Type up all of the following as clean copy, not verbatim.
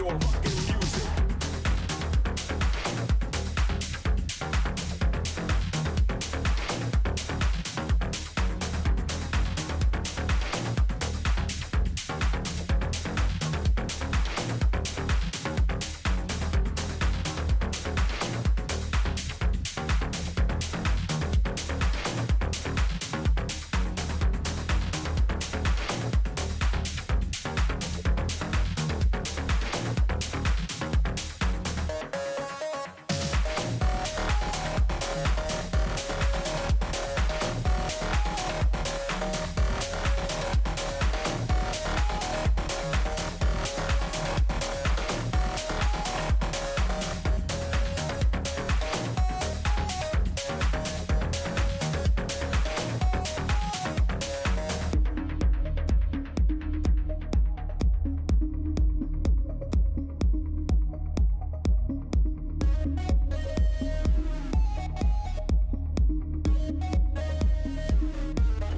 your fucking music.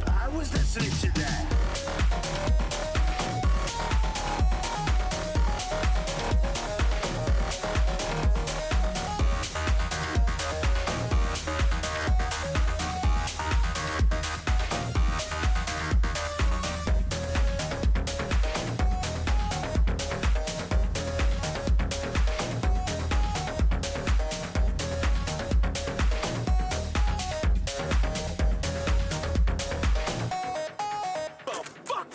I was listening to that. Oh, fuck!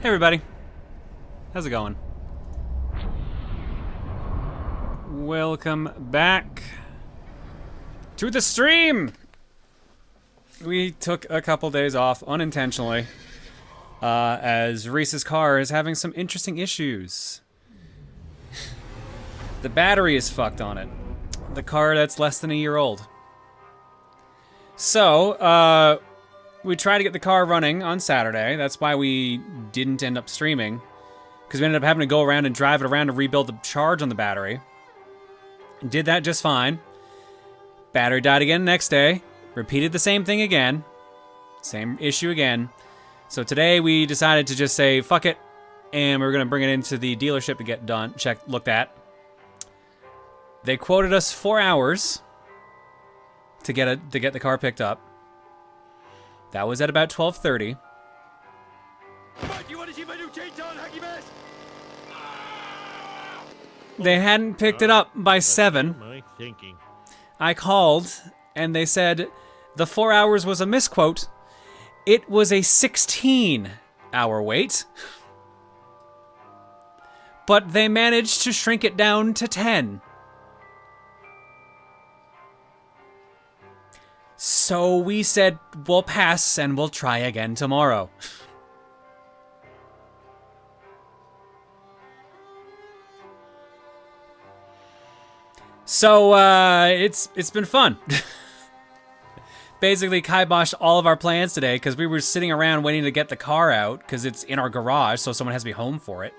Hey everybody, how's it going? Welcome back to the stream! We took a couple days off unintentionally as Reese's car is having some interesting issues. The battery is fucked on it. The car that's less than a year old. So, we tried to get the car running on Saturday. That's why we didn't end up streaming. Because we ended up having to go around and drive it around to rebuild the charge on the battery. Did that just fine. Battery died again the next day. Repeated the same thing again. Same issue again. So today we decided to just say, fuck it. And we're going to bring it into the dealership to get looked at. They quoted us 4 hours to get the car picked up. That was at about 12:30. Mike, you want to see my new chainsaw and hockey mask? They hadn't picked it up by 7. My thinking. I called, and they said the 4 hours was a misquote. It was a 16-hour wait. But they managed to shrink it down to 10. So we said, we'll pass and we'll try again tomorrow. So, it's been fun. Basically kiboshed all of our plans today because we were sitting around waiting to get the car out because it's in our garage, so someone has to be home for it.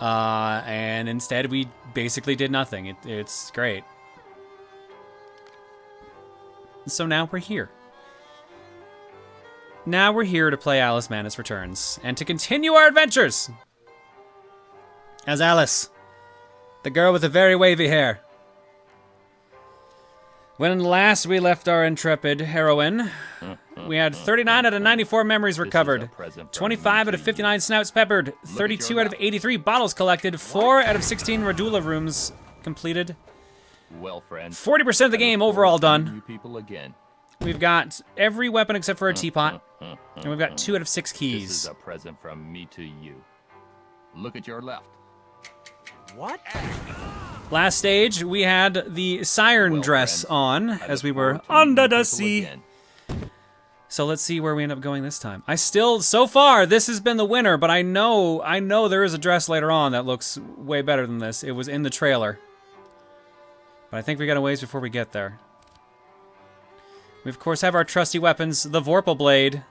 And instead we basically did nothing. It's great. So now we're here. Now we're here to play Alice Madness Returns and to continue our adventures as Alice, the girl with the very wavy hair. When last we left our intrepid heroine, we had 39 out of 94 memories recovered, 25 out of 59 snouts peppered, 32 out of 83 bottles collected, 4 out of 16 Radula rooms completed, Well, friend, 40% of the game overall done. you people again. We've got every weapon except for a teapot, and we've got 2 out of 6 This keys. is a present from me to you. Look at your left. What? Last stage, we had the siren dress on as we were under the sea. Again. So let's see where we end up going this time. So far, this has been the winner, but I know there is a dress later on that looks way better than this. It was in the trailer. But I think we got a ways before we get there. We, of course, have our trusty weapons, the Vorpal Blade,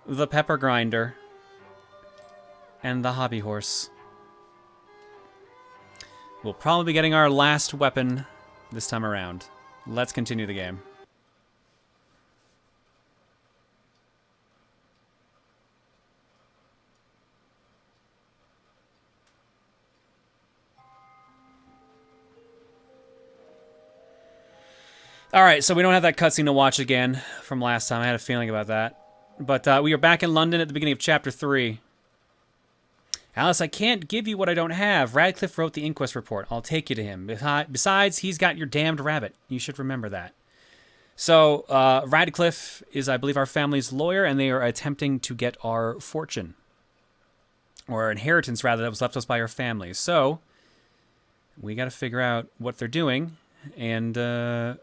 the Pepper Grinder, and the Hobby Horse. We'll probably be getting our last weapon this time around. Let's continue the game. Alright, so we don't have that cutscene to watch again from last time. I had a feeling about that. But we are back in London at the beginning of Chapter 3. Alice, I can't give you what I don't have. Radcliffe wrote the inquest report. I'll take you to him. Besides, he's got your damned rabbit. You should remember that. So, Radcliffe is, I believe, our family's lawyer, and they are attempting to get our fortune. Or our inheritance, rather, that was left us by our family. So, we got to figure out what they're doing, and where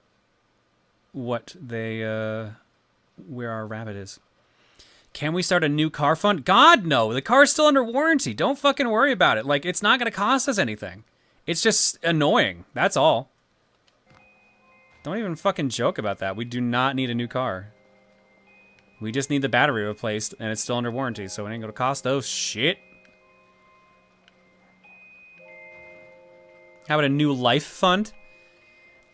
our rabbit is. Can we start a new car fund? God, no. The car's still under warranty. Don't fucking worry about it. Like, it's not going to cost us anything. It's just annoying. That's all. Don't even fucking joke about that. We do not need a new car. We just need the battery replaced, and it's still under warranty, so it ain't going to cost those shit. How about a new life fund?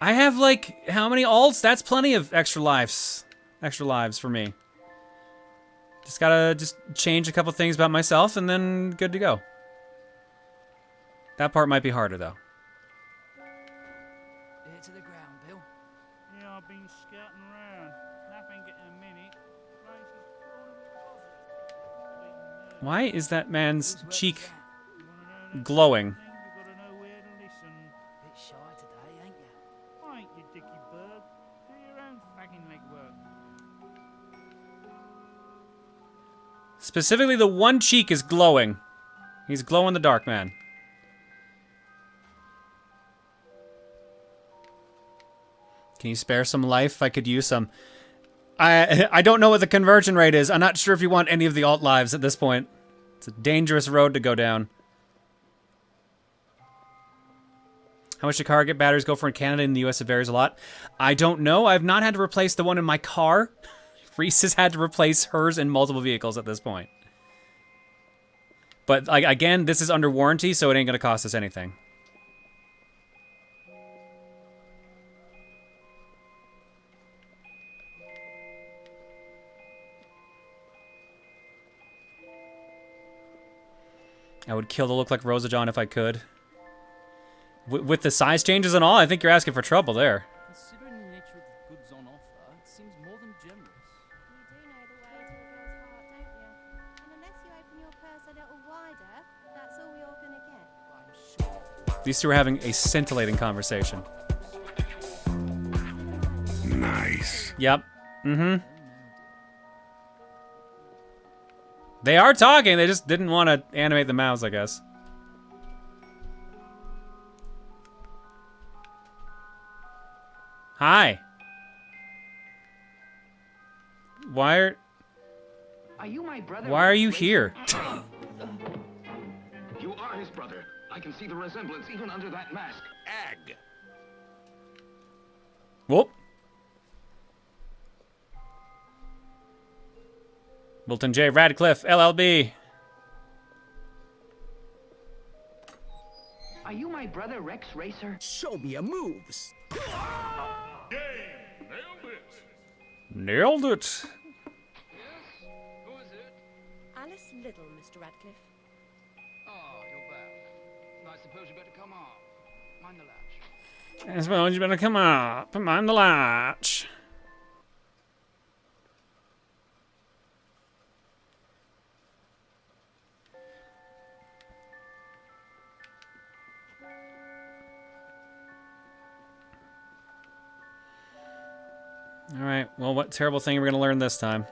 I have, like, how many alts? That's plenty of extra lives. Extra lives for me. Just gotta change a couple things about myself and then good to go. That part might be harder though. Ear to the ground, Bill. Yeah, I've been scouting around. Nothing getting a minute. Why is that man's cheek glowing? You gotta know where to listen. Bit shy today, ain't you? Why ain't you, Dicky Bird? Do your own fagging legwork. Specifically, the one cheek is glowing. He's glow in the dark, man. Can you spare some life? I could use some. I don't know what the conversion rate is. I'm not sure if you want any of the alt lives at this point. It's a dangerous road to go down. How much do car get batteries go for in Canada? In the US, it varies a lot. I don't know. I've not had to replace the one in my car. Reese has had to replace hers in multiple vehicles at this point. But, like, again, this is under warranty, so it ain't going to cost us anything. I would kill the look like Rosa John if I could. With the size changes and all, I think you're asking for trouble there. Considering the nature of the goods on offer, it seems more than generous. You do know the way to a girl's heart, don't you? And unless you open your purse a little wider, that's all you're gonna get. I'm sure. These two are having a scintillating conversation. Nice. Yep. Mm-hmm. They are talking, they just didn't want to animate the mouths, I guess. Hi. Why are you here? You are his brother. I can see the resemblance even under that mask. Ag. Whoop. Milton J. Radcliffe, LLB. Are you my brother Rex Racer? Show me your moves. Nailed it. Yes? Who is it? Alice Little, Mr. Radcliffe. Oh, you're back. I suppose you better come on. Mind the latch. I suppose you better come up and mind the latch. Alright, well, what terrible thing are we going to learn this time?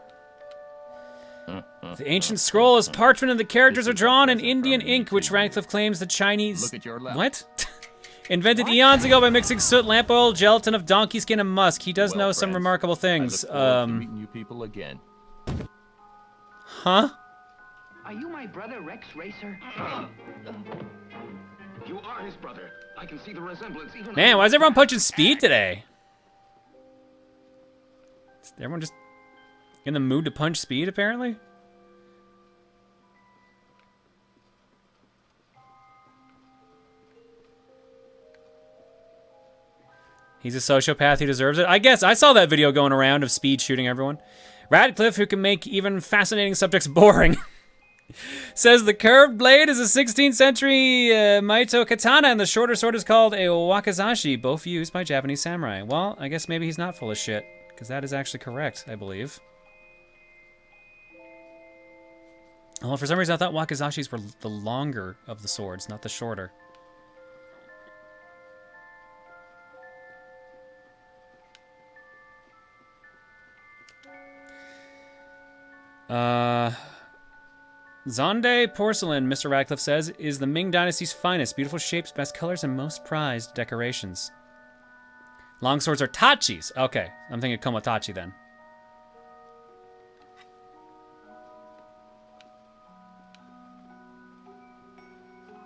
The ancient scroll is parchment and the characters are drawn in Indian ink, which Radcliffe claims the Chinese... Look at your left. What? Invented eons ago by mixing soot, lamp oil, gelatin of donkey skin, and musk. He does know some friends, remarkable things. I look forward to meeting you people again. Huh? Are you my brother Rex Racer? You are his brother. I can see the resemblance even. Man, why is everyone punching Speed today? Is everyone just in the mood to punch Speed, apparently? He's a sociopath who deserves it. I guess I saw that video going around of Speed shooting everyone. Radcliffe, who can make even fascinating subjects boring, says the curved blade is a 16th century Maito katana and the shorter sword is called a wakizashi, both used by Japanese samurai. Well, I guess maybe he's not full of shit, because that is actually correct, I believe. Well, for some reason I thought wakizashis were the longer of the swords, not the shorter. Zonde porcelain, Mr. Radcliffe says, is the Ming Dynasty's finest. Beautiful shapes, best colors, and most prized decorations. Longswords are tachis. Okay, I'm thinking komatachi then.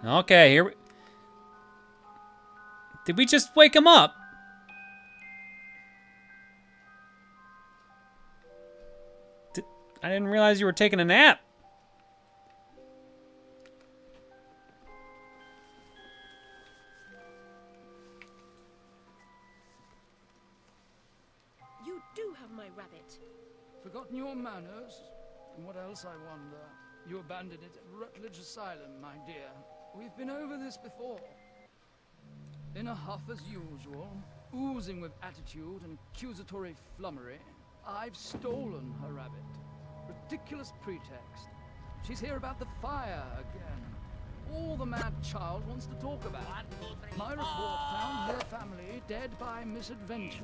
Okay, here we... Did we just wake him up? I didn't realize you were taking a nap. You do have my rabbit. Forgotten your manners? And what else, I wonder? You abandoned it at Rutledge Asylum, my dear. We've been over this before. In a huff as usual, oozing with attitude and accusatory flummery, I've stolen her rabbit. Ridiculous pretext. She's here about the fire again. All the mad child wants to talk about. My report found her family dead by misadventure.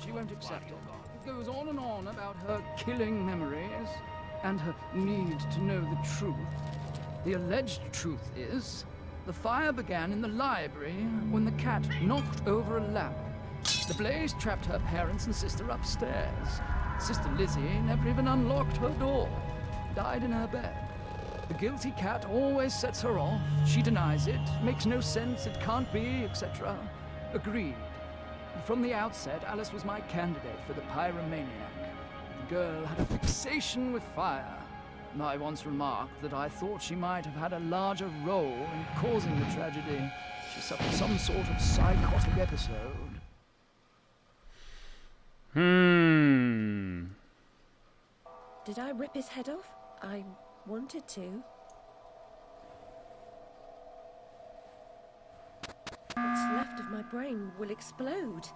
She won't accept it. It goes on and on about her killing memories and her need to know the truth. The alleged truth is, the fire began in the library when the cat knocked over a lamp. The blaze trapped her parents and sister upstairs. Sister Lizzie never even unlocked her door. Died in her bed. The guilty cat always sets her off. She denies it. Makes no sense. It can't be, etc. Agreed. From the outset, Alice was my candidate for the pyromaniac. The girl had a fixation with fire. I once remarked that I thought she might have had a larger role in causing the tragedy. She suffered some sort of psychotic episode. Did I rip his head off? I wanted to. What's left of my brain will explode.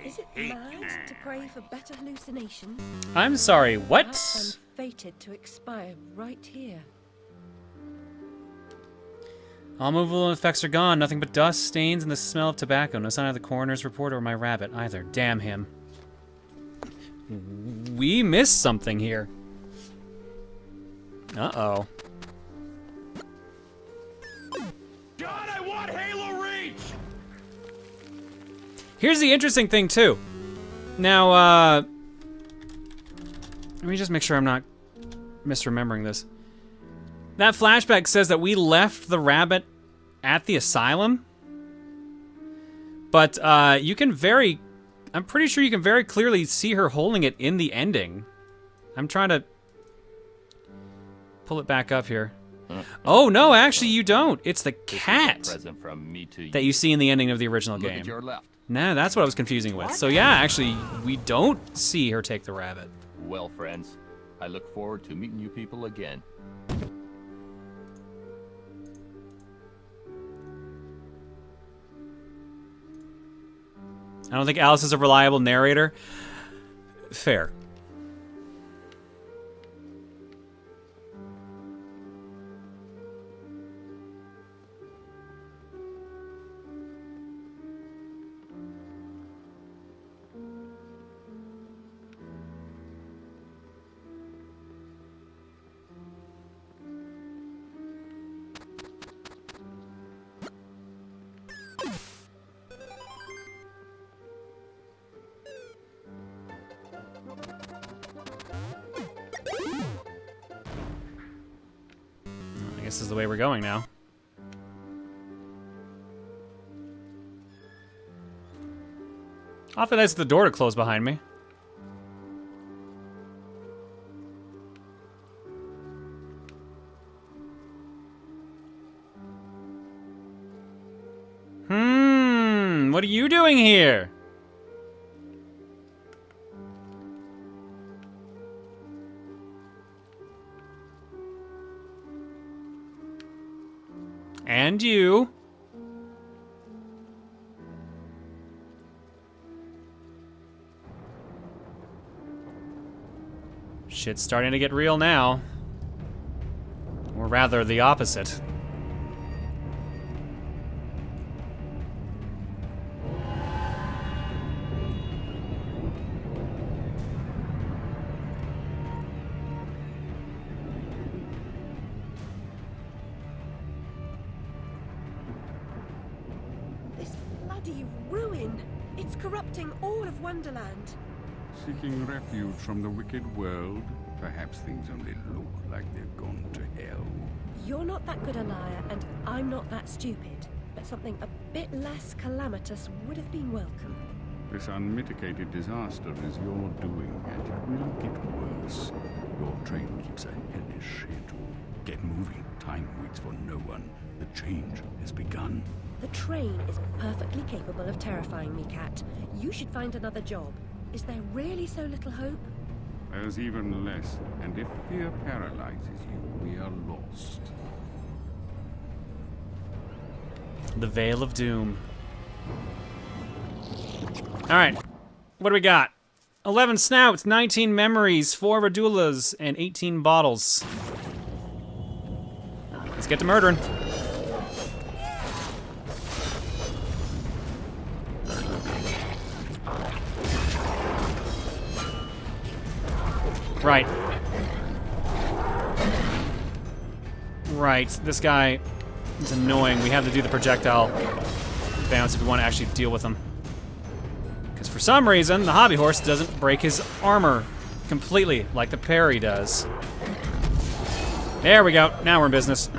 Is it mad to pray for better hallucinations? I'm sorry, what? Perhaps I'm fated to expire right here. All movable effects are gone. Nothing but dust, stains, and the smell of tobacco. No sign of the coroner's report or my rabbit either. Damn him. We missed something here. Uh-oh. God, I want Halo Reach! Here's the interesting thing, too. Now, let me just make sure I'm not misremembering this. That flashback says that we left the rabbit at the asylum. But, I'm pretty sure you can very clearly see her holding it in the ending. I'm trying to pull it back up here. Oh, no, actually you don't. It's the cat Present from me to you. that you see in the ending of the original Look game. at your left. Nah, that's what I was confusing with. So yeah, actually, we don't see her take the rabbit. Well, friends, I look forward to meeting you people again. I don't think Alice is a reliable narrator. Fair. guess this is the way we're going now. Awfully nice of the door to close behind me. What are you doing here? And you. Shit's starting to get real now. Or rather, the opposite. This bloody ruin. It's corrupting all of Wonderland. Seeking refuge from the wicked world? Perhaps things only look like they've gone to hell. You're not that good a liar, and I'm not that stupid. But something a bit less calamitous would have been welcome. This unmitigated disaster is your doing, and it will get worse. Your train keeps a hellish schedule. Get moving. Time waits for no one. The change has begun. The train is perfectly capable of terrifying me, Cat. You should find another job. Is there really so little hope? There's even less, and if fear paralyzes you, we are lost. The Veil of Doom. Alright, what do we got? 11 snouts, 19 memories, 4 radullas, and 18 bottles. Let's get to murdering. Right. Right, this guy is annoying. We have to do the projectile bounce if we want to actually deal with him. Because for some reason, the hobby horse doesn't break his armor completely like the parry does. There we go. Now we're in business.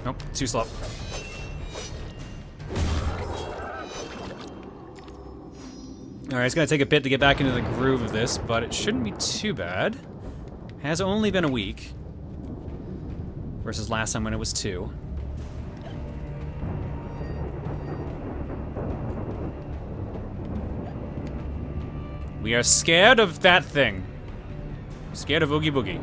Nope, too slow. Alright, it's gonna take a bit to get back into the groove of this, but it shouldn't be too bad. Has only been a week. Versus last time when it was 2. We are scared of that thing. Scared of Oogie Boogie.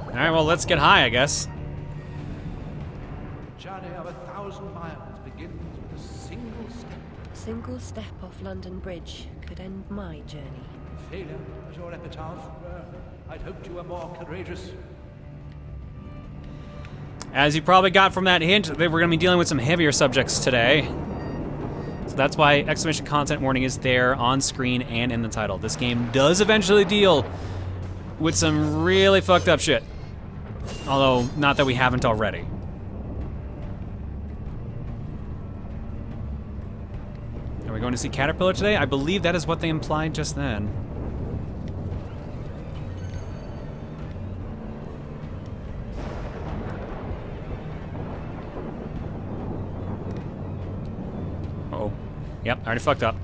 Alright, well, let's get high, I guess. A journey of 1,000 miles begins with a single step. Single step off London Bridge could end my journey. Failure was your epitaph. I'd hoped you were more courageous. As you probably got from that hint, we're going to be dealing with some heavier subjects today. So that's why exclamation content warning is there on screen and in the title. This game does eventually deal with some really fucked up shit. Although, not that we haven't already. Are we going to see Caterpillar today? I believe that is what they implied just then. Uh-oh. Yep, I already fucked up.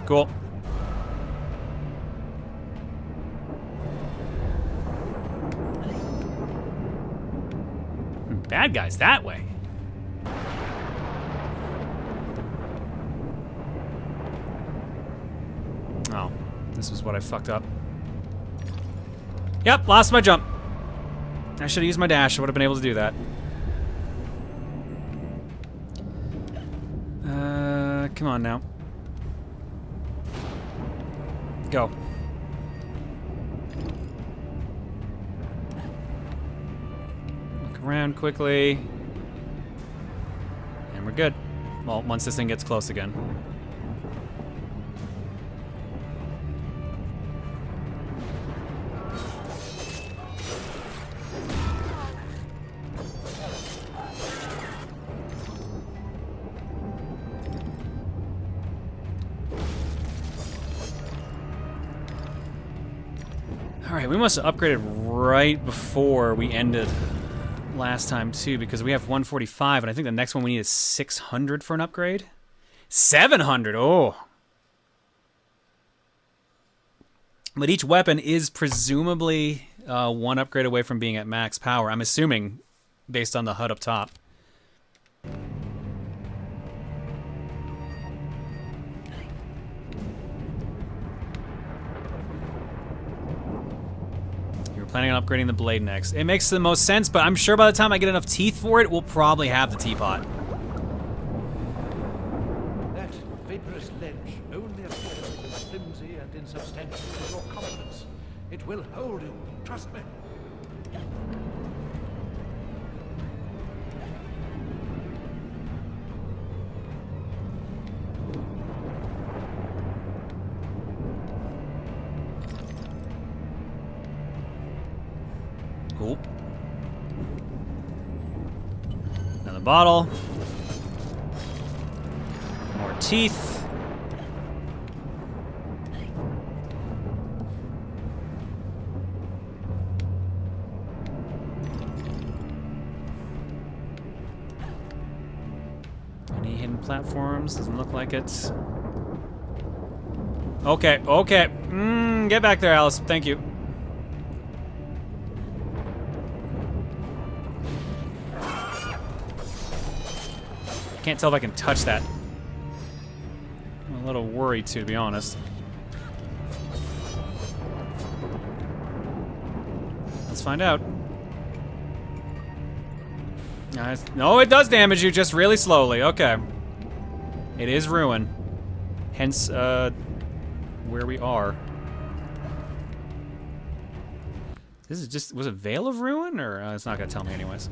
Cool. Bad guys that way. Oh, this was what I fucked up. Yep, lost my jump. I should have used my dash. I would have been able to do that. Come on now. Go. Look around quickly. And we're good. Well, once this thing gets close again. we must have upgraded right before we ended last time, too, because we have 145, and I think the next one we need is 600 for an upgrade. 700! Oh! But each weapon is presumably one upgrade away from being at max power. I'm assuming, based on the HUD up top. Planning on upgrading the blade next. It makes the most sense, but I'm sure by the time I get enough teeth for it, we'll probably have the teapot. That vaporous ledge only appears as flimsy and insubstantial as your confidence. It will hold you, trust me. Cool. Another bottle. More teeth. Any hidden platforms? Doesn't look like it. Okay, okay. Get back there, Alice. Thank you. Can't tell if I can touch that. I'm a little worried, to be honest. Let's find out. No, it does damage you, just really slowly. Okay. It is ruin. Hence, where we are. This is just, was it Veil of Ruin? Or, it's not gonna tell me anyways.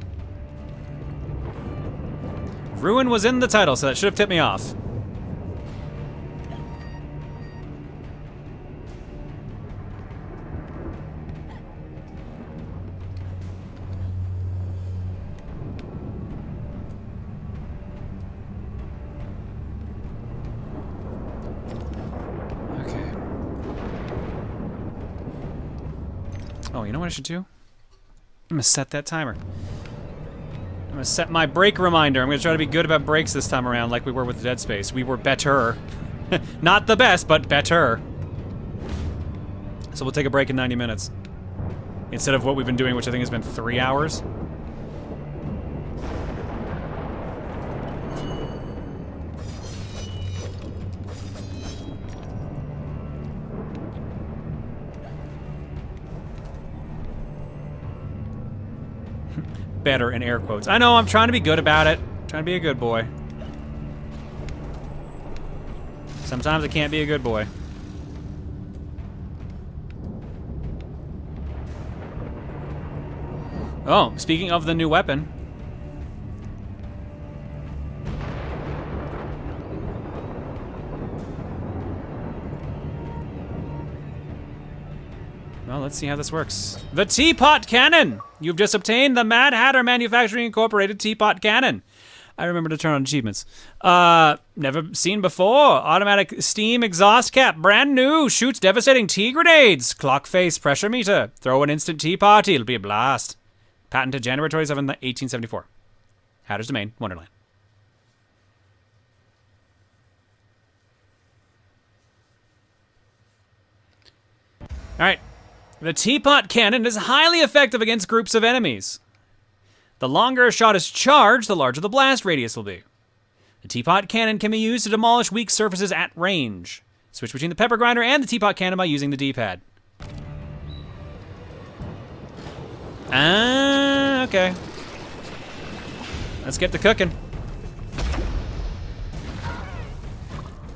Ruin was in the title, so that should have tipped me off. Okay. Oh, you know what I should do? I'm gonna set that timer. I'm gonna set my break reminder. I'm gonna try to be good about breaks this time around like we were with Dead Space. We were better. Not the best, but better. So we'll take a break in 90 minutes. Instead of what we've been doing, which I think has been 3 hours. Better in air quotes. I know, I'm trying to be good about it. I'm trying to be a good boy. Sometimes I can't be a good boy. Oh, speaking of the new weapon. Well, let's see how this works. The Teapot Cannon! You've just obtained the Mad Hatter Manufacturing Incorporated Teapot Cannon. I remember to turn on achievements. Never seen before. Automatic steam exhaust cap, brand new. Shoots devastating tea grenades. Clock face pressure meter. Throw an instant tea party, it'll be a blast. Patented January 27, 1874. Hatter's Domain, Wonderland. All right. The Teapot Cannon is highly effective against groups of enemies. The longer a shot is charged, the larger the blast radius will be. The Teapot Cannon can be used to demolish weak surfaces at range. Switch between the pepper grinder and the Teapot Cannon by using the D-pad. Ah, okay. Let's get to cooking.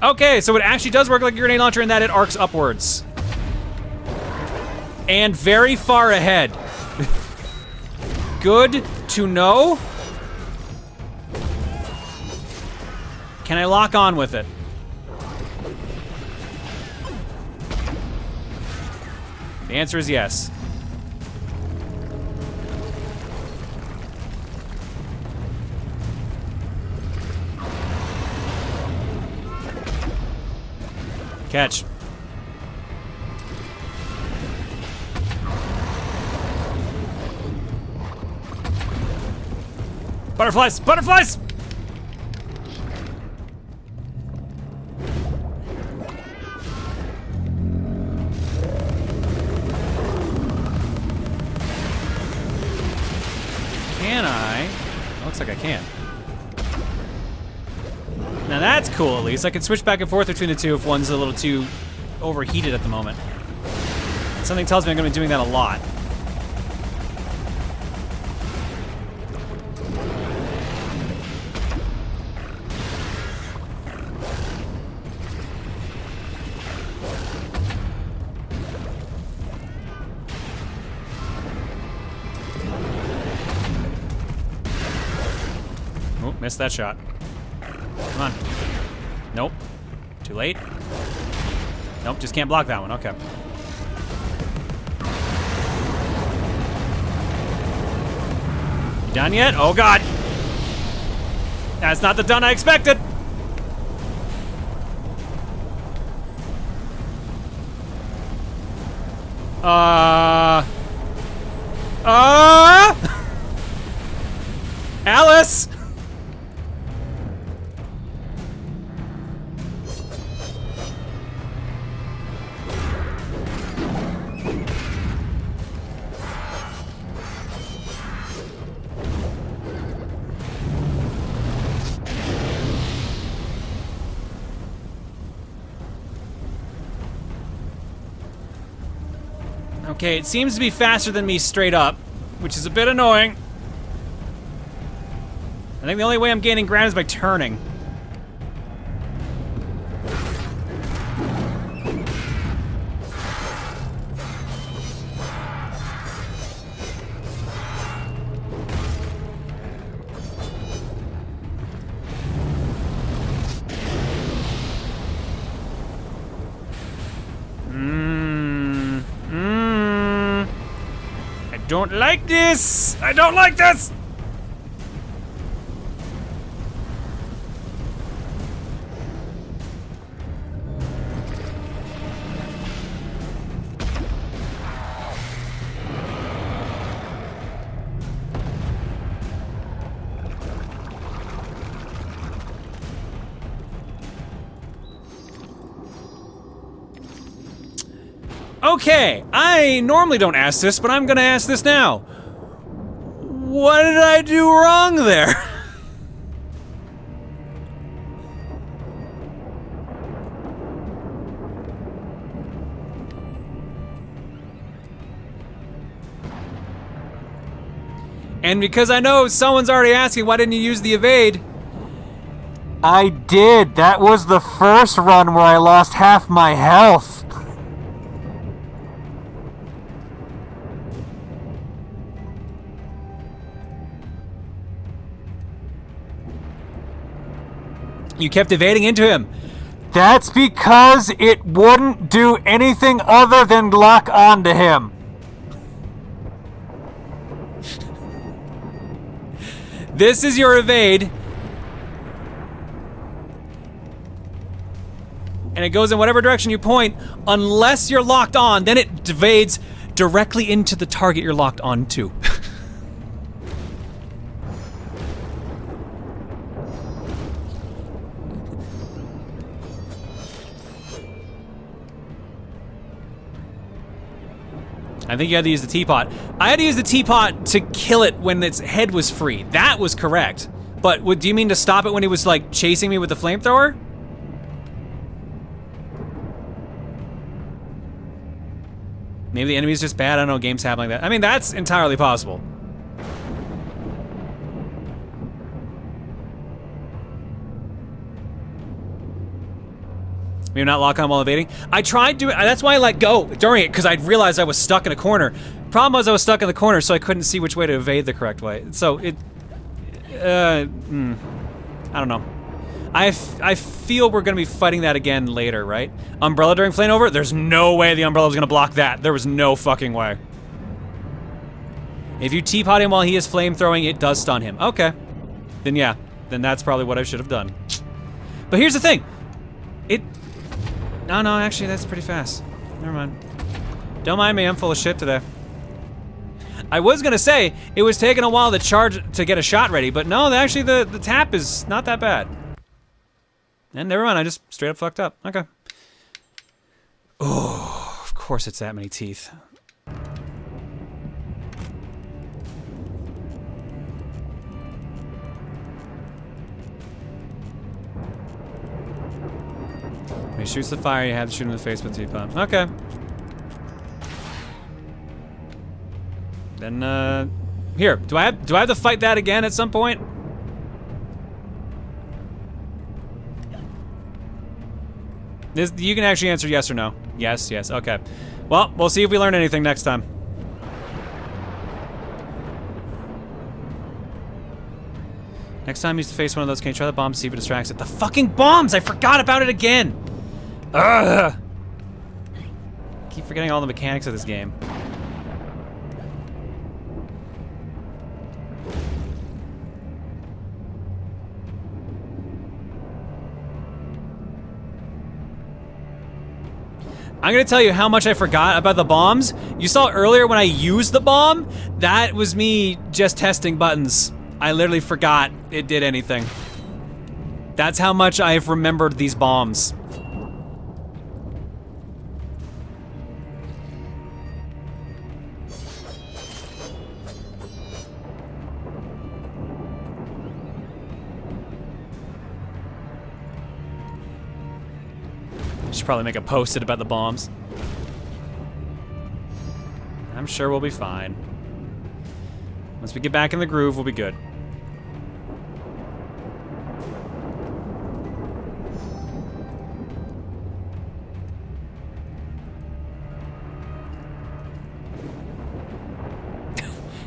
Okay, so it actually does work like a grenade launcher in that it arcs upwards. And very far ahead. Good to know. Can I lock on with it? The answer is yes. Butterflies! Butterflies! Can I? Looks like I can. Now that's cool, at least. I can switch back and forth between the two if one's a little too overheated at the moment. Something tells me I'm gonna be doing that a lot. Oh, missed that shot. Come on. Nope. Too late. Nope, just can't block that one. Okay. You done yet? Oh god. That's not the done I expected. Alice! Okay, it seems to be faster than me straight up, which is a bit annoying. I think the only way I'm gaining ground is by turning. I don't like this! I don't like this! Okay, I normally don't ask this, but I'm gonna ask this now. What did I do wrong there? And because I know someone's already asking, why didn't you use the evade? I did. That was the first run where I lost half my health. You kept evading into him. That's because it wouldn't do anything other than lock onto him. This is your evade. And it goes in whatever direction you point, unless you're locked on, then it evades directly into the target you're locked onto. I think you had to use the teapot. I had to use the teapot to kill it when its head was free. That was correct. But do you mean to stop it when he was like chasing me with the flamethrower? Maybe the enemy's just bad. I don't know, games happen like that. I mean, that's entirely possible. Maybe not lock on while evading. I tried doing, that's why I let go during it, because I realized I was stuck in a corner. Problem was I was stuck in the corner, so I couldn't see which way to evade the correct way. So I don't know. I feel we're gonna be fighting that again later, right? Umbrella during flameover? There's no way the umbrella was gonna block that. There was no fucking way. If you teapot him while he is flamethrowing, it does stun him. Okay. Then yeah, then that's probably what I should have done. But here's the thing. No, actually, that's pretty fast. Never mind. Don't mind me, I'm full of shit today. I was gonna say, it was taking a while to charge, to get a shot ready, but no, actually the tap is not that bad. And never mind, I just straight up fucked up. Okay. Oh, of course it's that many teeth. When he shoots the fire, you have to shoot him in the face with a T-pump. Okay. Then, here, do I have to fight that again at some point? You can actually answer yes or no. Yes, yes, okay. Well, we'll see if we learn anything next time. Next time you face one of those, can you try the bomb to see if it distracts it? The fucking bombs! I forgot about it again! Ugh! Keep forgetting all the mechanics of this game. I'm gonna tell you how much I forgot about the bombs. You saw earlier when I used the bomb, that was me just testing buttons. I literally forgot it did anything. That's how much I've remembered these bombs. I should probably make a post-it about the bombs. I'm sure we'll be fine. Once we get back in the groove, we'll be good.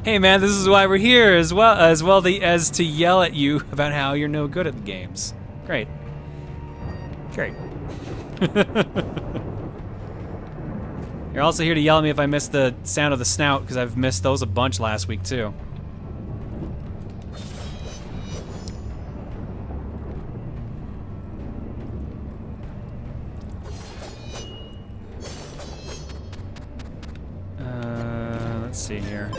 Hey man, this is why we're here as well as to yell at you about how you're no good at the games. Great. Great. You're also here to yell at me if I miss the sound of the snout, because I've missed those a bunch last week too. Let's see here.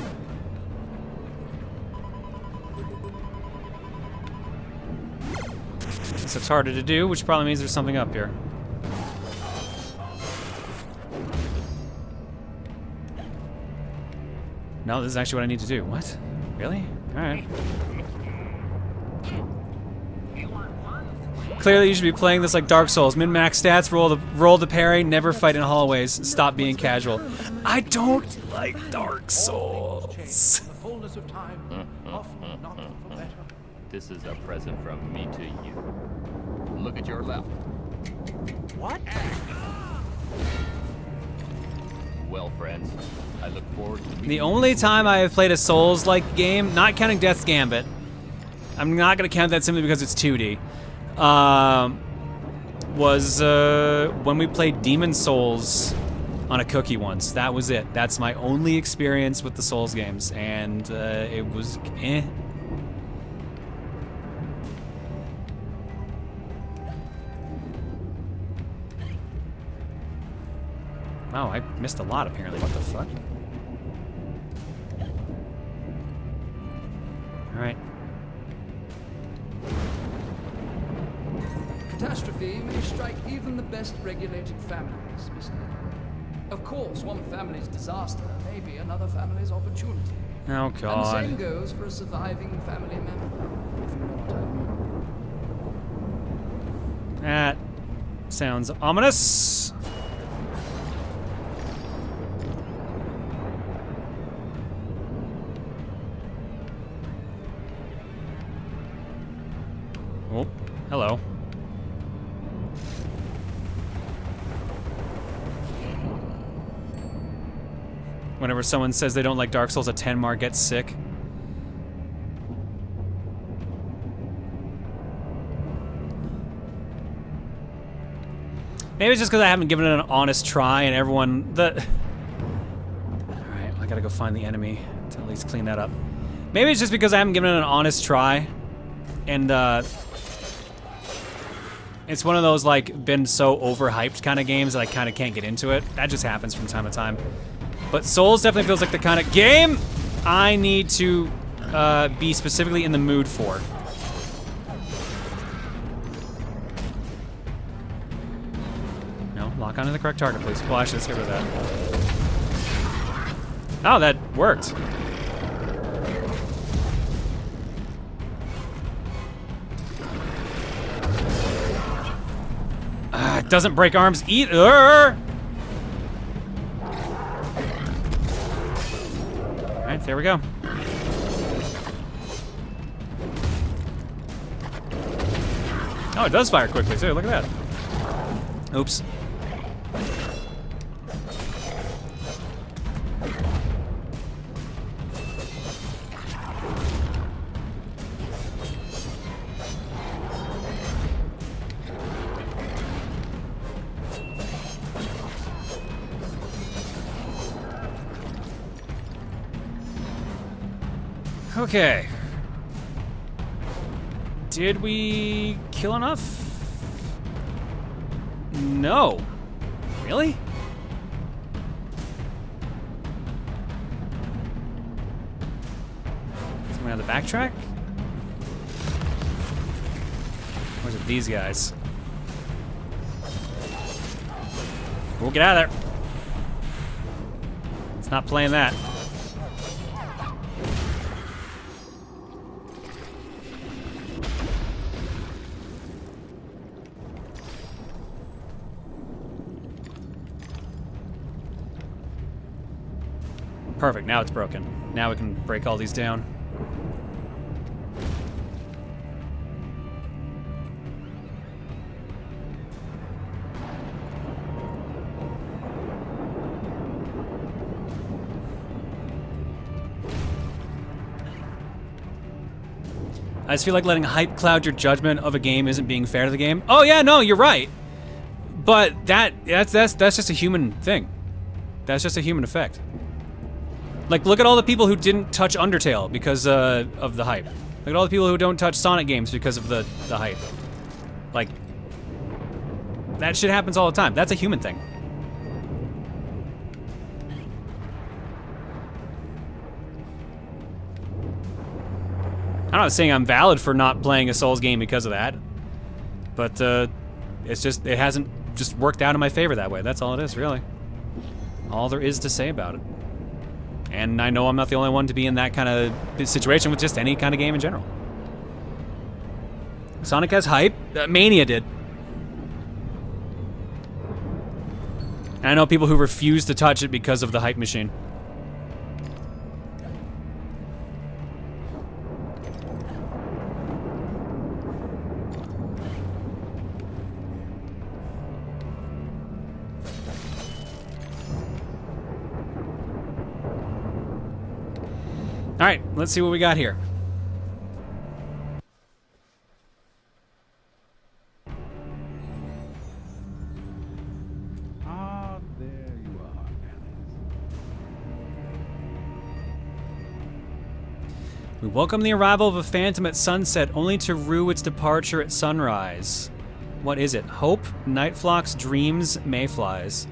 So it's harder to do, which probably means there's something up here. No, this is actually what I need to do. What? Really? Alright. Clearly you should be playing this like Dark Souls. Min-max stats, roll the parry, never fight in hallways, stop being casual. I don't like Dark Souls. This is a present from me to you. Look at your left. What? Well, friends, I look forward to meeting The only time I have played a Souls-like game, not counting Death's Gambit, I'm not gonna count that simply because it's 2D, was when we played Demon Souls on a cookie once. That was it. That's my only experience with the Souls games, and it was eh. Wow, I missed a lot apparently. What the fuck? Alright. Catastrophe may strike even the best regulated families, Mr. Of course, one family's disaster may be another family's opportunity. Oh god. And the same goes for a surviving family member, if you know what I mean. That sounds ominous. Oh, hello. Whenever someone says they don't like Dark Souls, a 10 mark gets sick. Maybe it's just because I haven't given it an honest try and everyone... Alright, I gotta go find the enemy to at least clean that up. Maybe it's just because I haven't given it an honest try and it's one of those like been so overhyped kind of games that I kind of can't get into it. That just happens from time to time. But Souls definitely feels like the kind of game I need to be specifically in the mood for. No, lock onto the correct target, please. Well, actually, let's get rid of that. Oh, that worked. It doesn't break arms either. All right, there we go. Oh, it does fire quickly too. Look at that. Oops. Okay. Did we kill enough? No. Really? So we have to backtrack? Or is it these guys? We'll get out of there. It's not playing that. Perfect, now it's broken. Now we can break all these down. I just feel like letting hype cloud your judgment of a game isn't being fair to the game. Oh yeah, no, you're right. But that's just a human thing. That's just a human effect. Like, look at all the people who didn't touch Undertale because of the hype. Look at all the people who don't touch Sonic games because of the hype. Like, that shit happens all the time. That's a human thing. I'm not saying I'm valid for not playing a Souls game because of that. But, it's just, it hasn't just worked out in my favor that way. That's all it is, really. All there is to say about it. And I know I'm not the only one to be in that kind of situation with just any kind of game in general. Sonic has hype. Mania did. And I know people who refuse to touch it because of the hype machine. All right, let's see what we got here. Ah, there you are, Alice. We welcome the arrival of a phantom at sunset, only to rue its departure at sunrise. What is it? Hope, Nightflocks, dreams, mayflies.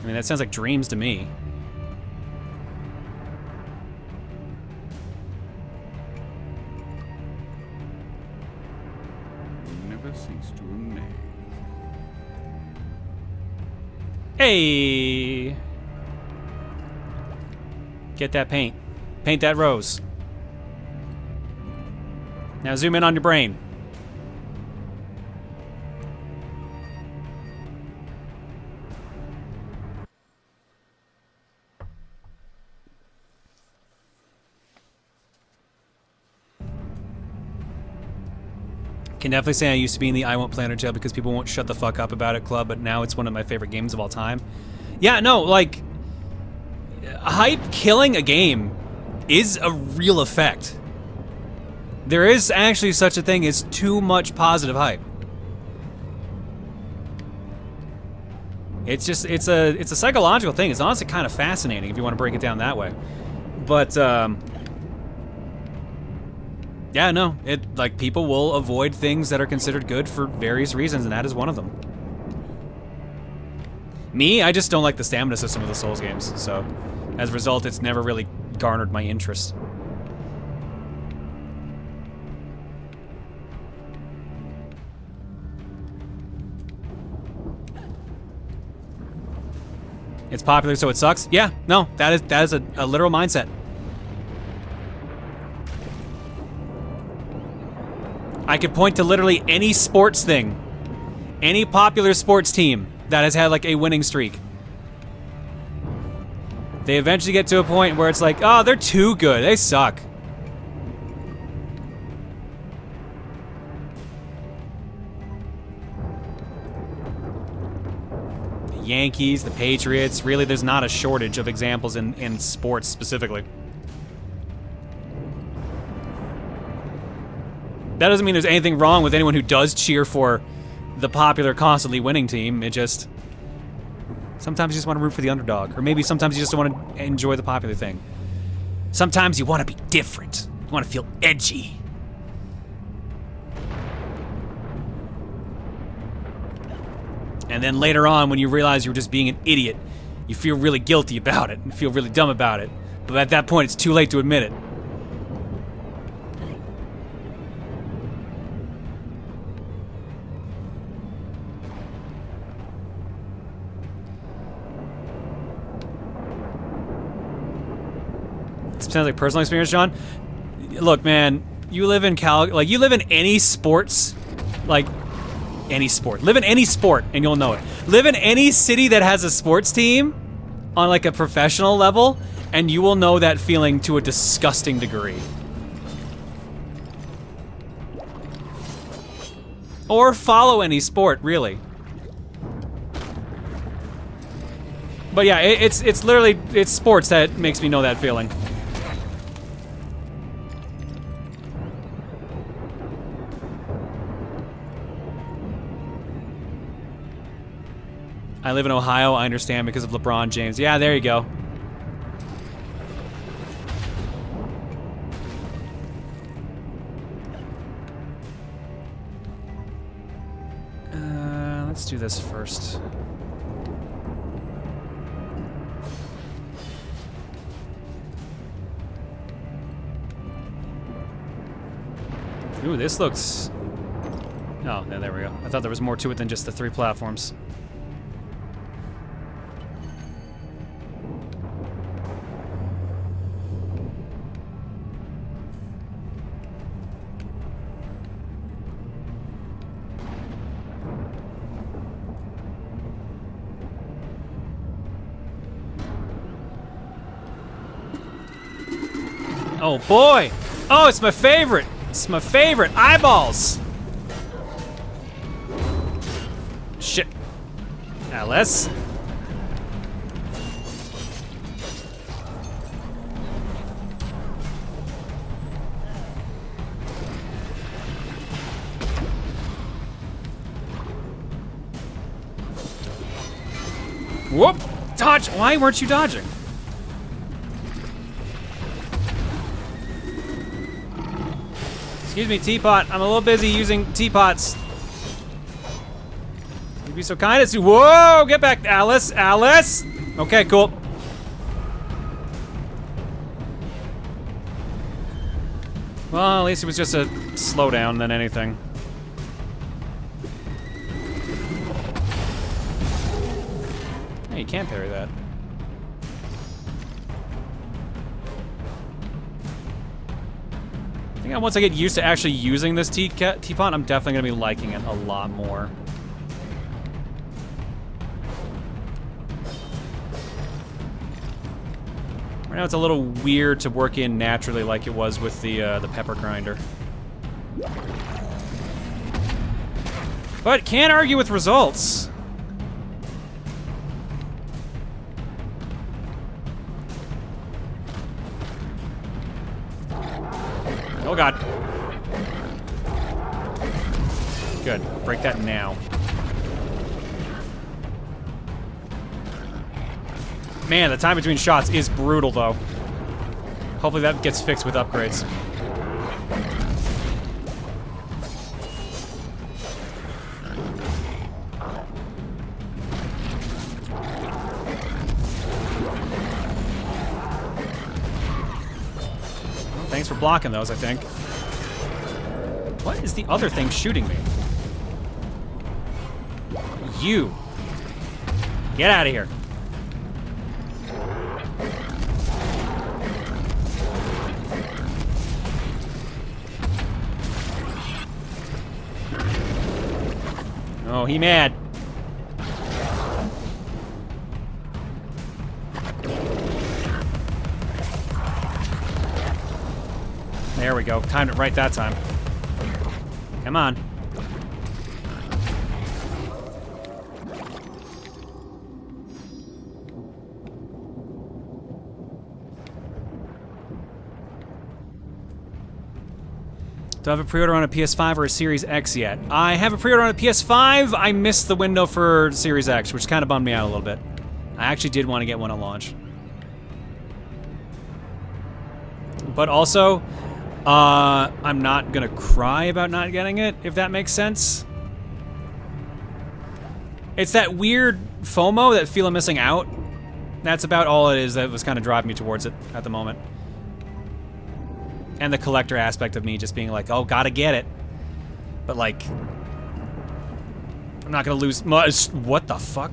I mean, that sounds like dreams to me. Cease to amaze. Hey! Get that paint. Paint that rose. Now zoom in on your brain. Can definitely say I used to be in the I Won't Play Undertale because people won't shut the fuck up about it club, but now it's one of my favorite games of all time. Yeah, no, like, hype killing a game is a real effect. There is actually such a thing as too much positive hype. It's just, it's a psychological thing. It's honestly kind of fascinating if you want to break it down that way. But, yeah, no, like, people will avoid things that are considered good for various reasons, and that is one of them. Me, I just don't like the stamina system of the Souls games, so As a result, it's never really garnered my interest. It's popular, so it sucks? Yeah, no, that is a literal mindset. I could point to literally any sports thing, any popular sports team that has had like a winning streak. They eventually get to a point where it's like, oh, they're too good, they suck. The Yankees, the Patriots, really there's not a shortage of examples in sports specifically. That doesn't mean there's anything wrong with anyone who does cheer for the popular, constantly winning team. It just... sometimes you just want to root for the underdog. Or maybe sometimes you just want to enjoy the popular thing. Sometimes you want to be different. You want to feel edgy. And then later on, when you realize you're just being an idiot, you feel really guilty about it and feel really dumb about it. But at that point, it's too late to admit it. Sounds like personal experience, John. Look, man, you live in you live in any sports, like any sport. Live in any sport and you'll know it. Live in any city that has a sports team on like a professional level and you will know that feeling to a disgusting degree. Or follow any sport, really. But yeah, it's literally, it's sports that makes me know that feeling. I live in Ohio, I understand, because of LeBron James. Yeah, there you go. Let's do this first. Ooh, this looks... oh, yeah, there we go. I thought there was more to it than just the 3 platforms. Oh boy! Oh, it's my favorite! It's my favorite! Eyeballs! Shit. Alice? Whoop! Dodge! Why weren't you dodging? Excuse me, teapot. I'm a little busy using teapots. You'd be so kind as to— whoa! Get back, Alice! Alice! Okay, cool. Well, at least it was just a slowdown than anything. Hey, you can't parry that. I think once I get used to actually using this teapot, I'm definitely gonna be liking it a lot more. Right now it's a little weird to work in naturally like it was with the pepper grinder. But can't argue with results. Oh god. Good. Break that now. Man, the time between shots is brutal, though. Hopefully that gets fixed with upgrades. Thanks for blocking those, I think. What is the other thing shooting me? You. Get out of here. Oh, he mad. There we go. Timed it right that time. Come on. Do I have a pre-order on a PS5 or a Series X yet? I have a pre-order on a PS5. I missed the window for Series X, which kind of bummed me out a little bit. I actually did want to get one at launch. But also, I'm not gonna cry about not getting it, if that makes sense. It's that weird FOMO, that feel of missing out. That's about all it is that was kind of driving me towards it at the moment. And the collector aspect of me just being like, oh, gotta get it. But like, I'm not gonna lose much. What the fuck?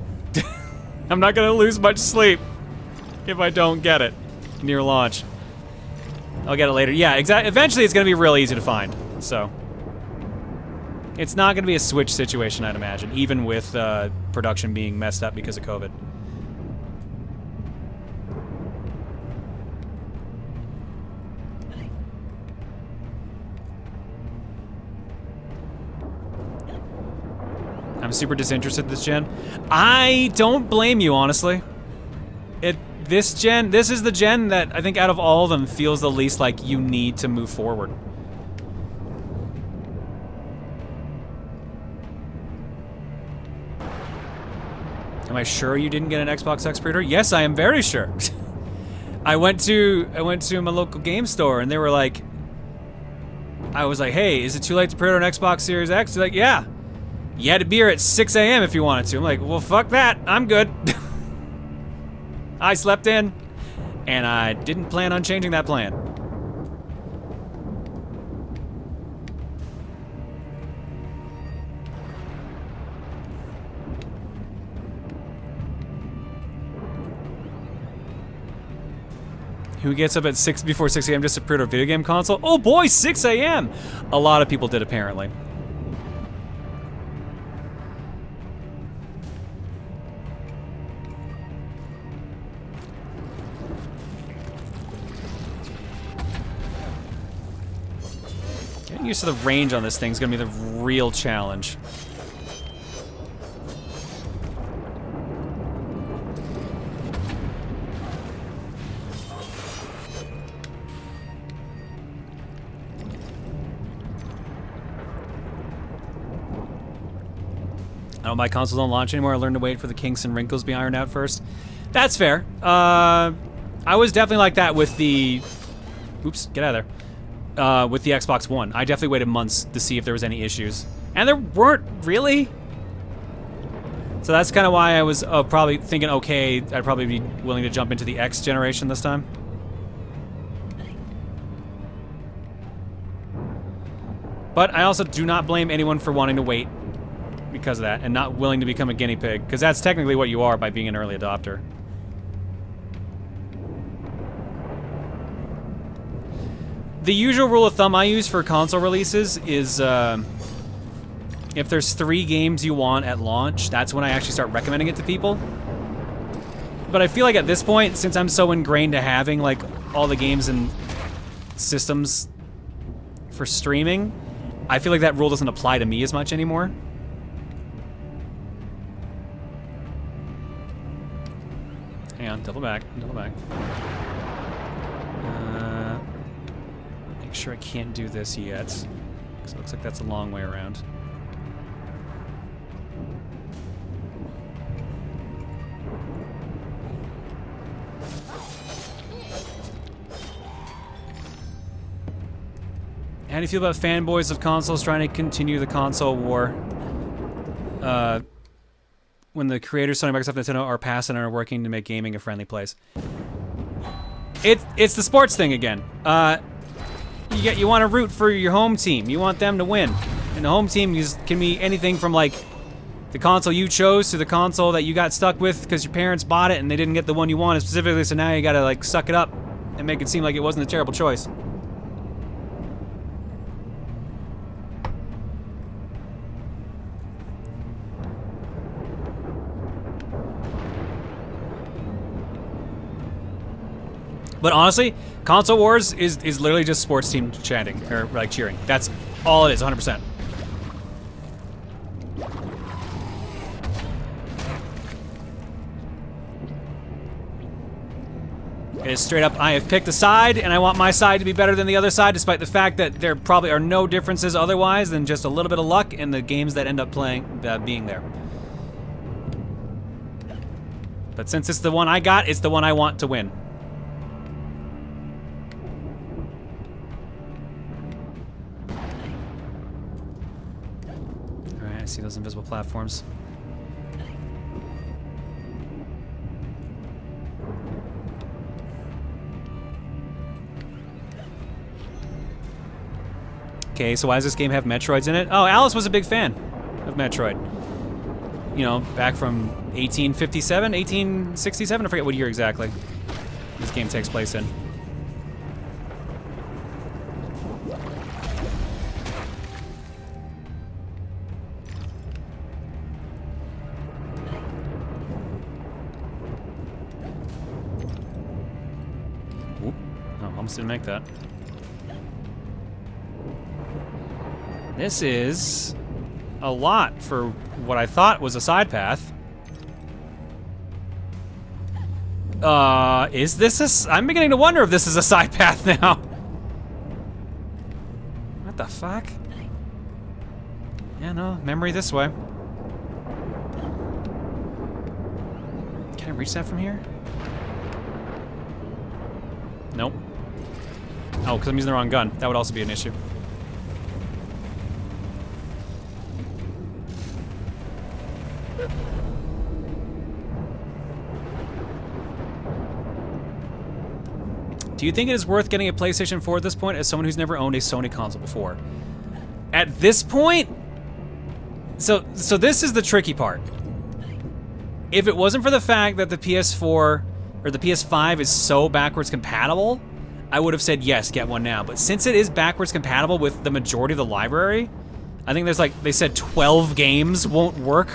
I'm not gonna lose much sleep if I don't get it near launch. I'll get it later. Yeah, exactly. Eventually, it's gonna be real easy to find. So, it's not gonna be a Switch situation, I'd imagine, even with production being messed up because of COVID. I'm super disinterested this gen. I don't blame you, honestly. This is the gen that I think out of all of them feels the least like you need to move forward. Am I sure you didn't get an Xbox X pre-order? Yes, I am very sure. I went to my local game store and they were like, I was like, hey, is it too late to pre-order an Xbox Series X? They're like, yeah. You had to be here at 6 a.m. if you wanted to. I'm like, well, fuck that. I'm good. I slept in, and I didn't plan on changing that plan. Who gets up at before 6 a.m. just to pre-order a video game console? Oh boy, 6 a.m. A lot of people did, apparently. Getting used to the range on this thing is gonna be the real challenge. Oh, my consoles don't launch anymore. I learned to wait for the kinks and wrinkles to be ironed out first. That's fair. I was definitely like that with the... Oops, get out of there. With the Xbox One. I definitely waited months to see if there was any issues. And there weren't, really. So that's kind of why I was probably thinking, okay, I'd probably be willing to jump into the X generation this time. But I also do not blame anyone for wanting to wait because of that, and not willing to become a guinea pig, because that's technically what you are by being an early adopter. The usual rule of thumb I use for console releases is if there's 3 games you want at launch, that's when I actually start recommending it to people. But I feel like at this point, since I'm so ingrained to having like all the games and systems for streaming, I feel like that rule doesn't apply to me as much anymore. Hang on, double back, double back. Make sure I can't do this yet, because it looks like that's a long way around. How do you feel about fanboys of consoles trying to continue the console war? When the creators, Sony, Microsoft, Nintendo, are passing and are working to make gaming a friendly place. It's the sports thing again. you want to root for your home team. You want them to win. And the home team can be anything from like the console you chose to the console that you got stuck with because your parents bought it and they didn't get the one you wanted specifically, so now you gotta like suck it up and make it seem like it wasn't a terrible choice. But honestly, Console Wars is literally just sports team chanting, or like cheering. That's all it is, 100%. It is straight up, I have picked a side, and I want my side to be better than the other side, despite the fact that there probably are no differences otherwise than just a little bit of luck in the games that end up being there. But since it's the one I got, it's the one I want to win. Alright, I see those invisible platforms. Okay, so why does this game have Metroids in it? Oh, Alice was a big fan of Metroid. You know, back from 1857, 1867? I forget what year exactly this game takes place in. Oop. Oh, almost didn't make that. This is a lot for what I thought was a side path. Is this I'm beginning to wonder if this is a side path now. What the fuck? Yeah, no, memory this way. Can I reach that from here? Nope. Oh, because I'm using the wrong gun. That would also be an issue. Do you think it is worth getting a PlayStation 4 at this point as someone who's never owned a Sony console before? At this point, so this is the tricky part. If it wasn't for the fact that the PS4 or the PS5 is so backwards compatible, I would have said yes, get one now. But since it is backwards compatible with the majority of the library, I think there's like, they said 12 games won't work.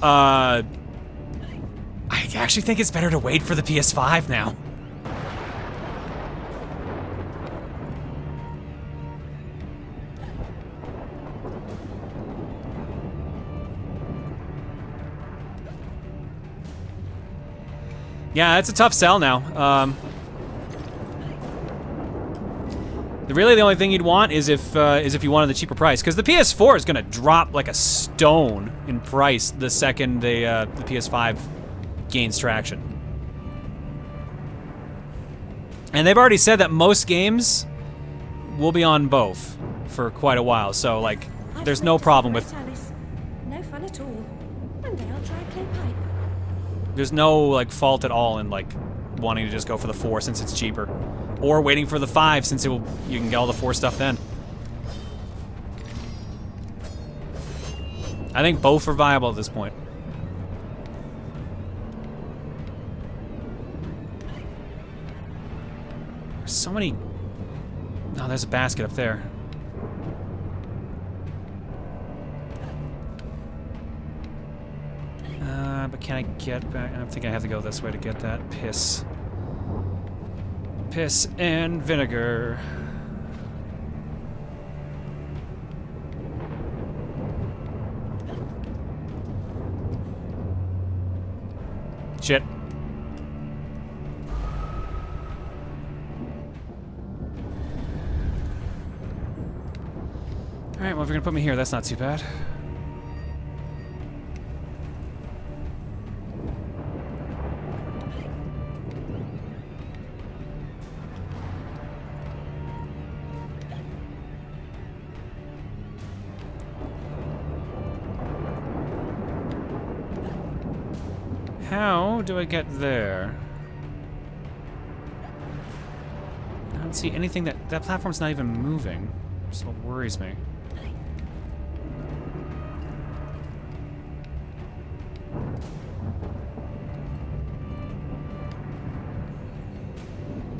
I actually think it's better to wait for the PS5 now. Yeah, it's a tough sell now. Really, the only thing you'd want is if you wanted the cheaper price, because the PS4 is gonna drop like a stone in price the second the PS5 gains traction. And they've already said that most games will be on both for quite a while, so like, there's no problem with. Alice. No fun at all. One day I'll try a clay pipe. There's no like fault at all in like wanting to just go for the 4 since it's cheaper, or waiting for the 5 since you can get all the 4 stuff then. I think both are viable at this point. There's so many. Oh, there's a basket up there. But can I get back? I think I have to go this way to get that. Piss. Piss and vinegar. Shit. Alright, well, if you're gonna put me here, that's not too bad. How do I get there? How don't see anything that platform's not even moving. That's what worries me.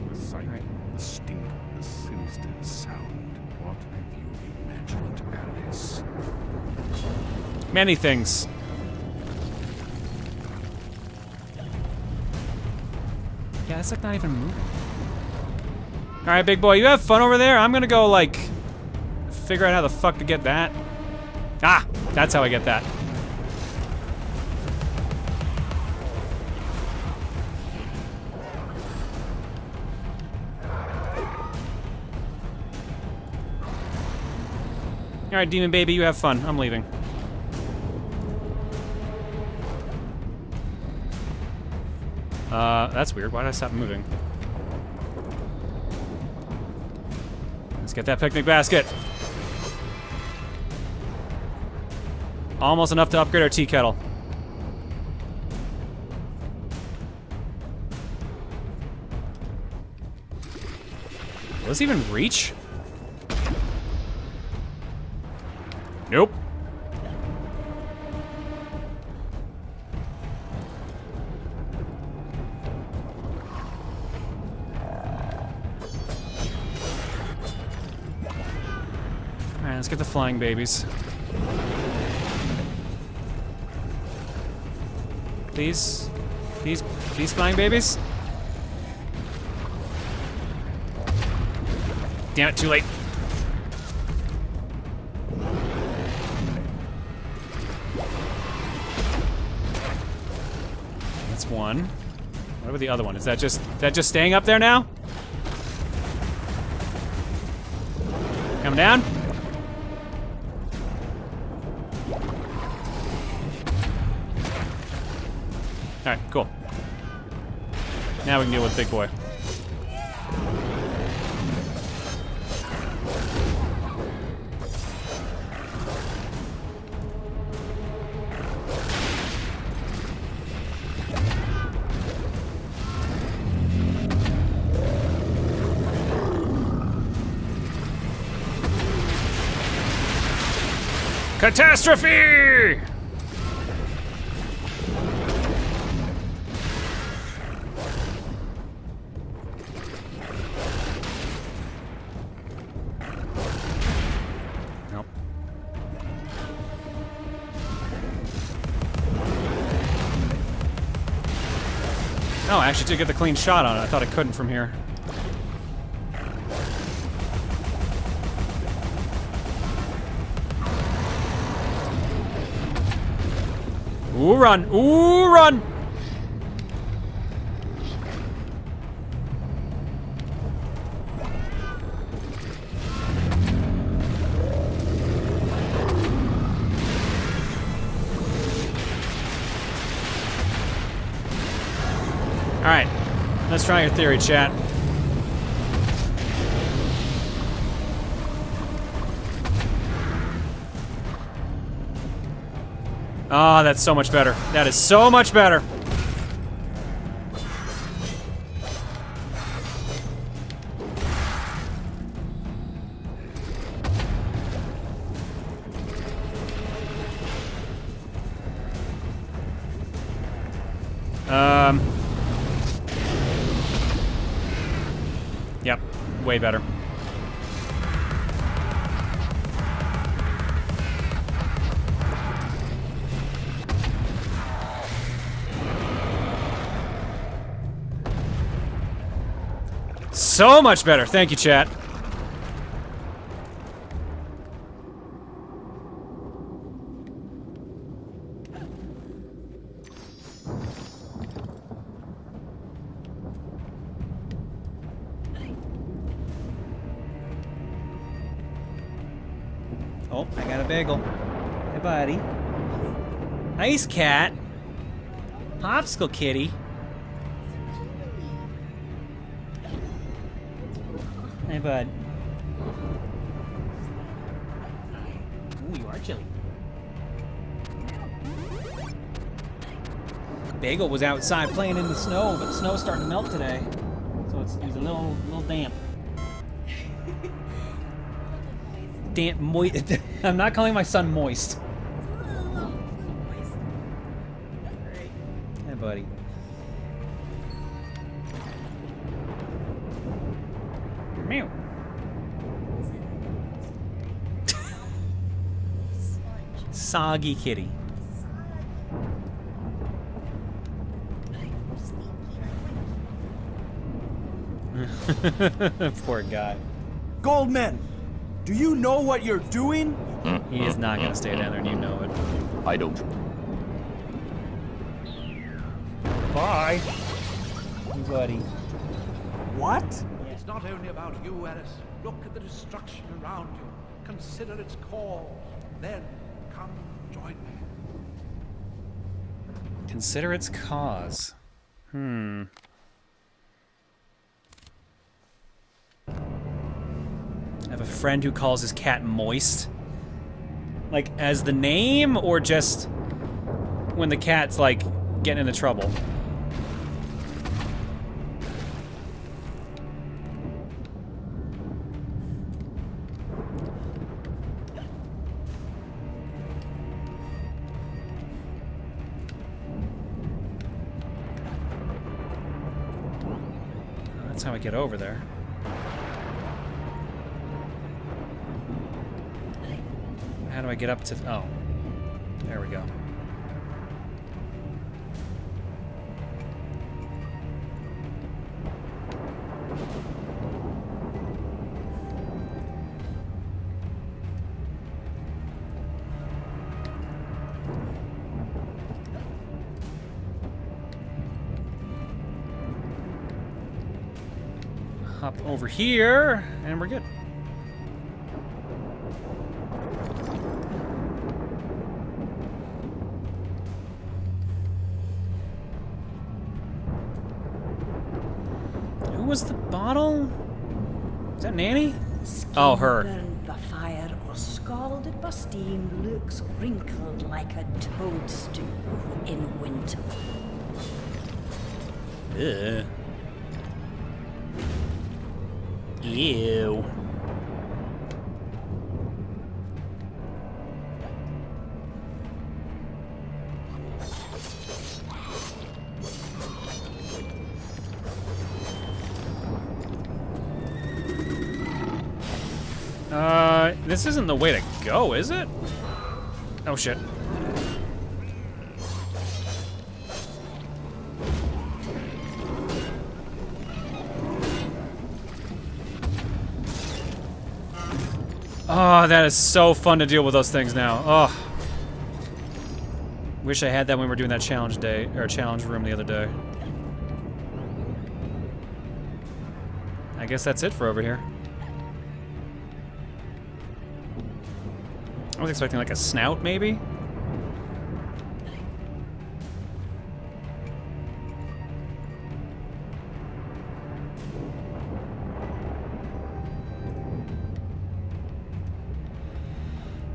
The sight, the stink, the sinister sound. What have you imagined, Alice? Many things. Yeah, it's like not even moving. Alright, big boy, you have fun over there? I'm gonna go, like, figure out how the fuck to get that. Ah! That's how I get that. Alright, demon baby, you have fun. I'm leaving. That's weird. Why did I stop moving? Let's get that picnic basket. Almost enough to upgrade our tea kettle. Will this even reach? Nope. Alright, let's get the flying babies. Please? These flying babies? Damn it, too late. That's one. What about the other one? Is that just staying up there now? Come down. Alright, cool. Now we can deal with Big Boy. Catastrophe! Nope. Oh, I actually did get the clean shot on it. I thought I couldn't from here. Ooh, run! Ooh, run! Alright, let's try your theory, chat. Oh, that's so much better. That is so much better. Yep, way better. So much better. Thank you, chat. Oh, I got a bagel. Hey, buddy. Nice cat. Popsicle kitty. Hey, bud. Ooh, you are chilly. Bagel was outside playing in the snow, but the snow's starting to melt today. So he's a little damp. Damn, moist. I'm not calling my son moist. Hey, buddy. Meow. Soggy kitty. Poor guy. Goldman, do you know what you're doing? He is not gonna stay down there, and you know it. I don't. Bye, buddy. What? It's not only about you, Alice. Look at the destruction around you. Consider its call. Then come join me. Consider its cause. I have a friend who calls his cat moist. Like, as the name, or just when the cat's, like, getting into trouble? That's how I get over there. How do I get up to... Oh. There we go. Hop over here, and we're good. Who was the bottle? Is that Nanny? Oh, her. Burned by fire or scalded by steam looks wrinkled like a toadstool in winter. Ugh. Ew. This isn't the way to go, is it? Oh shit. Oh, that is so fun to deal with those things now. Oh. Wish I had that when we were doing that challenge day, or challenge room the other day. I guess that's it for over here. I was expecting like a snout, maybe?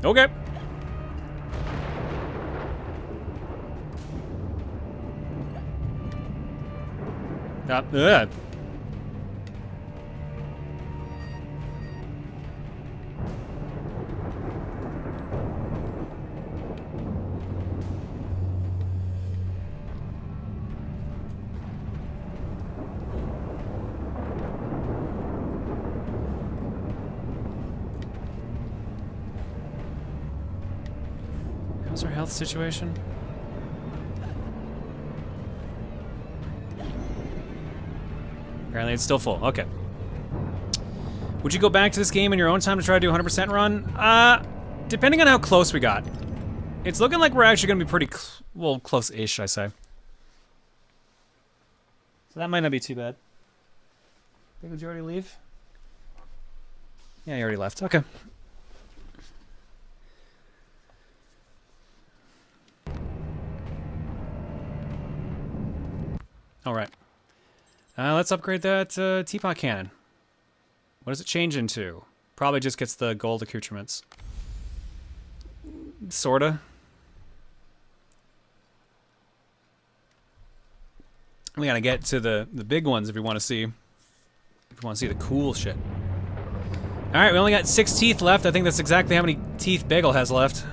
Okay. Ugh. How's our health situation? Apparently it's still full. Okay. Would you go back to this game in your own time to try to do a 100% run? Depending on how close we got. It's looking like we're actually going to be pretty, well, close-ish, I say. So that might not be too bad. Did you already leave? Yeah, you already left. Okay. All right. Let's upgrade that teapot cannon. What does it change into? Probably just gets the gold accoutrements. Sorta. We gotta get to the big ones if we want to see. If we want to see the cool shit. Alright, we only got 6 teeth left. I think that's exactly how many teeth Bagel has left.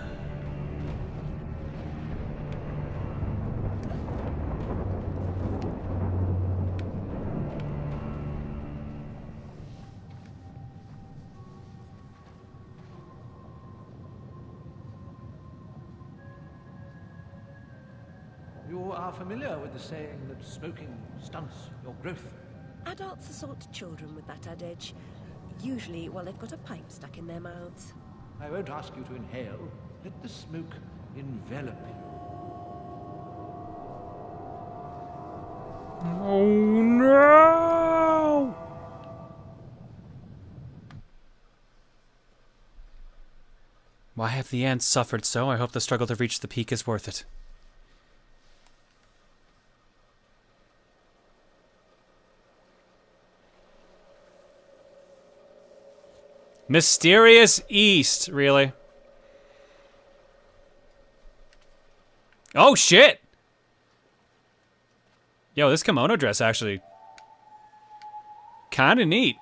You are familiar with the saying that smoking stunts your growth? Adults assault children with that adage. Usually while they've got a pipe stuck in their mouths. I won't ask you to inhale. Let the smoke envelop you. Oh no! Why have the ants suffered so? I hope the struggle to reach the peak is worth it. Mysterious East, really? Oh shit! Yo, this kimono dress actually kinda neat.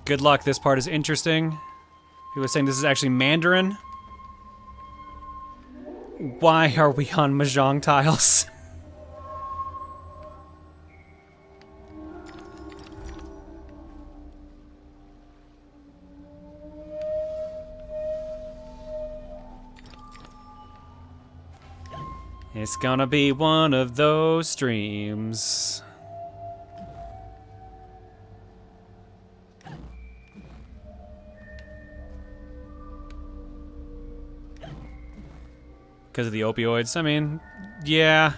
Good luck, this part is interesting. He was saying this is actually Mandarin. Why are we on Mahjong tiles? It's gonna be one of those streams. Because of the opioids. I mean, yeah.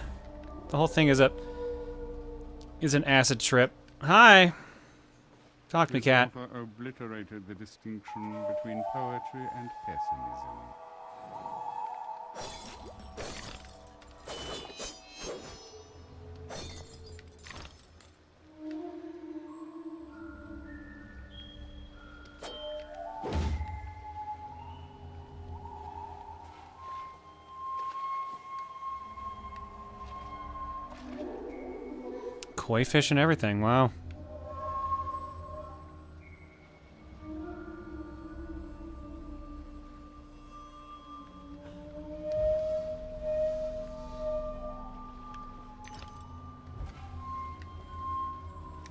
The whole thing is an acid trip. Hi. Talk to me, cat. This author obliterated the distinction between poetry and pessimism. Koi fish and everything, wow.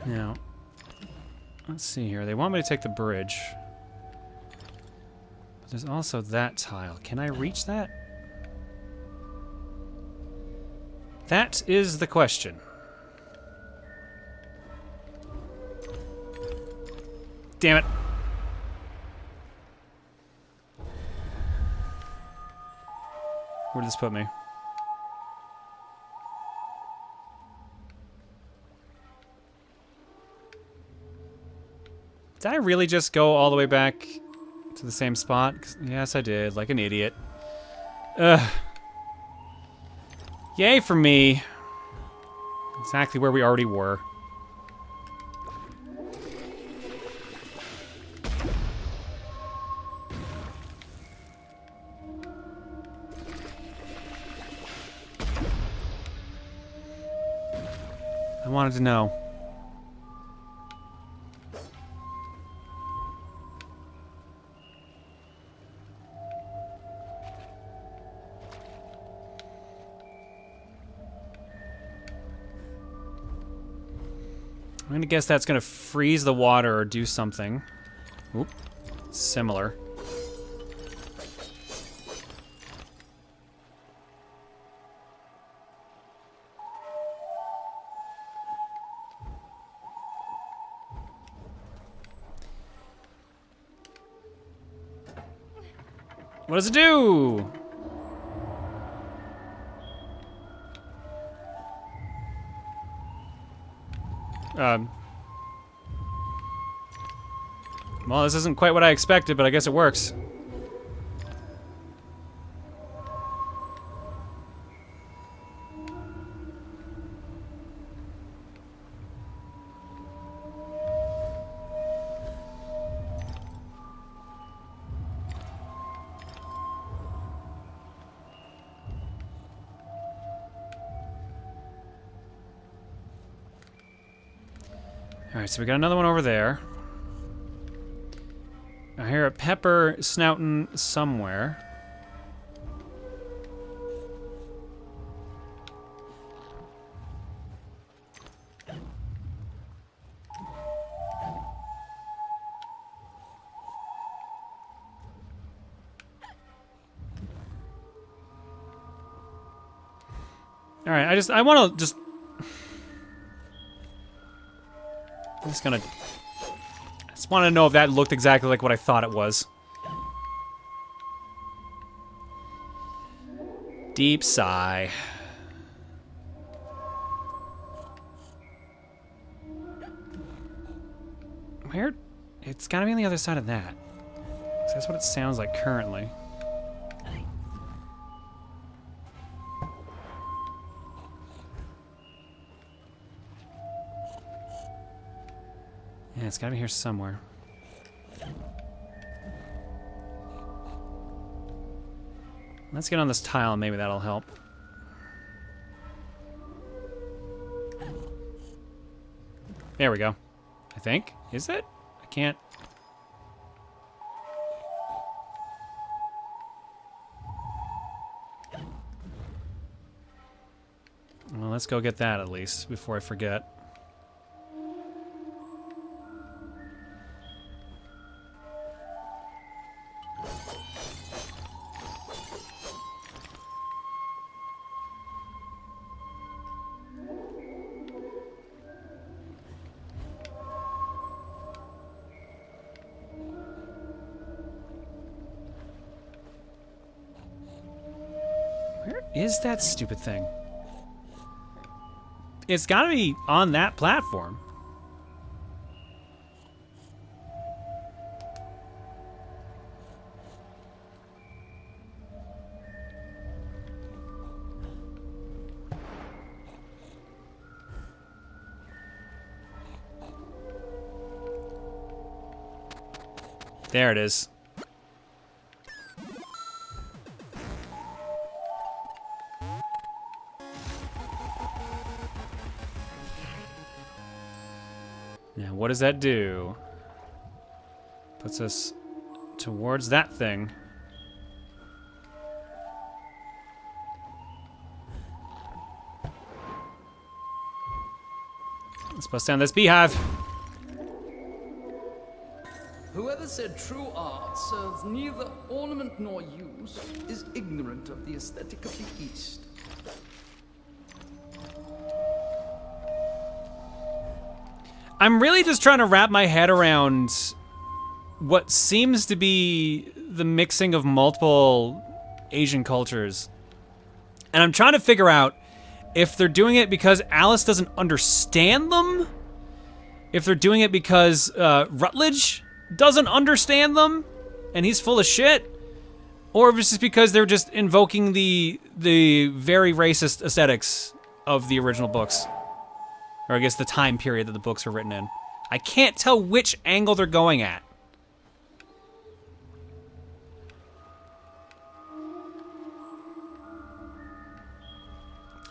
Now, let's see here. They want me to take the bridge. But there's also that tile. Can I reach that? That is the question. Damn it. Where did this put me? Did I really just go all the way back to the same spot? Yes, I did, like an idiot. Ugh. Yay for me. Exactly where we already were. I wanted to know. I'm gonna guess that's gonna freeze the water or do something. Oop. Similar. What does it do? Well, this isn't quite what I expected, but I guess it works. Alright, so we got another one over there. I hear a pepper snouting somewhere. Alright, I want to I'm just gonna... I just want to know if that looked exactly like what I thought it was. Deep sigh. Where? It's gotta be on the other side of that. 'Cause that's what it sounds like currently. Yeah, it's gotta be here somewhere. Let's get on this tile and maybe that'll help. There we go. I think. Is it? I can't. Well, let's go get that at least before I forget. Where is that stupid thing? It's gotta be on that platform. There it is. Now, what does that do? Puts us towards that thing. Let's bust down this beehive. Whoever said true art serves neither ornament nor use is ignorant of the aesthetic of the East. I'm really just trying to wrap my head around what seems to be the mixing of multiple Asian cultures. And I'm trying to figure out if they're doing it because Alice doesn't understand them, if they're doing it because Rutledge doesn't understand them and he's full of shit, or if it's just because they're just invoking the very racist aesthetics of the original books. Or I guess the time period that the books were written in. I can't tell which angle they're going at.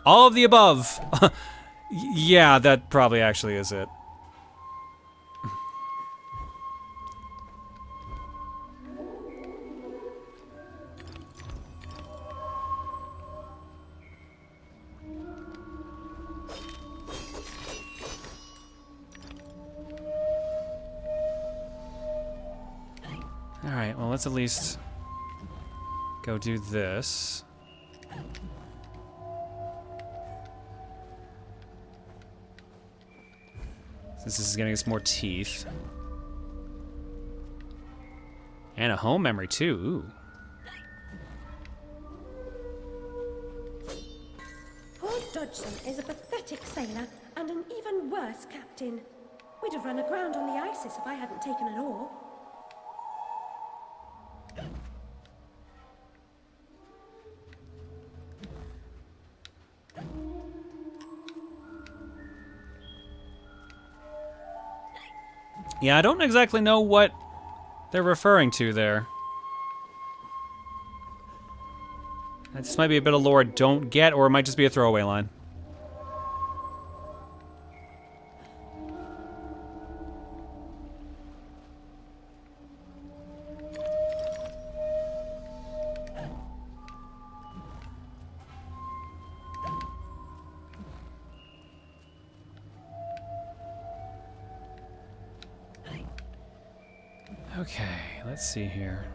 All of the above. Yeah, that probably actually is it. Alright, well, let's at least go do this. Since this is getting us more teeth. And a home memory, too. Ooh. Poor Dodgson is a pathetic sailor and an even worse captain. We'd have run aground on the Isis if I hadn't taken an oar. Yeah, I don't exactly know what they're referring to there. This might be a bit of lore I don't get, or it might just be a throwaway line. Okay, let's see here.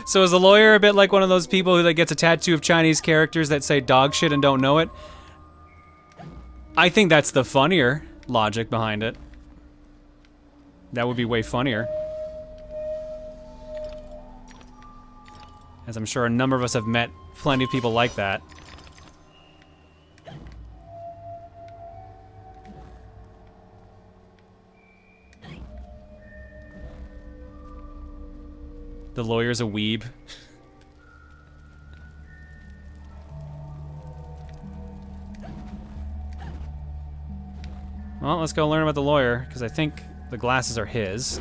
So is the lawyer a bit like one of those people who gets a tattoo of Chinese characters that say dog shit and don't know it? I think that's the funnier logic behind it. That would be way funnier. As I'm sure a number of us have met plenty of people like that. The lawyer's a weeb. Well, let's go learn about the lawyer, because I think the glasses are his.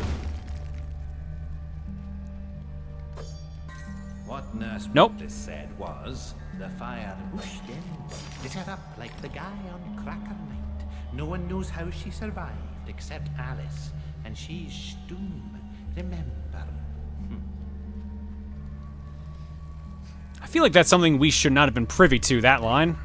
What Nurse Nope. Beatrice said was, the fire whooshed in, lit her up like the guy on Cracker Night. No one knows how she survived, except Alice, and she's stumm. Remember. I feel like that's something we should not have been privy to, that line.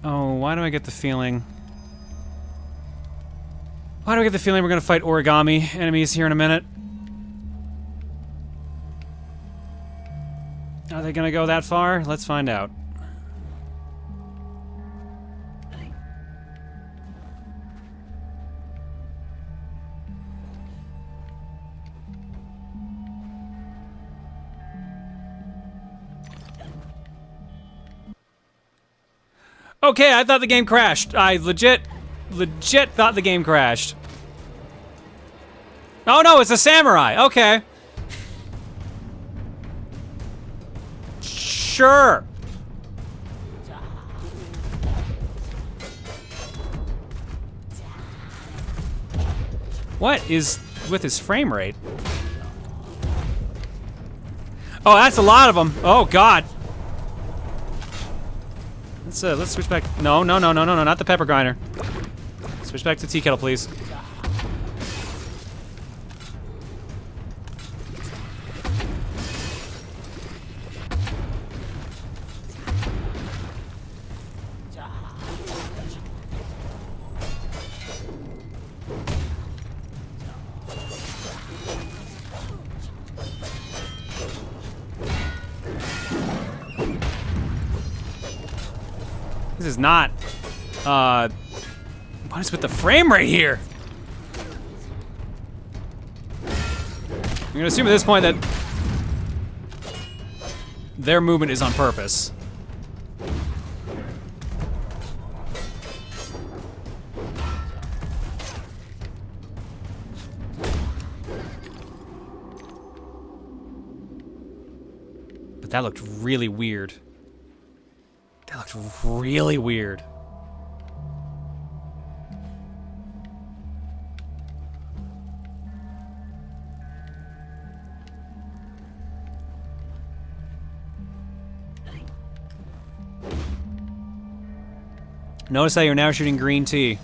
Oh, why do I get the feeling... Why do I get the feeling we're gonna fight origami enemies here in a minute? Are they gonna go that far? Let's find out. Okay, I thought the game crashed. I legit thought the game crashed. Oh no, it's a samurai. Okay. Sure. What is with his frame rate? Oh, that's a lot of them. Oh God. Let's switch back. No, not the pepper grinder. Switch back to tea kettle, please. This is not, what is with the frame rate here? I'm gonna assume at this point that their movement is on purpose. But that looked really weird. That looked really weird. Notice how you're now shooting green tea.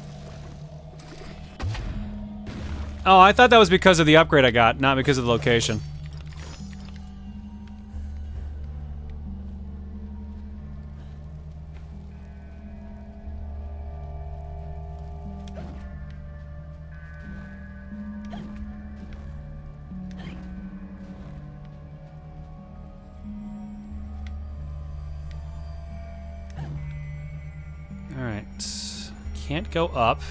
Oh, I thought that was because of the upgrade I got, not because of the location. Alright. Can't go up.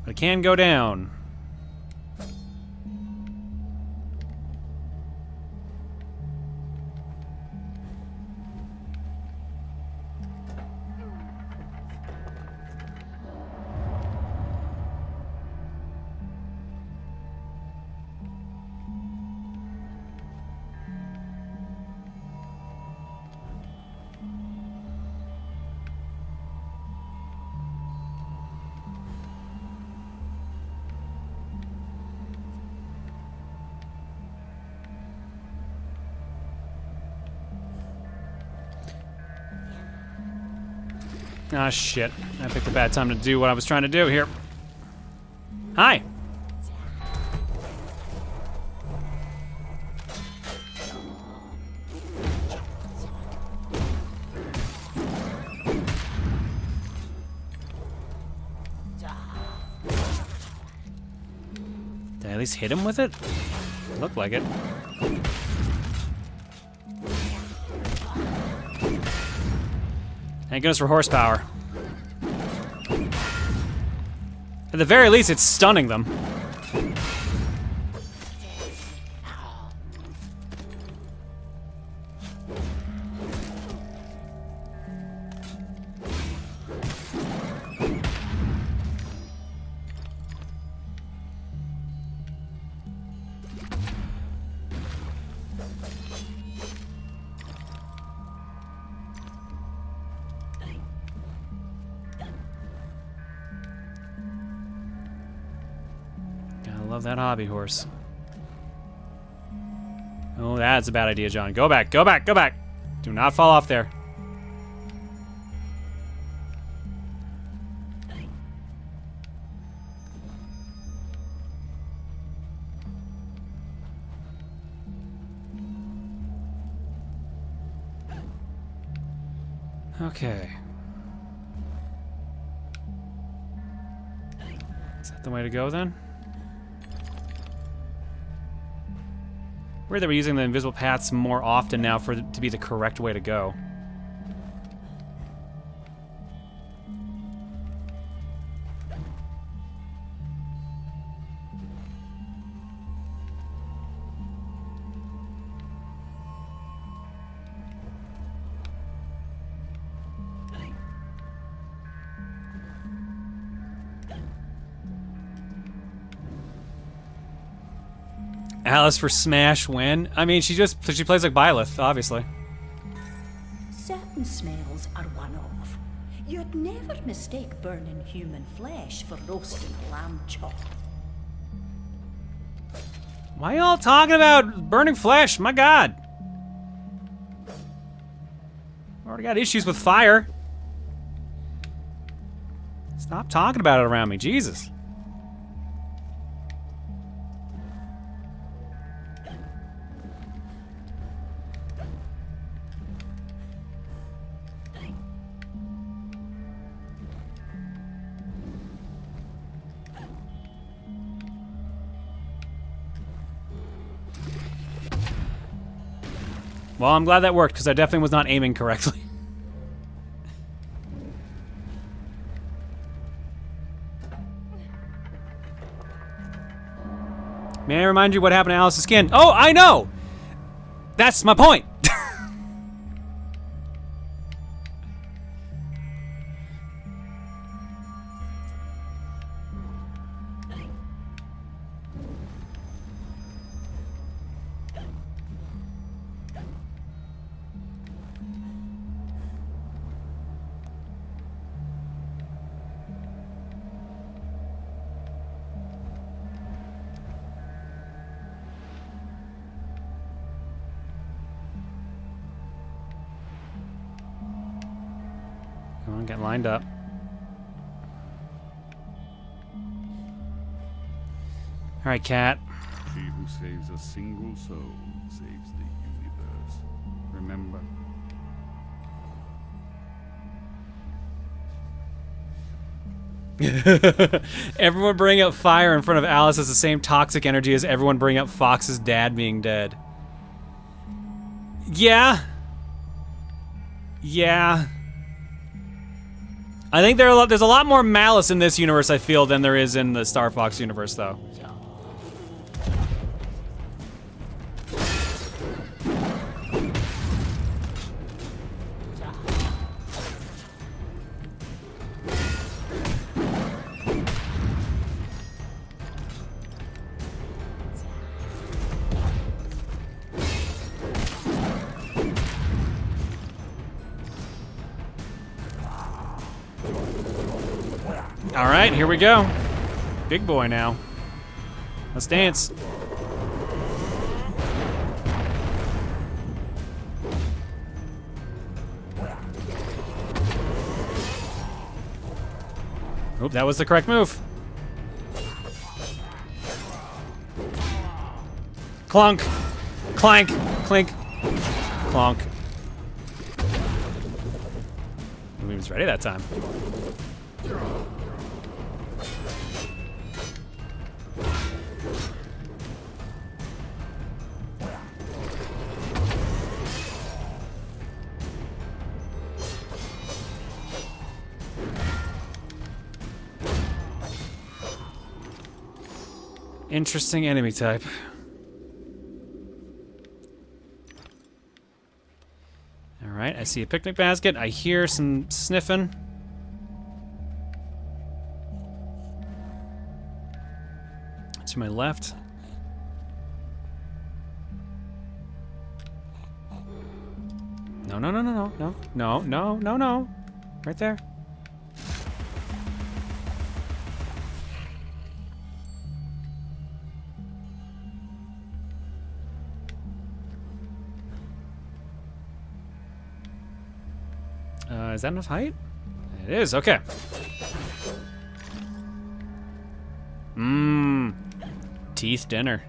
But it can go down. Ah, shit. I picked a bad time to do what I was trying to do here. Hi. Did I at least hit him with it? Looked like it. Thank goodness for horsepower. At the very least, it's stunning them. Love that hobby horse. Oh, that's a bad idea, John. Go back, go back, go back. Do not fall off there. Okay. Is that the way to go then? Weird that we're using the invisible paths more often now for it to be the correct way to go. Alice for Smash when? I mean, she plays like Byleth, obviously. Certain smells are one-off. You'd never mistake burning human flesh for roasting a lamb chop. Why y'all talking about burning flesh? My God. Already got issues with fire. Stop talking about it around me, Jesus. Well, I'm glad that worked, because I definitely was not aiming correctly. May I remind you what happened to Alice's skin? Oh, I know! That's my point! Come on, get lined up. All right, cat. She who saves a single soul saves the universe. Remember? Everyone bring up fire in front of Alice has the same toxic energy as everyone bring up Fox's dad being dead. Yeah. Yeah. I think there's a lot more malice in this universe, I feel, than there is in the Star Fox universe, though. All right, here we go. Big boy now. Let's dance. hope that was the correct move. Clunk. Clank. Clink. Clonk. He was ready that time. Interesting enemy type. Alright, I see a picnic basket. I hear some sniffing. To my left. No, no, no, no, no, no, no, no, no, no. Right there. Is that enough height? It is, okay. Mmm. Teeth dinner.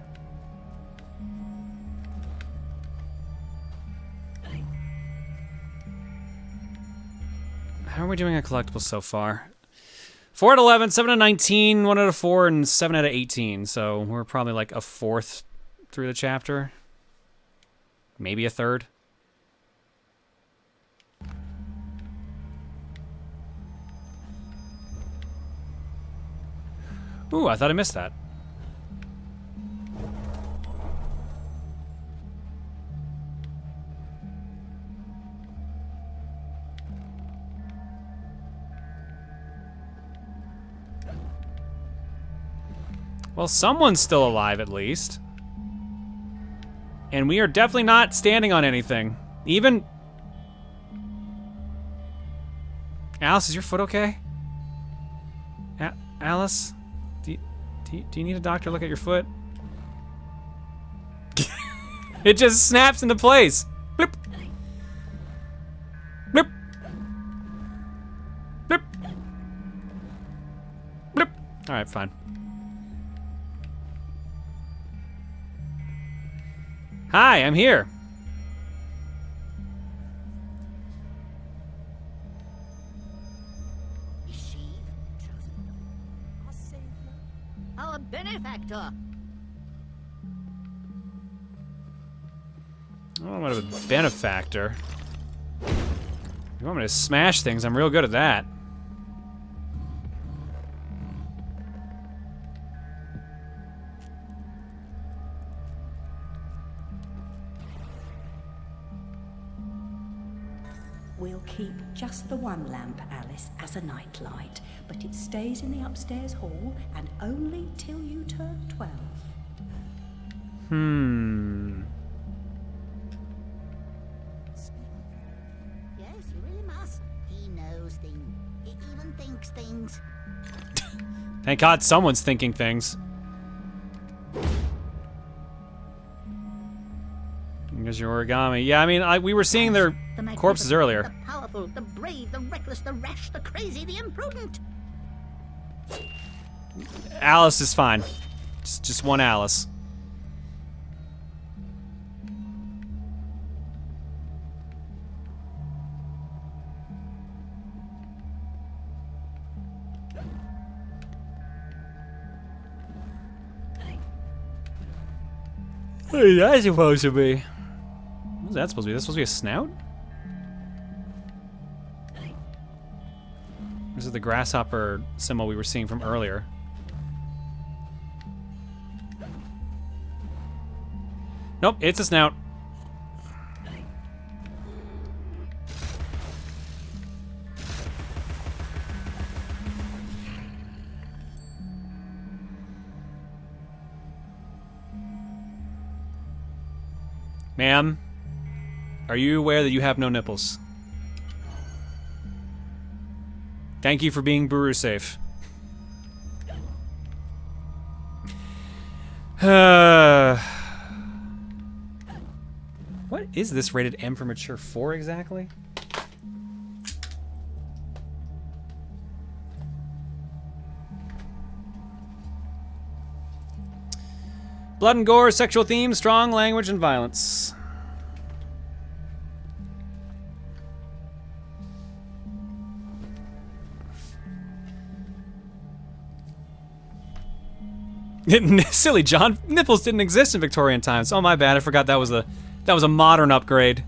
How are we doing at collectibles so far? 4 out of 11, 7 out of 19, 1 out of 4, and 7 out of 18. So we're probably like a fourth through the chapter. Maybe a third. Ooh, I thought I missed that. Well, someone's still alive at least. And we are definitely not standing on anything. Even... Alice, is your foot okay? Alice? Do you need a doctor to look at your foot? It just snaps into place. Blip. Blip. Blip. Blip. All right, fine. Hi, I'm here. Our benefactor. I don't want to be a benefactor. You want me to smash things? I'm real good at that. We'll keep just the one lamp, Alice, as a nightlight, but it stays in the upstairs hall and only till you turn 12. Yes, you really must. He knows things. He even thinks things. Thank God someone's thinking things. Here's your origami. Yeah, I mean, we were seeing their corpses earlier. The powerful, the brave, the reckless, the rash, the crazy, the imprudent. Alice is fine. Just one Alice. What is that supposed to be? What's that supposed to be? That's supposed to be a snout? This is the grasshopper symbol we were seeing from earlier. Nope, it's a snout. Ma'am, are you aware that you have no nipples? Thank you for being Buru safe. What is this rated M for mature for exactly? Blood and gore, sexual themes, strong language, and violence. Silly John, nipples didn't exist in Victorian times. Oh my bad, I forgot that was a modern upgrade.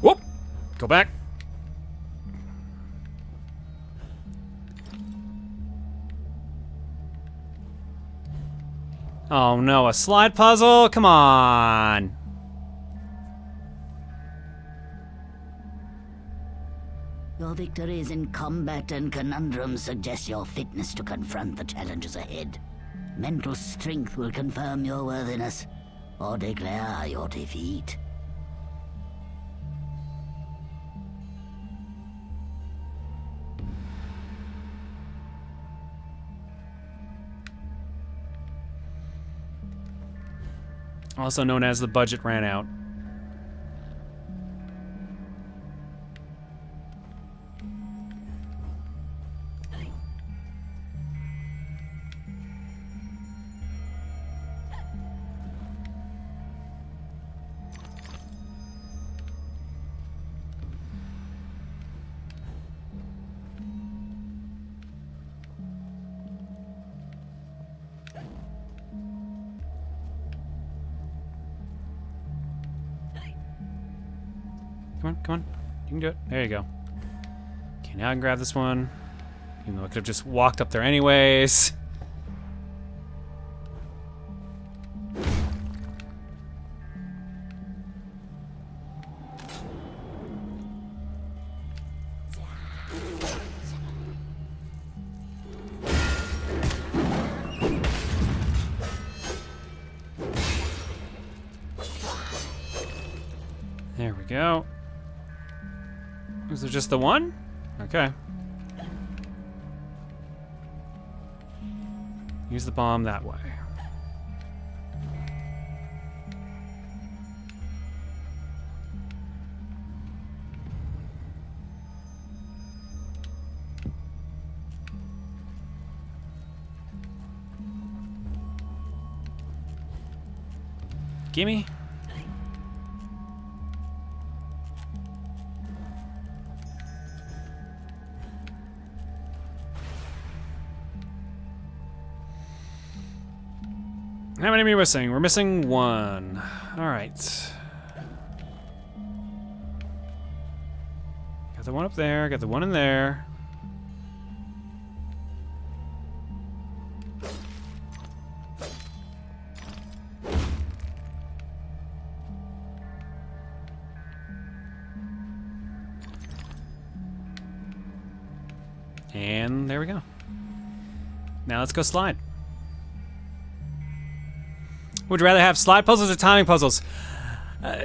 Whoop! Go back. Oh no, a slide puzzle? Come on. Your victories in combat and conundrums suggest your fitness to confront the challenges ahead. Mental strength will confirm your worthiness, or declare your defeat. Also known as the budget ran out. Come on. You can do it. There you go. Okay, now I can grab this one. Even though I could have just walked up there anyways. There we go. Is there just the one? Okay. Use the bomb that way. Gimme. How many are we missing? We're missing one. All right. Got the one up there. Got the one in there. And there we go. Now let's go slide. Would you rather have slide puzzles or timing puzzles?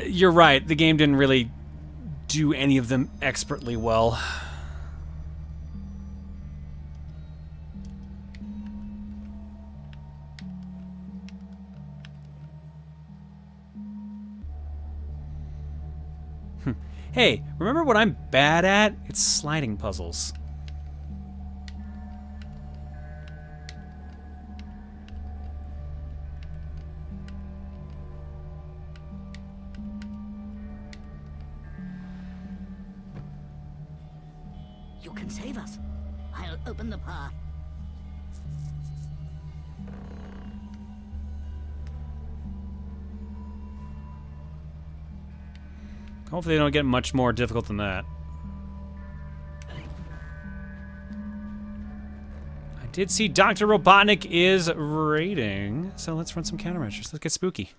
You're right, the game didn't really do any of them expertly well. Hey, remember what I'm bad at? It's sliding puzzles. You can save us. I'll open the path. Hopefully they don't get much more difficult than that. I did see Dr. Robotnik is raiding, so let's run some countermeasures. Let's get spooky.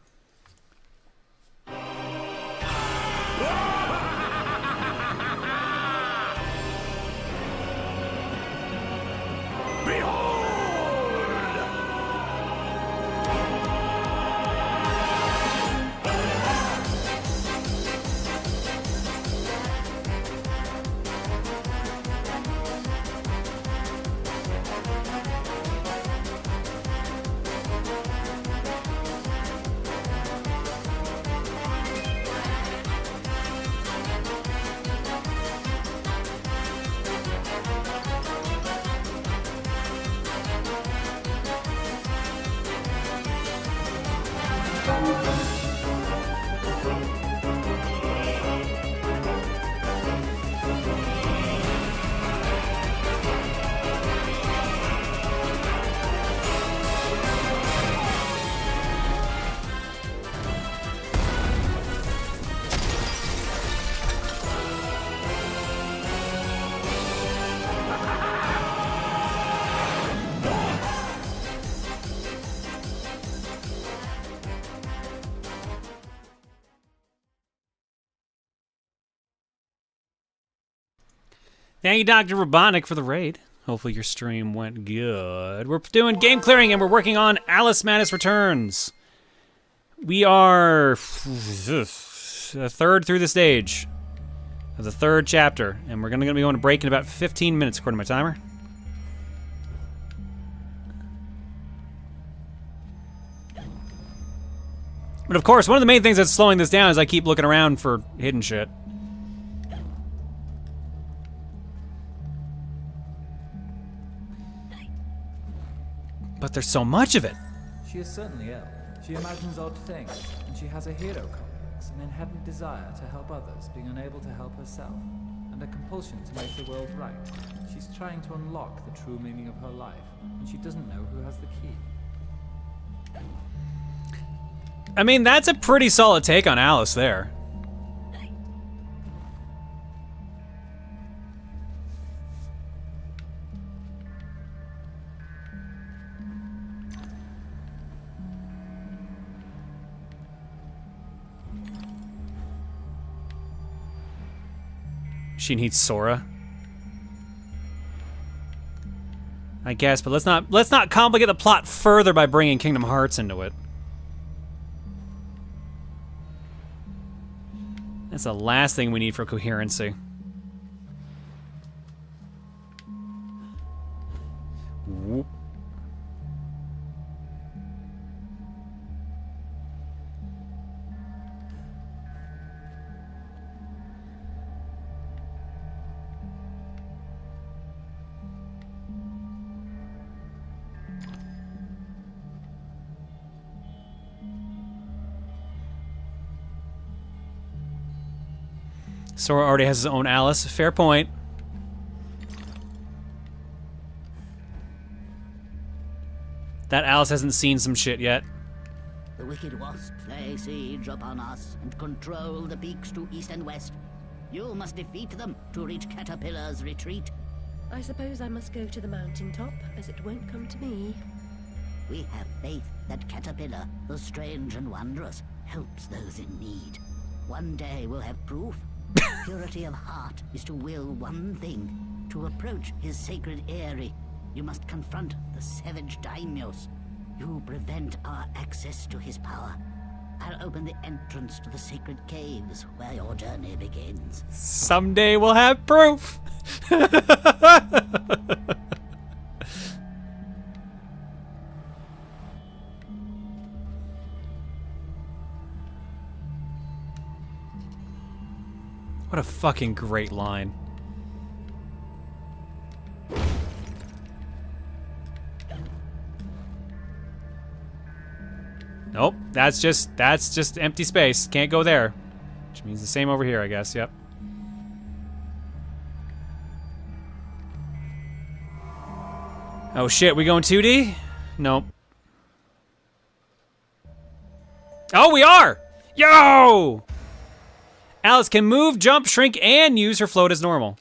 Thank you, Dr. Robotnik, for the raid. Hopefully your stream went good. We're doing game clearing, and we're working on Alice Madness Returns. We are a third through the stage of the third chapter, and we're gonna be going to break in about 15 minutes, according to my timer. But of course, one of the main things that's slowing this down is I keep looking around for hidden shit. But there's so much of it. She is certainly ill. She imagines odd things, and she has a hero complex, an inherent desire to help others, being unable to help herself, and a compulsion to make the world right. She's trying to unlock the true meaning of her life, and she doesn't know who has the key. I mean, that's a pretty solid take on Alice there. She needs Sora, I guess, but let's not complicate the plot further by bringing Kingdom Hearts into it. That's the last thing we need for coherency. Whoop. Sora already has his own Alice. Fair point. That Alice hasn't seen some shit yet. The wicked wasps lay siege upon us and control the peaks to east and west. You must defeat them to reach Caterpillar's retreat. I suppose I must go to the mountaintop, as it won't come to me. We have faith that Caterpillar, the strange and wondrous, helps those in need. One day we'll have proof. Purity of heart is to will one thing, to approach his sacred eyrie. You must confront the savage daimyos. You prevent our access to his power. I'll open the entrance to the sacred caves where your journey begins. Someday we'll have proof. What a fucking great line. Nope, that's just empty space. Can't go there. Which means the same over here, I guess. Yep. Oh shit, we going 2D? Nope. Oh, we are! Yo! Alice can move, jump, shrink, and use her float as normal.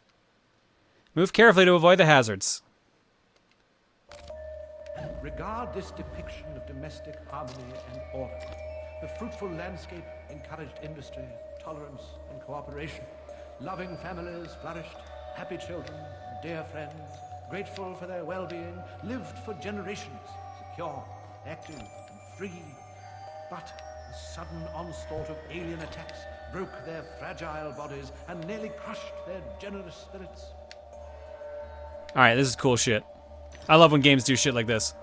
Move carefully to avoid the hazards. Regard this depiction of domestic harmony and order. The fruitful landscape encouraged industry, tolerance, and cooperation. Loving families flourished, happy children, dear friends, grateful for their well-being, lived for generations, secure, active, and free. But a sudden onslaught of alien attacks broke their fragile bodies and nearly crushed their generous spirits. Alright, this is cool shit. I love when games do shit like this.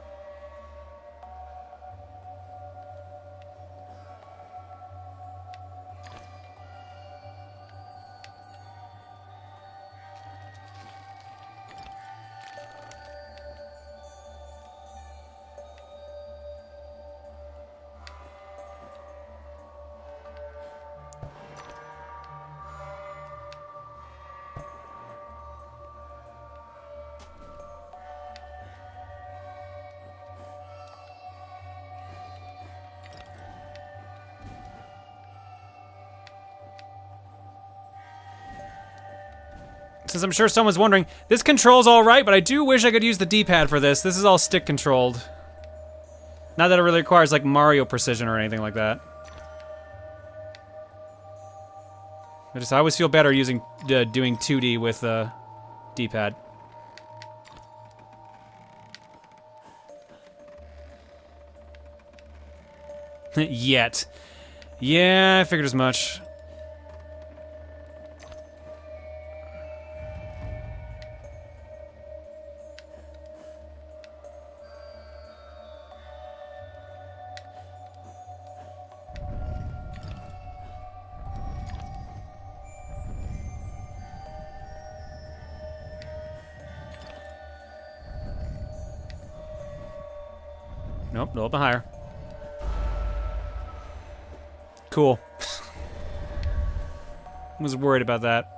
Since I'm sure someone's wondering, this control's alright, but I do wish I could use the D-pad for this. This is all stick controlled. Not that it really requires like Mario precision or anything like that. I always feel better using doing 2D with D-pad. Yet. Yeah, I figured as much. Nope, a little bit higher. Cool. Was worried about that.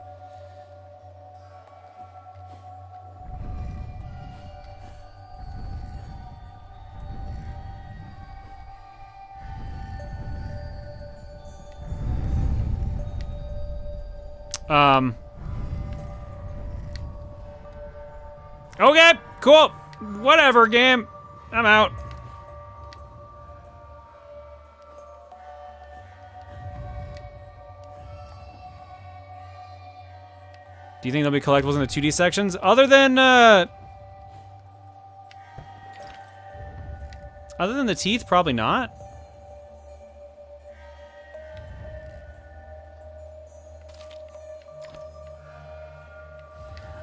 Okay, cool. Whatever, game. I'm out. Do you think there'll be collectibles in the 2D sections? Other than the teeth, probably not.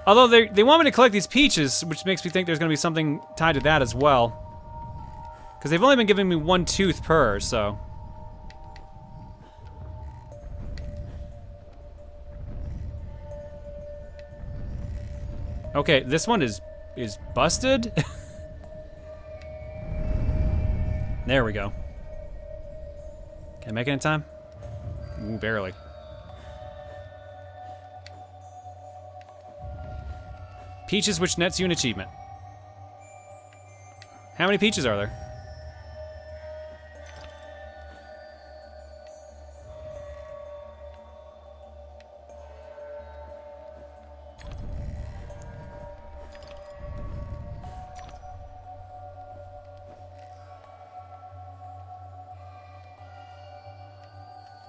Although they want me to collect these peaches, which makes me think there's going to be something tied to that as well. Because they've only been giving me 1 tooth per, so... Okay, this one is busted. There we go. Can I make it in time? Ooh, barely. Peaches, which nets you an achievement. How many peaches are there?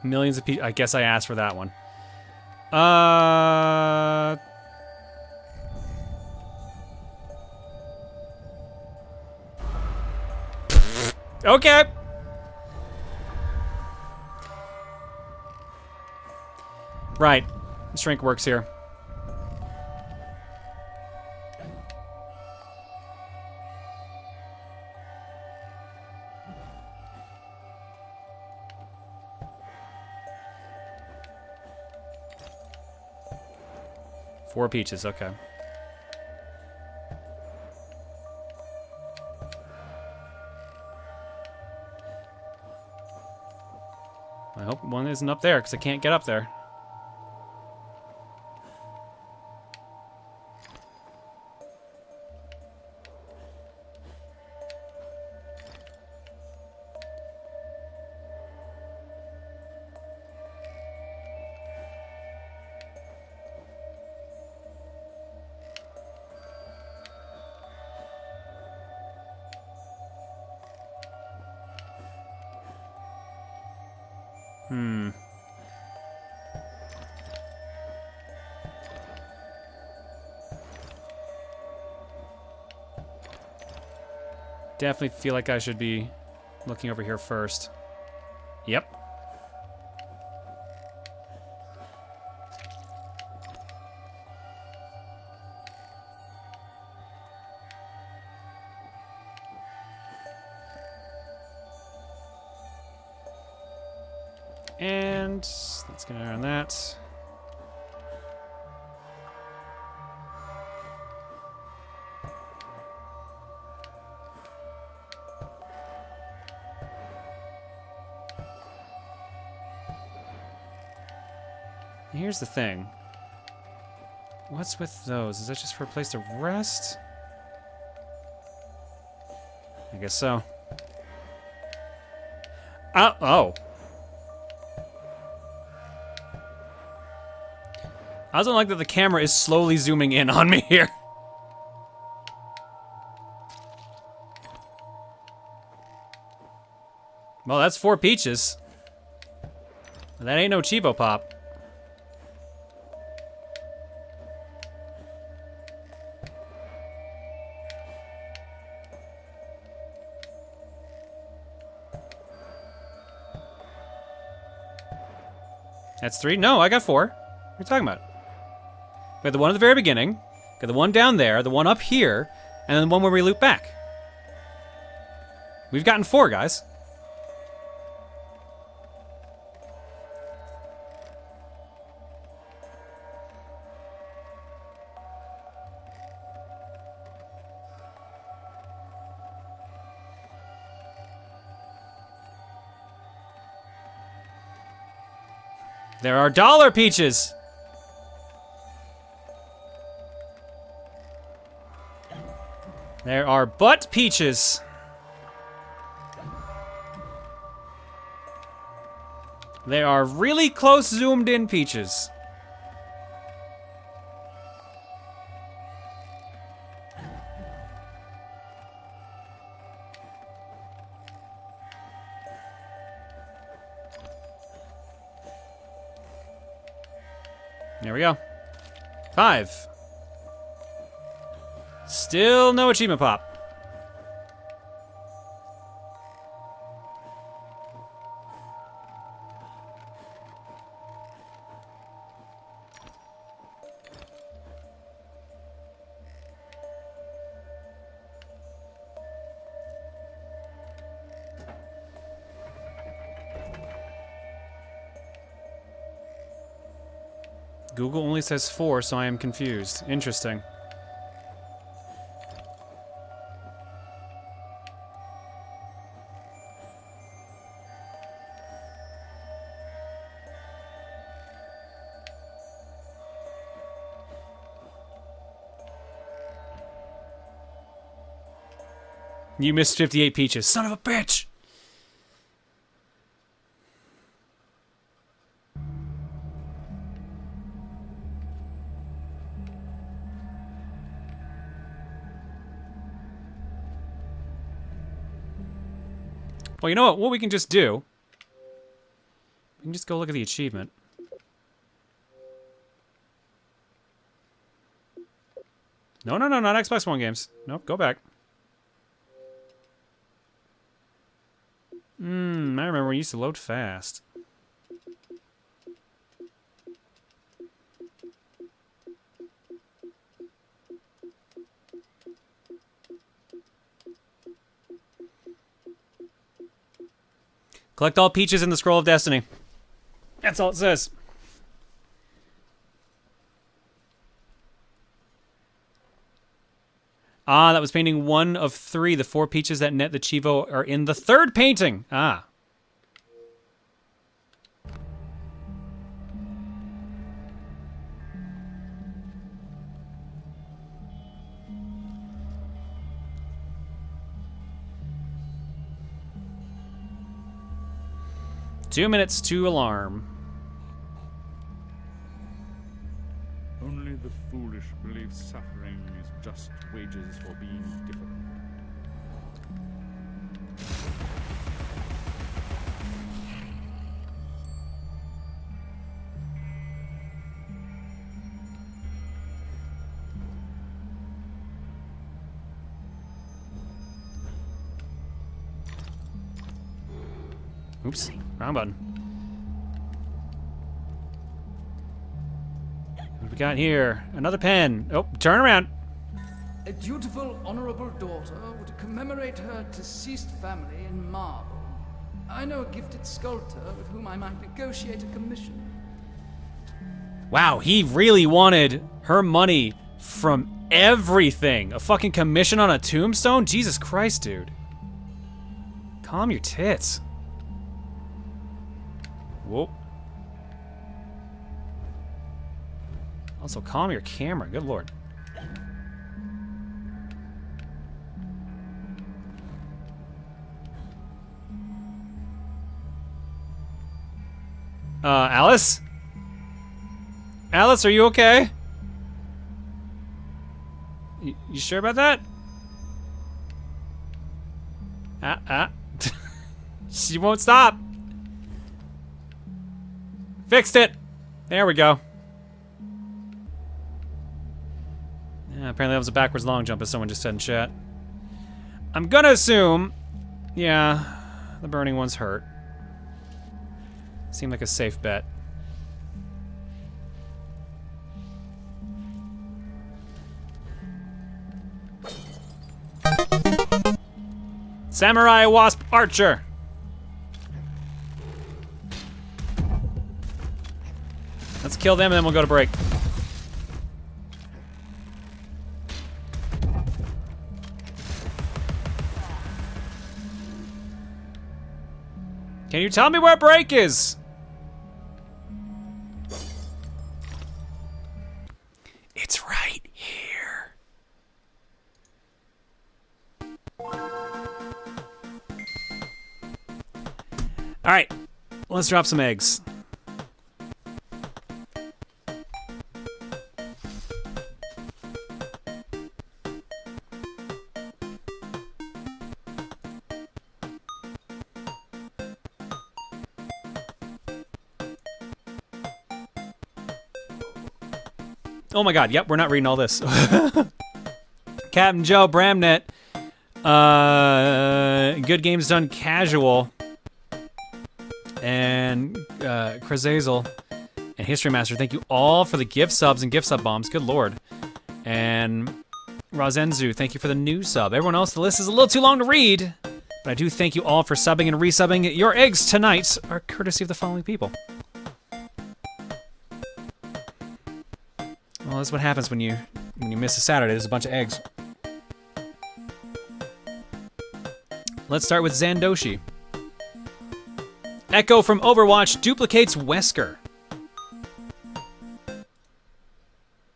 Millions of peaches. I guess I asked for that one. Okay. Right. Shrink works here. Four peaches, okay. I hope one isn't up there, because I can't get up there. Definitely feel like I should be looking over here first. Yep. And let's get around that. Here's the thing. What's with those? Is that just for a place to rest? I guess so. Oh. I don't like that the camera is slowly zooming in on me here. Well, that's 4 peaches. That ain't no Chivo Pop. That's 3? No, I got 4. What are you talking about? We have the one at the very beginning, got the one down there, the one up here, and then the one where we loop back. We've gotten 4, guys. There are dollar peaches! There are butt peaches. They are really close zoomed in peaches. There we go. 5. Still no achievement pop. Google only says 4, so I am confused. Interesting. You missed 58 peaches. Son of a bitch! Well, you know what? What we can just do... We can just go look at the achievement. No, no, no, not Xbox One games. Nope, go back. I remember we used to load fast. Collect all peaches in the Scroll of Destiny. That's all it says. Ah, that was painting 1 of 3. The 4 peaches that net the Chivo are in the 3rd painting. Ah. Two minutes to alarm. Only the foolish believe suffering is just wages for being different. Oops, wrong button. What do we got here? Another pen. Oh, turn around. A dutiful, honorable daughter would commemorate her deceased family in marble. I know a gifted sculptor with whom I might negotiate a commission. Wow, he really wanted her money from everything. A fucking commission on a tombstone? Jesus Christ, dude. Calm your tits. Whoa. Also, calm your camera. Good lord. Alice? Alice, are you okay? You sure about that? She won't stop. Fixed it. There we go. Yeah, apparently that was a backwards long jump, as someone just said in chat. I'm gonna assume, yeah, the burning one's hurt. Seemed like a safe bet. Samurai Wasp Archer. Let's kill them and then we'll go to break. Can you tell me where break is? It's right here. All right, let's drop some eggs. Oh my god, yep, we're not reading all this. Captain Joe, Bramnet, Good Games Done Casual, and Krazazel, and History Master, thank you all for the gift subs and gift sub bombs, good lord. And Razenzu, thank you for the new sub. Everyone else, the list is a little too long to read, but I do thank you all for subbing and resubbing. Your eggs tonight are courtesy of the following people. Well, that's what happens when you miss a Saturday. There's a bunch of eggs. Let's start with Zandoshi. Echo from Overwatch duplicates Wesker.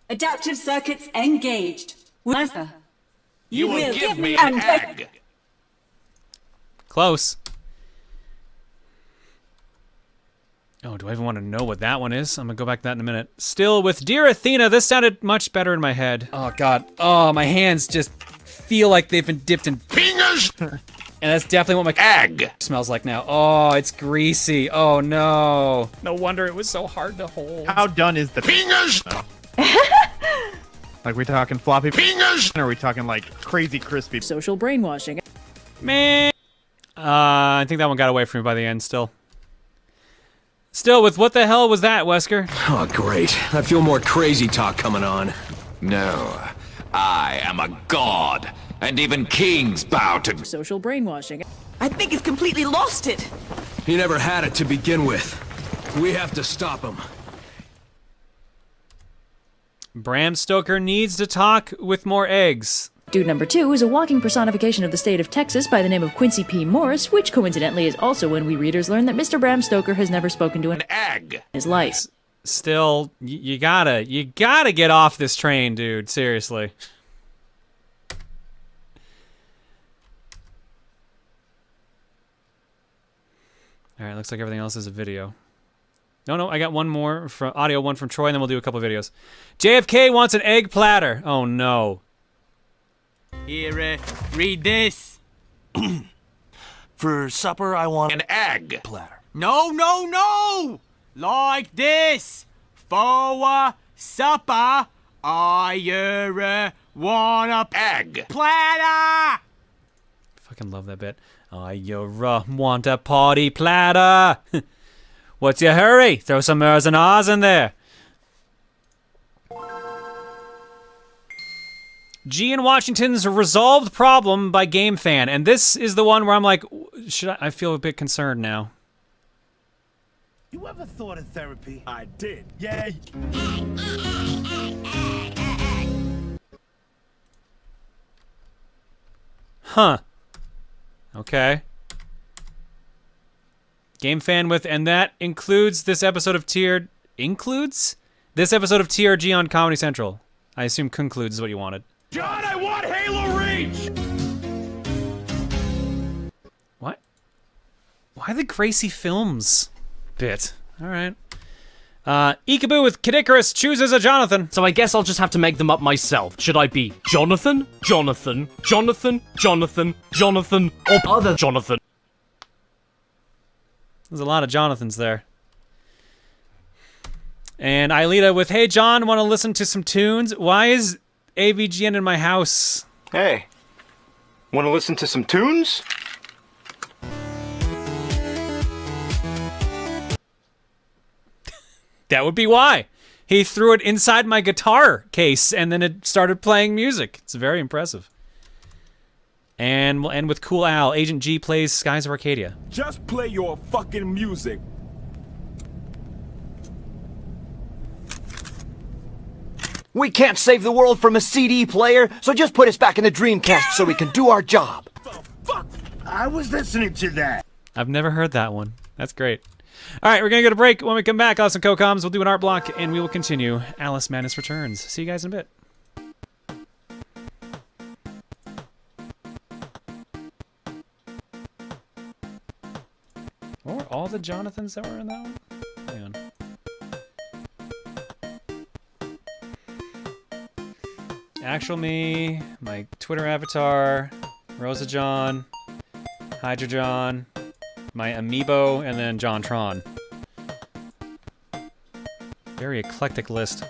Adaptive circuits engaged. Wesker. You will give me an egg. Close. Oh, do I even want to know what that one is? I'm gonna go back to that in a minute. Still with Dear Athena, this sounded much better in my head. Oh god. Oh, my hands just feel like they've been dipped in fingers. And that's definitely what my egg smells like now. Oh, it's greasy. Oh no. No wonder it was so hard to hold. How done is the fingers? Like we talking floppy fingers? Or are we talking like crazy crispy? Social brainwashing. Man. I think that one got away from me by the end still. Still with what the hell was that, Wesker? Oh, great. I feel more crazy talk coming on. No, I am a god, and even kings bow to... Social brainwashing. I think he's completely lost it. He never had it to begin with. We have to stop him. Bram Stoker needs to talk with more eggs. Dude number 2 is a walking personification of the state of Texas by the name of Quincy P. Morris, which coincidentally is also when we readers learn that Mr. Bram Stoker has never spoken to an egg in his life. Still, you gotta get off this train, dude. Seriously. All right, looks like everything else is a video. No, I got one more from audio, one from Troy, and then we'll do a couple of videos. JFK wants an egg platter. Oh no. Here, read this. For supper, I want an egg platter. No! Like this. For supper, I want a egg platter. Fucking love that bit. I want a party platter. What's your hurry? Throw some ers and ahs in there. G in Washington's resolved problem by Game Fan, and this is the one where I'm like, I feel a bit concerned now. You ever thought of therapy? I did. Yeah. Huh. Okay. Game Fan with, and that includes this episode of this episode of TRG on Comedy Central. I assume concludes is what you wanted. John, I want Halo Reach! What? Why the Gracie Films bit? Alright. Ikaboo with Kadikarus chooses a Jonathan. So I guess I'll just have to make them up myself. Should I be Jonathan, Jonathan, Jonathan, Jonathan, Jonathan, or other Jonathan? There's a lot of Jonathans there. And Aelita with, hey John, want to listen to some tunes? Why is AVGN in my house? Hey, want to listen to some tunes? That would be why. He threw it inside my guitar case and then it started playing music. It's very impressive. And we'll end with Cool Al. Agent G plays Skies of Arcadia. Just play your fucking music. We can't save the world from a CD player, so just put us back in the Dreamcast so we can do our job. I was listening to that. I've never heard that one. That's great. All right, we're going to go to break. When we come back, I'll have some co-coms. We'll do an art block, and we will continue Alice Madness Returns. See you guys in a bit. What were all the Jonathans that were in that one? Hang on. Actual me, my Twitter avatar, Rosa John, Hydra John, my Amiibo, and then John Tron. Very eclectic list.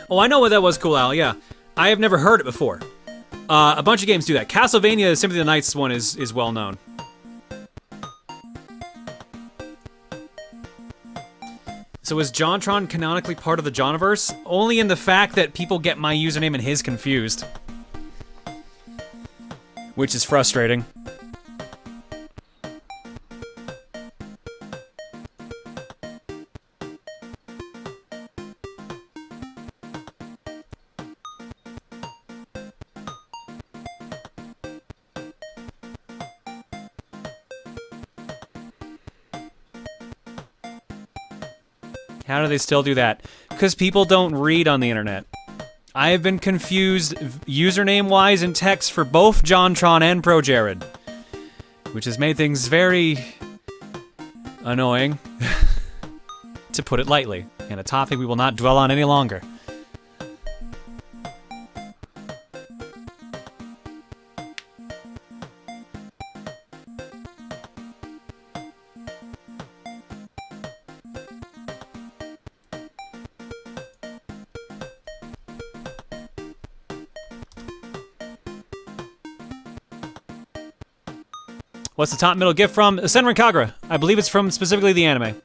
Oh, I know what that was, Cool Al, yeah. I have never heard it before. A bunch of games do that. Castlevania Symphony of the Nights one is well known. So is JonTron canonically part of the Joniverse? Only in the fact that people get my username and his confused. Which is frustrating. How do they still do that? Because people don't read on the internet. I have been confused username-wise in text for both JonTron and ProJared, which has made things very annoying, to put it lightly, and a topic we will not dwell on any longer. What's the top middle gift from? Senran Kagura. I believe it's from specifically the anime.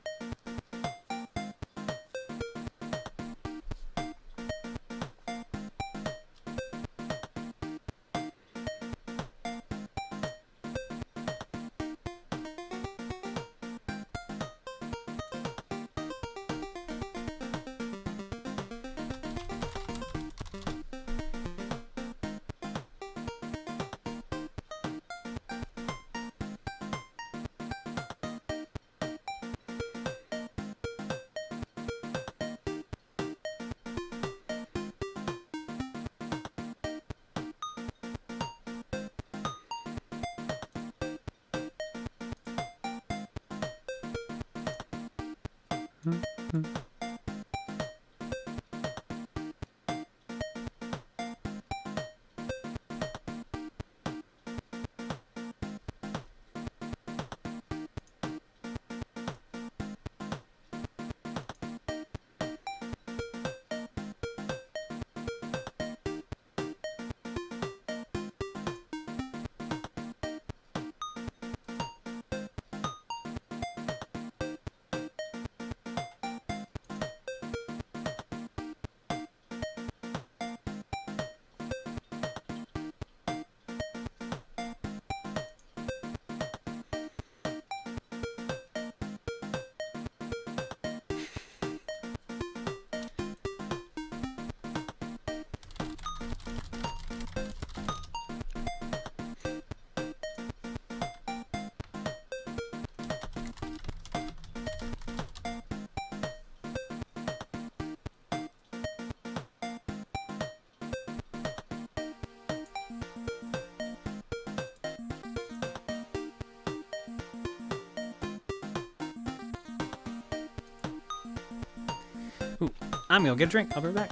Ooh, I'm gonna get a drink. I'll be right back.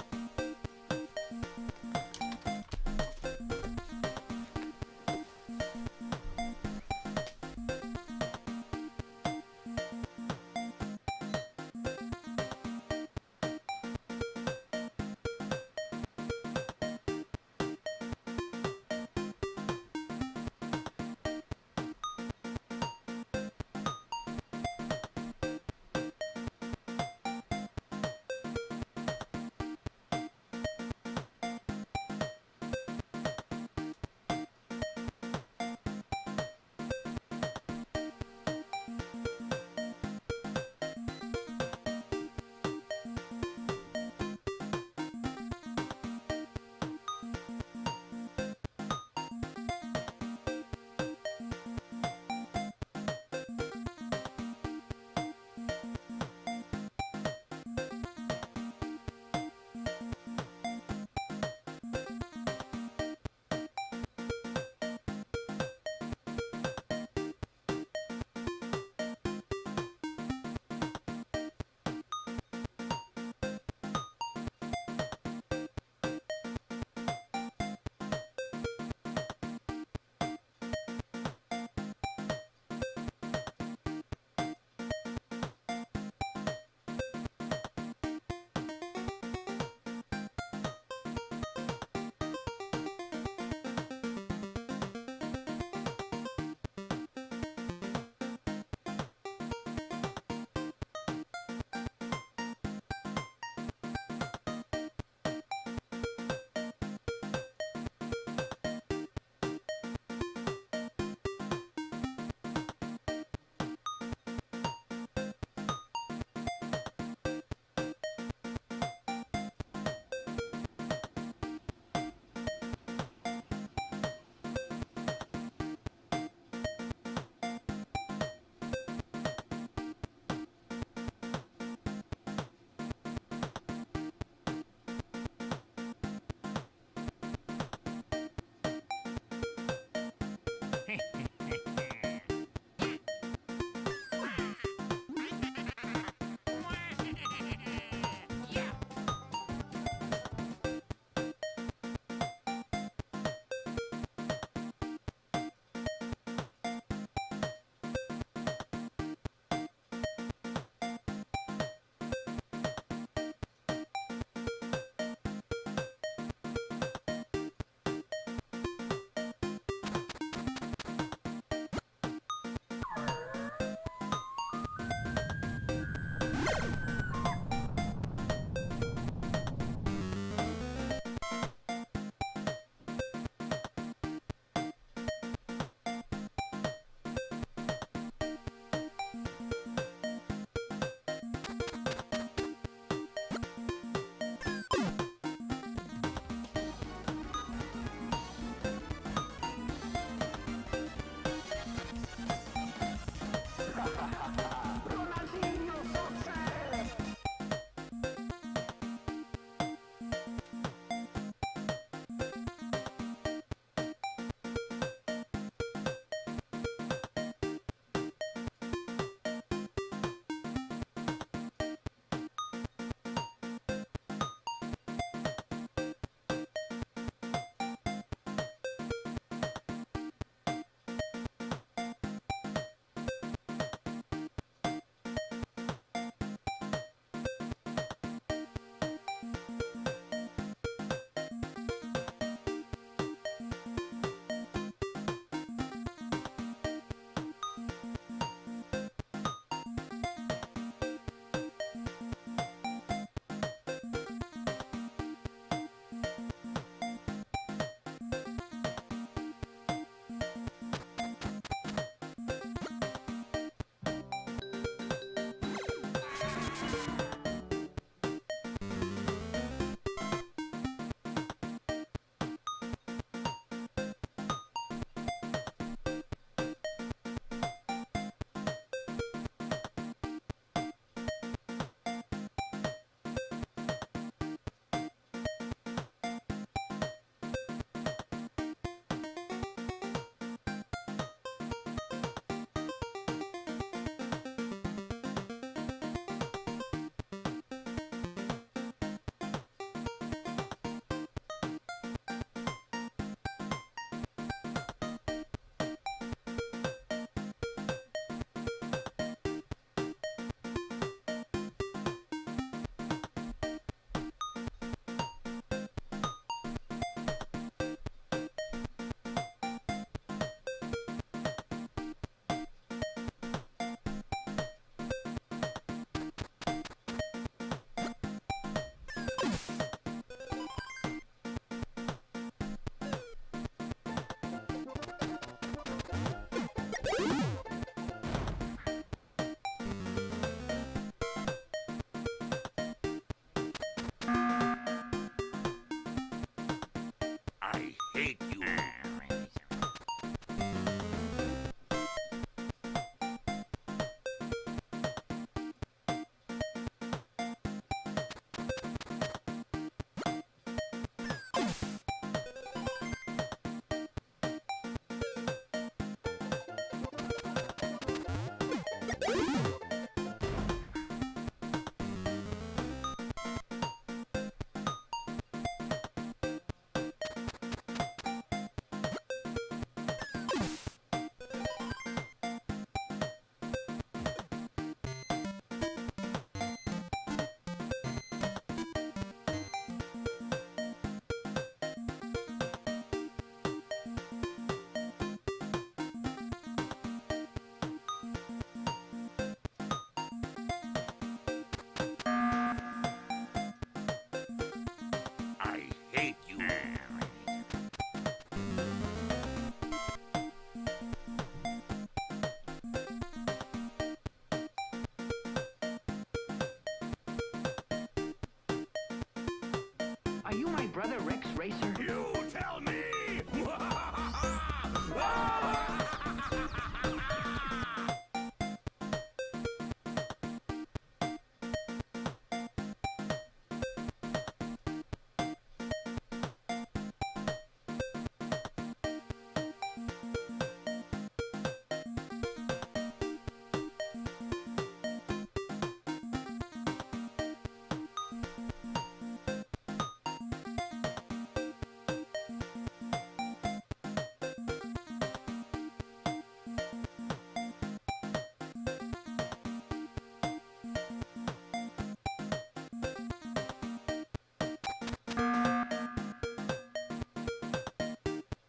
Are you my brother Rex Racer? You tell me!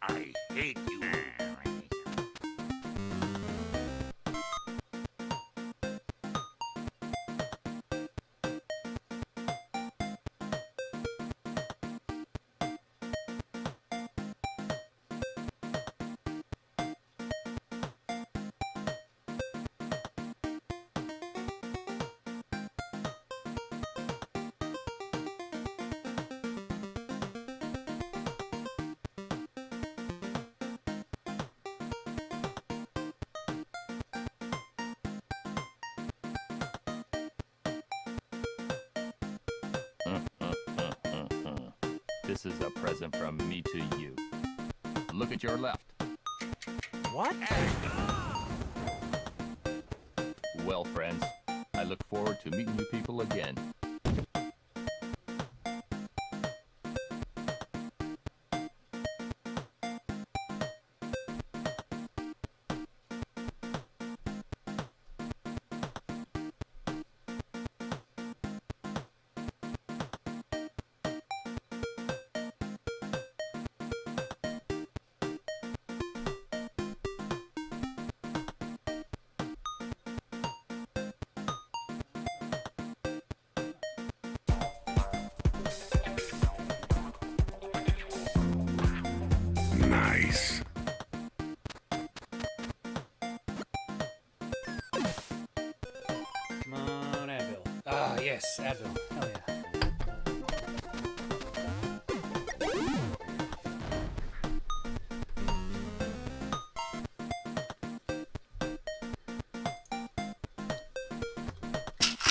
I hate you. This is a present from me to you. Look at your left. What? Well, friends, I look forward to meeting you people again. Nice. Come on, Advil. Ah, yes, Advil. Hell yeah.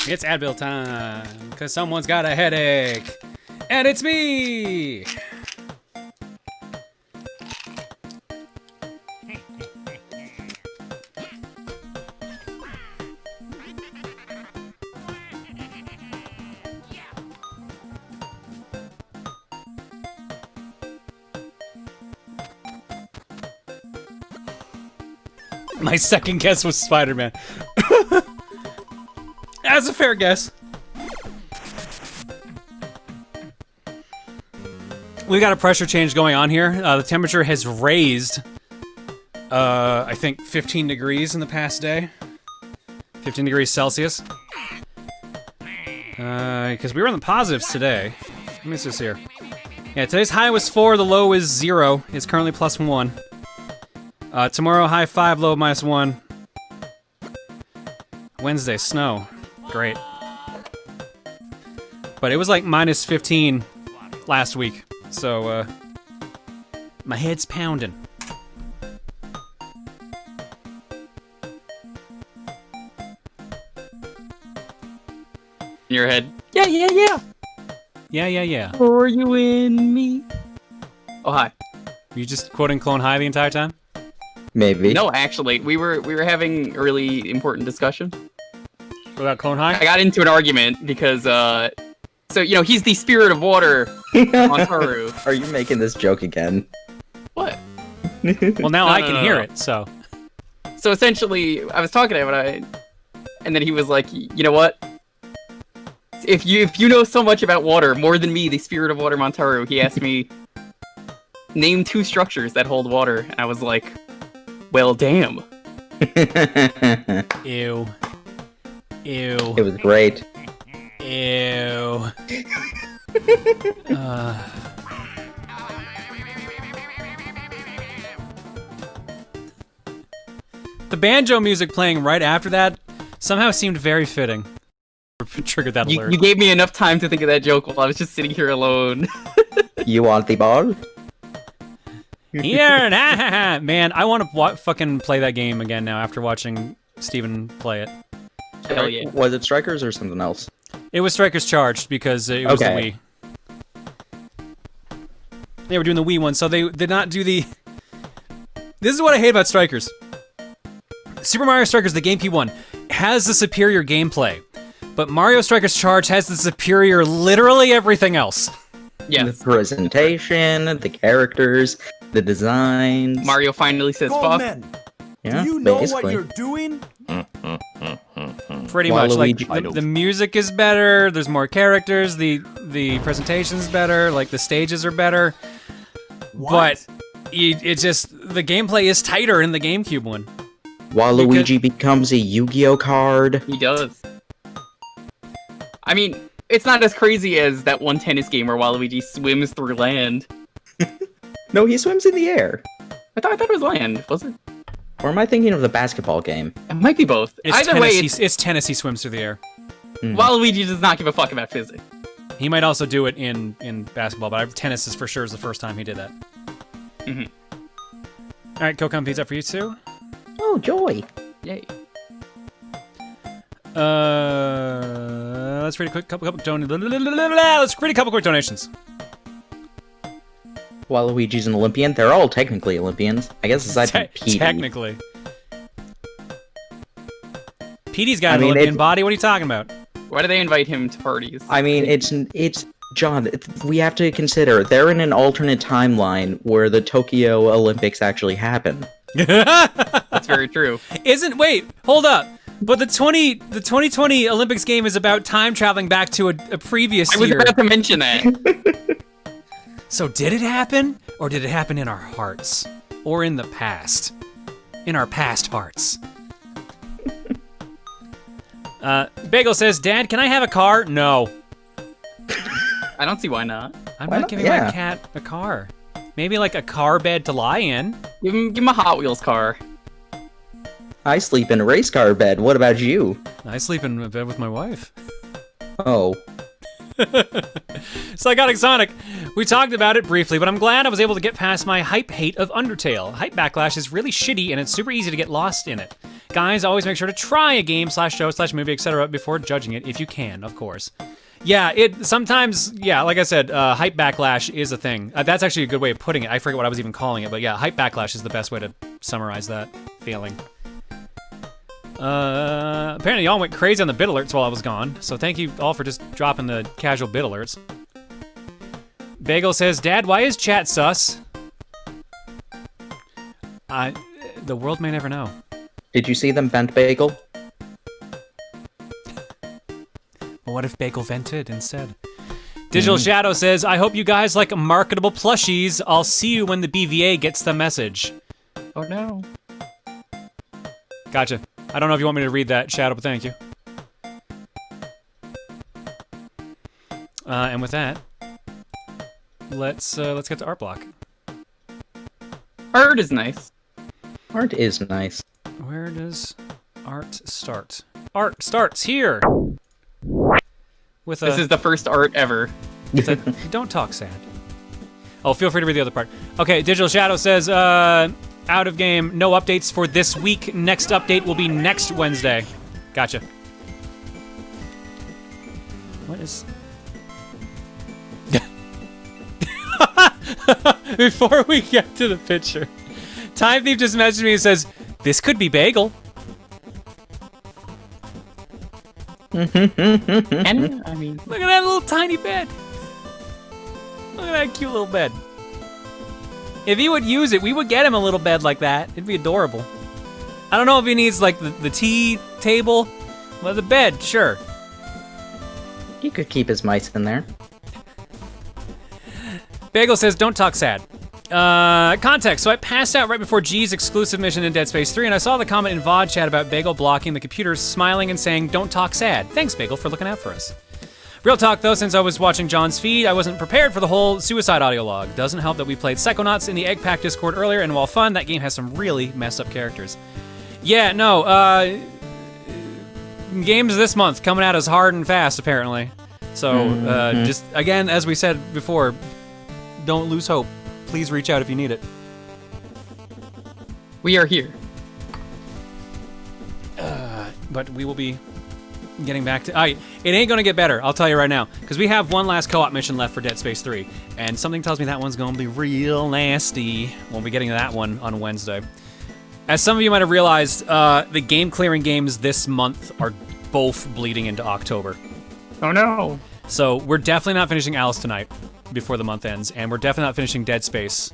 It's Advil time, because someone's got a headache. And it's me! My second guess was Spider-Man. That's a fair guess. We got a pressure change going on here. The temperature has raised, I think 15 degrees in the past day. 15 degrees Celsius. Because we were in the positives today. Let me see here. Yeah, today's high was 4, the low is 0. It's currently +1. Tomorrow, high 5, low -1. Wednesday, snow. Great. But it was like -15 last week, so my head's pounding. In your head. Yeah, yeah, yeah. Yeah, yeah, yeah. Are you in me? Oh, hi. Were you just quoting Clone High the entire time? Maybe. No, actually, we were having a really important discussion. About Clone High? I got into an argument because, so, you know, he's the spirit of water on Taru. Are you making this joke again? What? Well, now I can hear it, so. So essentially, I was talking to him, and then he was like, you know what? If you know so much about water, more than me, the spirit of water Montaru, he asked me, name 2 structures that hold water. And I was like, well, damn. Ew. Ew. It was great. Ew. The banjo music playing right after that somehow seemed very fitting. Triggered that alert. You gave me enough time to think of that joke while I was just sitting here alone. You want the ball? Here, man, I want to fucking play that game again now after watching Steven play it. Hell yeah. Was it Strikers or something else? It was Strikers Charged because it was the Okay. Wii. They were doing the Wii one, so they did not do the... This is what I hate about Strikers. Super Mario Strikers, the GameCube one, has the superior gameplay, but Mario Strikers Charge has the superior literally everything else. Yes. The presentation, the characters, the designs. Mario finally says fuck. Men, Yeah, do you know basically. what you're doing? Pretty much, like Waluigi. the music is better. There's more characters. The presentation's better. Like the stages are better. But it just the gameplay is tighter in the GameCube one. Waluigi becomes a Yu-Gi-Oh card. He does. I mean, it's not as crazy as that one tennis game where Waluigi swims through land. No, he swims in the air. I thought it was land, was it? Or am I thinking of the basketball game? It might be both. Either way, It's tennis. He swims through the air. Waluigi does not give a fuck about physics. He might also do it in basketball, but tennis is for sure is the first time he did that. Mm-hmm. All right, Kokon pizza for you too. Oh, joy! Yay! Let's read a couple quick donations. Waluigi's an Olympian. They're all technically Olympians. I guess aside from Petey. Technically. Petey's got an Olympian body. What are you talking about? Why do they invite him to parties? I mean, it's John. We have to consider they're in an alternate timeline where the Tokyo Olympics actually happen. That's very true. Wait, hold up. But the 2020 Olympics game is about time traveling back to a previous year. I was about to mention that. So did it happen? Or did it happen in our hearts? Or in the past? In our past hearts? Bagel says, Dad, can I have a car? No. I don't see why not. I'm not giving my cat a car. Maybe like a car bed to lie in. Give him a Hot Wheels car. I sleep in a race car bed. What about you? I sleep in a bed with my wife. Oh. Psychotic Sonic. We talked about it briefly, but I'm glad I was able to get past my hype hate of Undertale. Hype backlash is really shitty, and it's super easy to get lost in it. Guys, always make sure to try a game /show /movie, etc. before judging it, if you can, of course. Yeah, sometimes, like I said, hype backlash is a thing. That's actually a good way of putting it. I forget what I was even calling it, but yeah, hype backlash is the best way to summarize that feeling. Apparently y'all went crazy on the bit alerts while I was gone, so thank you all for just dropping the casual bit alerts. Bagel says, Dad, why is chat sus? The world may never know. Did you see them vent Bagel? Well, what if Bagel vented instead? Digital Shadow says, I hope you guys like marketable plushies. I'll see you when the BVA gets the message. Oh no. Gotcha. I don't know if you want me to read that, Shadow, but thank you. And with that, let's get to art block. Art is nice. Art is nice. Where does art start? Art starts here. With this is the first art ever. Don't talk sad. Oh, feel free to read the other part. Okay, Digital Shadow says, out of game, no updates for this week. Next update will be next Wednesday. Gotcha. What is... Before we get to the picture, Time Thief just messaged me and says, this could be Bagel. And, I mean... Look at that little tiny bed. Look at that cute little bed. If he would use it, we would get him a little bed like that. It'd be adorable. I don't know if he needs, like, the tea table. Well, the bed, sure. He could keep his mice in there. Bagel says, don't talk sad. Context. So I passed out right before G's exclusive mission in Dead Space 3, and I saw the comment in VOD chat about Bagel blocking the computer, smiling and saying, don't talk sad. Thanks, Bagel, for looking out for us. Real talk, though, since I was watching John's feed, I wasn't prepared for the whole suicide audio log. Doesn't help that we played Psychonauts in the Egg Pack Discord earlier, and while fun, that game has some really messed up characters. Yeah, no, games this month coming out as hard and fast, apparently. So, just, again, as we said before, don't lose hope. Please reach out if you need it. We are here. But we will be getting back to... it ain't gonna get better, I'll tell you right now. Because we have one last co-op mission left for Dead Space 3. And something tells me that one's gonna be real nasty. We'll be getting to that one on Wednesday. As some of you might have realized, the game-clearing games this month are both bleeding into October. Oh no. So we're definitely not finishing Alice tonight before the month ends. And we're definitely not finishing Dead Space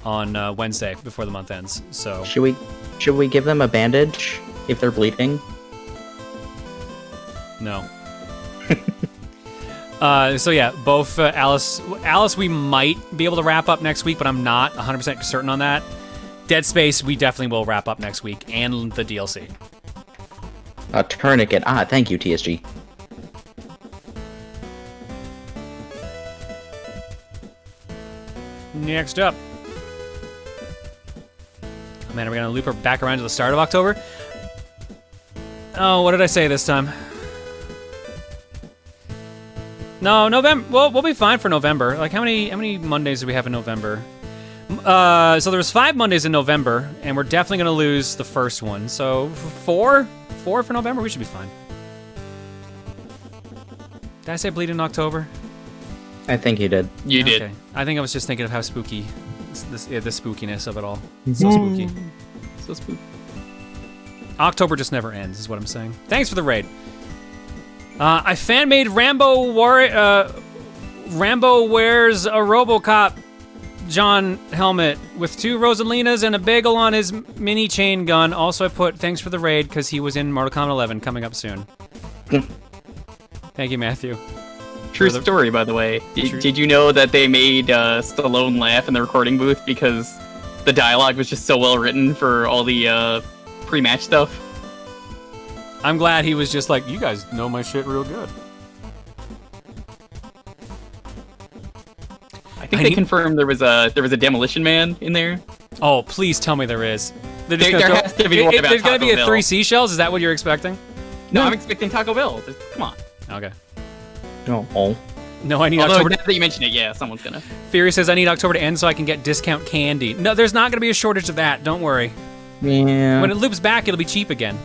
on Wednesday before the month ends. So Should we give them a bandage if they're bleeding? No. So yeah, both Alice we might be able to wrap up next week, but I'm not 100% certain on that. Dead Space we definitely will wrap up next week, and the DLC. A tourniquet. Thank you, TSG. Next up. Oh man, are we gonna loop her back around to the start of October? Oh, what did I say this time? No, November. Well, we'll be fine for November. Like, how many Mondays do we have in November? So there's 5 Mondays in November, and we're definitely gonna lose the first one. So 4 for November, we should be fine. Did I say bleed in October? I think you did. You did. Okay. I think I was just thinking of how spooky, the spookiness of it all. So spooky. So spooky. October just never ends, is what I'm saying. Thanks for the raid. I fan-made Rambo wears a RoboCop John helmet with 2 Rosalinas and a bagel on his mini chain gun. Also, I put thanks for the raid because he was in Mortal Kombat 11 coming up soon. Thank you, Matthew. True story, by the way. Did you know that they made Stallone laugh in the recording booth because the dialogue was just so well written for all the pre-match stuff? I'm glad he was just like, you guys know my shit real good. I think they confirmed there was a Demolition Man in there. Oh, please tell me there is. There has to be one about There's gonna be Taco a Bell. 3 seashells? Is that what you're expecting? No, I'm expecting Taco Bell. Come on. Okay. Oh. No, I need Although, October. now that you mention it, yeah, someone's gonna. Fury says I need October to end so I can get discount candy. No, there's not gonna be a shortage of that. Don't worry. Yeah. When it loops back, it'll be cheap again.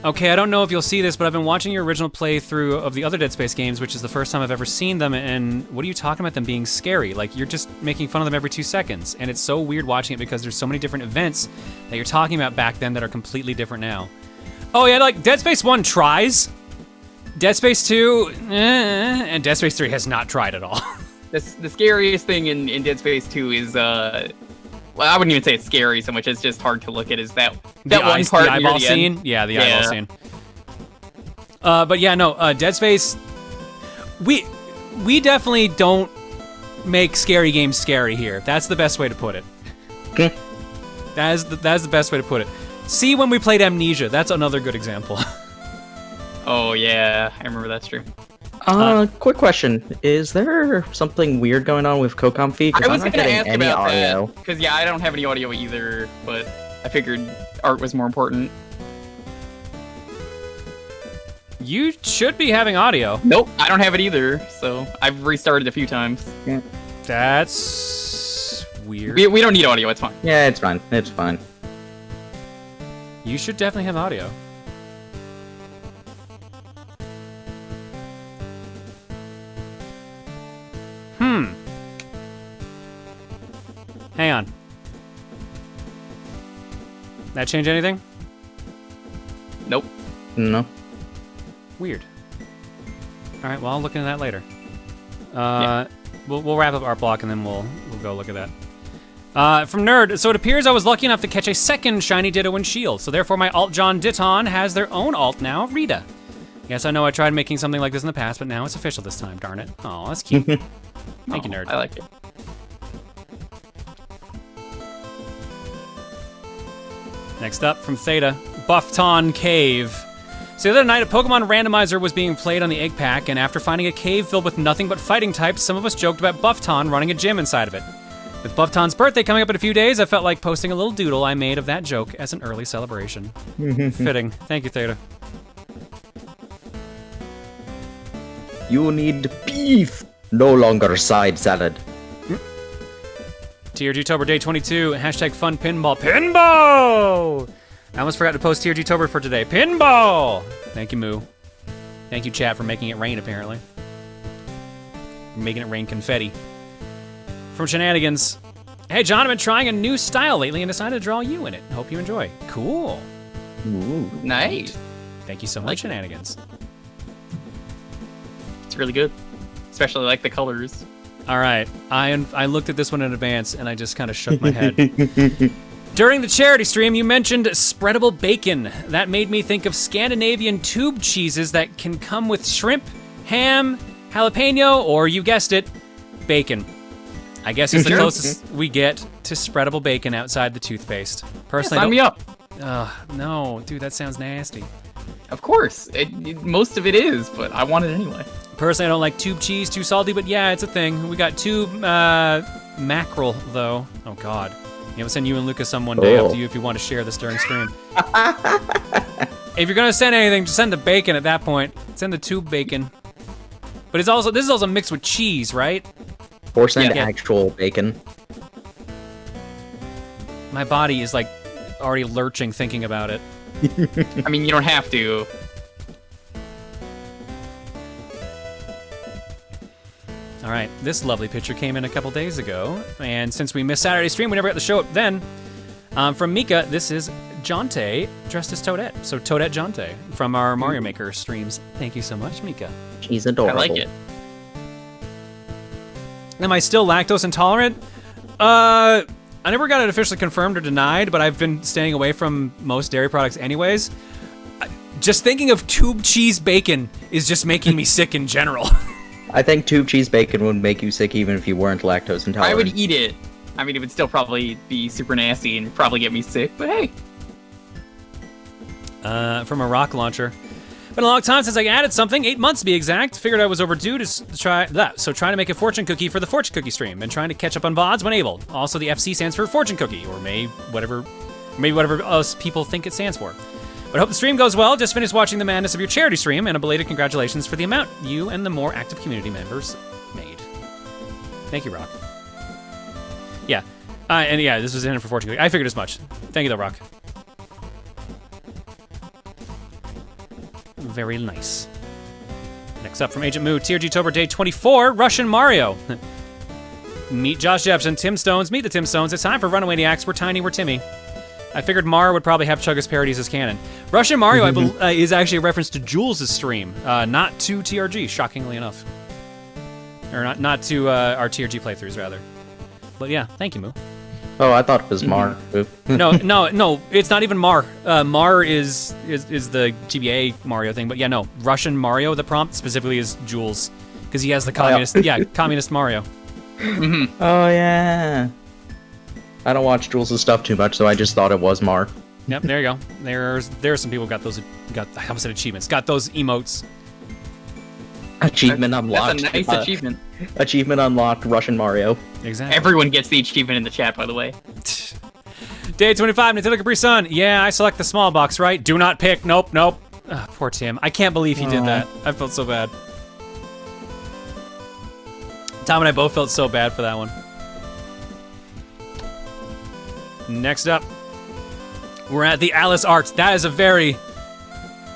Okay, I don't know if you'll see this, but I've been watching your original playthrough of the other Dead Space games, which is the first time I've ever seen them, and what are you talking about them being scary? Like, you're just making fun of them every 2 seconds, and it's so weird watching it because there's so many different events that you're talking about back then that are completely different now. Oh yeah, like, Dead Space 1 tries. Dead Space 2, and Dead Space 3 has not tried at all. The scariest thing in Dead Space 2 is, well, I wouldn't even say it's scary so much, it's just hard to look at, is that one part the eyeball near the scene? end. Yeah, the eyeball scene. But yeah, no, Dead Space, we definitely don't make scary games scary here. That's the best way to put it. Okay. That is the best way to put it. See when we played Amnesia, that's another good example. Oh yeah, I remember that's true. Quick question. Is there something weird going on with Cocom feed? I was I'm not gonna getting ask any about audio. that, because yeah, I don't have any audio either, but I figured art was more important. You should be having audio. Nope, I don't have it either, so I've restarted a few times. Yeah. That's weird. We don't need audio, it's fine. Yeah, it's fine. It's fine. You should definitely have audio. Hang on. That change anything? Nope. No. Weird. All right, well, I'll look into that later. We'll wrap up our block and then we'll go look at that. From Nerd, so it appears I was lucky enough to catch a second shiny Ditto and Shield, so therefore my alt John Ditton has their own alt now, Rita. Yes, I know I tried making something like this in the past, but now it's official this time, darn it. Oh, that's cute. Thank you, Nerd. I like it. Next up, from Theta, Buffton Cave. So the other night, a Pokemon randomizer was being played on the egg pack, and after finding a cave filled with nothing but fighting types, some of us joked about Buffton running a gym inside of it. With Buffton's birthday coming up in a few days, I felt like posting a little doodle I made of that joke as an early celebration. Fitting. Thank you, Theta. You need beef, no longer side salad. TRG-tober Day 22, hashtag fun pinball. Pinball! I almost forgot to post TRG-tober for today. Pinball! Thank you, Moo. Thank you, chat, for making it rain, apparently. Making it rain confetti. From Shenanigans. Hey, John, I've been trying a new style lately and decided to draw you in it. Hope you enjoy. Cool. Ooh. Nice. Thank you so much, Shenanigans. It's really good. Especially like the colors. All right. I looked at this one in advance and I just kind of shook my head. During the charity stream, you mentioned spreadable bacon. That made me think of Scandinavian tube cheeses that can come with shrimp, ham, jalapeno, or you guessed it, bacon. I guess it's the closest we get to spreadable bacon outside the toothpaste. Personally, sign me up. No, dude, that sounds nasty. Of course, most of it is, but I want it anyway. Personally, I don't like tube cheese, too salty, but yeah, it's a thing. We got tube mackerel, though. Oh, God. Yeah, we'll send you and Lucas some one day, up to you if you want to share this during stream. If you're going to send anything, just send the bacon at that point. Send the tube bacon. But this is also mixed with cheese, right? Or send actual bacon. My body is, like, already lurching thinking about it. I mean, you don't have to. All right, this lovely picture came in a couple days ago, and since we missed Saturday stream, we never got to show it then. From Mika, this is Jonte dressed as Toadette. So Toadette Jonte from our Mario Maker streams. Thank you so much, Mika. She's adorable. I like it. Am I still lactose intolerant? I never got it officially confirmed or denied, but I've been staying away from most dairy products anyways. Just thinking of tube cheese bacon is just making me sick in general. I think tube cheese bacon would make you sick even if you weren't lactose intolerant. I would eat it. I mean, it would still probably be super nasty and probably get me sick, but hey. From a rock launcher. Been a long time since I added something, 8 months to be exact. Figured I was overdue to try that. So trying to make a fortune cookie for the fortune cookie stream and trying to catch up on VODs when able. Also, the FC stands for fortune cookie, or maybe whatever us people think it stands for. But I hope the stream goes well. Just finished watching the madness of your charity stream, and a belated congratulations for the amount you and the more active community members made. Thank you, Rock. Yeah. And yeah, this was in for fortune cookie. I figured as much. Thank you, though, Rock. Very nice. Next up from Agent Moo, TRG-tober Day 24, Russian Mario. Meet Josh Jepson, Tim Stones, meet the Tim Stones. It's time for Runaway Niacs. We're Tiny, we're Timmy. I figured Mar would probably have Chugga's parodies as canon. Russian Mario is actually a reference to Jules' stream, not to TRG, shockingly enough. Or not to our TRG playthroughs, rather. But yeah, thank you, Moo. Oh, I thought it was Mar. No, it's not even Mar. Mar is the GBA Mario thing, but yeah, no. Russian Mario, the prompt specifically is Jules, because he has the communist, communist Mario. Oh, yeah. I don't watch Jules' stuff too much, so I just thought it was Mar. Yep, there you go. There's some people got I almost said achievements, got those emotes. Achievement unlocked. That's a nice achievement. Achievement unlocked, Russian Mario. Exactly. Everyone gets the achievement in the chat, by the way. Day 25, Nintendo Capri Sun. Yeah, I select the small box, right? Do not pick. Nope. Poor Tim. I can't believe he did that. I felt so bad. Tom and I both felt so bad for that one. Next up, we're at the Alice art. That is a very,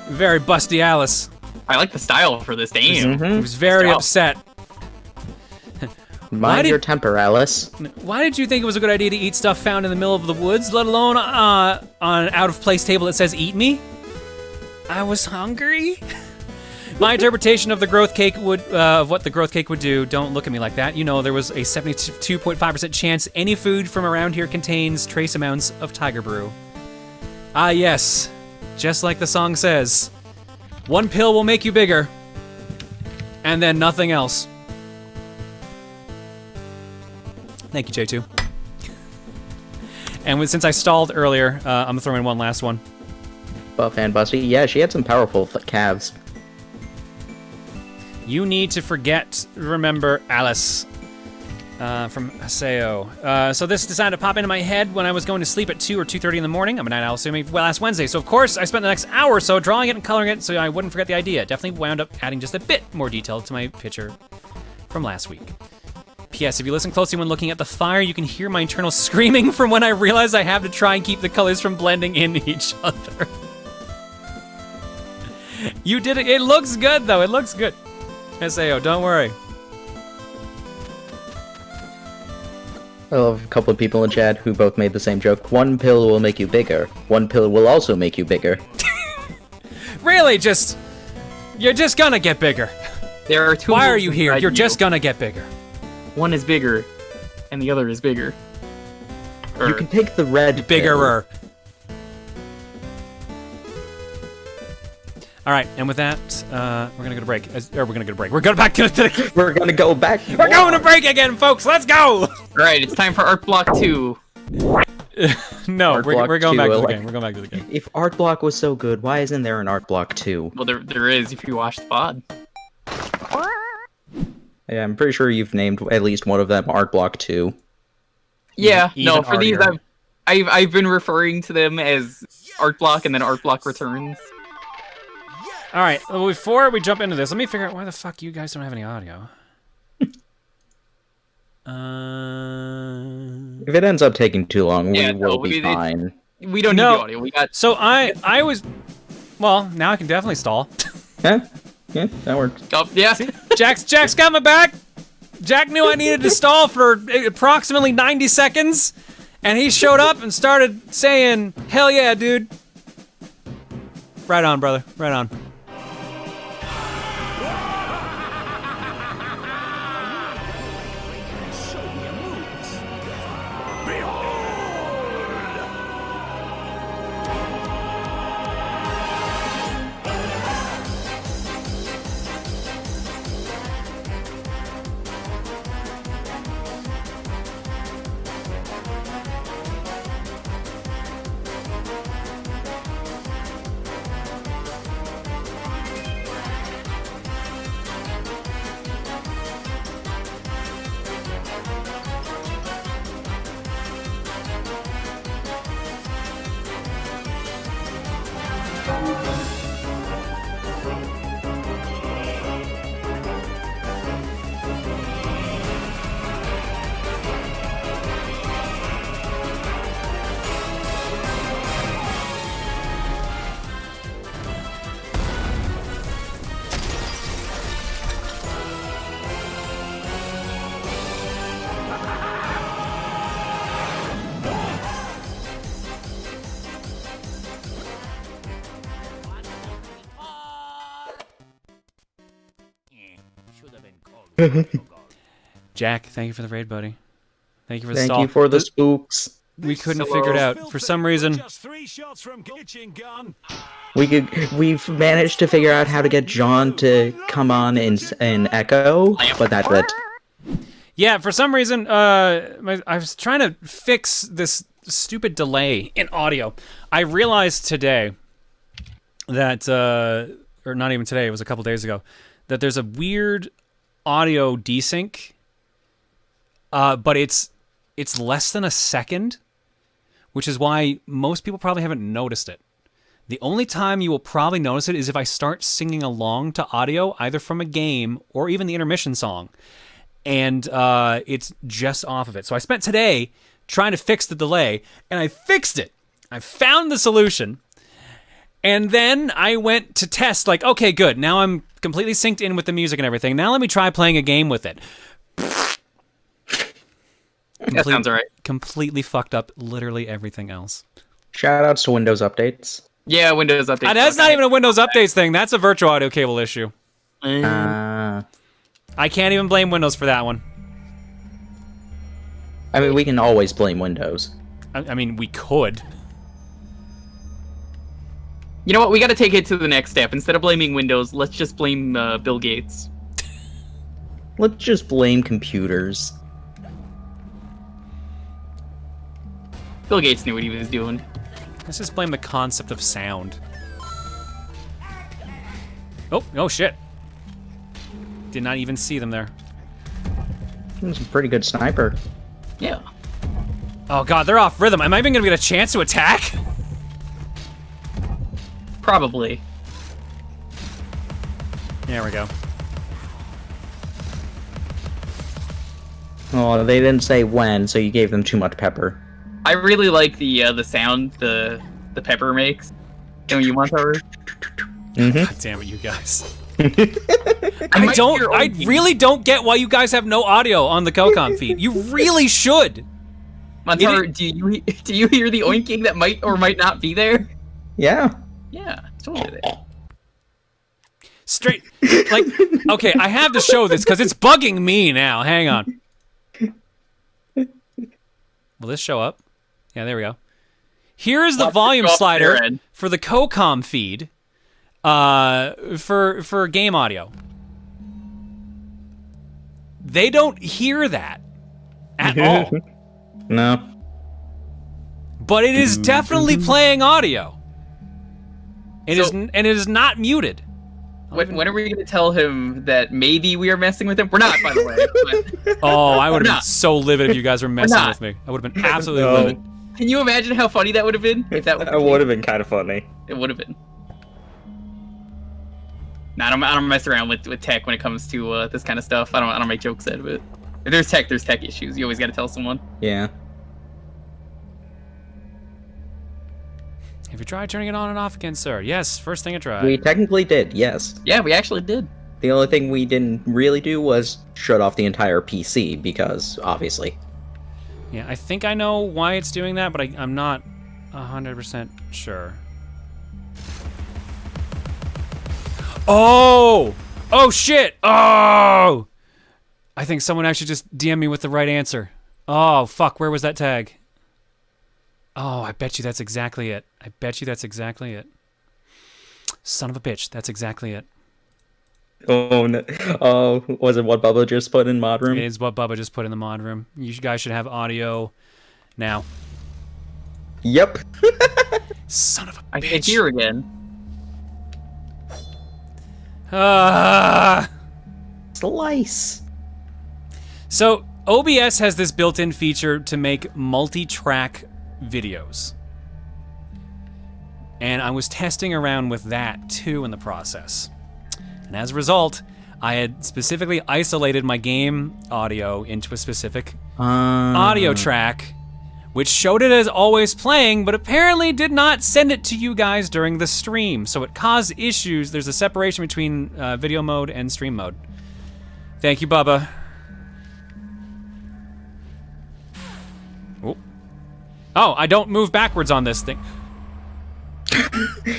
very busty Alice. I like the style for this game. He was very upset. Mind your temper, Alice. Why did you think it was a good idea to eat stuff found in the middle of the woods, let alone on an out-of-place table that says "Eat me"? I was hungry. My interpretation of the growth cake of what the growth cake would do. Don't look at me like that. You know, there was a 72.5% chance any food from around here contains trace amounts of tiger brew. Ah, yes, just like the song says. One pill will make you bigger, and then nothing else. Thank you, J2. And since I stalled earlier, I'm gonna throw in one last one. Buff and Busty. Yeah, she had some powerful calves. You need to remember Alice. From Haseo. So this decided to pop into my head when I was going to sleep at 2 or 2:30 in the morning. I'm a night owl, assuming last Wednesday. So of course, I spent the next hour or so drawing it and coloring it so I wouldn't forget the idea. Definitely wound up adding just a bit more detail to my picture from last week. P.S. If you listen closely when looking at the fire, you can hear my internal screaming from when I realize I have to try and keep the colors from blending in each other. You did it. It looks good, though. It looks good. Sao, don't worry. I love a couple of people in chat who both made the same joke. One pill will make you bigger. One pill will also make you bigger. Really, you're just gonna get bigger. There are two. Why are you here? You're just gonna get bigger. One is bigger, and the other is bigger. You can take the red Biggerer. All right, and with that, we're gonna go to break. We're gonna go to break. We're going back to the. We're gonna go back. We're going to break again, folks. Let's go. All right, it's time for Art Block 2. No, Art we're Block going 2, back to the like- game. We're going back to the game. If Art Block was so good, why isn't there an Art Block 2? Well, there is if you watch the pod. Yeah, I'm pretty sure you've named at least one of them Art Block 2. Yeah, Even no, for these artier. I've been referring to them as Art Block and then Art Block Returns. All right, well, before we jump into this, let me figure out why the fuck you guys don't have any audio. If it ends up taking too long, Yeah, we will no, be fine. We don't need the audio. We got. So I was, well, now I can definitely stall. Yeah, that works. Oh, yeah. Jack's got my back. Jack knew I needed to stall for approximately 90 seconds, and he showed up and started saying, "Hell yeah, dude." Right on, brother. Right on. Jack, thank you for the raid, buddy. Thank you for the Thank stall. you for the spooks. We couldn't figure it out for some reason. We've managed to figure out how to get John to come on in Echo, but that's it. Yeah, for some reason, I was trying to fix this stupid delay in audio. I realized today that, or not even today, it was a couple days ago, that there's a weird audio desync, but it's less than a second, which is why most people probably haven't noticed it. The only time you will probably notice it is if I start singing along to audio, either from a game or even the intermission song, and it's just off of it. So I spent today trying to fix the delay, and I fixed it. I found the solution, and then I went to test, like, okay, good. Now I'm completely synced in with the music and everything. Now let me try playing a game with it. That sounds alright. Completely fucked up literally everything else. Shoutouts to Windows updates. Yeah, Windows updates. That's not even a Windows updates thing. That's a virtual audio cable issue. I can't even blame Windows for that one. I mean, we can always blame Windows. I mean, we could. You know what? We got to take it to the next step. Instead of blaming Windows, let's just blame Bill Gates. Let's just blame computers. Bill Gates knew what he was doing. Let's just blame the concept of sound. Oh shit. Did not even see them there. He's a pretty good sniper. Yeah. Oh god, they're off rhythm. Am I even gonna get a chance to attack? Probably. There we go. Oh, they didn't say when, so you gave them too much pepper. I really like the sound the pepper makes. Don't you want her? God damn it, you guys. I really don't get why you guys have no audio on the Kokon feed. You really should. Montaro, do you hear the oinking that might or might not be there? Yeah. Yeah, it's totally there. Straight, like, okay, I have to show this because it's bugging me now. Hang on. Will this show up? Yeah, there we go. Here is the volume slider for the Kokon feed for game audio. They don't hear that at all. No. But it is definitely playing audio. It is not muted. When are we going to tell him that maybe we are messing with him? We're not, by the way. But... Oh, I would have been so livid if you guys were messing with me. I would have been absolutely livid. Can you imagine how funny that would have been? If that would have been kind of funny. It would have been. Nah, I don't mess around with tech when it comes to this kind of stuff. I don't make jokes out of it. If there's tech issues. You always got to tell someone. Yeah. Have you tried turning it on and off again, sir? Yes, first thing I tried. We technically did, yes. Yeah, we actually did. The only thing we didn't really do was shut off the entire PC, because, obviously. Yeah, I think I know why it's doing that, but I'm not 100% sure. Oh! Oh, shit! Oh! I think someone actually just DM'd me with the right answer. Oh, fuck, where was that tag? Oh, I bet you that's exactly it. I bet you that's exactly it. Son of a bitch, that's exactly it. Oh, no. Oh, was it what Bubba just put in mod room? It is what Bubba just put in the mod room. You guys should have audio now. Yep. Son of a bitch. I can hear again. Slice. So, OBS has this built-in feature to make multi-track videos. And I was testing around with that too in the process. And as a result, I had specifically isolated my game audio into a specific audio track, which showed it as always playing, but apparently did not send it to you guys during the stream. So it caused issues. There's a separation between video mode and stream mode. Thank you, Bubba. Oh, I don't move backwards on this thing.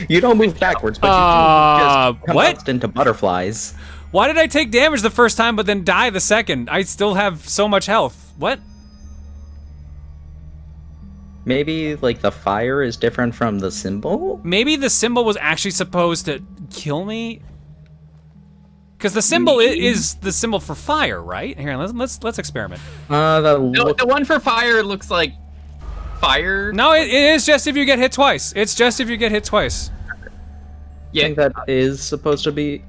You don't move backwards, but you just what? Into butterflies. Why did I take damage the first time but then die the second? I still have so much health. What? Maybe, like, the fire is different from the symbol? Maybe the symbol was actually supposed to kill me? Because the symbol is the symbol for fire, right? Here, let's experiment. The one for fire looks like fire. No, it is just if you get hit twice. It's just if you get hit twice. Yeah. I think that is supposed to be...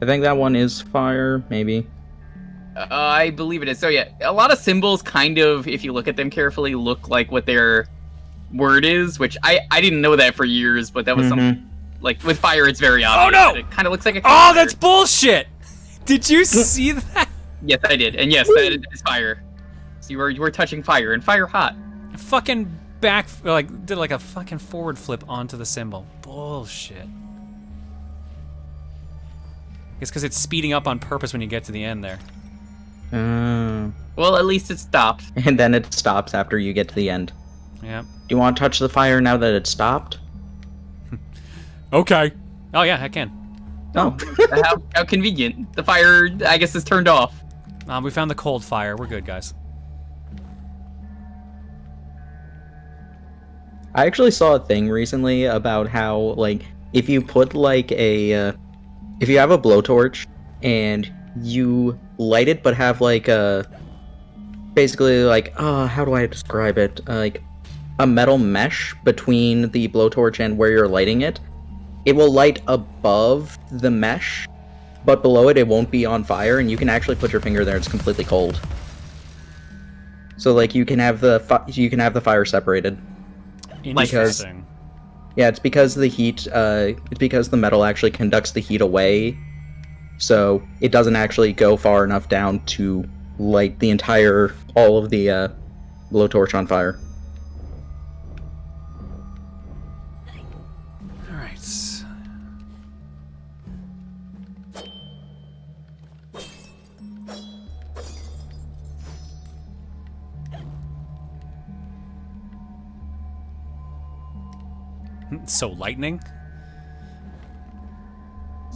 I think that one is fire, maybe. I believe it is. So yeah, a lot of symbols kind of, if you look at them carefully, look like what their word is, which I didn't know that for years, but that was something... Like, with fire, it's very obvious. Oh, no! It kind of looks like a... Oh, that's bullshit! Did you see that? Yes, I did. And yes, that is fire. So you were touching fire, and fire hot. Fucking did like a fucking forward flip onto the symbol. Bullshit. It's because it's speeding up on purpose when you get to the end there. Well, at least it stopped. And then it stops after you get to the end. Yeah. Do you want to touch the fire now that it's stopped? Okay. Oh yeah, I can. Oh. How convenient. The fire, I guess, is turned off. We found the cold fire. We're good, guys. I actually saw a thing recently about how, like, if you put, like, if you have a blowtorch and you light it but have, like, basically, like, how do I describe it? Like, a metal mesh between the blowtorch and where you're lighting it, it will light above the mesh, but below it, it won't be on fire, and you can actually put your finger there. It's completely cold. So like you can have the fire separated. Interesting. Yeah, it's because the heat. It's because the metal actually conducts the heat away, so it doesn't actually go far enough down to light all of the blowtorch on fire. All right. So lightning?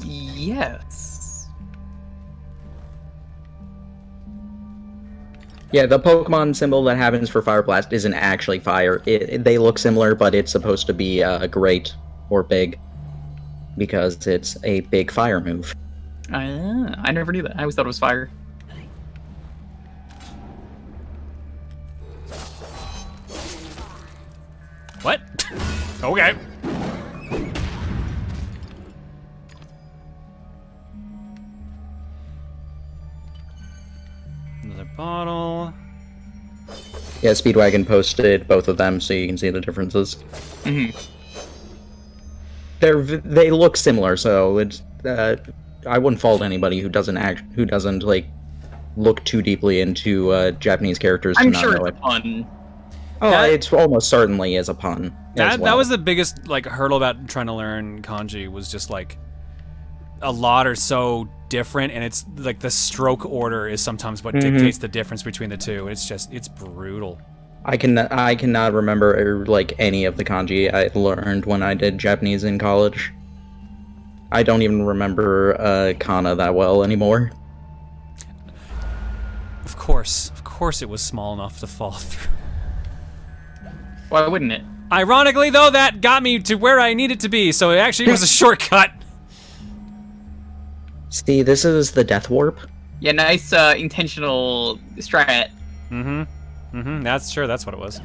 Yes. Yeah, the Pokemon symbol that happens for Fire Blast isn't actually fire. They look similar, but it's supposed to be great or big because it's a big fire move. I never knew that. I always thought it was fire. What? Okay. Another bottle. Yeah, Speedwagon posted both of them so you can see the differences. Mm-hmm. They look similar, so it's I wouldn't fault anybody who doesn't like look too deeply into Japanese characters. I'm to sure not know it's a pun. Oh, it almost certainly is a pun. That was the biggest like hurdle about trying to learn kanji was just like a lot are so different, and it's like the stroke order is sometimes what dictates the difference between the two. It's brutal. I cannot remember like any of the kanji I learned when I did Japanese in college. I don't even remember kana that well anymore. Of course it was small enough to fall through. Why wouldn't it? Ironically, though, that got me to where I needed to be, so it actually was a shortcut. See, this is the Death Warp. Yeah, nice intentional strat. That's sure, that's what it was.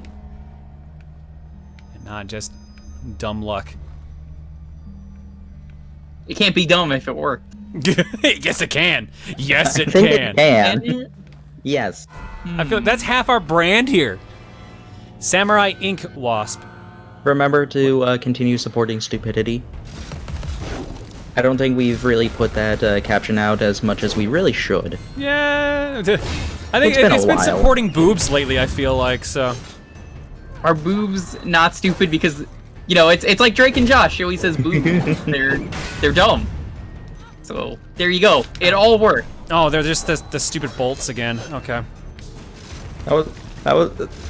And not just dumb luck. It can't be dumb if it worked. Yes, it can. Yes, it can. can. Can it? Yes. I feel like that's half our brand here. Samurai Ink Wasp. Remember to continue supporting stupidity. I don't think we've really put that caption out as much as we really should. Yeah, I think it's been supporting boobs lately, I feel like, so. Are boobs not stupid because, you know, it's like Drake and Josh. He always says boobs. they're dumb. So, there you go. It all worked. Oh, they're just the stupid bolts again. Okay.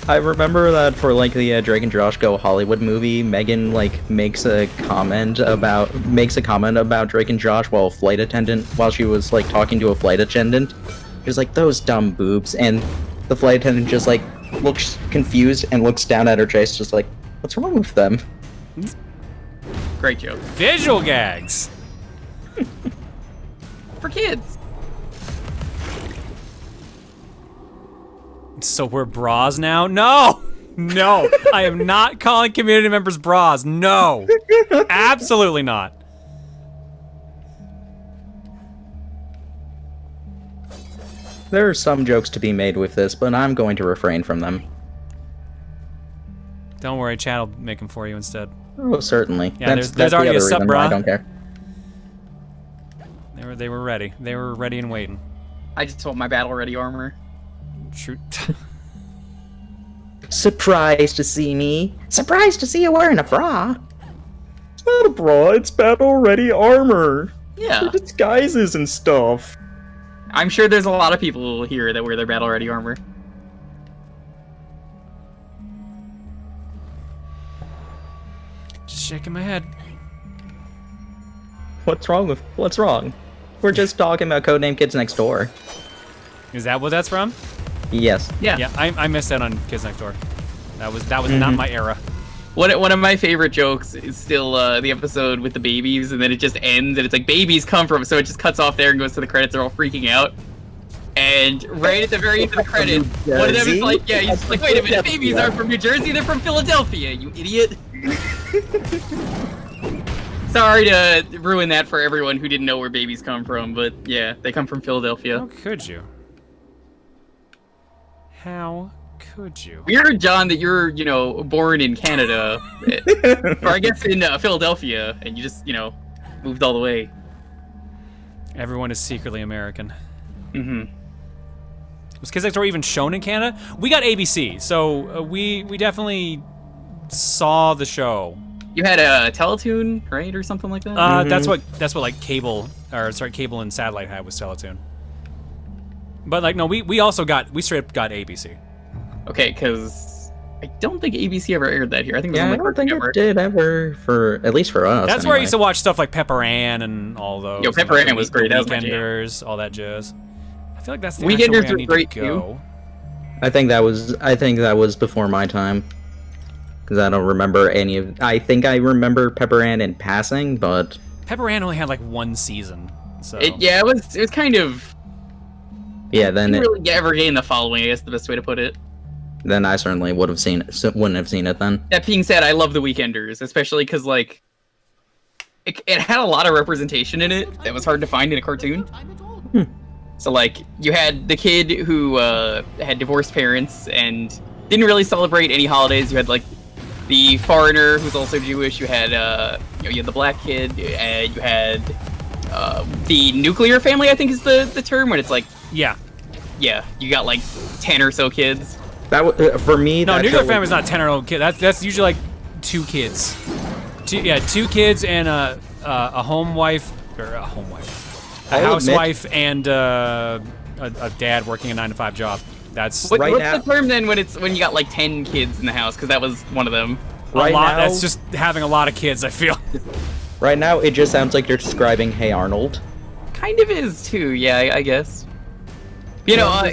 I remember that for like the Drake and Josh Go Hollywood movie, Megan like makes a comment about Drake and Josh while she was like talking to a flight attendant. She's like, those dumb boobs, and the flight attendant just like looks confused and looks down at her chest, just like, what's wrong with them? Great joke. Visual gags. For kids. So we're bras now? No! No! I am not calling community members bras. No! Absolutely not. There are some jokes to be made with this, but I'm going to refrain from them. Don't worry, Chad will make them for you instead. Oh, certainly. Yeah, there's already a sub, bra. I don't care. They were ready. They were ready and waiting. I just want my battle-ready armor. Shoot. Surprised to see me. Surprised to see you wearing a bra. It's not a bra, it's battle-ready armor. Yeah. For disguises and stuff. I'm sure there's a lot of people here that wear their battle-ready armor. Just shaking my head. What's wrong? We're just talking about Codename Kids Next Door. Is that what that's from? Yes. Yeah. Yeah, I missed out on Kids Next Door. That was not my era. One of my favorite jokes is still the episode with the babies, and then it just ends, and it's like, babies come from, so it just cuts off there and goes to the credits, they're all freaking out. And right at the very end of the credits, one of them is like, yeah, he's like, wait a minute, babies aren't from New Jersey, they're from Philadelphia, you idiot. Sorry to ruin that for everyone who didn't know where babies come from, but yeah, they come from Philadelphia. How could you? How could you? Weird, John, that you're, you know, born in Canada, or I guess in Philadelphia, and you just, you know, moved all the way. Everyone is secretly American. Mm-hmm. Was Kids Next Door even shown in Canada? We got ABC, so we definitely saw the show. You had a Teletoon, right, or something like that? That's what like cable and satellite had was Teletoon. But like no, we straight up got ABC. Okay, because I don't think ABC ever aired that here. I think it was Yeah, on I the don't think Cartoon it did ever, at least for us. That's where I used to watch stuff like Pepper Ann and all those. Yo, Pepper Ann was great. That was my jam. Weekenders, all that jazz. I feel like that's the Weekenders actual way I were need great to go. I think that was before my time. Because I don't remember any of... I think I remember Pepper Ann in passing, but... Pepper Ann only had like one season, so... It was kind of... Yeah, then didn't really ever gain the following, I guess the best way to put it. Then I certainly wouldn't have seen it then. That being said, I love the Weekenders, especially because, like... It had a lot of representation in it that was hard to find in a cartoon. So, like, you had the kid who had divorced parents and didn't really celebrate any holidays. You had, like, the foreigner who's also Jewish. You had you had the black kid. And you had the nuclear family, I think is the term, when it's like... Yeah. Yeah, you got, like, 10 or so kids. That for me... No, nuclear family's not 10 or so kids. That's usually, like, 2 kids. 2 kids and a home wife... Or a home wife. A housewife and a dad working a 9-to-5 job. That's what's the term then when you got like 10 kids in the house? Because that was one of them. That's just having a lot of kids, I feel. Right now, it just sounds like you're describing Hey Arnold. Kind of is too, yeah, I guess. You know,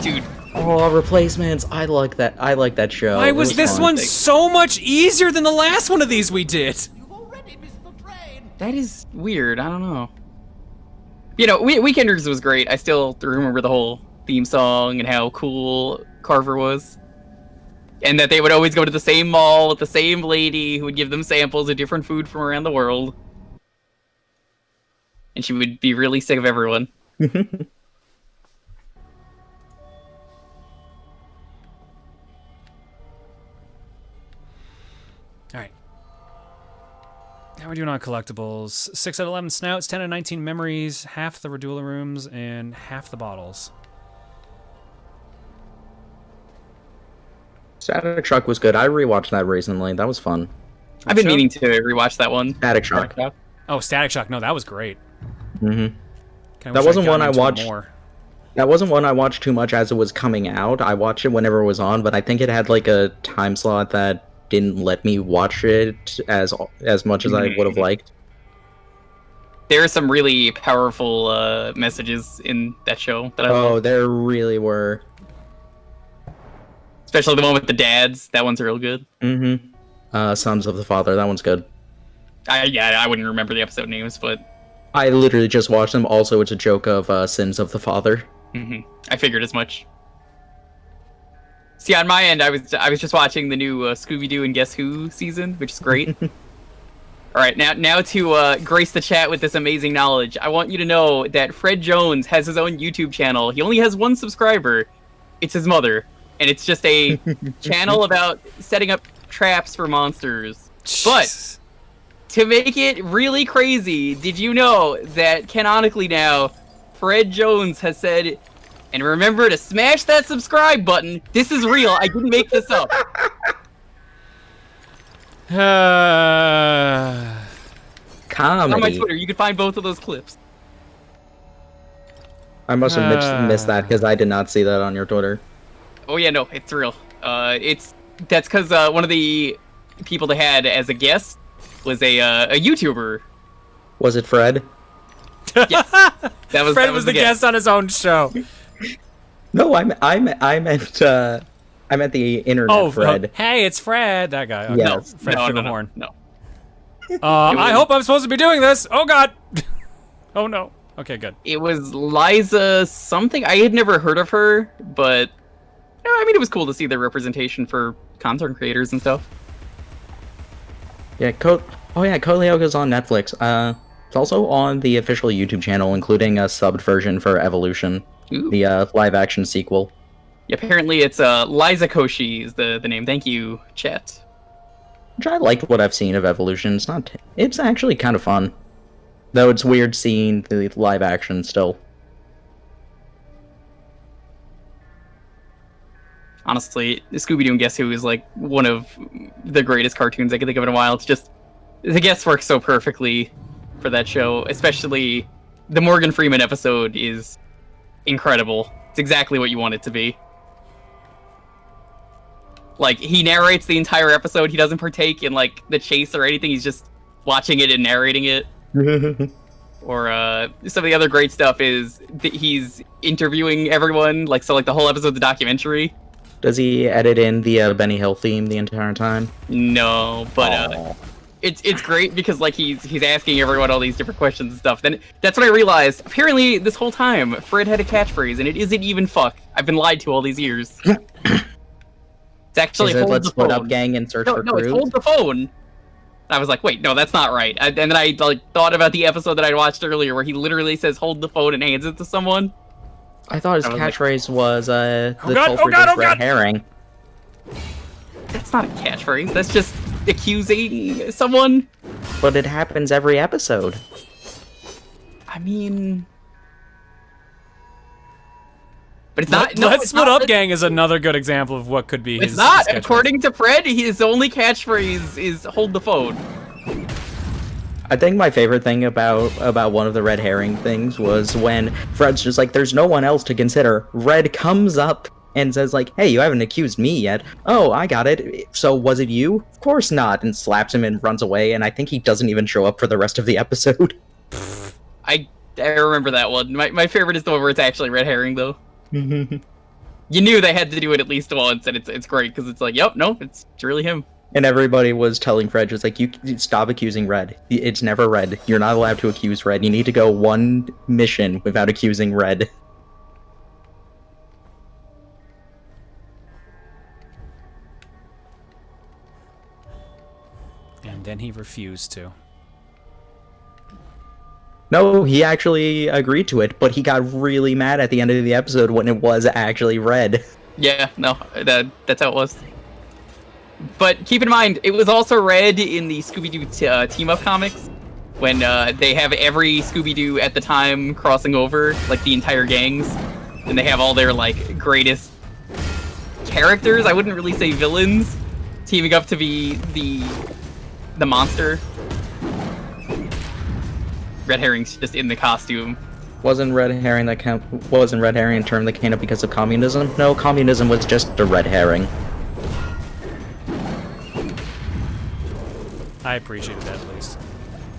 dude. Oh, Replacements! I like that show. Why was this one so much easier than the last one of these we did? That is weird. I don't know. You know, Weekenders was great. I still remember the whole theme song and how cool Carver was. And that they would always go to the same mall with the same lady who would give them samples of different food from around the world. And she would be really sick of everyone. Alright. How are we doing on collectibles? 6 out of 11 snouts, 10 out of 19 memories, half the Radula rooms, and half the bottles. Static Shock was good. I rewatched that recently. That was fun. I've been meaning to rewatch that one. Static Shock. Oh, Static Shock. No, that was great. That wasn't one I watched. That wasn't one I watched too much as it was coming out. I watched it whenever it was on, but I think it had like a time slot that didn't let me watch it as much as I would have liked. There are some really powerful messages in that show that I love. There really were. Especially the one with the dads. That one's real good. Sons of the Father. That one's good. I wouldn't remember the episode names, but... I literally just watched them. Also, it's a joke of Sins of the Father. I figured as much. See, on my end, I was just watching the new Scooby-Doo and Guess Who season, which is great. All right, now to grace the chat with this amazing knowledge, I want you to know that Fred Jones has his own YouTube channel. He only has 1 subscriber. It's his mother, and it's just a channel about setting up traps for monsters. But to make it really crazy, did you know that canonically now, Fred Jones has said, and remember to smash that subscribe button. This is real. I didn't make this up. Comedy. On my Twitter, you can find both of those clips. I must have missed that because I did not see that on your Twitter. Oh yeah, no, it's real. That's because one of the people they had as a guest was a YouTuber. Was it Fred? Yes. Fred was the guest on his own show. No, I meant the internet Fred. Hey, it's Fred. That guy. Okay. Yeah. Fred Sugarhorn. No. I hope I'm supposed to be doing this. Oh God. Oh no. Okay, good. It was Liza something. I had never heard of her, but I mean, it was cool to see the representation for content creators and stuff. Yeah, Oh yeah, Code Lyoka's on Netflix. It's also on the official YouTube channel, including a subbed version for Evolution, the live-action sequel. Apparently it's Liza Koshi is the name. Thank you, chat. Which I liked what I've seen of Evolution. It's actually kind of fun. Though it's weird seeing the live action still. Honestly, Scooby-Doo and Guess Who is like one of the greatest cartoons I can think of in a while. It's just, the guests work so perfectly for that show. Especially the Morgan Freeman episode is incredible. It's exactly what you want it to be. Like, he narrates the entire episode. He doesn't partake in, like, the chase or anything. He's just watching it and narrating it. Or, some of the other great stuff is he's interviewing everyone. Like, so, like, the whole episode's a documentary. Does he edit in the Benny Hill theme the entire time? No, but, it's great because, like, he's asking everyone all these different questions and stuff. Then, that's when I realized, apparently, this whole time, Fred had a catchphrase, and it isn't even fuck. I've been lied to all these years. It's actually hold let's the phone. split up gang and search for No, crews? it's hold the phone. I was like, wait, no, that's not right. And then I thought about the episode that I watched earlier where he literally says hold the phone and hands it to someone. I thought his catchphrase was the God, culprit is red herring. That's not a catchphrase. That's just accusing someone. But it happens every episode. I mean... But it's not. Let's Split Up Gang is another good example of what could be his. It's not. His According to Fred, his only catchphrase is "hold the phone." I think my favorite thing about one of the red herring things was when Fred's just like, "There's no one else to consider." Red comes up and says like, "Hey, you haven't accused me yet." "Oh, I got it. So was it you?" "Of course not," and slaps him and runs away. And I think he doesn't even show up for the rest of the episode. I remember that one. My favorite is the one where it's actually red herring though. You knew they had to do it at least once, and it's great because it's like, yep, no, it's really him. And everybody was telling Fred, just like, you stop accusing Red. It's never Red. You're not allowed to accuse Red. You need to go one mission without accusing Red. And then he refused to. No, he actually agreed to it, but he got really mad at the end of the episode when it was actually Red. Yeah, no, that's how it was. But keep in mind, it was also Red in the Scooby-Doo team-up comics, when they have every Scooby-Doo at the time crossing over, like the entire gangs, and they have all their like greatest characters. I wouldn't really say villains, teaming up to be the monster. Red herring's just in the costume. Wasn't red herring a term that came up because of communism? No, communism was just a red herring. I appreciated that at least.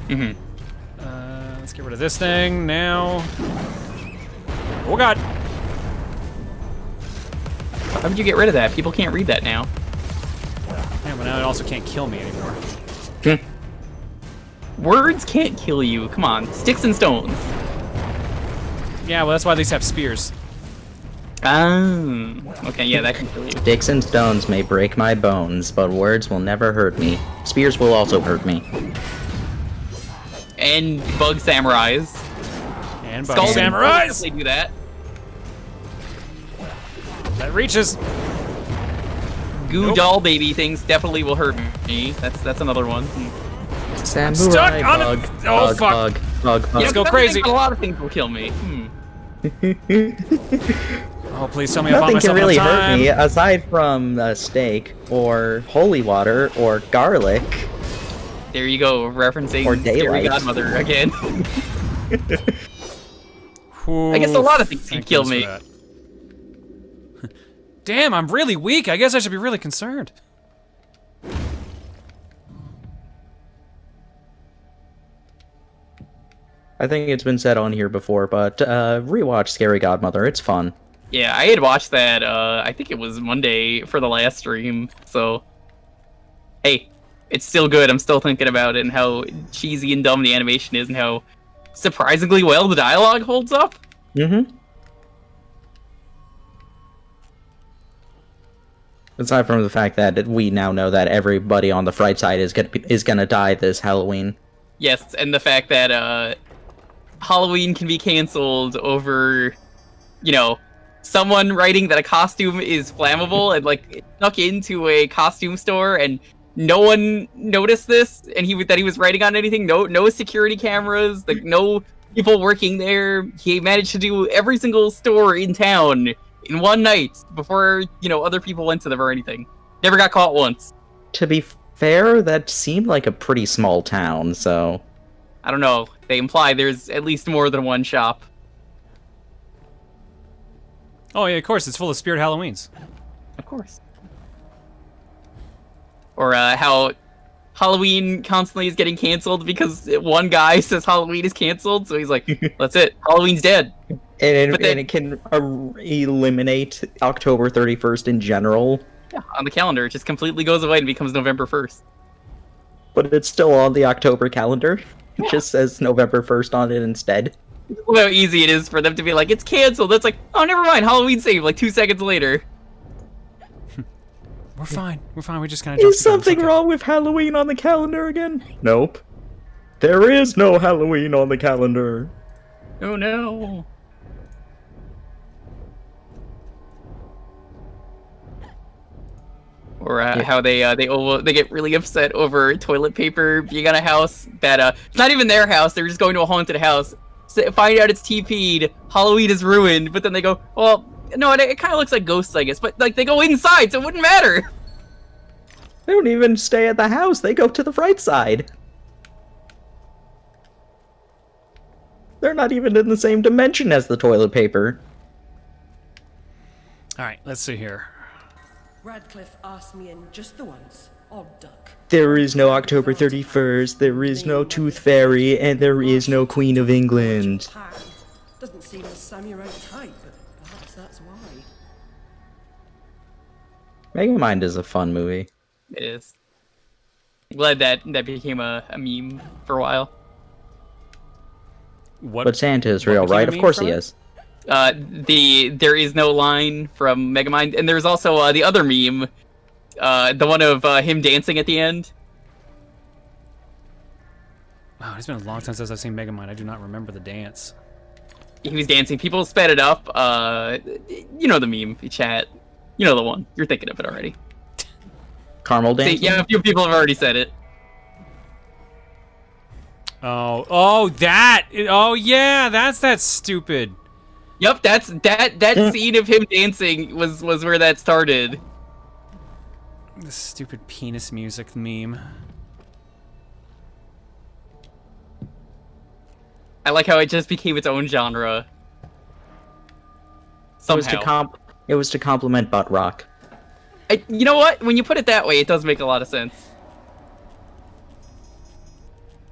Mm-hmm. Let's get rid of this thing now. Oh god! Why would you get rid of that? People can't read that now. Yeah, but now it also can't kill me anymore. Words can't kill you. Come on, sticks and stones. Yeah, well that's why these have spears. Okay, yeah, that can kill you. Sticks and stones may break my bones, but words will never hurt me. Spears will also hurt me. And bug samurais. And bug samurais! They do that. That reaches. Goo doll baby things definitely will hurt me. That's another one. Samurai stuck on bug, it. Oh bug, fuck! bug. Let's go crazy. A lot of things will kill me. Oh, please tell me I found Nothing myself can really enough hurt time. me aside from steak or holy water or garlic. There you go, referencing Or Scary daylight. Godmother again. I guess a lot of things can kill me. Damn, I'm really weak. I guess I should be really concerned. I think it's been said on here before, but rewatch Scary Godmother. It's fun. Yeah, I had watched that, I think it was Monday for the last stream, so... Hey, it's still good. I'm still thinking about it and how cheesy and dumb the animation is and how surprisingly well the dialogue holds up. Mm-hmm. Aside from the fact that we now know that everybody on the Fright side is gonna die this Halloween. Yes, and the fact that Halloween can be canceled over, you know, someone writing that a costume is flammable and like snuck into a costume store and no one noticed this, and that he was writing on anything. No security cameras, like no people working there. He managed to do every single store in town in one night before, you know, other people went to them or anything. Never got caught once. To be fair, that seemed like a pretty small town, so... I don't know. They imply there's at least more than one shop. Oh yeah, of course, it's full of Spirit Halloweens. Of course. Or how Halloween constantly is getting canceled because one guy says Halloween is canceled, so he's like, that's it, Halloween's dead. And it can eliminate October 31st in general. Yeah, on the calendar, it just completely goes away and becomes November 1st. But it's still on the October calendar. It just says November 1st on it instead. Look how easy it is for them to be like, it's canceled. That's like, oh, never mind, Halloween saved, like 2 seconds later. We're fine. We're fine. We just kind of. Is something wrong with Halloween on the calendar again? Nope. There is no Halloween on the calendar. Oh no. Or how they get really upset over toilet paper being on a house that it's not even their house. They're just going to a haunted house, find out it's TP'd, Halloween is ruined, but then they go, well, no, it kind of looks like ghosts, I guess, but like they go inside, so it wouldn't matter. They don't even stay at the house. They go to the Fright side. They're not even in the same dimension as the toilet paper. All right, let's see here. Radcliffe asked me in just the once. Odd duck. There is no October 31st, there is no Tooth Fairy, and there is no Queen of England. Doesn't seem a samurai type, but perhaps that's why. Megamind is a fun movie. It is. I'm glad that became a meme for a while. But Santa is real, right? Of course he is. There is no line from Megamind, and there's also the other meme, the one of him dancing at the end. Wow, it's been a long time since I've seen Megamind. I do not remember the dance. He was dancing. People sped it up. You know the meme, chat. You know the one. You're thinking of it already. Caramel dancing? See, yeah, a few people have already said it. Oh, that! Oh, yeah, that's that stupid. Yep, that scene of him dancing was where that started. The stupid penis music meme. I like how it just became its own genre. Somehow. It was to compliment butt rock. You know what? When you put it that way, it does make a lot of sense.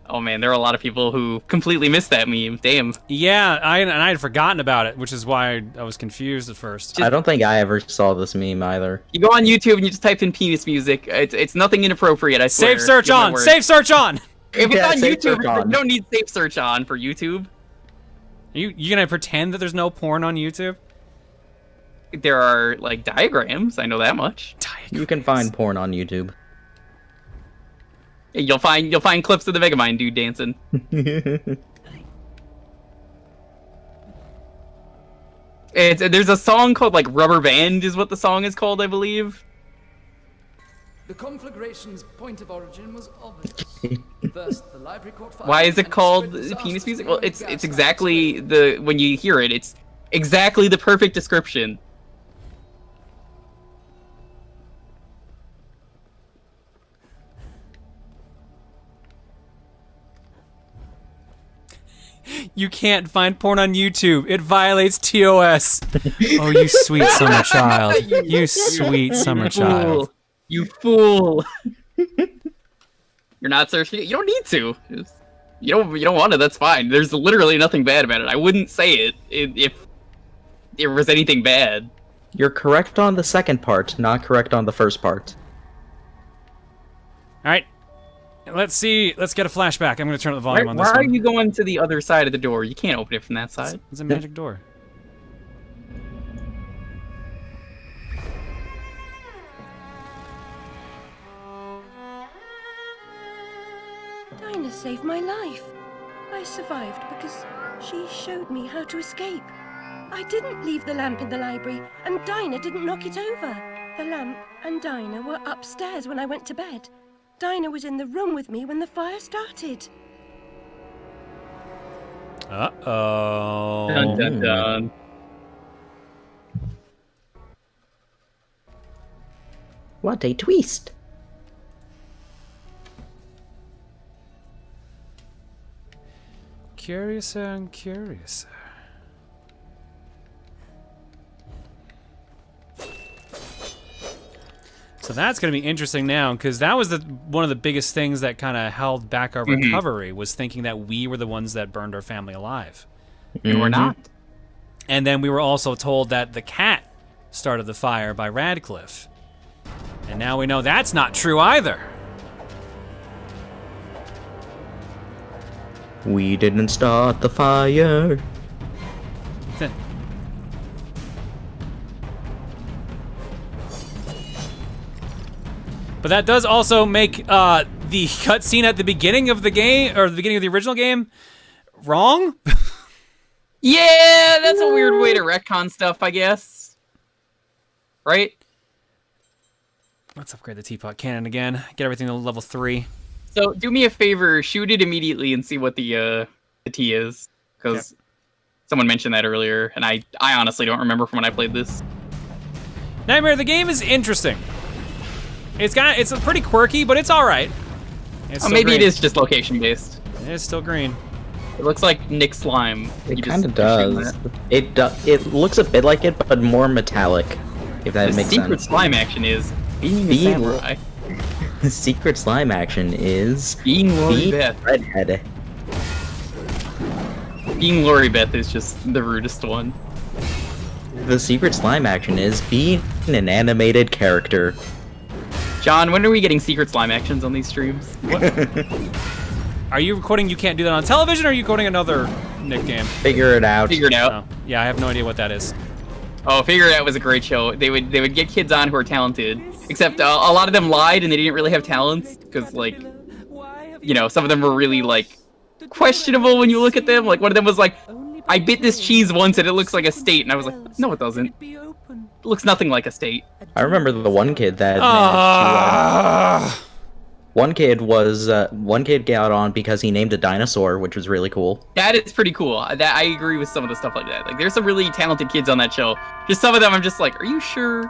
Oh man, there are a lot of people who completely missed that meme. Damn. Yeah, I had forgotten about it, which is why I was confused at first. I don't think I ever saw this meme either. You go on YouTube and you just type in penis music. It's nothing inappropriate, I swear. Safe search on! Safe search on! If it's on YouTube, you don't need safe search on for YouTube. You gonna pretend that there's no porn on YouTube? There are, like, diagrams. I know that much. You can find porn on YouTube. You'll find clips of the Megamind dude dancing. There's a song called like Rubber Band is what the song is called, I believe. The conflagration's point of origin was obvious. First, the library caught fire. Why is it called penis music? Well, it's exactly when you hear it, it's exactly the perfect description. You can't find porn on YouTube. It violates TOS. Oh, you sweet summer child. You sweet summer child. You fool. You're not searching it. You don't need to. You don't want to. That's fine. There's literally nothing bad about it. I wouldn't say it if there was anything bad. You're correct on the second part, not correct on the first part. All right. Let's see. Let's get a flashback. I'm going to turn up the volume on this one. Why are one. you going to the other side of the door? You can't open it from that side. It's a magic door. saved my life. I survived because she showed me how to escape. I didn't leave the lamp in the library, and Dinah didn't knock it over. The lamp and Dinah were upstairs when I went to bed. Dinah was in the room with me when the fire started. Uh-oh. Dun, dun, dun. What a twist. Curiouser and curiouser. So that's going to be interesting now, because that was one of the biggest things that kind of held back our recovery, was thinking that we were the ones that burned our family alive. And we're not. And then we were also told that the cat started the fire by Radcliffe. And now we know that's not true either. We didn't start the fire. But that does also make the cutscene at the beginning of the game, or the beginning of the original game, wrong. Yeah, that's a weird way to retcon stuff, I guess. Right? Let's upgrade the teapot cannon again. Get everything to level 3. So do me a favor, shoot it immediately and see what the T is, because someone mentioned that earlier, and I honestly don't remember from when I played this. Nightmare, the game is interesting. It's pretty quirky, but it's all right. Maybe it is just location based. It is still green. It looks like Nick Slime. It kind of does. It looks a bit like it, but more metallic. If that makes sense. The secret slime action is being a samurai. The secret slime action is being Lori Beth. Redhead. Being Lori Beth is just the rudest one. The secret slime action is being an animated character. John, when are we getting secret slime actions on these streams? What? Are you recording You Can't Do That on Television, or are you recording another Nick game? Figure it out. Figure it out. Oh, yeah, I have no idea what that is. Oh, Figure It Out was a great show. They would get kids on who are talented, except a lot of them lied and they didn't really have talents, because, like, you know, some of them were really, like, questionable when you look at them. Like, one of them was like, I bit this cheese once and it looks like a state, and I was like, no it doesn't. It looks nothing like a state. I remember the one kid that one kid got on because he named a dinosaur, which was really cool. That is pretty cool. I agree with some of the stuff like that. Like, there's some really talented kids on that show. Just some of them I'm just like, are you sure?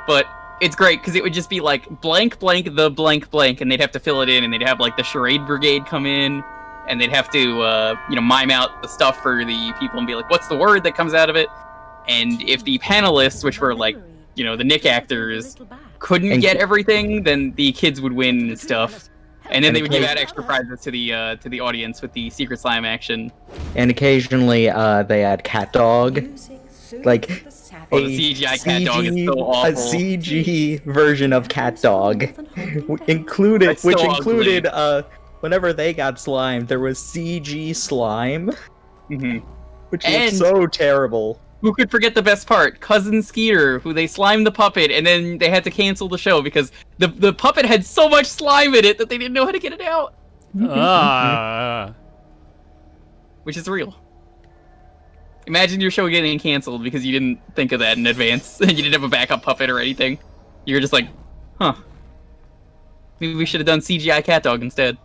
But it's great because it would just be like blank blank the blank blank, and they'd have to fill it in, and they'd have like the charade brigade come in, and they'd have to mime out the stuff for the people and be like, what's the word that comes out of it? And if the panelists, which were like, you know, the Nick actors, couldn't get everything, then the kids would win and stuff. And then they would give out extra prizes to the audience with the secret slime action. And occasionally they had Cat Dog. Like the CGI Cat Dog is so awful. A CG version of Cat Dog included whenever they got slimed, there was CG slime. Which was so terrible. Who could forget the best part? Cousin Skeeter, who they slimed the puppet, and then they had to cancel the show because the puppet had so much slime in it that they didn't know how to get it out. Which is real. Imagine your show getting canceled because you didn't think of that in advance, and you didn't have a backup puppet or anything. You were just like, huh. Maybe we should have done CGI Cat Dog instead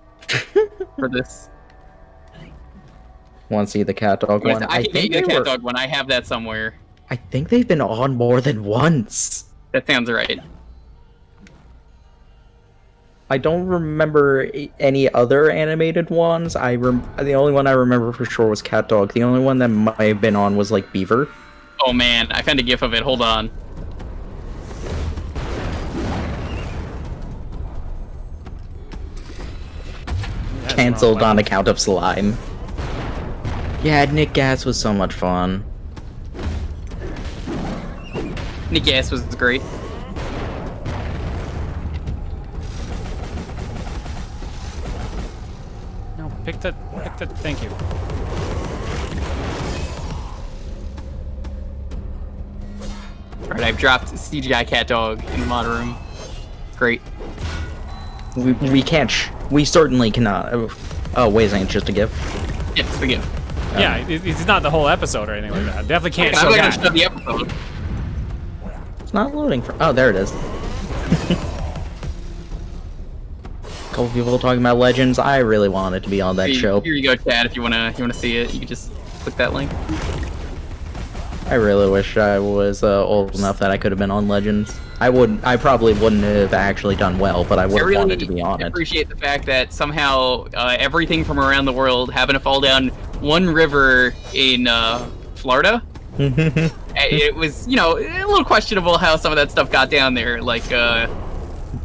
for this. Want to see the Cat Dog one? I can get you the Cat Dog one. I have that somewhere. I think they've been on more than once. That sounds right. I don't remember any other animated ones. The only one I remember for sure was Cat Dog. The only one that might have been on was like Beaver. Oh man, I found a gif of it. Hold on. Cancelled on account of slime. Yeah, Nick Gas was so much fun. Nick Gas was great. No, pick that, thank you. Alright, I've dropped CGI Cat Dog in the mod room. Great. We can't we certainly cannot. Oh, wait a second, just a GIF? Yes, the gift. Yeah, it's not the whole episode or anything like that. Definitely can't show I'm not that. gonna show the episode. It's not loading for. Oh, there it is. Couple people talking about Legends. I really wanted to be on that show. Here you go, Chad. If you wanna see it, you can just click that link. I really wish I was old enough that I could have been on Legends. I probably wouldn't have actually done well, but I would have wanted to be on it. I appreciate the fact that somehow everything from around the world happened to fall down one river in Florida. It was, you know, a little questionable how some of that stuff got down there. Like,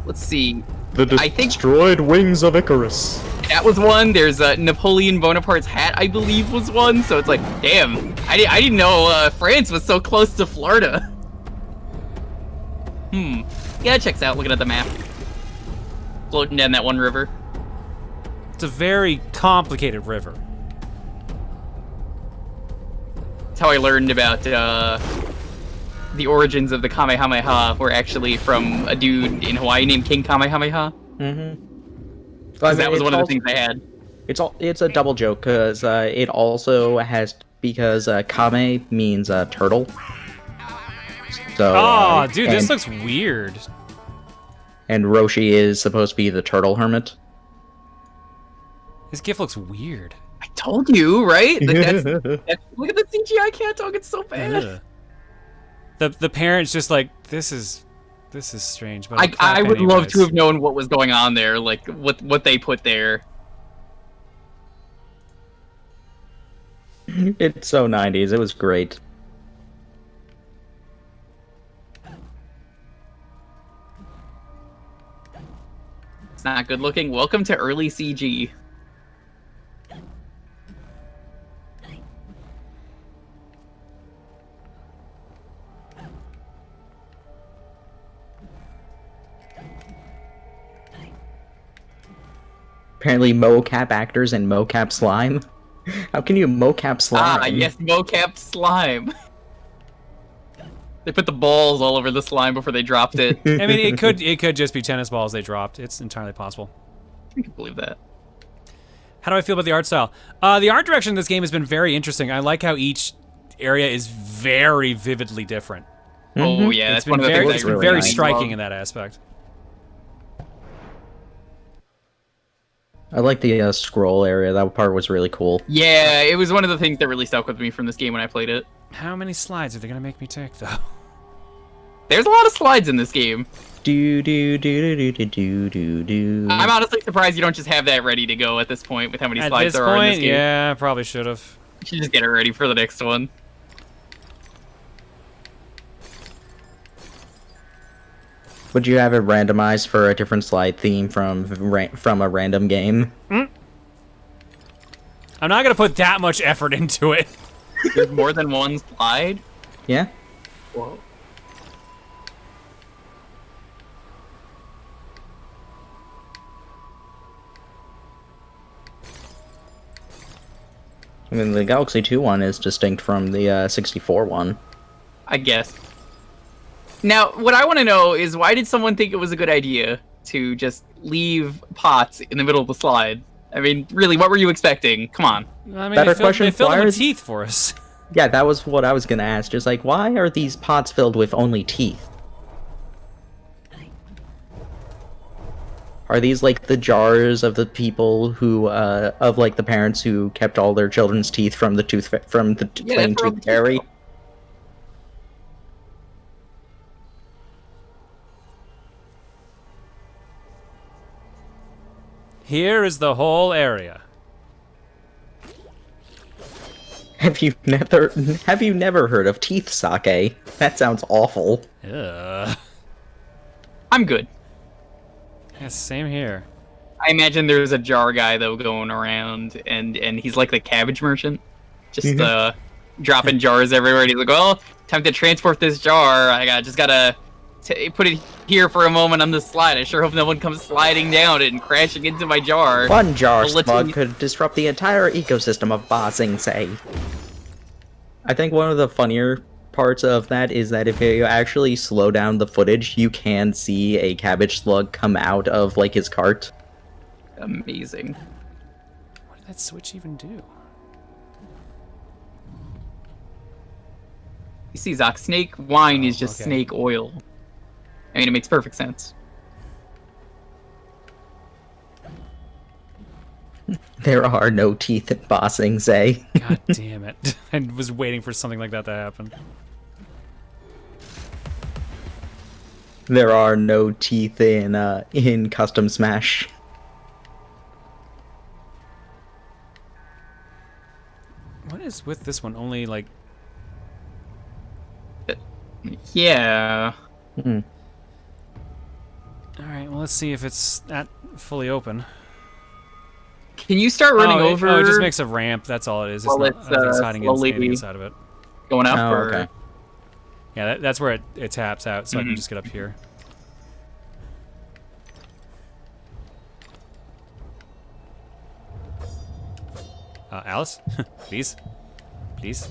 let's see. I think destroyed wings of Icarus. That was one. There's Napoleon Bonaparte's hat, I believe, was one. So it's like, damn, I didn't know France was so close to Florida. Yeah, it checks out looking at the map. Floating down that one river. It's a very complicated river. That's how I learned about the origins of the Kamehameha were actually from a dude in Hawaii named King Kamehameha. Because that was one of the things I had. It's a double joke because it also has Kame means turtle. So, dude, this looks weird. And Roshi is supposed to be the turtle hermit. This GIF looks weird. I told you, right? Look at the CGI cat dog. It's so bad. The parents just like, this is strange. But I would love to have known what was going on there, like what they put there. It's so 90s. It was great. It's not good looking. Welcome to early CG. Apparently mocap actors and mocap slime. How can you mocap slime? Ah, yes, mocap slime. They put the balls all over the slime before they dropped it. I mean, it could just be tennis balls they dropped. It's entirely possible. I can believe that. How do I feel about the art style? The art direction in this game has been very interesting. I like how each area is very vividly different. Oh yeah, that's one of the things it's been very striking in that aspect. I like the scroll area. That part was really cool. Yeah, it was one of the things that really stuck with me from this game when I played it. How many slides are they gonna make me take, though? There's a lot of slides in this game. Do do do do do do do do. I'm honestly surprised you don't just have that ready to go at this point with how many slides there are in this game. Yeah, probably should have. You should just get it ready for the next one. Would you have it randomized for a different slide theme from a random game? I'm not gonna put that much effort into it. There's more than one slide? Yeah. Whoa. I mean, the Galaxy 2 one is distinct from the 64 one. I guess. Now, what I want to know is why did someone think it was a good idea to just leave pots in the middle of the slide? I mean, really, what were you expecting? Come on. I mean, they filled them with teeth for us. Yeah, that was what I was gonna ask. Just like, why are these pots filled with only teeth? Are these like the jars of the people who, of like the parents who kept all their children's teeth from the plain tooth fairy? Here is the whole area. Have you never heard of teeth sake? That sounds awful. I'm good. Yeah, same here. I imagine there's a jar guy though going around, and he's like the cabbage merchant, just dropping jars everywhere. And he's like, "Well, time to transport this jar. I just gotta put it here for a moment on this slide. I sure hope no one comes sliding down it and crashing into my jar." One jar slug could disrupt the entire ecosystem of Ba Sing Se. I think one of the funnier parts of that is that if you actually slow down the footage, you can see a cabbage slug come out of like his cart. amazing. What did that switch even do? You see, Zoc, snake wine is just snake oil. I mean, it makes perfect sense. There are no teeth in bossing, Zay. God damn it. I was waiting for something like that to happen. There are no teeth in Custom Smash. What is with this one? Only like... Yeah. Alright, well, let's see if it's fully open. Can you start running over? Oh, it just makes a ramp. That's all it is. It's not, nothing's hiding anything inside of it. Going up? Oh, or... okay. Yeah, that's where it taps out, so I can just get up here. Alice? Please? Please?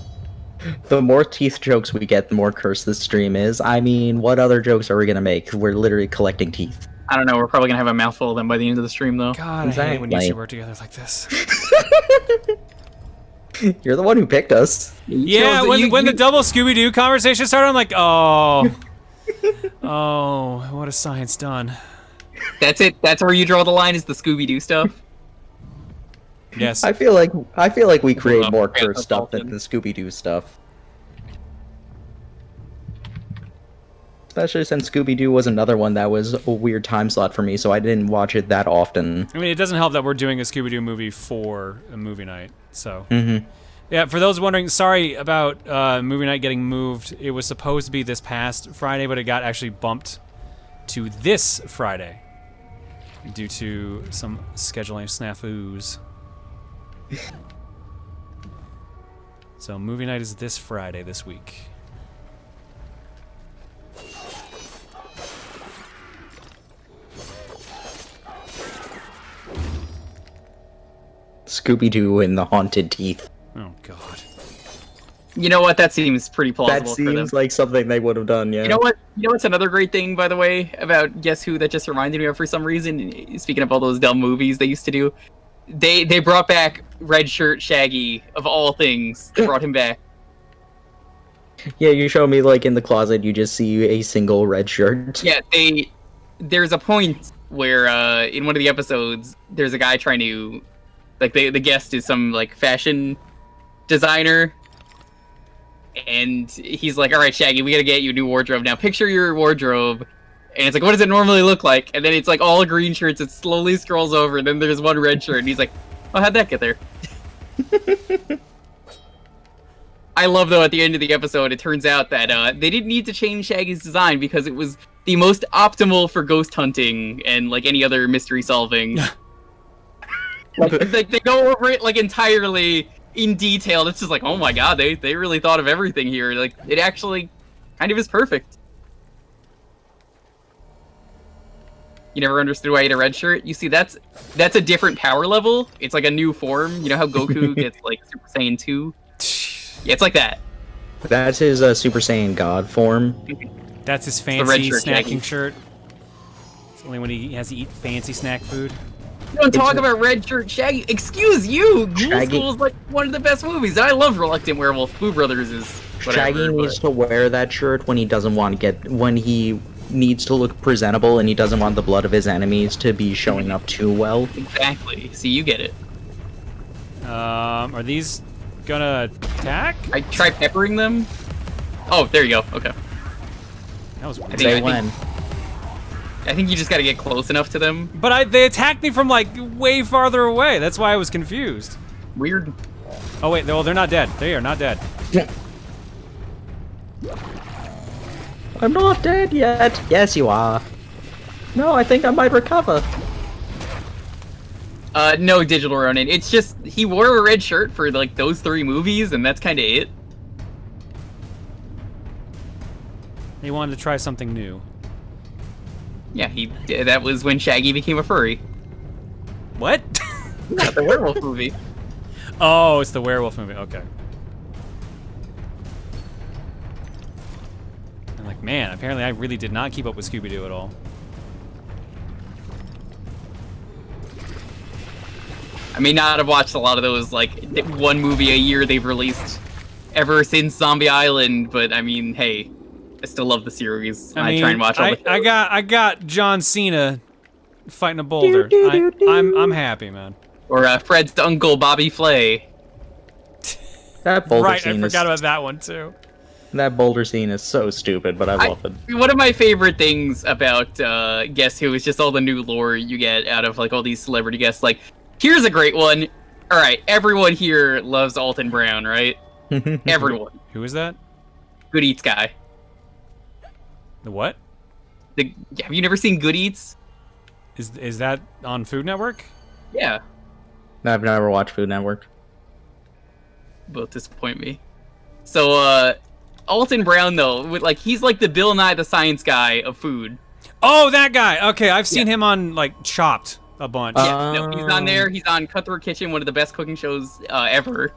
The more teeth jokes we get, the more cursed this stream is. I mean, what other jokes are we gonna make? We're literally collecting teeth. I don't know, we're probably gonna have a mouthful of them by the end of the stream, though. God, I hate when you two work together like this. You're the one who picked us. Yeah, when the double Scooby-Doo conversation started, I'm like, oh. Oh, what has science done? That's it? That's where you draw the line, is the Scooby-Doo stuff? Yes. I feel like we create more cursed stuff than the Scooby-Doo stuff. Especially since Scooby-Doo was another one that was a weird time slot for me, so I didn't watch it that often. I mean, it doesn't help that we're doing a Scooby-Doo movie for a movie night, so... Mm-hmm. Yeah, for those wondering, sorry about movie night getting moved. It was supposed to be this past Friday, but it got actually bumped to this Friday due to some scheduling snafus. So movie night is this Friday this week. Scooby-Doo and the haunted teeth. Oh god. You know what? That seems pretty plausible. That seems like something they would have done, yeah. You know what? You know what's another great thing, by the way, about Guess Who that just reminded me of for some reason? Speaking of all those dumb movies they used to do, they brought back Red Shirt Shaggy, of all things. They brought him back. Yeah, you show me, like, in the closet, you just see a single red shirt. Yeah, there's a point where, in one of the episodes, there's a guy trying to, like, the guest is some, like, fashion designer, and he's like, alright, Shaggy, we gotta get you a new wardrobe. Now, picture your wardrobe. And it's like, what does it normally look like? And then it's like all green shirts, it slowly scrolls over, and then there's one red shirt, and he's like, oh, how'd that get there? I love, though, at the end of the episode, it turns out that they didn't need to change Shaggy's design because it was the most optimal for ghost hunting and, like, any other mystery solving. Like, they go over it, like, entirely in detail. It's just like, oh my god, they really thought of everything here. Like, it actually kind of is perfect. You never understood why he had a red shirt? You see, that's a different power level. It's like a new form. You know how Goku gets, like, Super Saiyan 2? Yeah, it's like that. That's his Super Saiyan God form. That's his fancy snacking shirt. It's only when he has to eat fancy snack food. You don't talk about Red Shirt Shaggy. Excuse you! Ghoul School is like one of the best movies. I love Reluctant Werewolf. Boo Brothers is whatever. Shaggy needs to wear that shirt when he doesn't want to get... when he needs to look presentable and he doesn't want the blood of his enemies to be showing up too well. Exactly. See, you get it. Are these gonna attack? I try peppering them. Oh, there you go. Okay. That was weird. I think you just gotta get close enough to them. But they attacked me from, like, way farther away. That's why I was confused. Weird. Oh, wait. Well, they're not dead. They are not dead. I'm not dead yet. Yes, you are. No, I think I might recover. No, Digital Ronin. It's just, he wore a red shirt for, like, those 3 movies, and that's kind of it. He wanted to try something new. Yeah, that was when Shaggy became a furry. What? Yeah, the werewolf movie. Oh, it's the werewolf movie. Okay. I'm like, man, apparently I really did not keep up with Scooby-Doo at all. I may not have watched a lot of those, like, one movie a year they've released ever since Zombie Island, but I mean, hey, I still love the series. I try and watch all the shows. I got John Cena fighting a boulder. I'm happy, man. Or Fred's uncle, Bobby Flay. That boulder Right, scene I forgot about that one too. That boulder scene is so stupid, but I love it. One of my favorite things about Guess Who is just all the new lore you get out of like all these celebrity guests. Like, here's a great one. All right, everyone here loves Alton Brown, right? Everyone. Who is that? Good Eats guy. The what? Have you never seen Good Eats? Is that on Food Network? Yeah. I've never watched Food Network. Both disappoint me. So, Alton Brown, though, like he's like the Bill Nye the Science Guy of food. Oh, that guy. Okay, I've seen him on like Chopped a bunch. Yeah, no, he's on there. He's on Cutthroat Kitchen, one of the best cooking shows ever.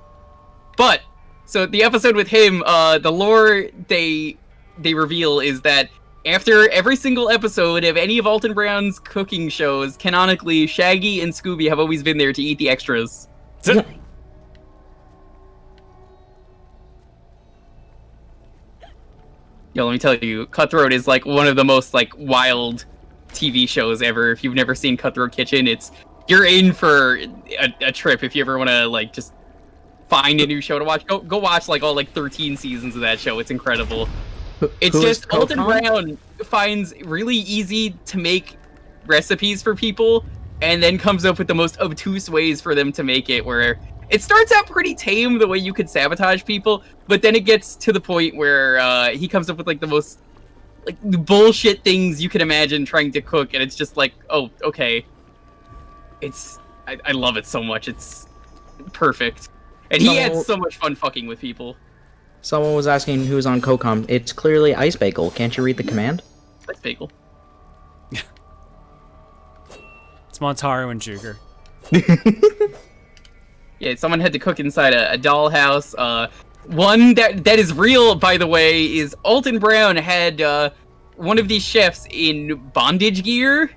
But so the episode with him, the lore they reveal is that after every single episode of any of Alton Brown's cooking shows, canonically, Shaggy and Scooby have always been there to eat the extras. Yo, let me tell you, Cutthroat is like one of the most like wild TV shows ever. If you've never seen Cutthroat Kitchen, you're in for a trip. If you ever want to like just find a new show to watch, go watch like all like 13 seasons of that show. It's incredible. It's just Alton Brown finds really easy to make recipes for people, and then comes up with the most obtuse ways for them to make it. Where it starts out pretty tame, the way you could sabotage people, but then it gets to the point where he comes up with like the most like bullshit things you can imagine trying to cook, and it's just like, oh, okay. I love it so much. It's perfect, and he had so much fun fucking with people. Someone was asking who's on COCOM. It's clearly Ice Bagel. Can't you read the command? Ice Bagel. It's Montaru and Juger. Yeah, someone had to cook inside a dollhouse. One that is real, by the way, is Alton Brown had one of these chefs in bondage gear.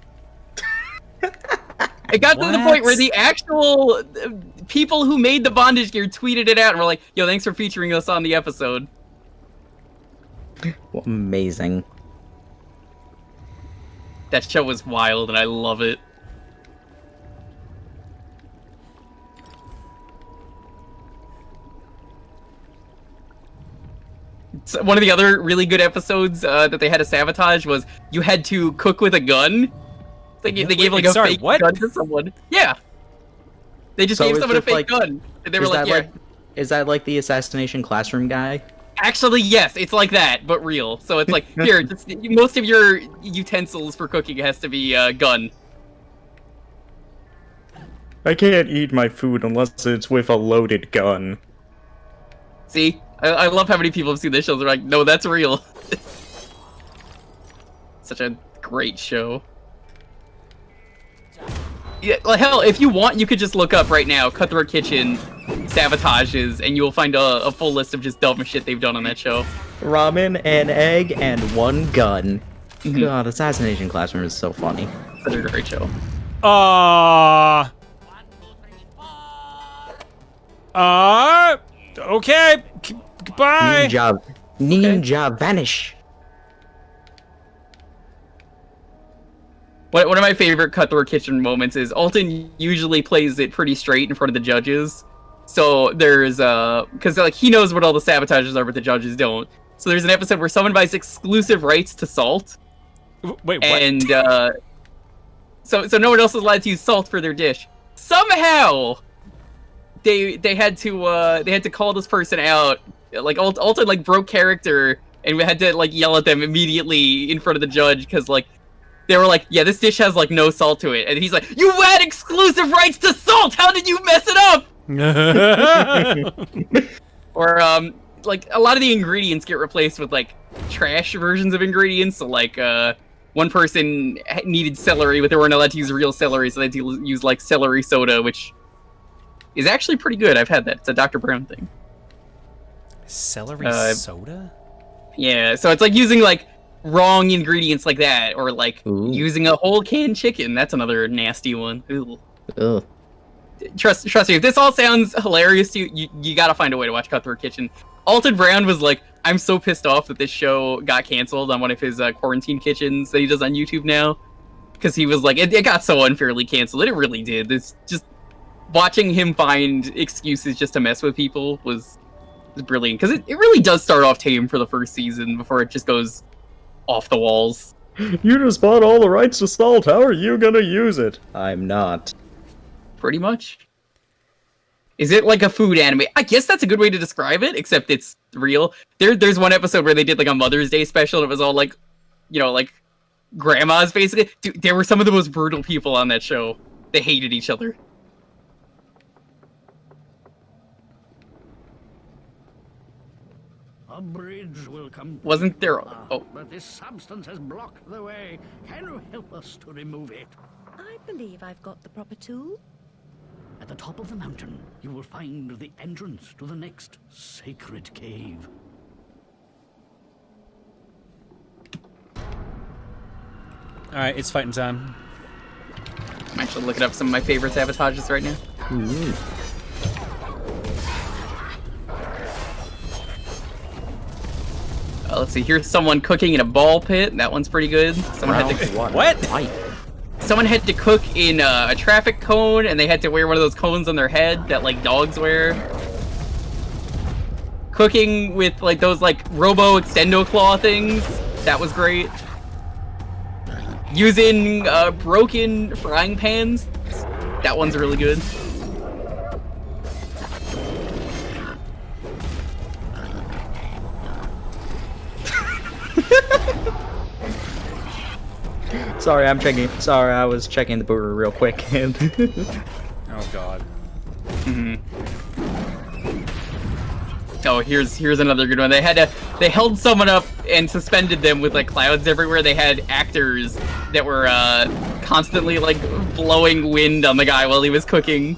It got to the point where the actual people who made the bondage gear tweeted it out and were like, yo, thanks for featuring us on the episode. Amazing. That show was wild, and I love it. So one of the other really good episodes that they had to sabotage was you had to cook with a gun. They gave like a fake gun to someone. Yeah. They just gave someone a fake gun. And they were like, yeah. Is that like the assassination classroom guy? Actually, yes, it's like that, but real. So it's like, here, most of your utensils for cooking has to be a gun. I can't eat my food unless it's with a loaded gun. See? I love how many people have seen this show. They're like, no, that's real. Such a great show. Yeah, like, hell, if you want, you could just look up right now, Cutthroat Kitchen sabotages, and you will find a full list of just dumb shit they've done on that show. Ramen, an egg, and one gun. God, Assassination Classroom is so funny. Such a great show. Okay. Goodbye. Ninja, vanish. One of my favorite Cutthroat Kitchen moments is Alton usually plays it pretty straight in front of the judges. So there's because like he knows what all the sabotages are, but the judges don't. So there's an episode where someone buys exclusive rights to salt. Wait, what? And so no one else is allowed to use salt for their dish. Somehow they had to call this person out. Like Alton like broke character, and we had to like yell at them immediately in front of the judge because like. They were like, yeah, this dish has, like, no salt to it. And he's like, you had exclusive rights to salt! How did you mess it up? Or, like, a lot of the ingredients get replaced with, like, trash versions of ingredients. So, like, one person needed celery, but they weren't allowed to use real celery, so they had to use, like, celery soda, which is actually pretty good. I've had that. It's a Dr. Brown thing. Celery soda? Yeah, so it's like using, like, wrong ingredients like that, or like using a whole canned chicken. That's another nasty one. Ooh. Ugh. trust me, if this all sounds hilarious to you, you gotta find a way to watch Cutthroat Kitchen. Alton Brown was like, I'm so pissed off that this show got canceled on one of his quarantine kitchens that he does on YouTube now. Because he was like, it got so unfairly canceled, and it really did. It's just, watching him find excuses just to mess with people was brilliant. Because it really does start off tame for the first season before it just goes off the walls. You just bought all the rights to Salt. How are you gonna use it? I'm not. Pretty much. Is it like a food anime? I guess that's a good way to describe it, except it's real. There's one episode where they did like a Mother's Day special, and it was all like, you know, like grandmas basically. Dude, there were some of the most brutal people on that show. They hated each other. A bridge will come. Wasn't there? Oh. But this substance has blocked the way. Can you help us to remove it? I believe I've got the proper tool. At the top of the mountain, you will find the entrance to the next sacred cave. Alright, it's fighting time. I'm actually looking up some of my favorite sabotages right now. Ooh. Let's see, here's someone cooking in a ball pit. That one's pretty good. Someone had to what? Someone had to cook in a traffic cone, and they had to wear one of those cones on their head that like dogs wear. Cooking with like those like robo extendo claw things. That was great. Using broken frying pans. That one's really good. Sorry, I was checking the Booru real quick. Oh god. Oh, here's another good one. They held someone up and suspended them with like clouds everywhere. They had actors that were constantly like blowing wind on the guy while he was cooking.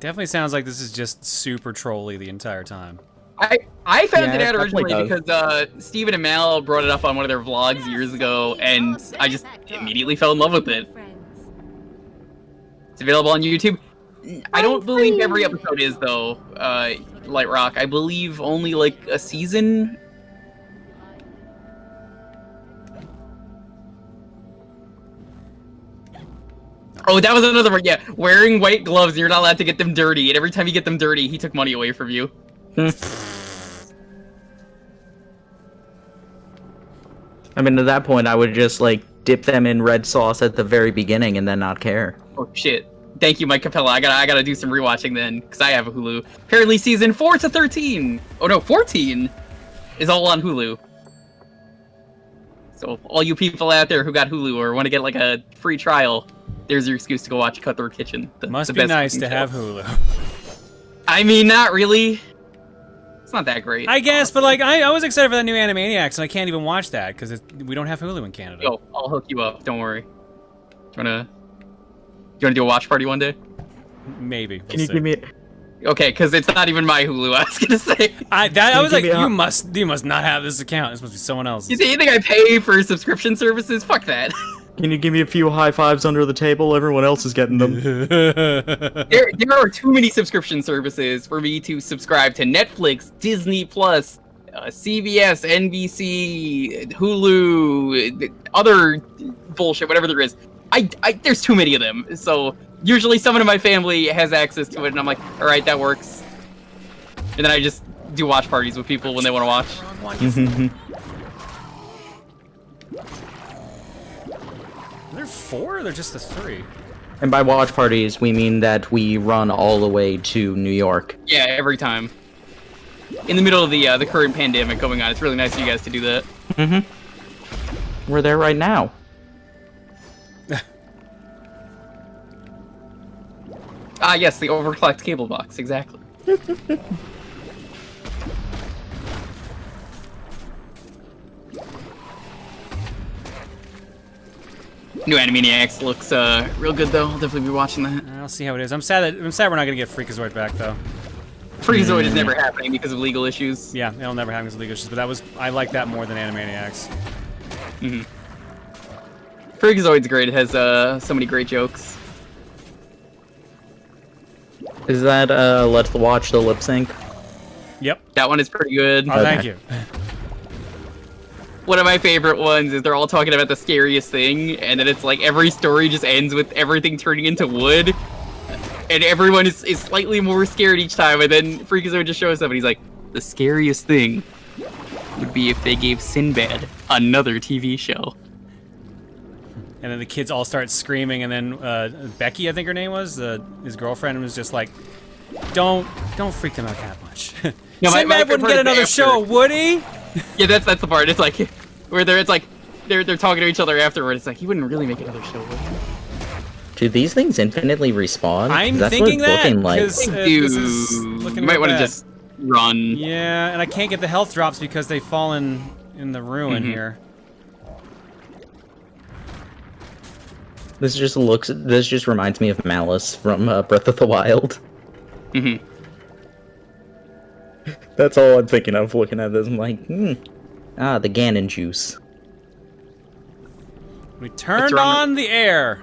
Definitely sounds like this is just super trolly the entire time. I found it out originally because Steven and Mal brought it up on one of their vlogs years ago, and I just immediately fell in love with it. It's available on YouTube. I don't believe every episode is, though, Light Rock. I believe only, like, a season. Oh, that was another one, yeah. Wearing white gloves, and you're not allowed to get them dirty, and every time you get them dirty, he took money away from you. I mean, at that point, I would just, like, dip them in red sauce at the very beginning and then not care. Oh, shit. Thank you, Mike Capella. I gotta do some rewatching then, because I have a Hulu. Apparently season 4 to 13! Oh no, 14 is all on Hulu. So all you people out there who got Hulu or want to get like a free trial, there's your excuse to go watch Cutthroat Kitchen. Must be nice to have Hulu. I mean, not really. It's not that great. I guess, but like, I was excited for that new Animaniacs, and I can't even watch that, because we don't have Hulu in Canada. Yo, I'll hook you up, don't worry. Do you wanna do a watch party one day? Maybe. Can you give me... Okay, because it's not even my Hulu, I was gonna say. I was like, you must not have this account. This must be someone else's. You think I pay for subscription services? Fuck that. Can you give me a few high fives under the table? Everyone else is getting them. There are too many subscription services for me to subscribe to Netflix, Disney Plus, CBS, NBC, Hulu, other bullshit, whatever there is. There's too many of them. So usually someone in my family has access to it, and I'm like, all right, that works. And then I just do watch parties with people when they want to watch. Are there 4 or they're just the 3? And by watch parties, we mean that we run all the way to New York. Yeah, every time. In the middle of the current pandemic going on, it's really nice of you guys to do that. We're there right now. Ah, yes, the overclocked cable box, exactly. New Animaniacs looks real good though. I'll definitely be watching that. I'll see how it is. I'm sad we're not gonna get Freakazoid back though. Freakazoid is never happening because of legal issues. Yeah, it'll never happen because of legal issues. But I like that more than Animaniacs. Freakazoid's great. It has so many great jokes. Is that Let's Watch the Lip Sync? Yep. That one is pretty good. Oh, thank you. One of my favorite ones is they're all talking about the scariest thing, and then it's like every story just ends with everything turning into wood, and everyone is slightly more scared each time, and then Freakazoid just shows up and he's like, the scariest thing would be if they gave Sinbad another TV show. And then the kids all start screaming, and then Becky, I think her name was, his girlfriend, was just like, don't freak them out that much. No, Sinbad wouldn't get another show, would he? Yeah, that's the part. It's like where they're talking to each other afterward. It's like he wouldn't really make another show, would he? Do these things infinitely respawn? I'm That's thinking what it's that looking like. because this is looking You might real want to bad. just run. Yeah, and I can't get the health drops because they've fallen in the ruin here. This just reminds me of Malice from Breath of the Wild. Mm-hmm. That's all I'm thinking of looking at this. I'm like, the Ganon juice. We turned on the air.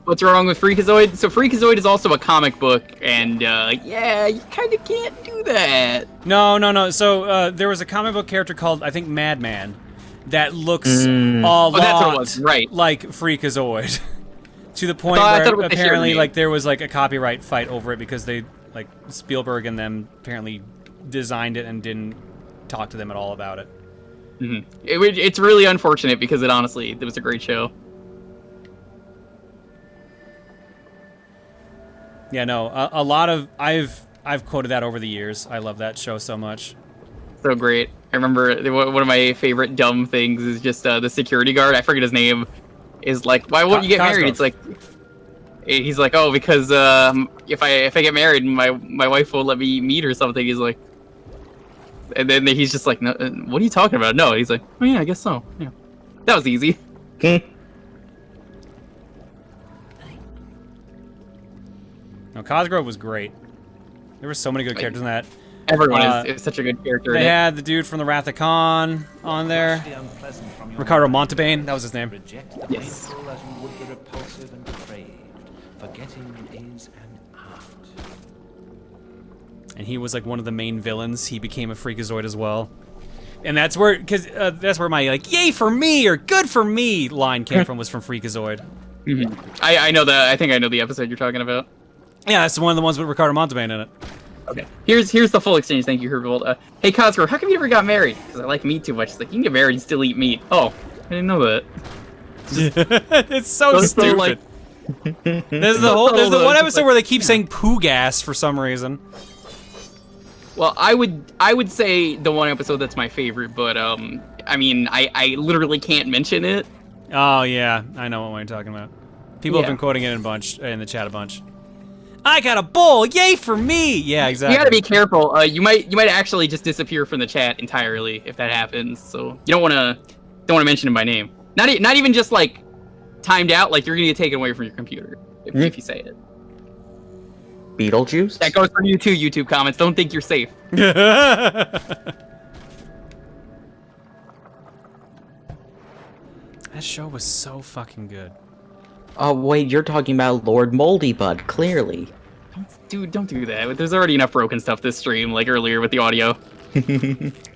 What's wrong with Freakazoid? So Freakazoid is also a comic book, and yeah, you kind of can't do that. No. So there was a comic book character called, I think, Madman, that looks a lot that's what it was, right. like Freakazoid. To the point I thought it where was the apparently hero like there was like a copyright fight over it because they like Spielberg and them apparently designed it and didn't talk to them at all about it. Mm-hmm. It's really unfortunate because it was a great show. Yeah, no, a lot of I've quoted that over the years. I love that show so much. So great. I remember one of my favorite dumb things is just the security guard. I forget his name. Is like, why won't you get married? It's like, he's like, oh, because if I get married, my wife won't let me meet or something. He's like, and then he's just like, no, what are you talking about? No, he's like, oh yeah, I guess so. Yeah, that was easy. No, Cosgrove was great. There were so many good characters in that. Everyone is such a good character. They had the dude from the Wrath of Khan on there. Ricardo Montalbán, that was his name. Yes. And he was like one of the main villains. He became a Freakazoid as well. And that's where, that's where my like "yay for me" or "good for me" line came from, was from Freakazoid. Mm-hmm. I know I think I know the episode you're talking about. Yeah, that's one of the ones with Ricardo Montalbán in it. Okay, here's the full exchange. Thank you, Herbold. Hey, Cosgrove, how come you never got married? Because I like meat too much. It's like, you can get married and still eat meat. Oh, I didn't know that. It's so stupid. Like, there's the one episode where they keep saying poo gas for some reason. Well, I would say the one episode that's my favorite, but I mean, I literally can't mention it. Oh yeah, I know what you're talking about. People have been quoting it in the chat a bunch. I got a bowl, yay for me! Yeah, exactly. You gotta be careful. You might actually just disappear from the chat entirely if that happens. So you don't wanna mention him by name. Not even just like timed out. Like you're gonna get taken away from your computer if you say it. Beetlejuice? That goes for you too, YouTube comments. Don't think you're safe. That show was so fucking good. Oh wait, you're talking about Lord Moldybud, clearly. Dude, don't do that. There's already enough broken stuff this stream, like earlier with the audio.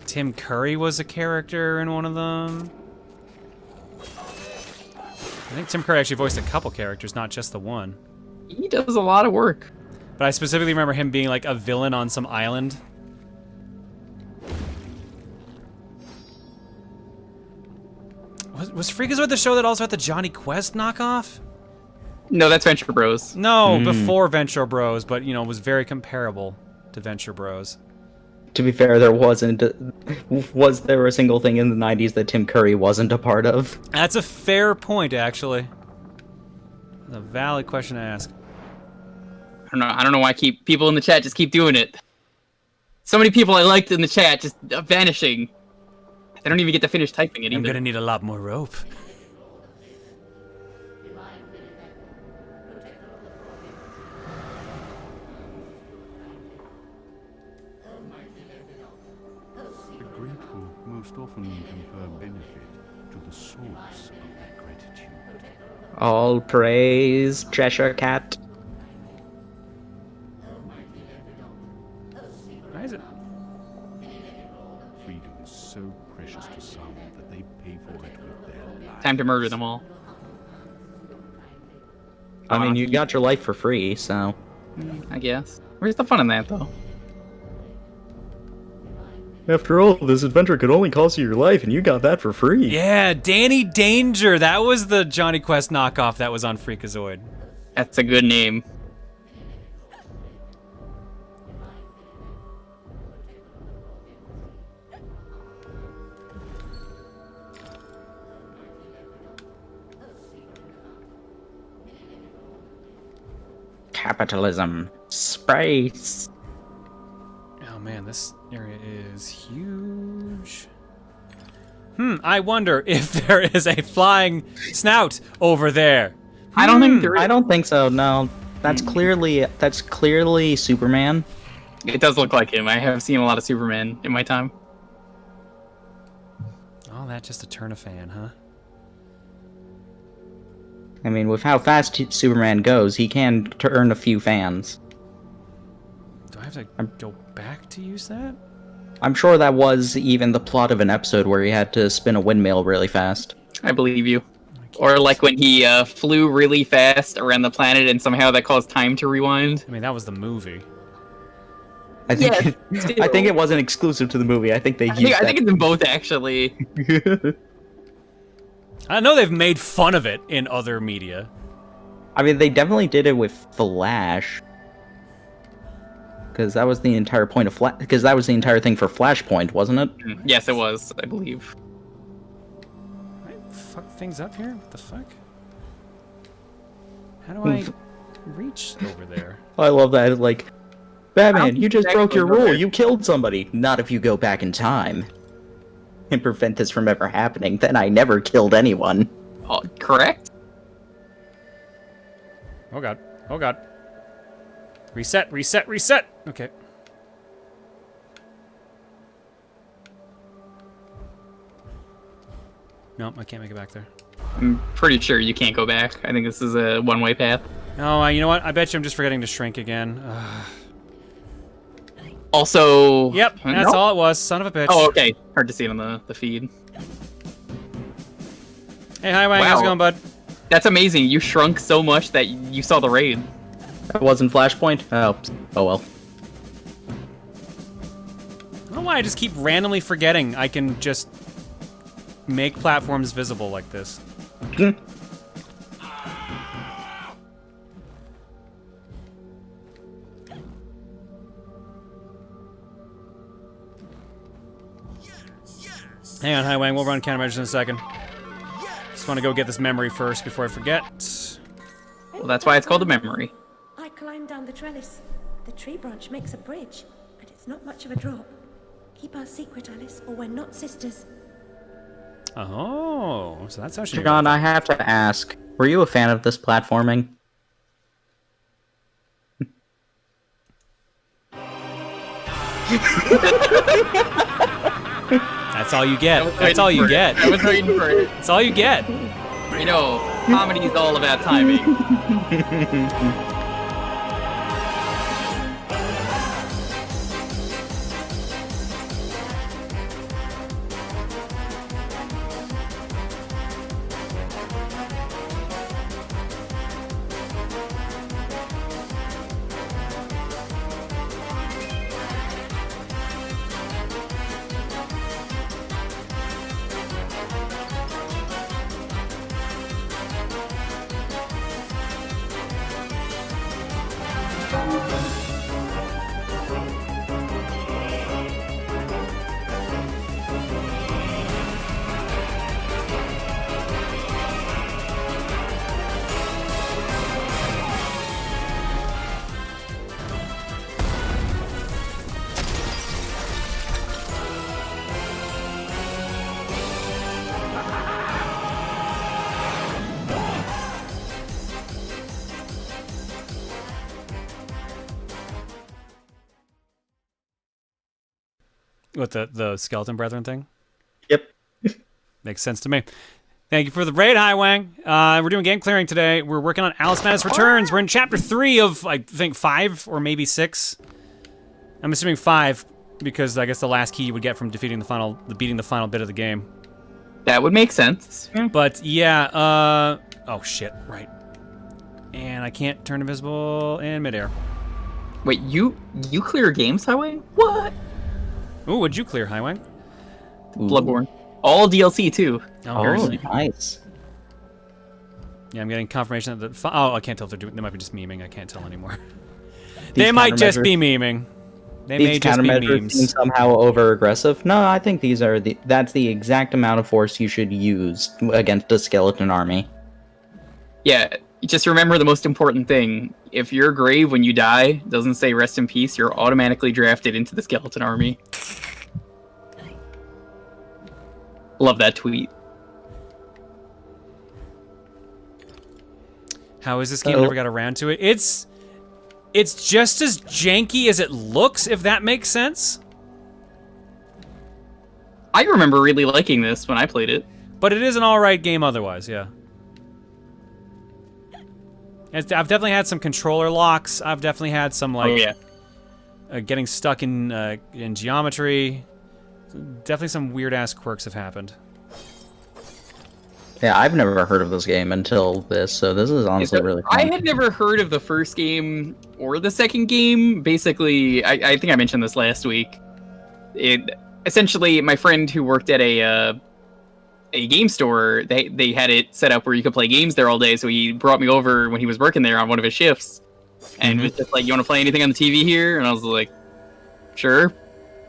Tim Curry was a character in one of them. I think Tim Curry actually voiced a couple characters, not just the one. He does a lot of work. But I specifically remember him being like a villain on some island. Was Freakazoid the show that also had the Johnny Quest knockoff? No, that's Venture Bros. No, before Venture Bros, but you know, was very comparable to Venture Bros. To be fair, was there a single thing in the 90s that Tim Curry wasn't a part of? That's a fair point, actually. That's a valid question to ask. I don't know why people in the chat just keep doing it. So many people I liked in the chat just vanishing. They don't even get to finish typing it either. I'm gonna need a lot more rope. The grateful most often confer benefit to the source of that All praise Cheshire Cat. Why is it? Freedom is so precious to some that they pay for it with their lives. Time to murder them all. I mean, you got your life for free, so... I guess. Where's the fun in that, though? After all, this adventure could only cost you your life, and you got that for free. Yeah, Danny Danger. That was the Johnny Quest knockoff that was on Freakazoid. That's a good name. Capitalism. Space. Oh man, this area is huge. I wonder if there is a flying snout over there. I don't think there is. I don't think so, no. That's clearly Superman. It does look like him. I have seen a lot of Superman in my time. All that just to turn a fan, huh? I mean, with how fast Superman goes, he can turn a few fans. Do I have to go back to use that? I'm sure that was even the plot of an episode where he had to spin a windmill really fast. I believe you. Or like when he flew really fast around the planet and somehow that caused time to rewind. I mean, that was the movie. I think I think it wasn't exclusive to the movie. I think they used I think it's in both, actually. I know they've made fun of it in other media. I mean, they definitely did it with Flash. Because that was the entire point of because that was the entire thing for Flashpoint, wasn't it? Yes, it was, I believe. Can I fuck things up here? What the fuck? How do I reach over there? I love that, like, Batman, you just broke your rule, you killed somebody. Not if you go back in time and prevent this from ever happening, then I never killed anyone. Oh, correct? Oh god. Oh god. Reset, reset, reset! Okay. Nope, I can't make it back there. I'm pretty sure you can't go back. I think this is a one-way path. No, you know what? I bet you I'm just forgetting to shrink again. Also... Yep, that's all it was. Son of a bitch. Oh, okay. Hard to see it on the feed. Hey, hi, Wang. How's it going, bud? That's amazing. You shrunk so much that you saw the raid. That wasn't Flashpoint? Oh well. I don't know why I just keep randomly forgetting I can just make platforms visible like this. Hang on, Hi Wang, we'll run countermeasures in a second. Just want to go get this memory first before I forget. Well, that's why it's called a memory. I climbed down the trellis. The tree branch makes a bridge, and it's not much of a drop. Keep our secret, Alice, or we're not sisters. Oh, so that's how she... John, I have to ask, were you a fan of this platforming? That's all you get. That's all you get. I was waiting for it. That's all you get. You know, comedy is all about timing. What, the Skeleton Brethren thing? Yep. Makes sense to me. Thank you for the raid, Hi Wang. We're doing game clearing today. We're working on Alice Madness Returns. We're in chapter 3 of, I think, 5 or maybe 6. I'm assuming 5 because I guess the last key you would get from beating the final bit of the game. That would make sense. But yeah, oh shit, right. And I can't turn invisible in midair. Wait, you clear games, Highway? What? Ooh, what'd you clear, Highway? Bloodborne. All DLC too. Oh, nice. Yeah, I'm getting confirmation that I can't tell if they're doing. They might be just memeing. I can't tell anymore. They might just be memeing. They may just be memes. Seem somehow over aggressive. No, I think that's the exact amount of force you should use against a skeleton army. Yeah, just remember the most important thing. If your grave when you die doesn't say rest in peace, you're automatically drafted into the skeleton army. Love that tweet. How is this game? Never got around to it. It's just as janky as it looks, if that makes sense. I remember really liking this when I played it. But it is an alright game otherwise, yeah. I've definitely had some controller locks. I've definitely had some, like, getting stuck in geometry. Definitely some weird-ass quirks have happened. Yeah, I've never heard of this game until this, so this is honestly really fun. I had never heard of the first game or the second game. Basically, I think I mentioned this last week. Essentially, my friend who worked at a game store, they had it set up where you could play games there all day, so he brought me over when he was working there on one of his shifts. And was just like, you want to play anything on the TV here? And I was like, sure.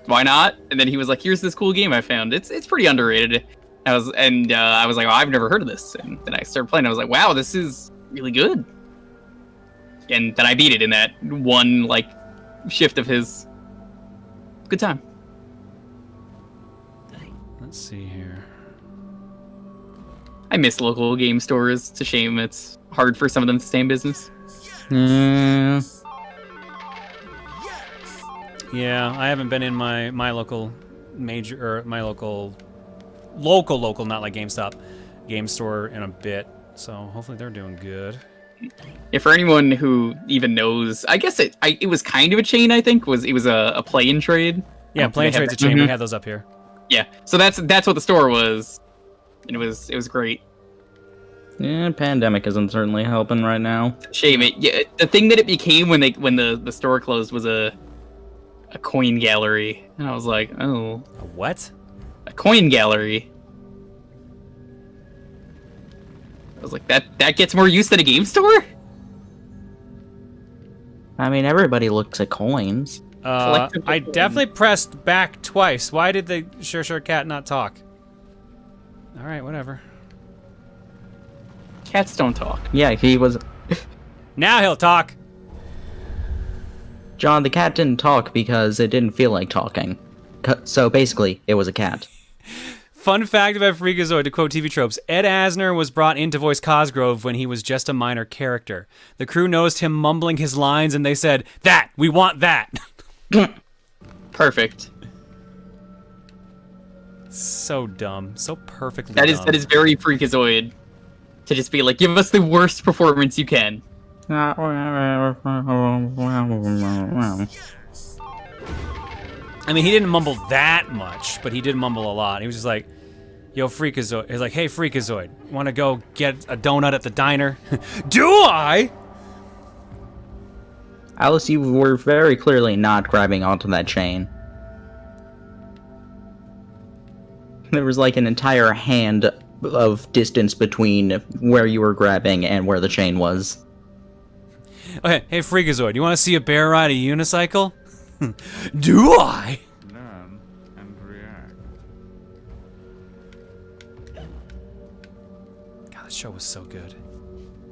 Why not? And then he was like, here's this cool game I found. It's pretty underrated. I was like, oh, I've never heard of this. And then I started playing. I was like, wow, this is really good. And then I beat it in that one, like, shift of his. Good time. Let's see here. I miss local game stores. It's a shame it's hard for some of them to stay in business. Yeah, I haven't been in my local major, or my local, not like GameStop, game store in a bit. So hopefully they're doing good. Yeah, for anyone who even knows, I guess it was kind of a chain. I think it was a play and trade. Yeah, play and trade's a chain. We had those up here. Yeah, so that's what the store was, and it was great. Yeah, pandemic isn't certainly helping right now. Shame it. Yeah, the thing that it became when the store closed was a coin gallery, and I was like, oh, a what? A coin gallery. I was like, that gets more use than a game store? I mean, everybody looks at coins. I definitely pressed back twice. Why did the Sure Cat not talk? All right, whatever. Cats don't talk. Yeah, he was... Now he'll talk. John, the cat didn't talk because it didn't feel like talking. So basically, it was a cat. Fun fact about Freakazoid, to quote TV Tropes, Ed Asner was brought in to voice Cosgrove when he was just a minor character. The crew noticed him mumbling his lines and they said, "That! We want that!" Perfect. So dumb. So perfectly dumb. That is very Freakazoid. To just be like, give us the worst performance you can. I mean, he didn't mumble that much, but he did mumble a lot. He was just like, yo, Freakazoid. He's like, hey, Freakazoid, want to go get a donut at the diner? Do I? Alice, you were very clearly not grabbing onto that chain. There was like an entire hand of distance between where you were grabbing and where the chain was. Okay, hey, Freakazoid, you want to see a bear ride a unicycle? Do I? Learn and react. God, this show was so good.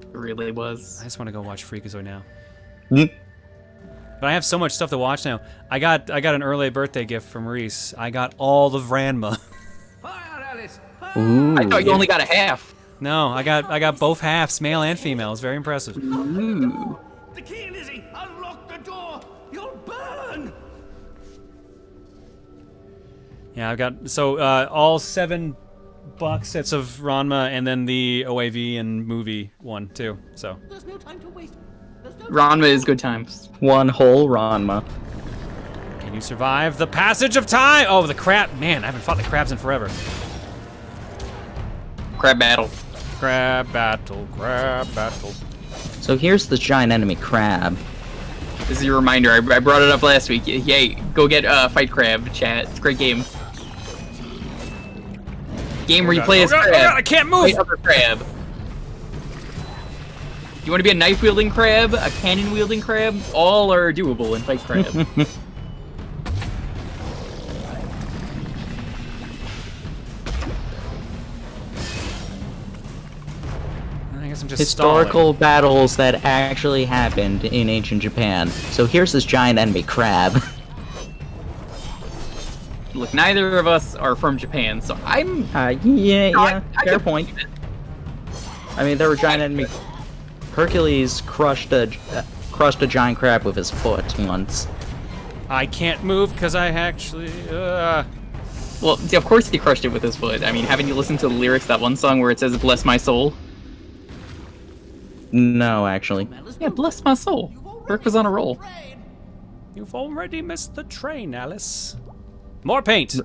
It really was. I just want to go watch Freakazoid now. But I have so much stuff to watch now. I got an early birthday gift from Reese. I got all of Ranma. Ooh, I thought you only got a half. No, I got both halves, male and female. It's very impressive. Ooh. The key, Lizzie! Unlock the door! You'll burn! Yeah, I've got all 7 box sets of Ranma and then the OAV and movie one too. So There's no time to waste. Ranma is good times. One whole Ranma. can you survive the passage of time? Oh, the crab! Man, I haven't fought the crabs in forever. Crab battle. Crab battle. Crab battle. So here's the giant enemy crab. This is your reminder. I brought it up last week. Yay! Go get Fight Crab, chat. It's a great game. Game where you play as crab. Oh God, I can't move! Fight other crab. You want to be a knife-wielding crab, a cannon-wielding crab? All are doable in Fight Crab. I guess I'm just Historical battles that actually happened in ancient Japan. So here's this giant enemy crab. Look, neither of us are from Japan, so I'm... yeah, fair point. I mean, there were giant enemy... Hercules crushed a giant crab with his foot once. I can't move because I actually... Well, see, of course he crushed it with his foot. I mean, haven't you listened to the lyrics, that one song where it says, "Bless my soul"? No, actually. Yeah, bless my soul. Burke was on a roll. You've already missed the train, Alice. More paint!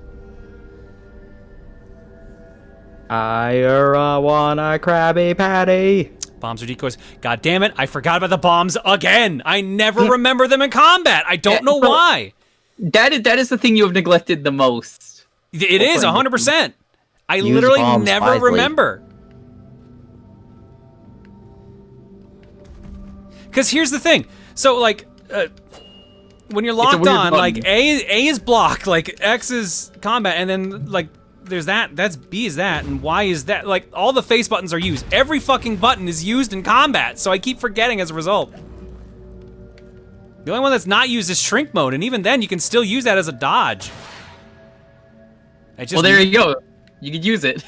I want a Krabby Patty. Bombs or decoys. God damn it, I forgot about the bombs again! I never remember them in combat! I don't know why! That is the thing you have neglected the most. It is, 100%! I literally never remember. Because here's the thing. So, like, when you're locked on, like, A is block, like, X is combat, and then, like, there's that, that's B is that, and Y is that. Like, all the face buttons are used. Every fucking button is used in combat, so I keep forgetting as a result. The only one that's not used is shrink mode, and even then, you can still use that as a dodge. Well, there you go. You could use it.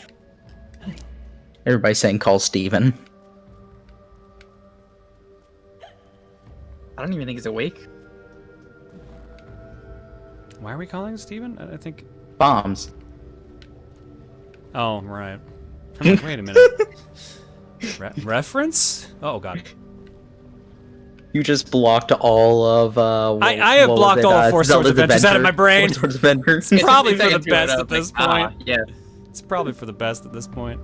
Everybody's saying call Steven. I don't even think he's awake. Why are we calling Steven? I think... Bombs. Oh, right. I'm like, wait a minute. Reference? Oh, God. You just blocked all of, I have blocked all of Four Swords Adventures out of my brain. Four Swords Adventures. It's probably for the best at this point. Yeah. It's probably for the best at this point.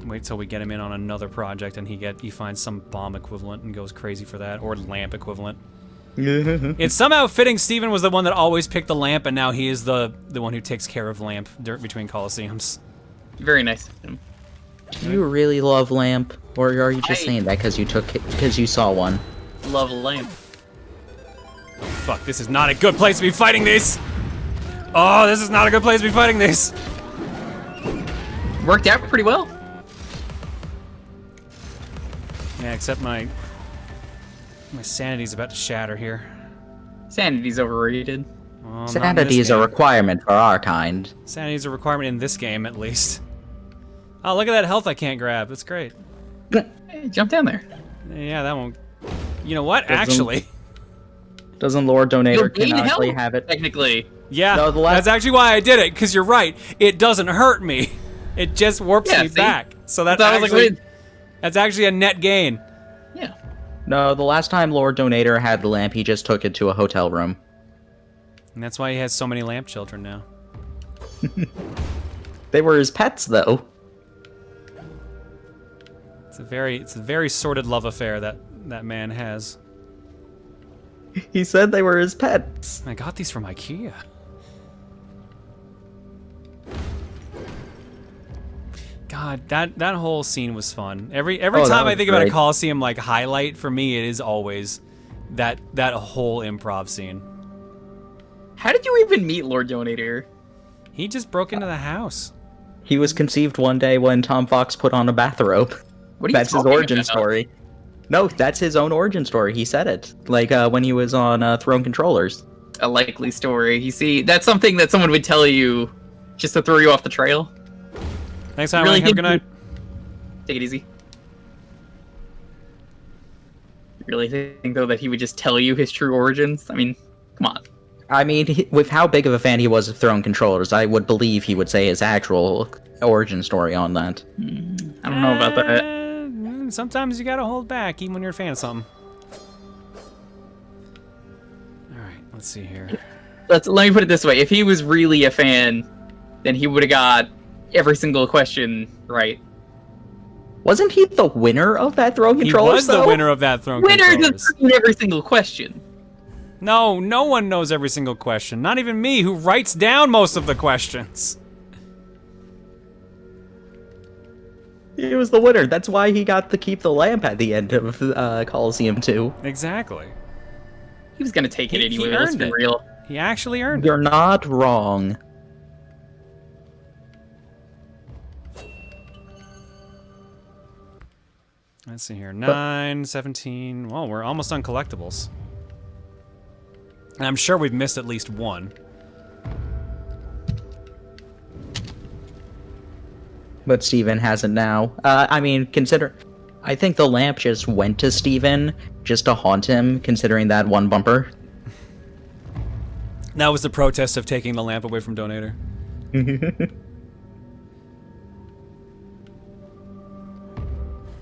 Wait till we get him in on another project and he finds some bomb equivalent and goes crazy for that, or lamp equivalent. It's somehow fitting Steven was the one that always picked the lamp, and now he is the one who takes care of lamp between Coliseums. Very nice of him. Do you really love lamp, or are you just saying that because you saw one? Love lamp. Oh, fuck! This is not a good place to be fighting these. Oh, this is not a good place to be fighting these. Worked out pretty well. Yeah, except my sanity's about to shatter here. Sanity's overrated. Well, sanity is a requirement for our kind. Sanity's a requirement in this game, at least. Oh, look at that health I can't grab. That's great. Hey, jump down there. Yeah, that won't... You know what? Actually... Doesn't Lord Donator canonically have it? Technically. Yeah, no, that's actually why I did it, because you're right. It doesn't hurt me. It just warps me back. So that's actually... That's actually a net gain. Yeah. No, the last time Lord Donator had the lamp, he just took it to a hotel room. And that's why he has so many lamp children now. They were his pets, though. It's a very sordid love affair that man has. He said they were his pets. I got these from IKEA. God, that whole scene was fun. Every time I think about a Coliseum like highlight, for me it is always that whole improv scene. How did you even meet Lord Donator? He just broke into the house. He was conceived one day when Tom Fox put on a bathrobe. What are you That's his origin about? story. No, that's his own origin story. He said it. Like when he was on Throne Controllers. A likely story. You see, that's something that someone would tell you just to throw you off the trail. Thanks, Simon. Have a good night. Take it easy. really think, though, that he would just tell you his true origins? I mean, come on. I mean, with how big of a fan he was of throwing controllers, I would believe he would say his actual origin story on that. I don't know about that. Sometimes you gotta hold back, even when you're a fan of something. Alright, let's see here. Let me put it this way. If he was really a fan, then he would have got every single question right. Wasn't he the winner of that throwing controllers, He was the winner of that throwing controllers. controllers. Winner doesn't every single question. No, no one knows every single question. Not even me, who writes down most of the questions. He was the winner. That's why he got to keep the lamp at the end of Coliseum 2. Exactly. He was gonna take it anyway. He Let's earned be it. real. He actually earned it. You're not wrong. Let's see here. 9, 17. Well, we're almost on collectibles. And I'm sure we've missed at least one. But Steven hasn't now. I mean, I think the lamp just went to Steven just to haunt him, considering that one bumper. That was the protest of taking the lamp away from Donator.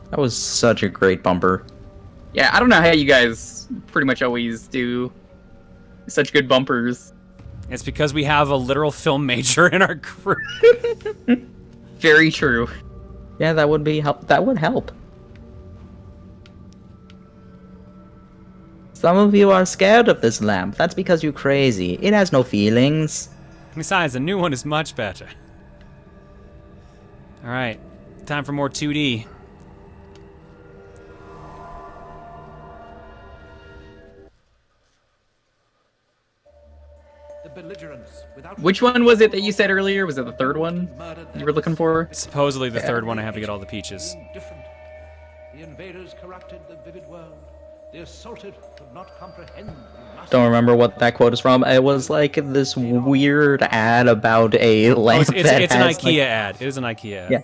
That was such a great bumper. Yeah, I don't know how you guys pretty much always do such good bumpers. It's because we have a literal film major in our crew. Very true. Yeah, that would be help. That would help. Some of you are scared of this lamp. That's because you're crazy. It has no feelings. Besides, the new one is much better. Alright, time for more 2D. Which one was it that you said earlier? Was it the third one you were looking for? Supposedly the third one. I have to get all the peaches. The invaders corrupted the vivid world. The assaulted could not comprehend. Don't remember what that quote is from. It was like this weird ad about a lamp. It's an IKEA ad. It is an IKEA ad. Yeah,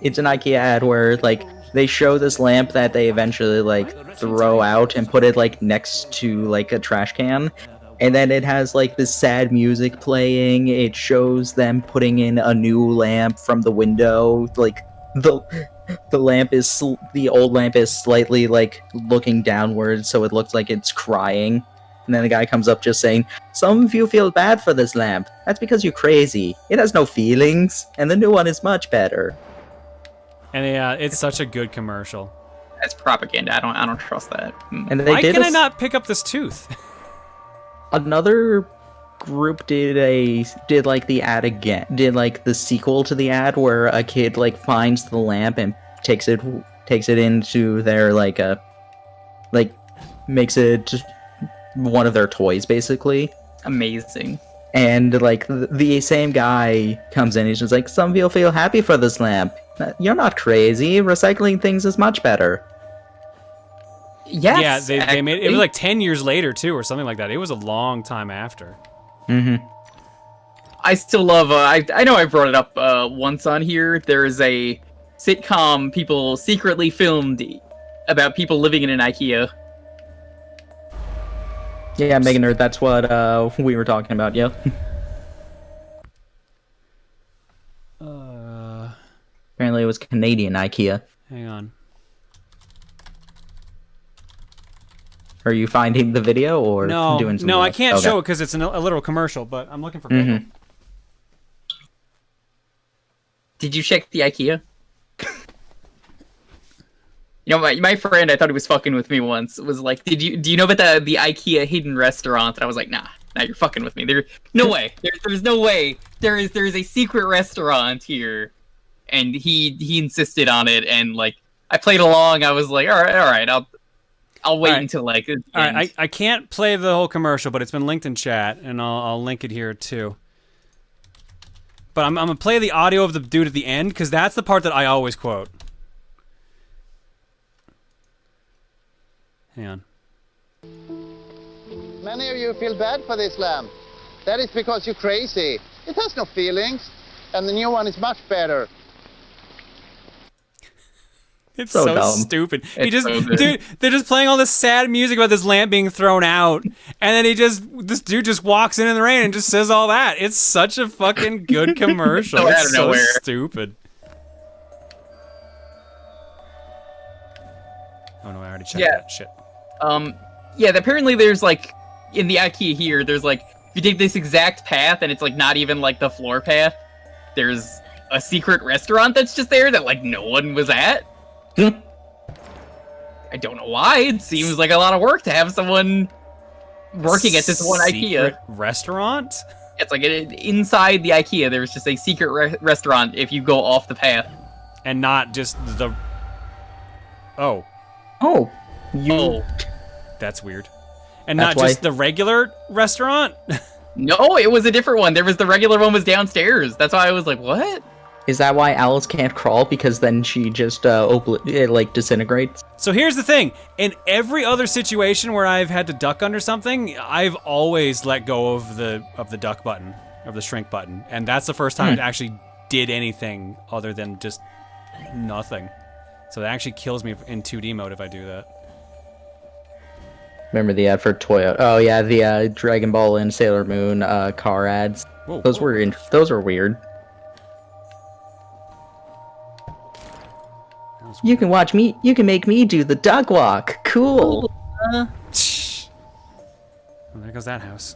it's an IKEA ad where like they show this lamp that they eventually like throw out and put it like next to like a trash can. And then it has like this sad music playing. It shows them putting in a new lamp from the window. Like the lamp is the old lamp is slightly like looking downwards, so it looks like it's crying. And then the guy comes up just saying, "Some of you feel bad for this lamp. That's because you're crazy. It has no feelings, and the new one is much better." And it's such a good commercial. That's propaganda. I don't trust that. And they Why can I not pick up this tooth? Another group did like the ad again, did like the sequel to the ad where a kid like finds the lamp and takes it into their like makes it just one of their toys basically. Amazing. And like the same guy comes in, he's just like, "Some of you feel happy for this lamp. You're not crazy. Recycling things is much better." Yes. Yeah, they made it. It was like 10 years later too, or something like that. It was a long time after. Mm-hmm. I still love. I know I brought it up once on here. There's a sitcom people secretly filmed about people living in an IKEA. Yeah, Mega Nerd. That's what we were talking about. Yeah. Apparently, it was Canadian IKEA. Hang on. Are you finding the video or no, doing something No, I else? can't Okay. show it because it's a literal commercial, but I'm looking for Google. Did you check the IKEA? You know, my friend, I thought he was fucking with me once, was like, do you know about the IKEA hidden restaurant? And I was like, nah, you're fucking with me. No way. There's no way. There is a secret restaurant here. And he insisted on it, and like I played along. I was like, all right, I'll wait until like. All right, I can't play the whole commercial, but it's been linked in chat, and I'll link it here too. But I'm gonna play the audio of the dude at the end because that's the part that I always quote. Hang on. Many of you feel bad for this lamp. That is because you're crazy. It has no feelings, and the new one is much better. It's So so dumb. stupid. He It's just, so good. dude, they're just playing all this sad music about this lamp being thrown out, and then this dude just walks in the rain and just says all that. It's such a fucking good commercial. So out It's of so nowhere. stupid. Oh no, I already checked that shit. Yeah, apparently there's like, in the IKEA here, there's like, if you take this exact path and it's like not even like the floor path, there's a secret restaurant that's just there that like no one was at. I don't know why. It seems like a lot of work to have someone working at this one IKEA restaurant. It's like inside the IKEA. There's just a secret restaurant if you go off the path, and not just the. Oh. Oh, you. That's weird. And That's not just why- the regular restaurant. No, it was a different one. There was the regular one was downstairs. That's why I was like, what? Is that why Alice can't crawl? Because then she just like disintegrates. So here's the thing. In every other situation where I've had to duck under something, I've always let go of the duck button, of the shrink button. And that's the first time it actually did anything other than just nothing. So it actually kills me in 2D mode if I do that. Remember the ad for Toyota? Oh yeah, the Dragon Ball and Sailor Moon car ads. Whoa, those were weird. You can watch me. You can make me do the duck walk. Cool. Well, there goes that house.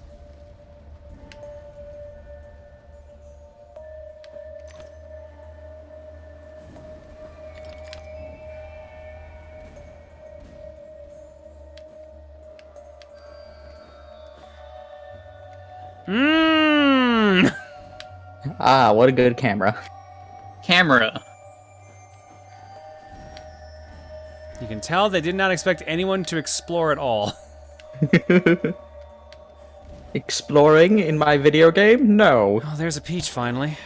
Ah, what a good camera. Camera. You can tell they did not expect anyone to explore at all. Exploring in my video game? No. Oh, there's a peach finally.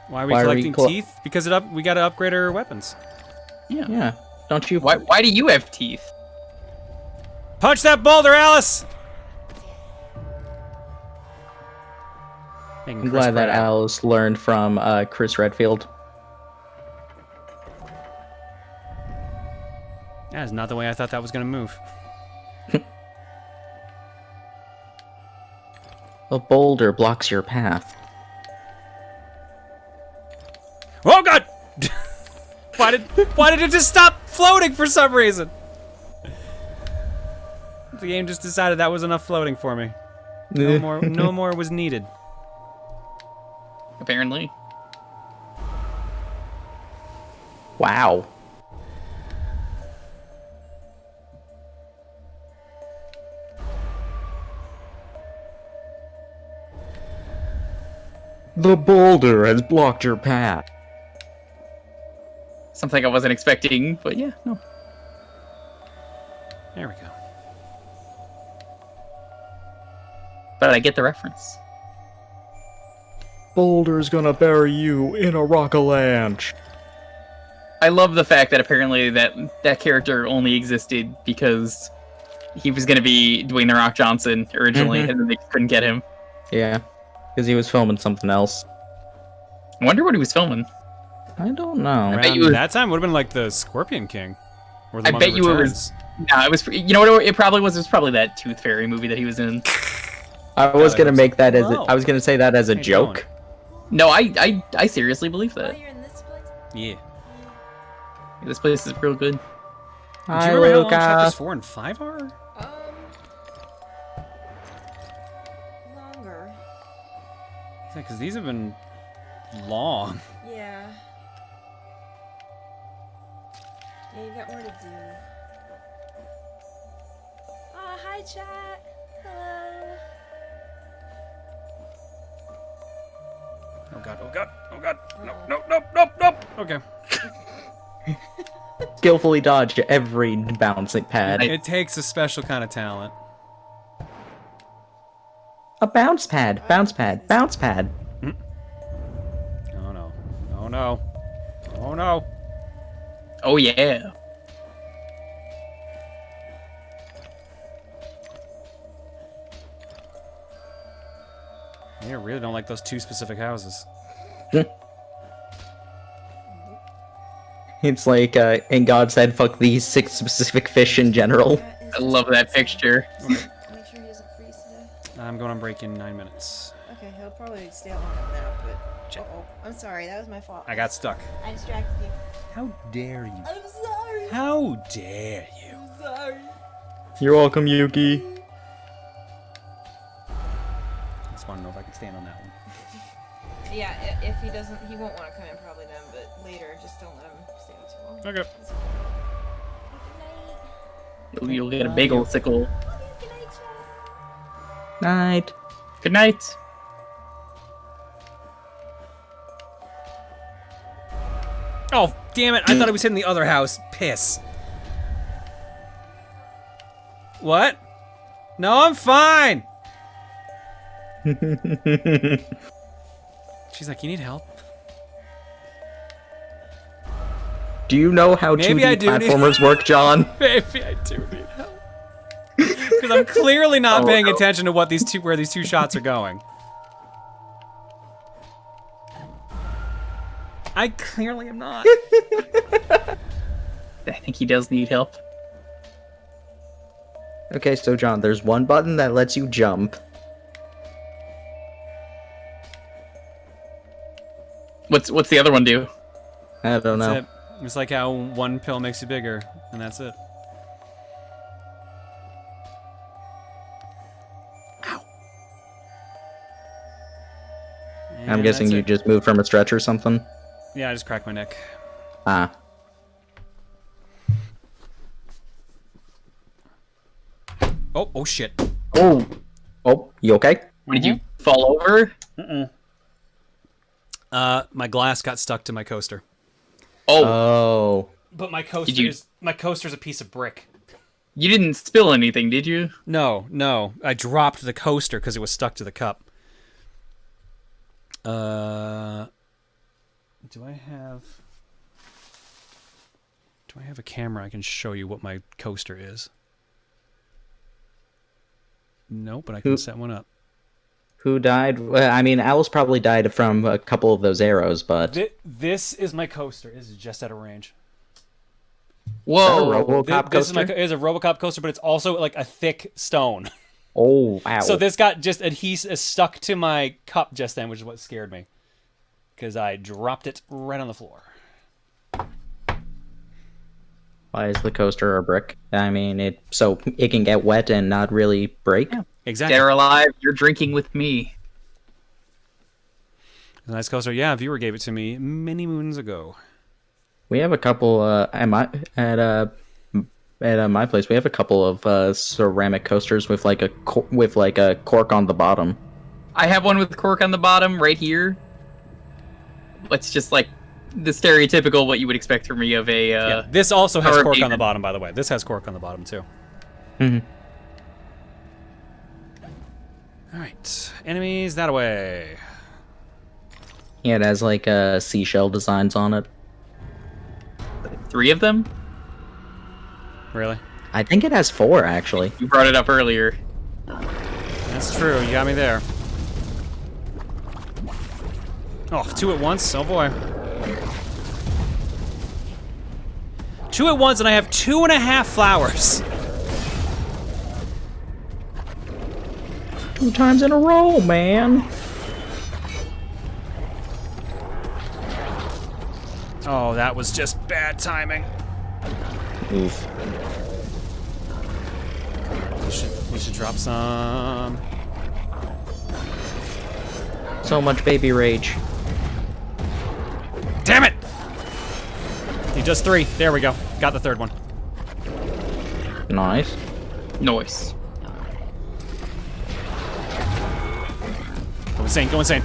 Why are we collecting teeth? Because we gotta upgrade our weapons. Yeah. Yeah. Don't you? Why do you have teeth? Punch that boulder, Alice! I'm glad that Alice learned from Chris Redfield. That is not the way I thought that was gonna move. A boulder blocks your path. Oh god! Why did it just stop floating for some reason? The game just decided that was enough floating for me. No more was needed. Apparently. Wow. The boulder has blocked your path. Something I wasn't expecting, but yeah, no. There we go. But I get the reference. Boulder's gonna bury you in a rock-a-lanche. I love the fact that apparently that character only existed because he was going to be Dwayne The Rock Johnson originally, and then they couldn't get him. Yeah, because he was filming something else. I wonder what he was filming. I don't know. Around that time would have been like the Scorpion King. Or the I Mummy bet you Returns. it was. No, it was. You know what? It probably was. It was probably that Tooth Fairy movie that he was in. I was gonna make that as I was gonna say that as a joke. No, I seriously believe that. Yeah. This place is real good. Do you remember how long chapters 4 and 5 are? Longer. Yeah, because these have been long. Yeah. Yeah, you got more to do. Oh, hi, chat. Hello. Oh god, oh god, oh god. Nope. Okay. Skillfully dodge every bouncing pad. It takes a special kind of talent. A bounce pad, bounce pad, bounce pad. Oh no. Oh no. Oh no. Oh yeah. You really don't like those 2 specific houses. It's like, in God's head, fuck these 6 specific fish in general. I love that picture. Make sure he doesn't freeze today. I'm going on break in 9 minutes. Okay, he'll probably stay on now, but... Uh-oh. I'm sorry, that was my fault. I got stuck. I distracted you. How dare you? I'm sorry. How dare you? I'm sorry. You're welcome, Yuki. I just want to know if I can stand on that one. Yeah, if he doesn't, he won't want to come in probably then, but later, just don't let him stay on too long. Okay. You'll get a bagel sickle. Night. Good night. Oh, damn it. I thought I was hitting the other house. Piss. What? No, I'm fine. She's like, you need help? Do you know how Maybe 2D I do need- platformers work, John? Maybe I do need help. Because I'm clearly not paying attention to what where these 2 shots are going. I clearly am not. I think he does need help. Okay, so John, there's one button that lets you jump. What's the other one do? I don't know. That's it. It's like how 1 pill makes you bigger, and that's it. I'm guessing you just moved from a stretch or something? Yeah, I just cracked my neck. Ah. Oh shit. Oh. Oh, you okay? Did you fall over? My glass got stuck to my coaster. Oh. But my coaster's a piece of brick. You didn't spill anything, did you? No. I dropped the coaster because it was stuck to the cup. Do I have a camera I can show you what my coaster is? Nope, but I can set one up. Who died? Well, I mean, Alice probably died from a couple of those arrows, but... This is my coaster. This is just out of range. Whoa! Is that a RoboCop coaster? It is a RoboCop coaster, but it's also like a thick stone. Oh, wow. So this got just stuck to my cup just then, which is what scared me. Because I dropped it right on the floor. Why is the coaster a brick? I mean, so it can get wet and not really break? Yeah. Exactly. Dead or alive, you're drinking with me. A nice coaster. Yeah, a viewer gave it to me many moons ago. We have a couple at my place. We have a couple of ceramic coasters with like a cork on the bottom. I have one with cork on the bottom right here. It's just like the stereotypical what you would expect from me of a. Yeah, this also has cork on the bottom, by the way. This has cork on the bottom too. Mm-hmm. All right, enemies that way. Yeah, it has like seashell designs on it. 3 of them? Really? I think it has 4 actually. You brought it up earlier. That's true. You got me there. Oh, 2 at once. Oh boy. 2 at once, and I have 2.5 flowers. 2 times in a row, man. Oh, that was just bad timing. Oof. We should drop some. So much baby rage. Damn it! He does 3. There we go. Got the 3rd one. Nice. Nice. Go insane. Go insane.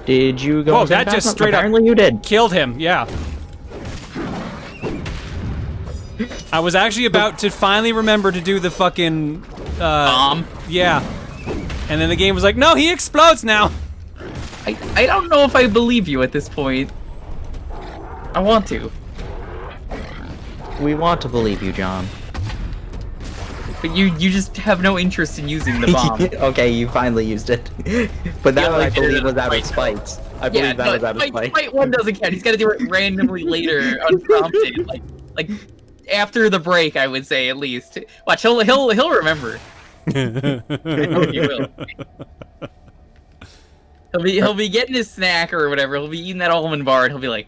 Did you go? Whoa, that just straight up Apparently you did. Killed him, yeah. I was actually about to finally remember to do the fucking... bomb? Yeah. And then the game was like, no, he explodes now! I don't know if I believe you at this point. I want to. We want to believe you, John. But you just have no interest in using the bomb. Okay, you finally used it. But that one I believe was out of spite. I believe that was out of spite. Fight 1 doesn't count. He's got to do it randomly later, unprompted. Like after the break, I would say, at least. Watch, he'll remember. I know he will. He'll be getting his snack or whatever. He'll be eating that almond bar, and he'll be like,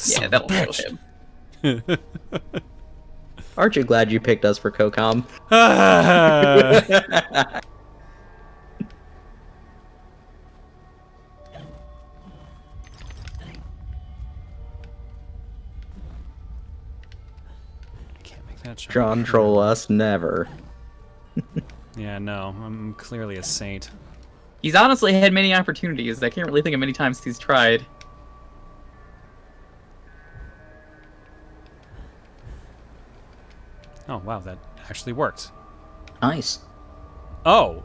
"Yeah, that'll show him." Aren't you glad you picked us for COCOM? Can't make that John troll us, never. Yeah, no, I'm clearly a saint. He's honestly had many opportunities. I can't really think of many times he's tried. Oh, wow, that actually worked. Nice. Oh,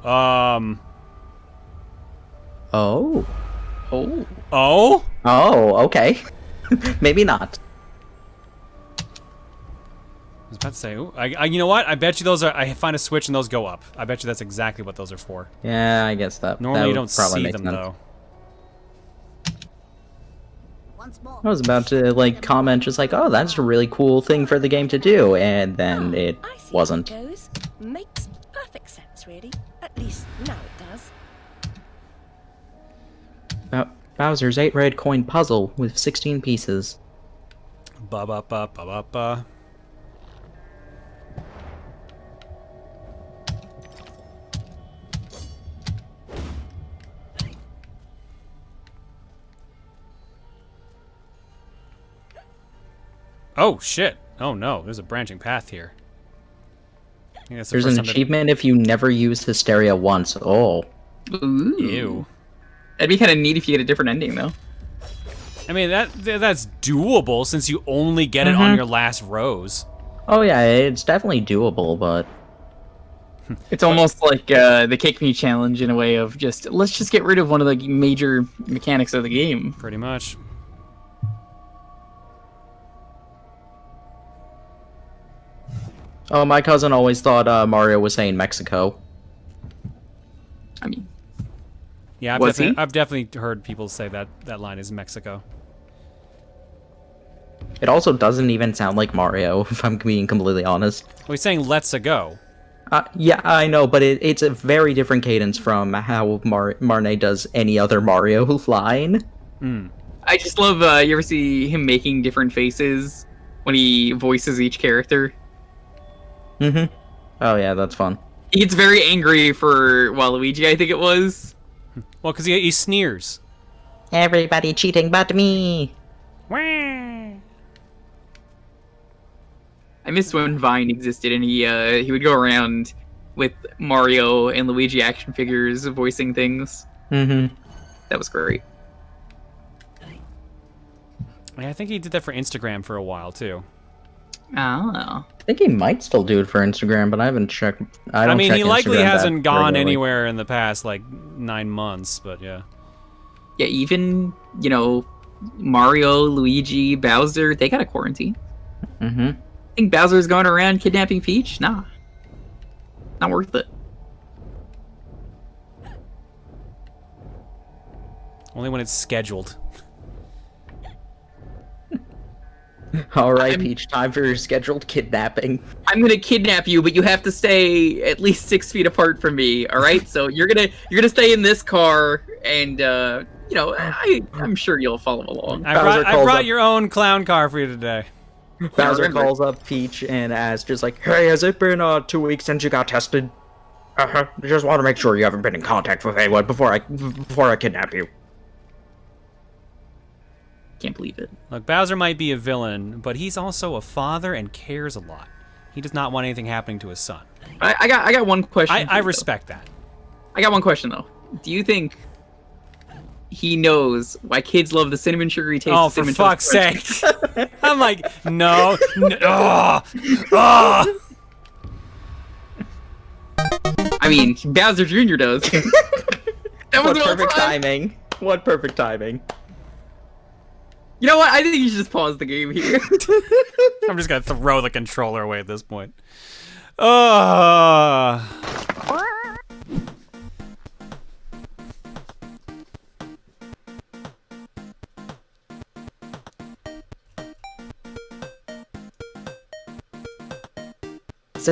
Oh. Oh. Oh? Oh, okay. Maybe not. I was about to say, ooh, you know what? I bet you those are, I find a switch and those go up. I bet you that's exactly what those are for. Yeah, I guess that. Normally that you would don't probably see make them, sense. though. I was about to, like, comment just like, oh, that's a really cool thing for the game to do, and then it wasn't. Goes. Makes perfect sense, really. At least now it does. Bowser's 8 red coin puzzle with 16 pieces. Ba-ba-ba-ba-ba-ba. Oh, shit. Oh, no. There's a branching path here. I think that's the There's first an time achievement if you never use Hysteria once. Oh. Ooh. Ew. That'd be kind of neat if you get a different ending, though. I mean, that's doable since you only get it on your last rose. Oh yeah, it's definitely doable, but... It's almost like the Kick Me challenge in a way of just, let's just get rid of one of the major mechanics of the game. Pretty much. Oh, my cousin always thought Mario was saying Mexico. I mean... Yeah, I've definitely heard people say that line is Mexico. It also doesn't even sound like Mario, if I'm being completely honest. Well, he's saying let's-a go. Yeah, I know, but it's a very different cadence from how Marne does any other Mario line. I just love, you ever see him making different faces when he voices each character? Mm-hmm. Oh yeah, that's fun. He gets very angry for Waluigi, I think it was. Well, because he sneers. Everybody cheating but me! I missed when Vine existed, and he would go around with Mario and Luigi action figures voicing things. Mm-hmm. That was great. I think he did that for Instagram for a while, too. Oh. I think he might still do it for Instagram, but I haven't checked. I mean, he likely Instagram hasn't that gone regularly. anywhere in the past, like, 9 months, but yeah. Yeah, even, Mario, Luigi, Bowser, they got a quarantine. Mm-hmm. I think Bowser's going around kidnapping Peach? Nah. Not worth it. Only when it's scheduled. Alright, Peach, time for your scheduled kidnapping. I'm gonna kidnap you, but you have to stay at least 6 feet apart from me, alright? So you're gonna stay in this car, and, I'm sure you'll follow along. I brought your own clown car for you today. Bowser calls up Peach and asks, just like, hey, has it been 2 weeks since you got tested? Just want to make sure you haven't been in contact with anyone before I kidnap you. Can't believe it. Look, Bowser might be a villain, but he's also a father and cares a lot. He does not want anything happening to his son. I got one question. I respect that. I got one question though. Do you think he knows why kids love the cinnamon sugary taste? Oh, of for cinnamon fuck's toast sake! I'm like, no. Oh. I mean, Bowser Jr. does. That was What well perfect timed. timing. What perfect timing. You know what? I think you should just pause the game here. I'm just gonna throw the controller away at this point. So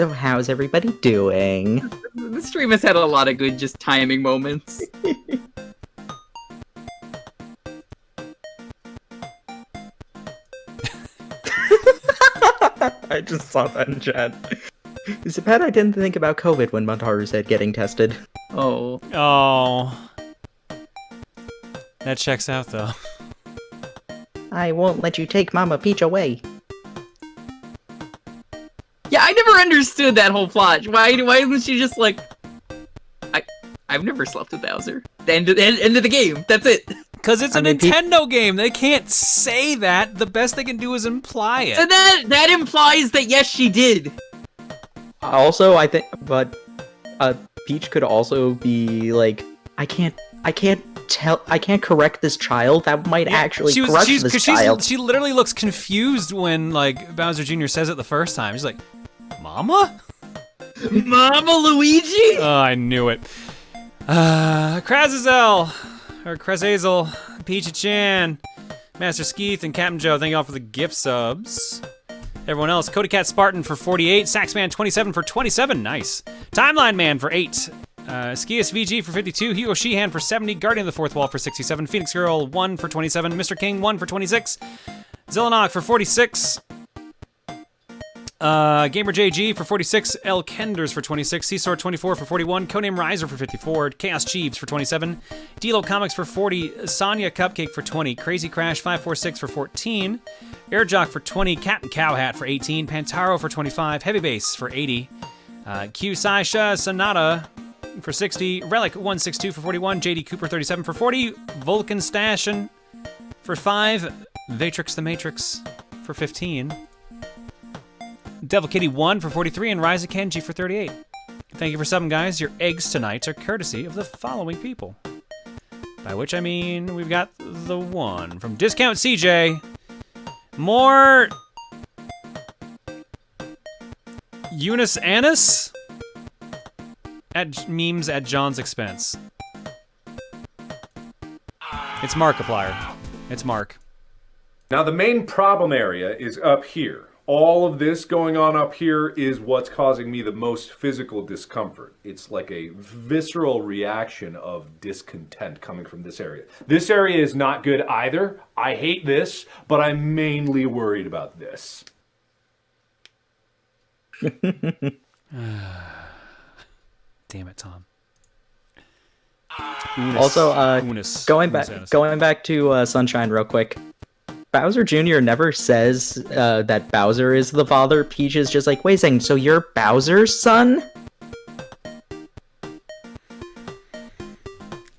how's everybody doing? The stream has had a lot of good just timing moments. I just saw that in chat. It's bad I didn't think about COVID when Montaru said getting tested. Oh. Oh. That checks out, though. I won't let you take Mama Peach away. Yeah, I never understood that whole plot. Why isn't she just like... I've never slept with Bowser. The end of the game. That's it. Because it's a Nintendo game. They can't say that. The best they can do is imply it. So that implies that yes, she did. Also, I think, but Peach could also be like, I can't correct this child. That might actually crush this child. She literally looks confused when like Bowser Jr. says it the first time. She's like, "Mama? Mama Luigi?" Oh, I knew it. Krazazel, or Krazazel, Peachy-chan, Master Skeeth, and Captain Joe, thank you all for the gift subs. Everyone else, Cody Cat Spartan for 48, Saxman 27 for 27, nice. Timeline Man for 8, Skias VG for 52, Hugo Sheehan for 70, Guardian of the Fourth Wall for 67, Phoenix Girl 1 for 27, Mr. King 1 for 26, Zillanok for 46, Gamer JG for 46, L Kenders for 26, Seesor 24 for 41, Codename Riser for 54, Chaos Jeeves for 27, Delo Comics for 40, Sonya Cupcake for 20, Crazy Crash 546 for 14, Airjock for 20, Captain Cowhat for 18, Pantaro for 25, Heavy Bass for 80, Q Saisha Sonata for 60, Relic 162 for 41, JD Cooper 37 for 40, Vulcan Stashin for 5, Vatrix the Matrix for 15, Devil Kitty 1 for 43, and Ryza Kenji for 38. Thank you for subbing, guys. Your eggs tonight are courtesy of the following people. By which I mean we've got the one from Discount CJ. More Eunice Annis at memes at John's expense. It's Markiplier. It's Mark. Now the main problem area is up here. All of this going on up here is what's causing me the most physical discomfort. It's like a visceral reaction of discontent coming from this area. This area is not good either. I hate this, but I'm mainly worried about this. Damn it, Tom. Also, going back to Sunshine real quick. Bowser Jr. never says that Bowser is the father. Peach is just like, wait a second, so you're Bowser's son?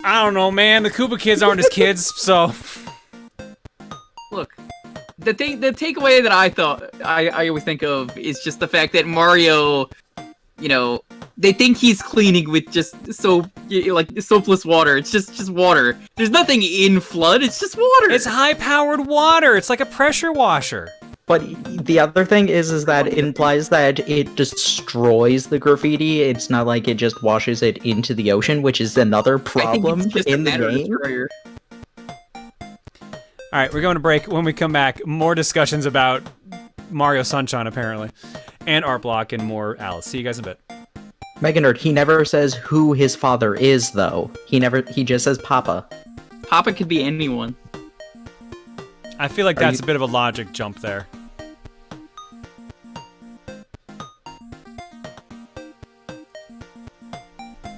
I don't know, man. The Koopa kids aren't his kids, so... Look, the takeaway that I always think of is just the fact that Mario, you know, they think he's cleaning with just soap, like soapless water. It's just water. There's nothing in FLUDD, it's just water. It's high-powered water. It's like a pressure washer. But the other thing is that it implies that it destroys the graffiti. It's not like it just washes it into the ocean, which is another problem in the game. All right, we're going to break. When we come back, more discussions about Mario Sunshine, apparently, and Art Block, and more Alice. See you guys in a bit. Mega Nerd, he never says who his father is, though. He just says Papa. Papa could be anyone. I feel like that's a bit of a logic jump there.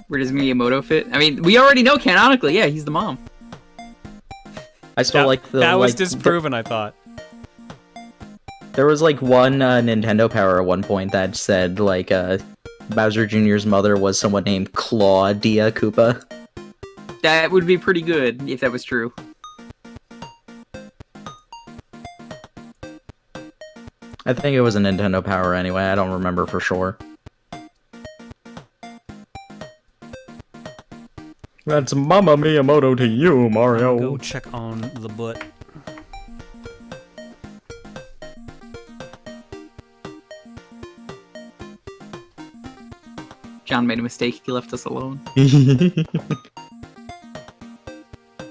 Where does Miyamoto fit? I mean, we already know canonically, yeah, he's the mom. I still like the... That was disproven, I thought. There was, like, one Nintendo Power at one point that said, like, Bowser Jr.'s mother was someone named Claudia Koopa. That would be pretty good, if that was true. I think it was a Nintendo Power anyway, I don't remember for sure. That's Mama Miyamoto to you, Mario. Go check on the butt. John made a mistake. He left us alone.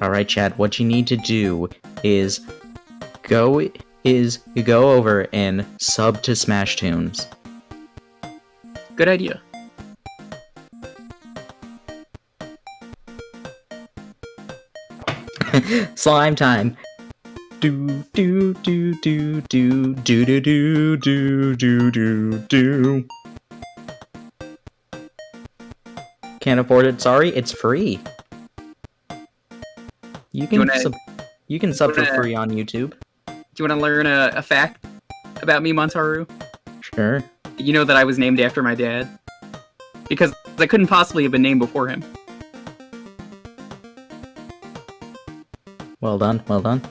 Alright, Chad, what you need to do is go over and sub to Smash Tunes. Good idea. Slime time. Do do do do do do do do do do do do. Can't afford it. Sorry, it's free. You can sub for free on YouTube. Do you want to learn a fact about me, Montaru? Sure. You know that I was named after my dad? Because I couldn't possibly have been named before him. Well done, well done.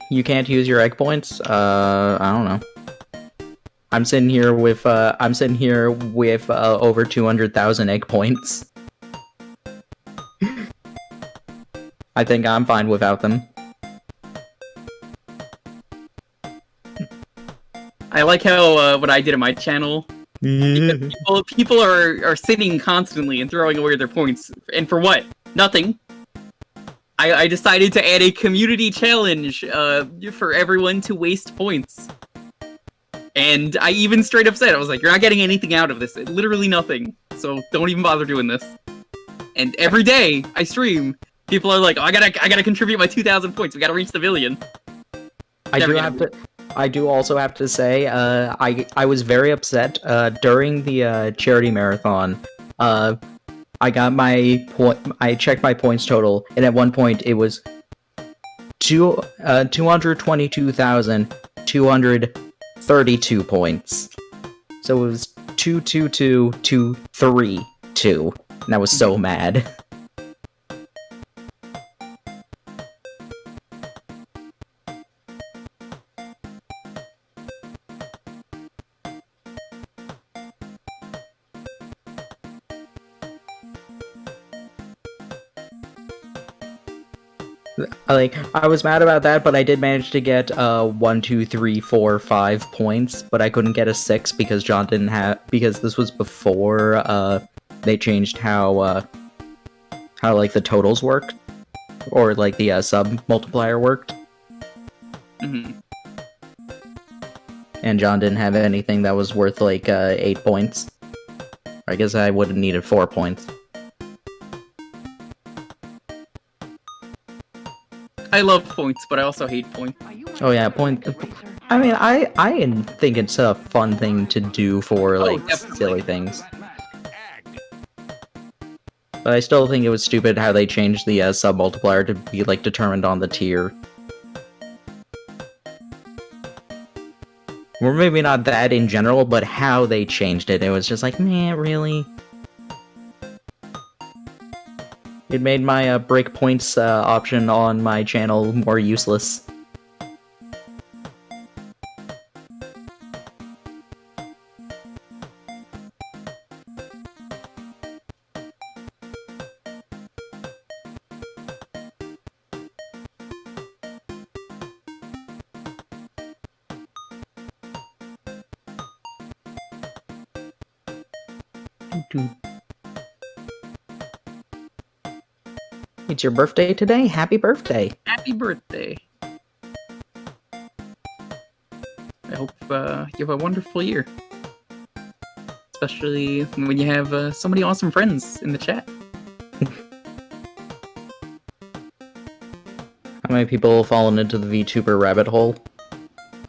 You can't use your egg points? I don't know. I'm sitting here with over 200,000 egg points. I think I'm fine without them. I like how what I did on my channel. People are sitting constantly and throwing away their points, and for what? Nothing. I decided to add a community challenge for everyone to waste points. And I even straight up said, I was like, you're not getting anything out of this. Literally nothing. So don't even bother doing this. And every day I stream, people are like, oh, I gotta contribute my 2,000 points. We gotta reach the billion. I do also have to say, I was very upset during the charity marathon. I got I checked my points total, and at one point it was 222,232 points. So it was 222,232, and I was so mad. I was mad about that, but I did manage to get 1, 2, 3, 4, 5 points, but I couldn't get a 6 because John didn't have, because this was before they changed how like the totals worked, or like the sub multiplier worked. Mm-hmm. And John didn't have anything that was worth like 8 points. I guess I would have needed 4 points. I love points, but I also hate points. Oh yeah, point. I mean, I think it's a fun thing to do for like silly things. But I still think it was stupid how they changed the sub multiplier to be like determined on the tier. Or maybe not that in general, but how they changed it. It was just like, man, really? It made my break points option on my channel more useless. It's your birthday today? Happy birthday! Happy birthday! I hope you have a wonderful year. Especially when you have so many awesome friends in the chat. How many people have fallen into the VTuber rabbit hole?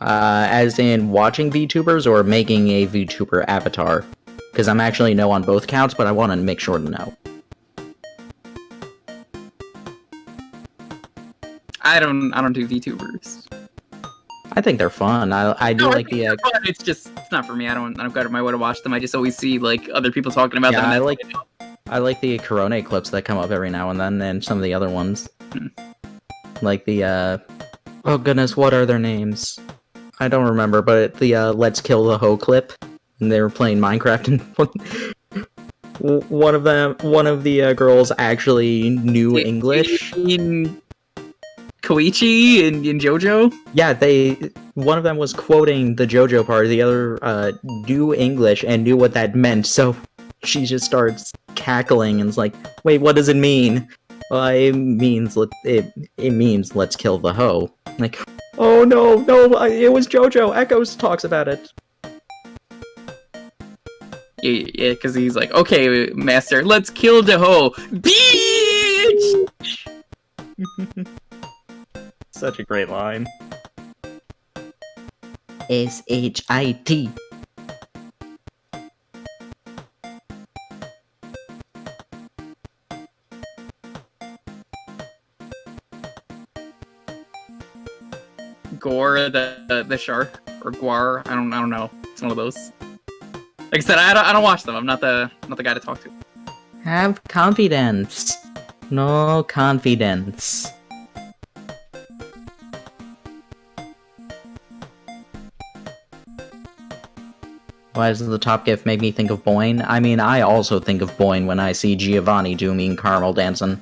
As in watching VTubers or making a VTuber avatar? Because I'm actually no on both counts, but I want to make sure to know. I don't do VTubers. I think they're fun. I do like the. It's not for me. I don't go to my way to watch them. I just always see like other people talking about them. I like the Corona clips that come up every now and then, and some of the other ones. Like the oh goodness, what are their names? I don't remember, but the Let's Kill the Hoe clip, and they were playing Minecraft, and one of the girls actually knew English. Koichi and JoJo? Yeah, one of them was quoting the JoJo part, the other knew English and knew what that meant, so she just starts cackling and is like, wait, what does it mean? Well, it means let's kill the hoe. Like, oh no, it was JoJo. Echoes talks about it. Yeah, because he's like, okay, master, let's kill the hoe. Bitch! Such a great line. S-H-I-T. Gore the shark, or Guar, I don't know. It's one of those. Like I said, I don't watch them. I'm not the guy to talk to. Have confidence. No confidence. Why does the top gift make me think of Boyne? I mean, I also think of Boyne when I see Giovanni do Mean Caramel dancing.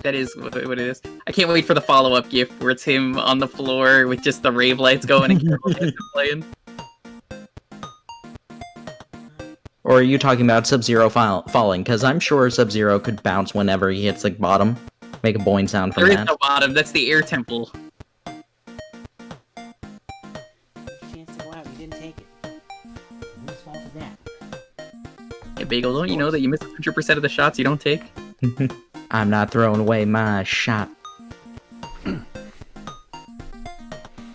That is what it is. I can't wait for the follow-up gift where it's him on the floor with just the rave lights going and Caramel dancing playing. Or are you talking about Sub-Zero falling? Because I'm sure Sub-Zero could bounce whenever he hits the bottom. Make a Boyne sound from There that. is no bottom. That's the air temple. Chance to go out, you didn't take it. Whose fault is that? Hey, Bagel, don't you know that you miss 100% of the shots you don't take? I'm not throwing away my shot.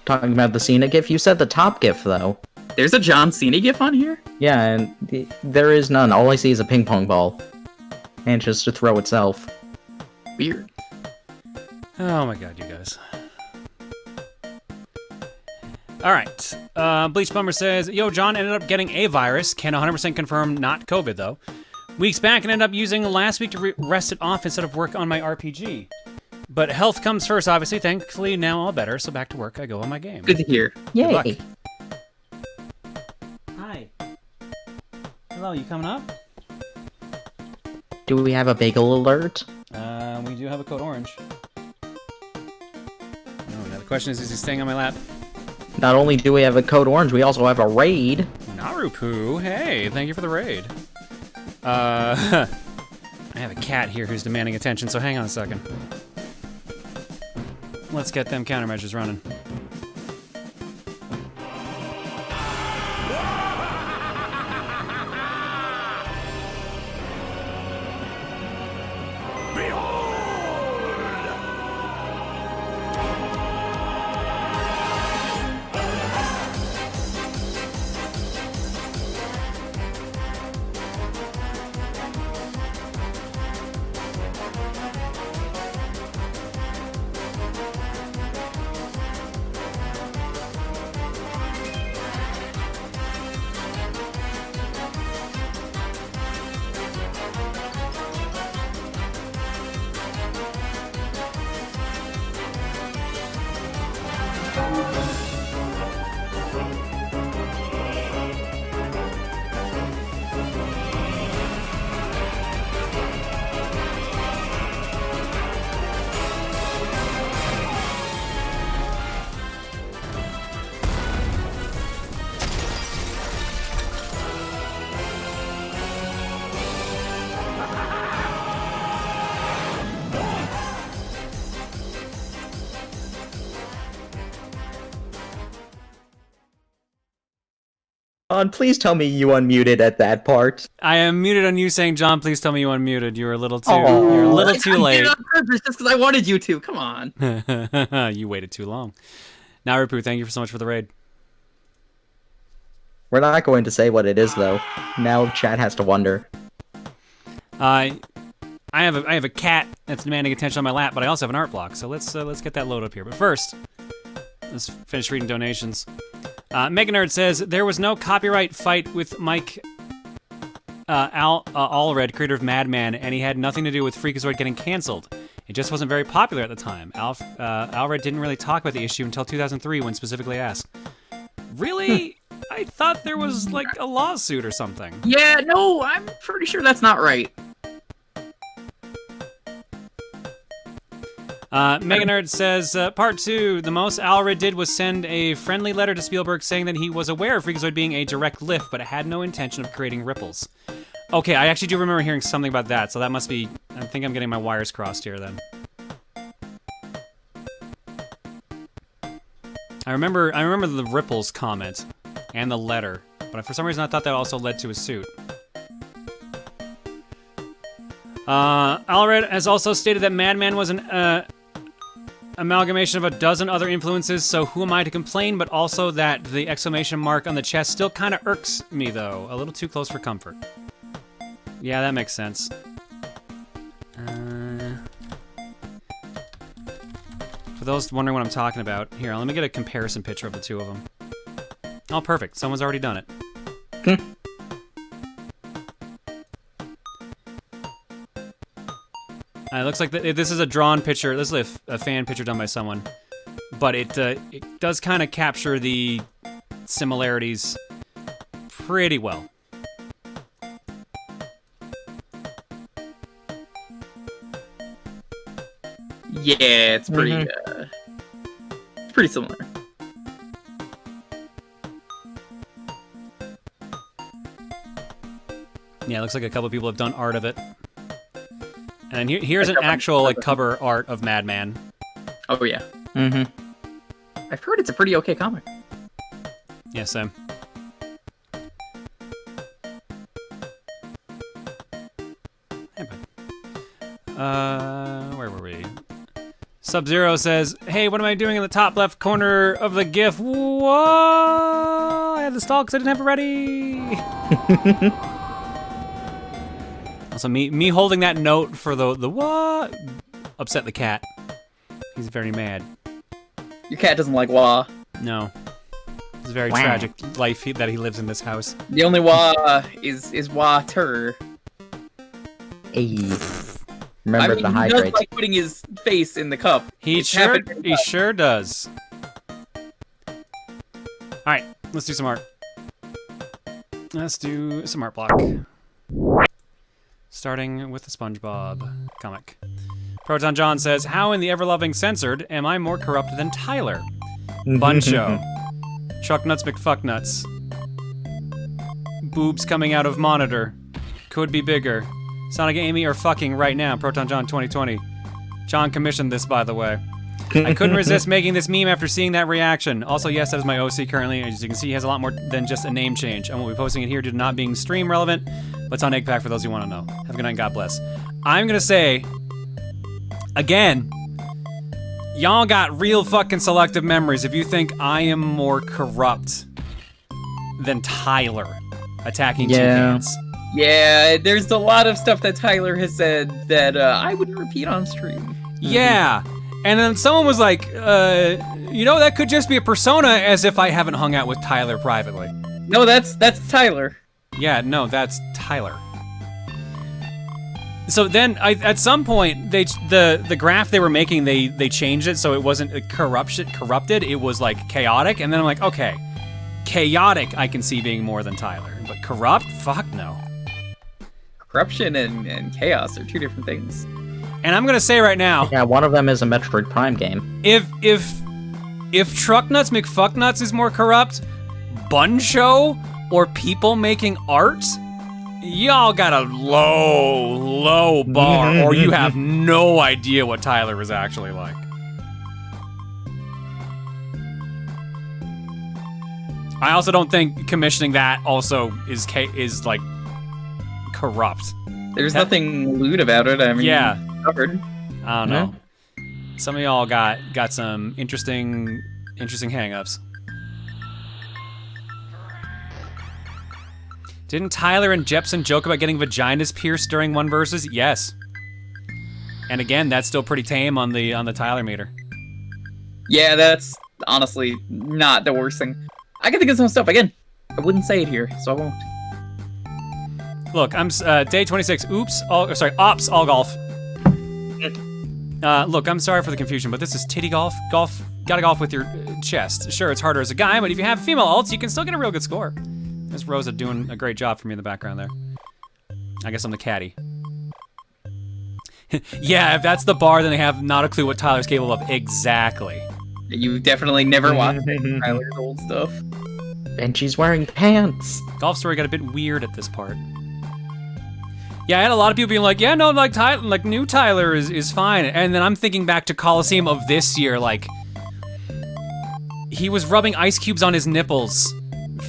Talking about the Cena gif? You said the top gif, though. There's a John Cena gif on here? Yeah, and there is none. All I see is a ping pong ball. And just to throw itself. Weird. Oh my god, you guys. Alright. Bleach Bummer says, yo, John ended up getting a virus. Can 100% confirm not COVID, though. Weeks back and ended up using last week to rest it off instead of work on my RPG. But health comes first, obviously. Thankfully, now all better, so back to work I go on my game. Good to hear. Yay. Good luck. Hi. Hello, you coming up? Do we have a bagel alert? We do have a code orange. Oh, now the question is he staying on my lap? Not only do we have a code orange, we also have a raid. Narupu, hey, thank you for the raid. I have a cat here who's demanding attention, so hang on a second. Let's get them countermeasures running. John, please tell me you unmuted at that part. I am muted on you saying, John, please tell me you unmuted. You were a little too, you're a little too late. I did it on purpose just because I wanted you to. Come on. You waited too long. Narupu, thank you so much for the raid. We're not going to say what it is, though. Now chat has to wonder. I have a cat that's demanding attention on my lap, but I also have an art block. So let's get that load up here. But first, let's finish reading donations. Mega Nerd says there was no copyright fight with Mike Allred, creator of Madman, and he had nothing to do with Freakazoid getting canceled. It just wasn't very popular at the time. Allred didn't really talk about the issue until 2003 when specifically asked. Really? I thought there was like a lawsuit or something. Yeah, no, I'm pretty sure that's not right. Mega Nerd says, part 2, the most Alred did was send a friendly letter to Spielberg saying that he was aware of Freakazoid being a direct lift, but it had no intention of creating ripples. Okay, I actually do remember hearing something about that, so that must be... I think I'm getting my wires crossed here, then. I remember the ripples comment, and the letter, but for some reason I thought that also led to a suit. Alred has also stated that Madman was an amalgamation of a dozen other influences, so who am I to complain, but also that the exclamation mark on the chest still kind of irks me, though. A little too close for comfort. Yeah, that makes sense. For those wondering what I'm talking about, here, let me get a comparison picture of the two of them. Oh, perfect. Someone's already done it. It looks like this is a drawn picture. This is a fan picture done by someone. But it does kind of capture the similarities pretty well. Yeah, it's pretty, it's pretty similar. Yeah, it looks like a couple people have done art of it. And here's an actual like cover art of Madman. Oh yeah. Mm-hmm. I've heard it's a pretty okay comic. Yeah, same. Where were we? Sub-Zero says, "Hey, what am I doing in the top left corner of the GIF? Whoa! I had to stall because I didn't have it ready." Also, me holding that note for the what upset the cat. He's very mad. Your cat doesn't like wah. No. It's a very tragic life that he lives in this house. The only wah is water. Hey. Remember the hydrate. He does like putting his face in the cup. He sure does. Alright, let's do some art. Let's do some art block. Starting with the SpongeBob comic. Proton John says, "How in the ever-loving censored am I more corrupt than Tyler? Buncho. Chucknuts McFucknuts. Boobs coming out of monitor. Could be bigger. Sonic Amy are fucking right now. Proton John 2020. John commissioned this, by the way. I couldn't resist making this meme after seeing that reaction. Also, yes, that is my OC currently. As you can see, he has a lot more than just a name change. I won't be posting it here due to not being stream relevant, but it's on Egg Pack for those who want to know. Have a good night and God bless. I'm gonna say, again, y'all got real fucking selective memories if you think I am more corrupt than Tyler attacking Toucans. Yeah, there's a lot of stuff that Tyler has said that I wouldn't repeat on stream. Yeah, and then someone was like, you know, that could just be a persona, as if I haven't hung out with Tyler privately. No, that's Tyler. Yeah, no, that's Tyler. So then, at some point, the graph they were making, they changed it so it wasn't corrupted. It was like chaotic, and then I'm like, okay, chaotic I can see being more than Tyler, but corrupt, fuck no. Corruption and chaos are two different things. And I'm gonna say right now, yeah, one of them is a Metroid Prime game. If Trucknuts McFucknuts is more corrupt, Buncho or people making art, y'all got a low bar, or you have no idea what Tyler is actually like. I also don't think commissioning that also is like corrupt. There's nothing lewd about it. I mean, yeah, covered. I don't know. Some of y'all got some interesting hang-ups. Didn't Tyler and Jepsen joke about getting vaginas pierced during one versus? Yes. And again, that's still pretty tame on the Tyler meter. Yeah, that's honestly not the worst thing. I can think of some stuff. Again, I wouldn't say it here, so I won't. Look, I'm day 26. Ops all golf. Look, I'm sorry for the confusion, but this is titty golf. Gotta golf with your chest. Sure, it's harder as a guy, but if you have female ults, you can still get a real good score. There's Rosa doing a great job for me in the background there. I guess I'm the caddy. Yeah, if that's the bar, then they have not a clue what Tyler's capable of. Exactly. You definitely never watched Tyler's old stuff. And she's wearing pants. Golf Story got a bit weird at this part. Yeah, I had a lot of people being like, yeah, no, like new Tyler is fine. And then I'm thinking back to Coliseum of this year, like, he was rubbing ice cubes on his nipples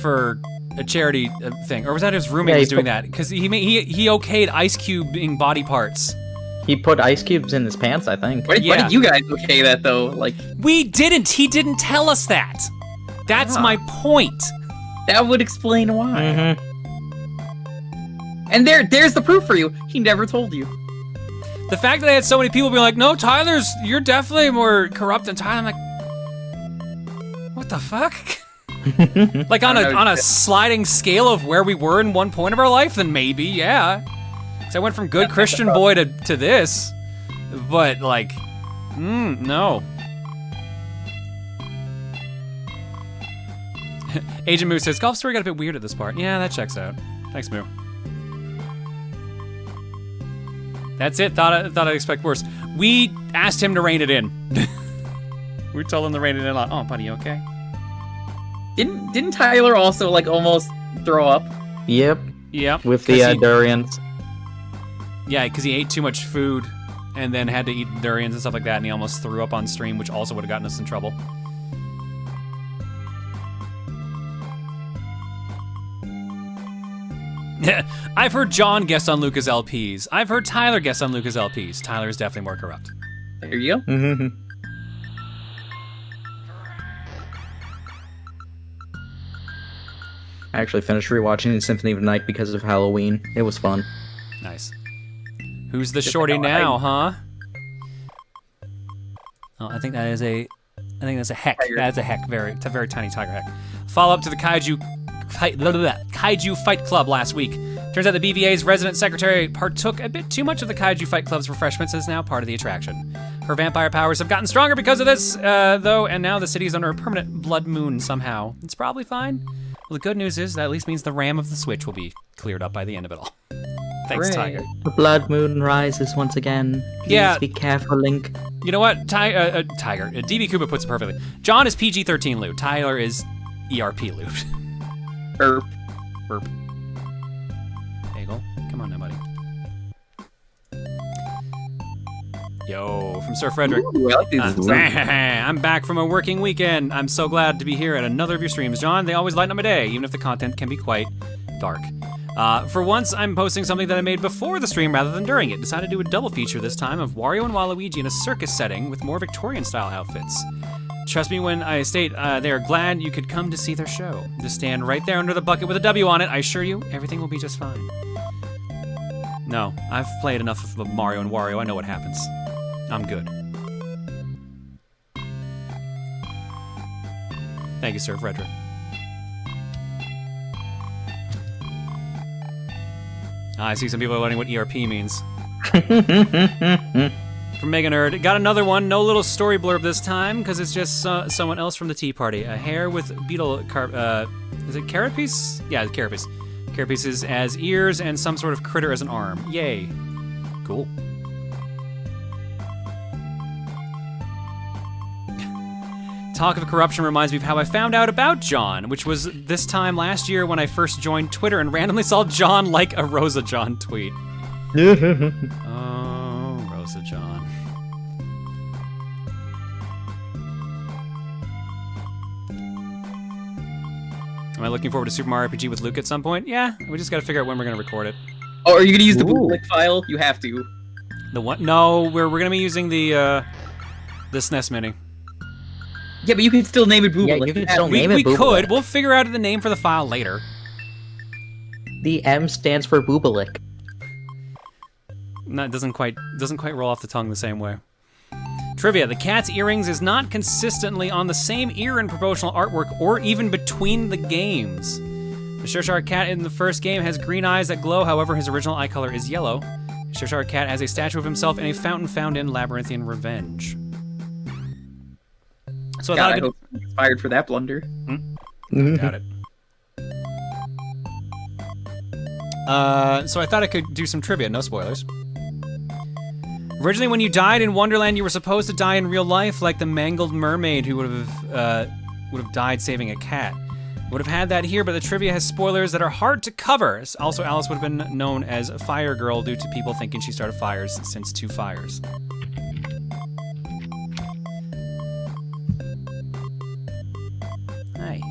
for a charity thing. Or was that his roommate was doing that? Because he okayed ice cubing body parts. He put ice cubes in his pants, I think. Why did you guys okay that, though? Like, we didn't. He didn't tell us that. That's my point. That would explain why. And there's the proof for you. He never told you. The fact that I had so many people be like, no, you're definitely more corrupt than Tyler. I'm like, what the fuck? Like on a sliding scale of where we were in one point of our life, then maybe, yeah. So I went from good Christian boy to this, but like, no. Agent Moo says, Golf Story got a bit weird at this part. Yeah, that checks out. Thanks, Moo. That's it. Thought I'd expect worse. We asked him to rein it in. We told him to rein it in. Like, oh, buddy, you okay? Didn't Tyler also like almost throw up? Yep. With the durians. Yeah, because he ate too much food and then had to eat durians and stuff like that, and he almost threw up on stream, which also would have gotten us in trouble. I've heard John guest on Luca's LPs. I've heard Tyler guest on Luca's LPs. Tyler is definitely more corrupt. There you go. I actually finished rewatching Symphony of the Night because of Halloween. It was fun. Nice. Who's the shorty now, huh? Oh, I think that's a heck. That's a heck. It's a very tiny tiger heck. Follow up to the Kaiju Fight Club last week. Turns out the BVA's resident secretary partook a bit too much of the Kaiju Fight Club's refreshments and is now part of the attraction. Her vampire powers have gotten stronger because of this, though, and now the city is under a permanent blood moon somehow. It's probably fine. Well, the good news is that at least means the RAM of the Switch will be cleared up by the end of it all. Thanks, Tiger. The blood moon rises once again. Please be careful, Link. You know what? Tiger. DB Kuba puts it perfectly. John is PG-13 loot. Tyler is ERP loot. Burp. Bagel. Come on now, buddy. Yo, from Sir Frederick. Ooh, I like these. I'm back from a working weekend. I'm so glad to be here at another of your streams, John. They always lighten up my day, even if the content can be quite dark. For once, I'm posting something that I made before the stream rather than during it. Decided to do a double feature this time of Wario and Waluigi in a circus setting with more Victorian-style outfits. Trust me when I state they are glad you could come to see their show. Just stand right there under the bucket with a W on it. I assure you, everything will be just fine. No, I've played enough of Mario and Wario. I know what happens. I'm good. Thank you, Sir Frederick. I see some people are wondering what ERP means. From Mega Nerd, got another one. No little story blurb this time, because it's just someone else from the Tea Party. A hare with beetle is it carapace? Yeah, it's carapace. Carapaces as ears and some sort of critter as an arm. Yay. Cool. Talk of corruption reminds me of how I found out about John, which was this time last year when I first joined Twitter and randomly saw John like a Rosa John tweet. Oh, Rosa John. Am I looking forward to Super Mario RPG with Luke at some point? Yeah, we just gotta figure out when we're gonna record it. Oh, are you gonna use the bootleg file? You have to. The what? No, we're gonna be using the SNES Mini. Yeah, but you can still name it Boobalik. Yeah, you can still name it Boobalik. We could. We'll figure out the name for the file later. The M stands for Boobalik. No, it doesn't quite roll off the tongue the same way. Trivia: the cat's earrings is not consistently on the same ear in promotional artwork or even between the games. The Cheshire Cat in the first game has green eyes that glow, however his original eye color is yellow. The Cheshire Cat has a statue of himself in a fountain found in Labyrinthian Revenge. So I thought I hope I'm inspired for that blunder. Got it. So I thought I could do some trivia, no spoilers. Originally, when you died in Wonderland, you were supposed to die in real life, like the mangled mermaid who would have died saving a cat. Would have had that here, but the trivia has spoilers that are hard to cover. Also, Alice would have been known as a fire girl due to people thinking she started fires since 2 fires. Hi.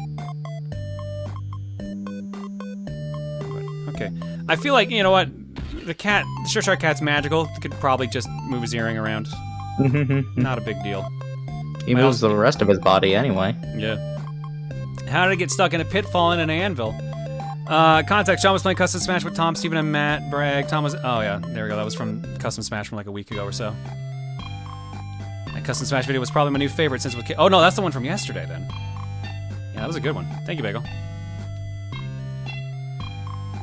Okay. I feel like, you know what? The Cheshire Cat's magical. Could probably just move his earring around. Not a big deal. He moves the rest of his body anyway. Yeah. How did it get stuck in a pitfall in an anvil? Context, John was playing Custom Smash with Tom, Steven, and Matt. Bragg. Tom was... Oh, yeah. There we go. That was from Custom Smash from like a week ago or so. That Custom Smash video was probably my new favorite since... Oh, no. That's the one from yesterday, then. Yeah, that was a good one. Thank you, Bagel.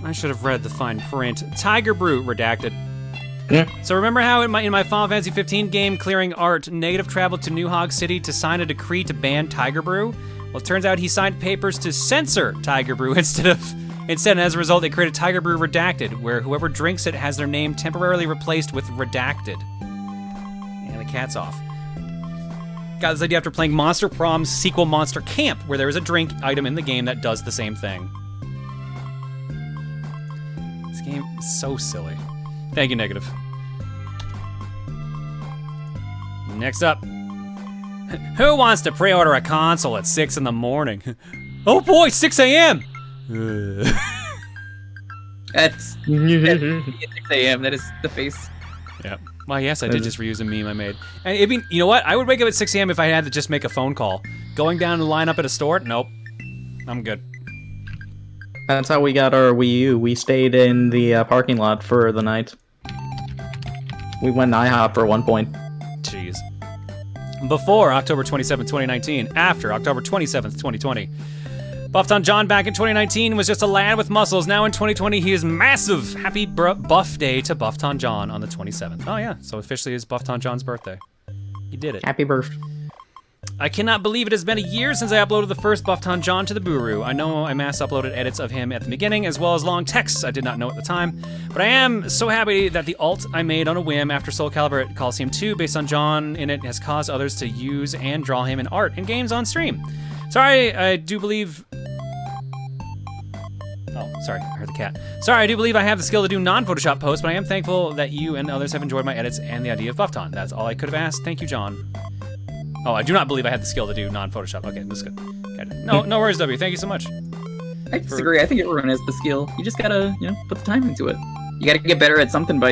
I should have read the fine print. Tiger Brew, redacted. So remember how in my Final Fantasy 15 game, Clearing Art, Negative traveled to New Hog City to sign a decree to ban Tiger Brew? Well, it turns out he signed papers to censor Tiger Brew instead, and as a result, they created Tiger Brew Redacted, where whoever drinks it has their name temporarily replaced with Redacted. And the cat's off. Got this idea after playing Monster Prom's sequel Monster Camp, where there is a drink item in the game that does the same thing. This game is so silly. Thank you, Negative. Next up. Who wants to pre-order a console at 6 in the morning? Oh boy, 6 a.m. That's 6 a.m. That is the face. Yeah. Well, yes, I did just reuse a meme I made. And it'd be, you know what? I would wake up at 6 a.m. if I had to just make a phone call. Going down and line up at a store? Nope. I'm good. That's how we got our Wii U. We stayed in the parking lot for the night. We went IHOP for 1 point. Jeez. Before October 27, 2019. After October 27th, 2020. Buffton John back in 2019 was just a lad with muscles. Now in 2020, he is massive. Happy buff day to Buffton John on the 27th. Oh yeah, so officially it's Buffton John's birthday. He did it. Happy birth. I cannot believe it has been a year since I uploaded the first Buffton John to the Buru. I know I mass uploaded edits of him at the beginning, as well as long texts I did not know at the time. But I am so happy that the alt I made on a whim after Soul Calibur at Coliseum 2 based on John in it has caused others to use and draw him in art and games on stream. Sorry, I do believe... Oh, sorry, I heard the cat. Sorry, I do believe I have the skill to do non-Photoshop posts, but I am thankful that you and others have enjoyed my edits and the idea of Buffton. That's all I could have asked. Thank you, John. Oh, I do not believe I had the skill to do non-Photoshop. Okay, that's good. No worries, W. Thank you so much. I disagree. I think everyone has the skill. You just gotta, put the time into it. You gotta get better at something by,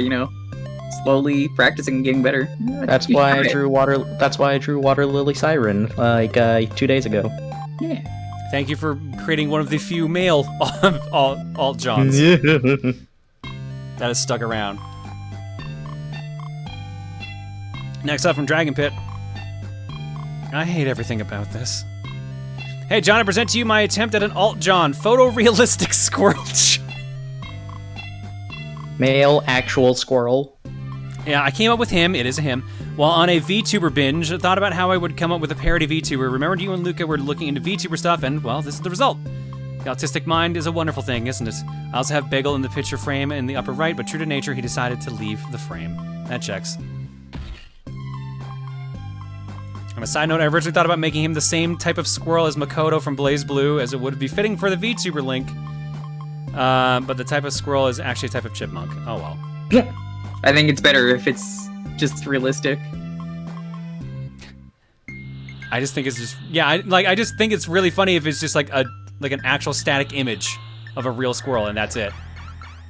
slowly practicing and getting better. That's why I drew water. That's why I drew Water Lily Siren like 2 days ago. Yeah. Thank you for creating one of the few male alt Johns that has stuck around. Next up from Dragon Pit. I hate everything about this. Hey, John, I present to you my attempt at an alt-John, photorealistic squirrel. Male actual squirrel. Yeah, I came up with him, it is a him, while on a VTuber binge. I thought about how I would come up with a parody VTuber. Remembered you and Luca were looking into VTuber stuff, and, well, this is the result. The autistic mind is a wonderful thing, isn't it? I also have Bagel in the picture frame in the upper right, but true to nature, he decided to leave the frame. That checks. On a side note, I originally thought about making him the same type of squirrel as Makoto from Blaze Blue, as it would be fitting for the VTuber link. But the type of squirrel is actually a type of chipmunk. Oh well. I think it's better if it's just realistic. I just think it's just I just think it's really funny if it's just like an actual static image of a real squirrel and that's it,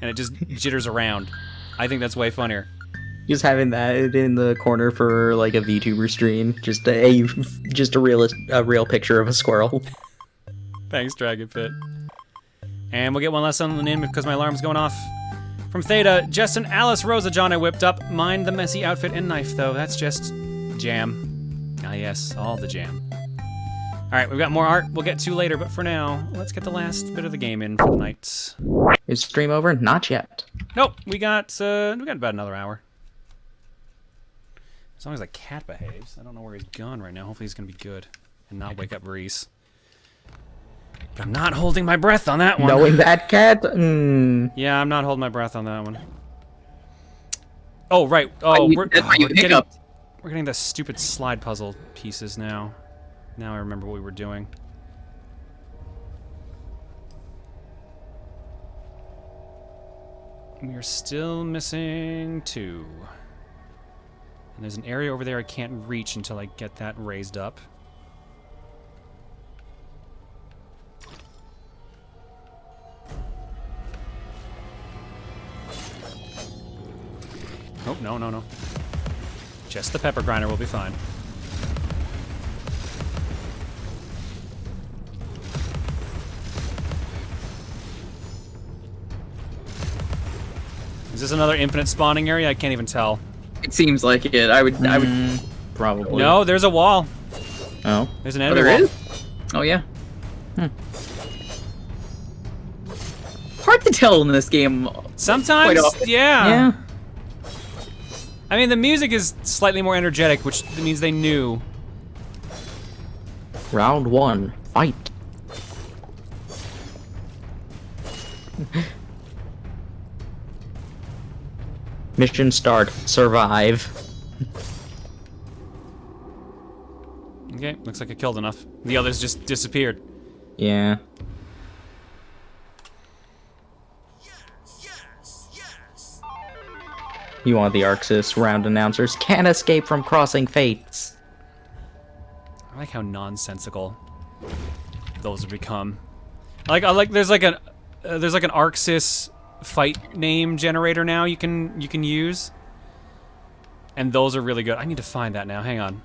and it just jitters around. I think that's way funnier. Just having that in the corner for like a VTuber stream, just a real picture of a squirrel. Thanks, Dragon Pit. And we'll get one less on the name because my alarm's going off. From Theta, Justin Alice Rosa John I whipped up. Mind the messy outfit and knife though. That's just jam. Ah yes, all the jam. All right, we've got more art we'll get to later, but for now, let's get the last bit of the game in for the night. Is stream over? Not yet. Nope, we got about another hour. As long as the cat behaves. I don't know where he's gone right now. Hopefully he's gonna be good and not wake up Reese. But I'm not holding my breath on that one. Knowing that cat? Yeah, I'm not holding my breath on that one. Oh, right. Oh, we're getting, we're getting the stupid slide puzzle pieces now. Now I remember what we were doing. We are still missing 2. And there's an area over there I can't reach until I get that raised up. Oh, no. Just the pepper grinder will be fine. Is this another infinite spawning area? I can't even tell. It seems like it. I would probably. No, there's a wall. Oh. There's an enemy there wall. is? Oh yeah. Hard to tell in this game. Sometimes, quite often. yeah. I mean, the music is slightly more energetic, which means they knew. Round 1, fight. Mission start. Survive. Okay, looks like I killed enough. The others just disappeared. Yeah. You want the Arxis round announcers can't escape from crossing fates. I like how nonsensical those have become. I like there's like an Arxis fight name generator now you can use. And those are really good. I need to find that now. Hang on.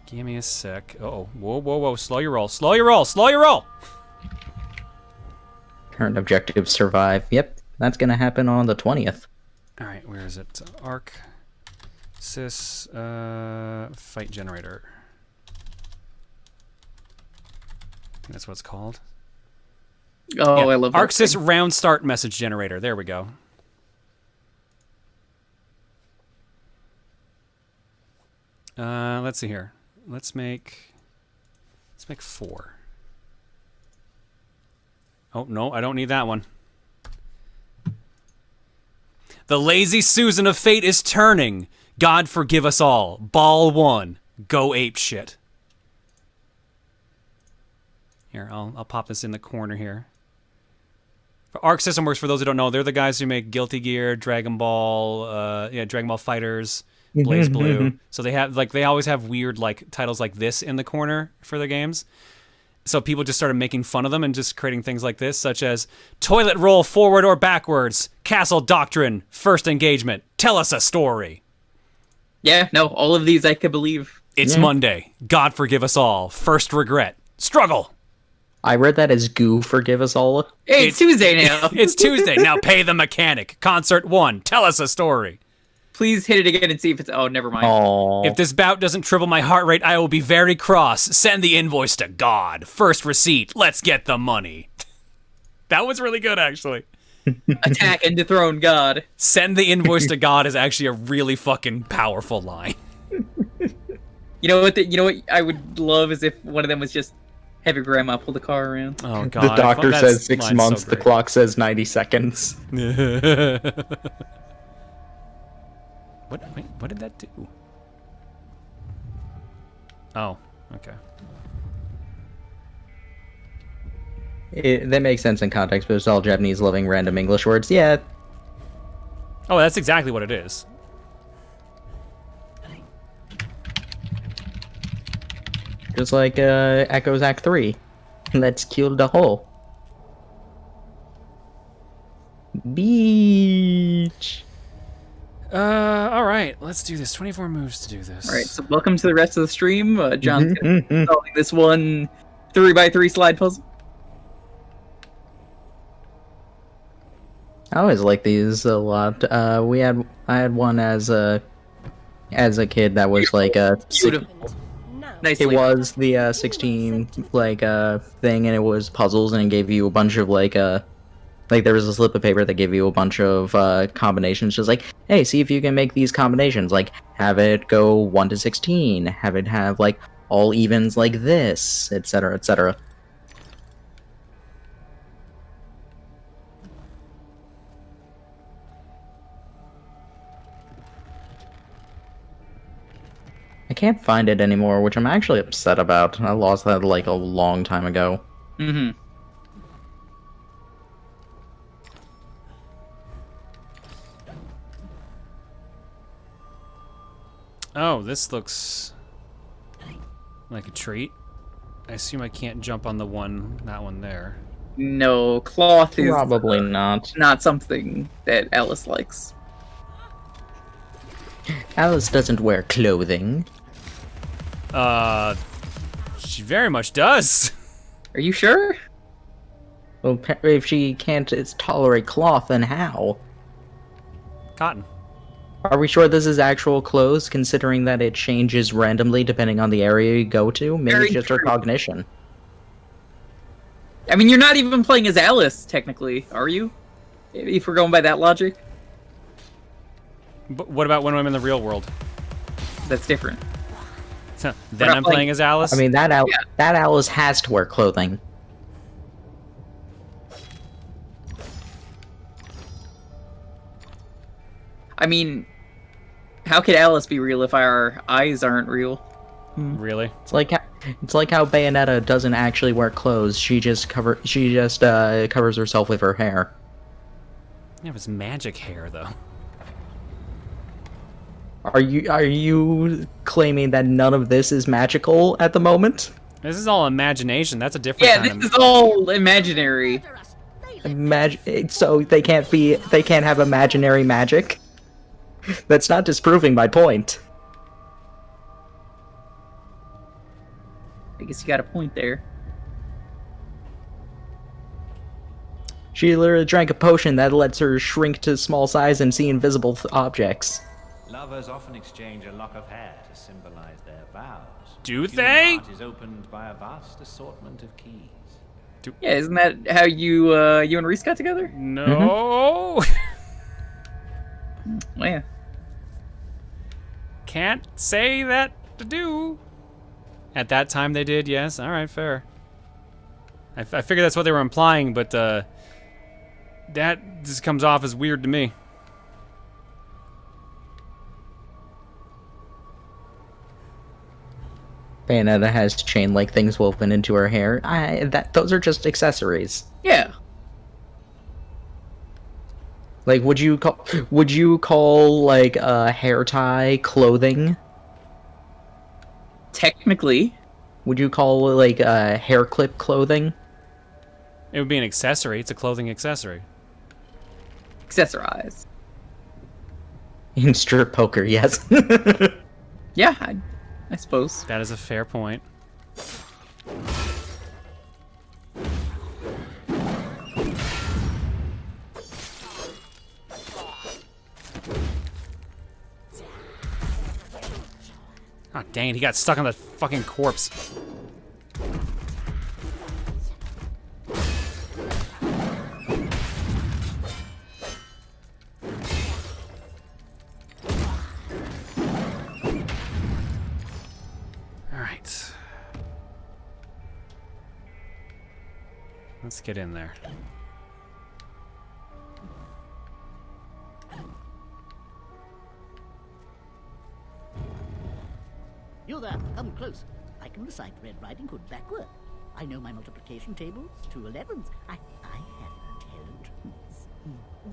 Give me a sec. Uh-oh. Whoa. Slow your roll. Slow your roll! Current objective, survive. Yep, that's gonna happen on the 20th. Alright, where is it? Arxis fight generator. I think that's what it's called. Oh, yeah. I love that Arxis thing. round start message generator. There we go. Let's see here. Let's make 4. Oh, no, I don't need that one. The lazy Susan of fate is turning. God forgive us all. Ball 1. Go ape shit. Here, I'll pop this in the corner here. Arc System Works, for those who don't know, they're the guys who make Guilty Gear, Dragon Ball, Dragon Ball Fighters, Blaze Blue. So they have they always have weird titles like this in the corner for their games. So people just started making fun of them and just creating things like this, such as Toilet Roll Forward or Backwards, Castle Doctrine, First Engagement, Tell Us a Story. Yeah, no, all of these I could believe. It's Monday. God forgive us all. First Regret. Struggle. I read that as Goo forgive us all. Hey, it's Tuesday now. It's Tuesday. Now pay the mechanic. Concert 1. Tell us a story. Please hit it again and see if it's... Oh, never mind. Aww. If this bout doesn't triple my heart rate, I will be very cross. Send the invoice to God. First receipt. Let's get the money. That was really good, actually. Attack and dethrone God. Send the invoice to God is actually a really fucking powerful line. You know what I would love is if one of them was just have your grandma pull the car around. Oh God! The doctor says 6 months. So the clock says 90 seconds. What did that do? Oh, okay. That makes sense in context, but it's all Japanese loving random English words. Yeah. Oh, that's exactly what it is. Just like Echoes Act 3. Let's kill the hole. Beach. All right, let's do this. 24 moves to do this. All right, so welcome to the rest of the stream. John's gonna be solving this one 3x3 slide puzzle. I always like these a lot. I had one as a kid that was like a. Nice. It was the 16 thing, and it was puzzles, and it gave you a bunch of there was a slip of paper that gave you a bunch of combinations, just like, hey, see if you can make these combinations. Like, have it go 1 to 16, have it have all evens like this, etc., etc. can't find it anymore, which I'm actually upset about. I lost that like a long time ago. Mm-hmm. Oh, this looks like a treat. I assume I can't jump on that one there. No, cloth is Probably not. Not something that Alice likes. Alice doesn't wear clothing. She very much does. Are you sure? Well, if she can't tolerate cloth, then how? Cotton. Are we sure this is actual clothes, considering that it changes randomly depending on the area you go to? Maybe Very it's just her cognition. I mean, you're not even playing as Alice, technically, are you? If we're going by that logic. But what about when I'm in the real world? That's different. So, then I'm playing as Alice? I mean, that Alice has to wear clothing. I mean, how could Alice be real if our eyes aren't real? Really? It's like how Bayonetta doesn't actually wear clothes. She just covers herself with her hair. Yeah, it's magic hair though. Are you claiming that none of this is magical at the moment? This is all imagination. That's a different kind of... this is all imaginary. So they can't have imaginary magic? That's not disproving my point. I guess you got a point there. She literally drank a potion that lets her shrink to small size and see invisible objects. Lovers often exchange a lock of hair to symbolize their vows. Do The they? human heart is opened by a vast assortment of keys. Yeah, isn't that how you and Reese got together? No. Well, yeah. Can't say that to do. At that time they did, yes. All right, fair. I figured that's what they were implying, but that just comes off as weird to me. Bayonetta has chain-like things woven into her hair. Those are just accessories. Yeah. Like, would you call like a hair tie clothing? Technically. Would you call like a hair clip clothing? It would be an accessory. It's a clothing accessory. Accessorize. In strip poker, yes. Yeah, I suppose. That is a fair point. Oh, dang it, he got stuck on that fucking corpse. Alright. Let's get in there. You there, come close. I can recite Red Riding Hood backward. I know my multiplication tables, 2 11s. I have intelligence.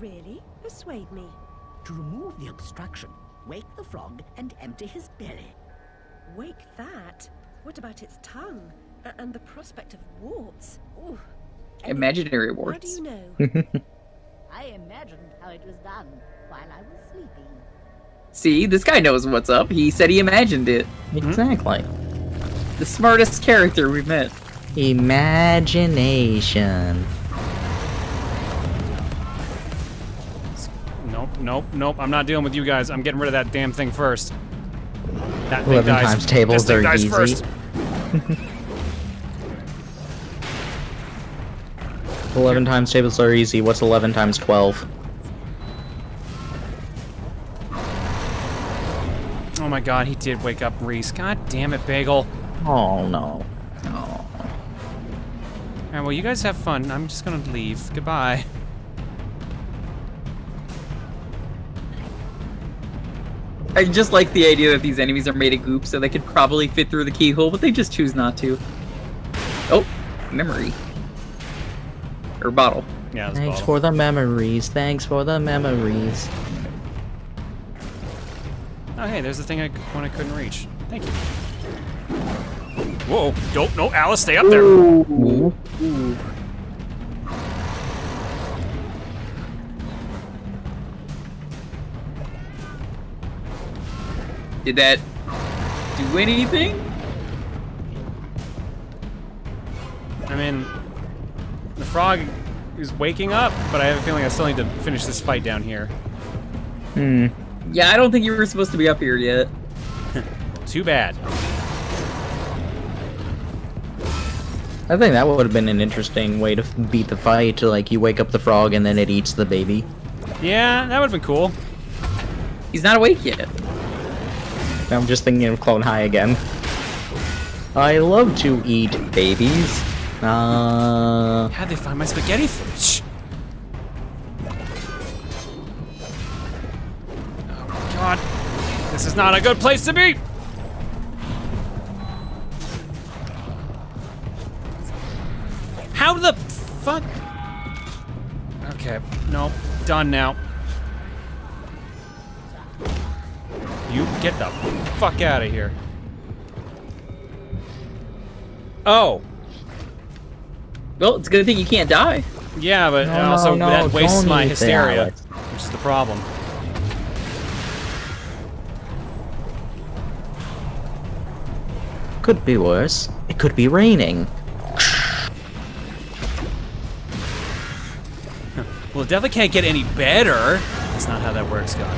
Really? Persuade me. To remove the obstruction, wake the frog and empty his belly. Wake that? What about its tongue? And the prospect of warts? Ooh. Imaginary How do warts. you know? I imagined how it was done while I was sleeping. See, this guy knows what's up. He said he imagined it. Exactly. The smartest character we've met. Imagination. Nope. I'm not dealing with you guys. I'm getting rid of that damn thing first. That thing 11 dies. times tables This thing are dies easy. first. 11 times tables are easy. What's 11 times 12? Oh my god, he did wake up Reese. God damn it, Bagel. Oh no. Oh. Alright, well, you guys have fun. I'm just gonna leave. Goodbye. I just like the idea that these enemies are made of goop, so they could probably fit through the keyhole, but they just choose not to. Oh, memory. Or bottle. Yeah, Thanks for the memories. Thanks for the memories. Oh, hey, there's the thing one I couldn't reach. Thank you. Whoa! Don't, no, Alice, stay up there. Ooh. Ooh. Did that do anything? I mean, the frog is waking up, but I have a feeling I still need to finish this fight down here. Hmm. Yeah, I don't think you were supposed to be up here yet. Too bad. I think that would have been an interesting way to beat the fight. Like, you wake up the frog and then it eats the baby. Yeah, that would have been cool. He's not awake yet. I'm just thinking of Clone High again. I love to eat babies. How'd they find my spaghetti footage? Oh god. This is not a good place to be! How the fuck? Okay, nope. Done now. You get the fuck out of here. Oh. Well, it's a good thing you can't die. Yeah, but No, also no, that wastes don't my eat hysteria, that. which is the problem. Could be worse. It could be raining. Well, it definitely can't get any better. That's not how that works, God.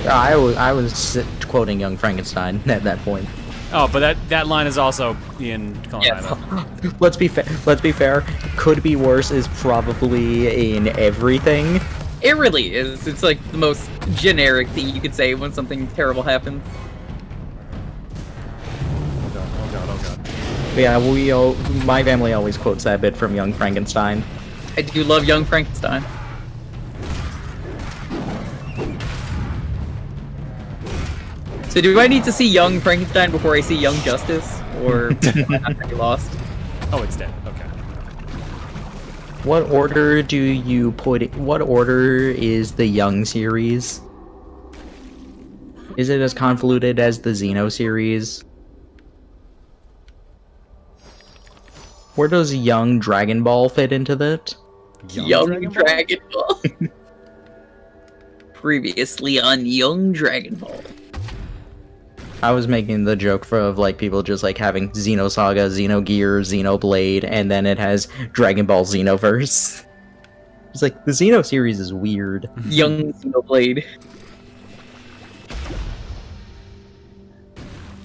I was quoting Young Frankenstein at that point. Oh, but that line is also in Colorado. Yes. Let's be fair. Let's be fair. Could be worse is probably in everything. It really is. It's like the most generic thing you could say when something terrible happens. Oh god, oh god, oh god. But yeah, my family always quotes that bit from Young Frankenstein. I do love Young Frankenstein. So do I need to see Young Frankenstein before I see Young Justice? Or am I not really lost? Oh, it's dead. Okay. What order do you put it? What order is the Young series? Is it as convoluted as the Xeno series? Where does Young Dragon Ball fit into that? Young Dragon Ball? Previously on Young Dragon Ball. I was making the joke of like people just like having Xenosaga, Xenogear, Xenoblade, and then it has Dragon Ball Xenoverse. It's like the Xeno series is weird. Young Xenoblade.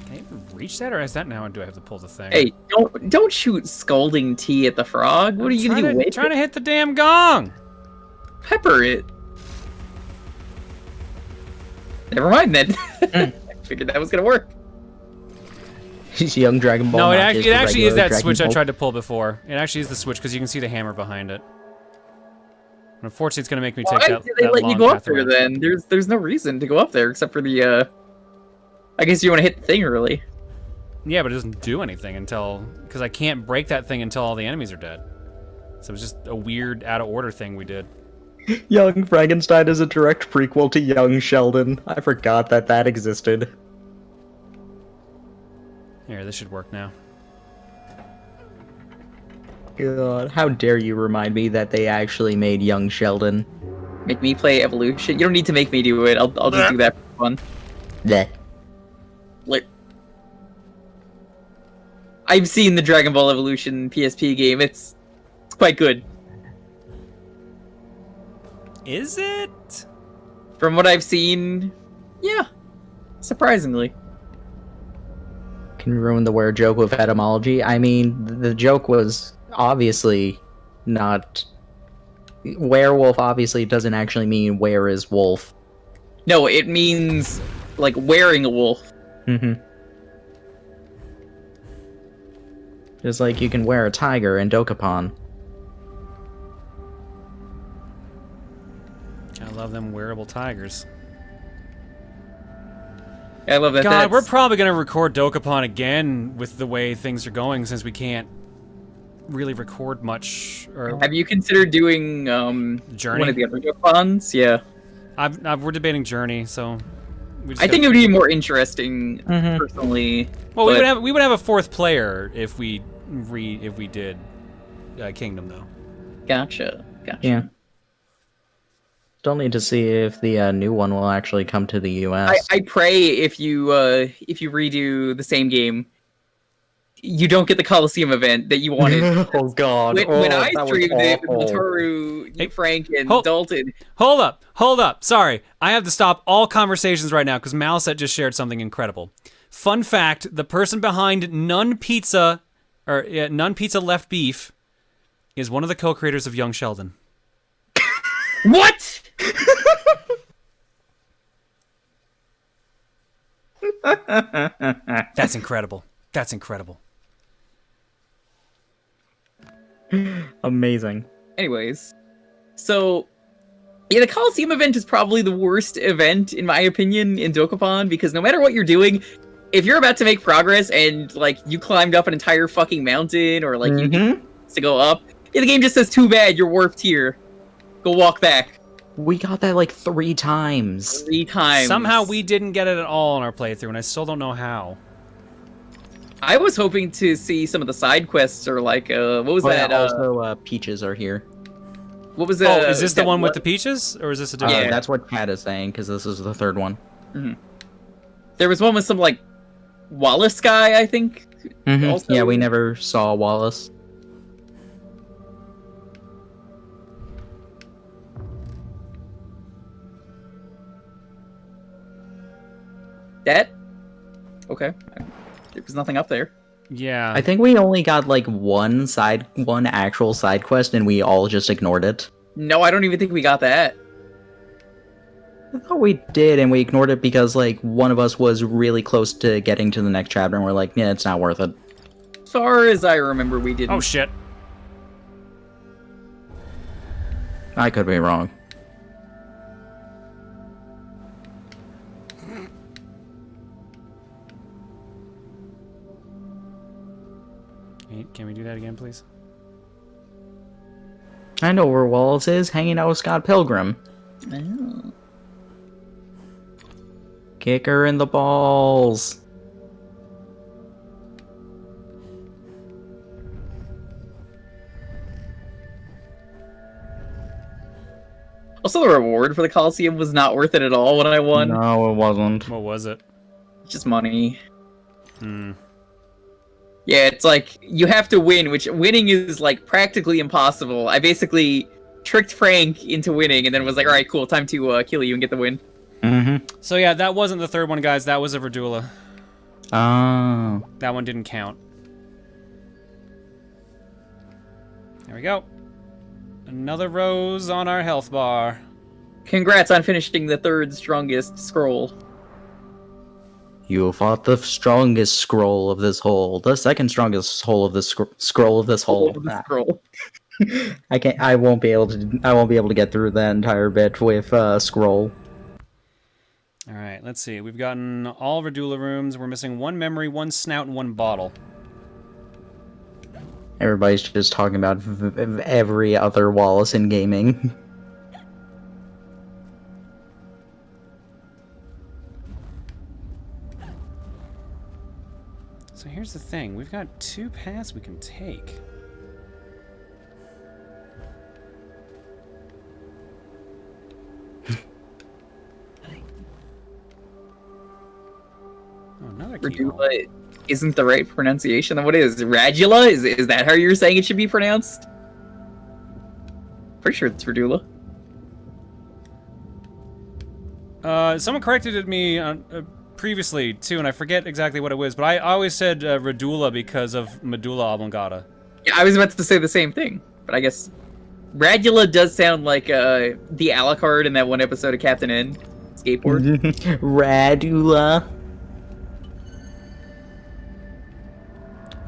Can I even reach that, or is that now? Do I have to pull the thing? Hey, don't shoot scalding tea at the frog. What are you gonna do? Trying to hit the damn gong. Pepper it. Never mind then. I figured that was gonna work. Young Dragon Ball. No, it actually is that Dragon switch Ball. I tried to pull before. It actually is the switch because you can see the hammer behind it. Unfortunately, it's gonna make me take that. Did they let long you go up path there around. then? There's no reason to go up there except for the I guess you want to hit the thing early. Yeah, but it doesn't do anything until because I can't break that thing until all the enemies are dead. So it was just a weird out of order thing we did. Young Frankenstein is a direct prequel to Young Sheldon. I forgot that existed. Here, this should work now. God, how dare you remind me that they actually made Young Sheldon. Make me play Evolution. You don't need to make me do it. I'll just do that for fun. Bleh. Like, I've seen the Dragon Ball Evolution PSP game. It's quite good. Is it? From what I've seen, yeah. Surprisingly. Can ruin the where joke with etymology. I mean, the joke was obviously not... Werewolf obviously doesn't actually mean where is wolf. No, it means, like, wearing a wolf. Mm-hmm. Just like you can wear a tiger in Dokapon. I love them wearable tigers. I love that. God, we're probably gonna record Dokapon again with the way things are going, since we can't really record much. Or have you considered doing Journey? one of the other Dokapons? Yeah. We're debating Journey, so. I think it would be more interesting, personally. Well, we would have a fourth player if we did Kingdom, though. Gotcha. Yeah. Still need to see if the new one will actually come to the US. I pray if you redo the same game, you don't get the Coliseum event that you wanted. Oh God! When I streamed it with Mataru, Frank, and Dalton. Hold up. Sorry, I have to stop all conversations right now because Maliset just shared something incredible. Fun fact: the person behind None Pizza Left Beef is one of the co-creators of Young Sheldon. What? That's incredible. That's incredible. Amazing. Anyways, so yeah, the Coliseum event is probably the worst event in my opinion in Dokapon, because no matter what you're doing, if you're about to make progress and like you climbed up an entire fucking mountain or like you get to go up, the game just says too bad, you're warped here. Go walk back. We got that like 3 times. 3 times. Somehow we didn't get it at all in our playthrough, and I still don't know how. I was hoping to see some of the side quests, or like, what was that? Yeah, also, peaches are here. What was that? Oh, is this the one with the peaches, or is this a different? Yeah, that's what Kat is saying, because this is the 3rd one. There was one with some like Wallace guy, I think. Also. Yeah, we never saw Wallace. That? Okay. There was nothing up there. Yeah. I think we only got like one actual side quest, and we all just ignored it. No, I don't even think we got that. I thought we did, and we ignored it because like one of us was really close to getting to the next chapter, and we're like, yeah, it's not worth it. As far as I remember, we didn't. Oh shit. I could be wrong. Can we do that again, please? I know where Wallace is, hanging out with Scott Pilgrim. Oh. Kick her in the balls. Also, the reward for the Coliseum was not worth it at all when I won. No, it wasn't. What was it? Just money. Yeah, it's like, you have to win, which winning is, like, practically impossible. I basically tricked Frank into winning, and then was like, alright, cool, time to kill you and get the win. So yeah, that wasn't the 3rd one, guys. That was a Verdula. Oh. That one didn't count. There we go. Another rose on our health bar. Congrats on finishing the 3rd strongest scroll. You fought the strongest scroll of this hole. The 2nd strongest hole of this scroll of this hole. Scroll. I won't be able to get through that entire bit with scroll. All right, let's see. We've gotten all Verdula rooms. We're missing 1 memory, 1 snout, and 1 bottle. Everybody's just talking about every other Wallace in gaming. So here's the thing. We've got 2 paths we can take. Oh, another keyhole. Radula isn't the right pronunciation. Then what is Radula? Is that how you're saying it should be pronounced? Pretty sure it's Radula. Someone corrected me previously too, and I forget exactly what it was, but I always said Radula because of medulla oblongata. Yeah, I was about to say the same thing, but I guess Radula does sound like the Alucard in that one episode of Captain N skateboard. Radula.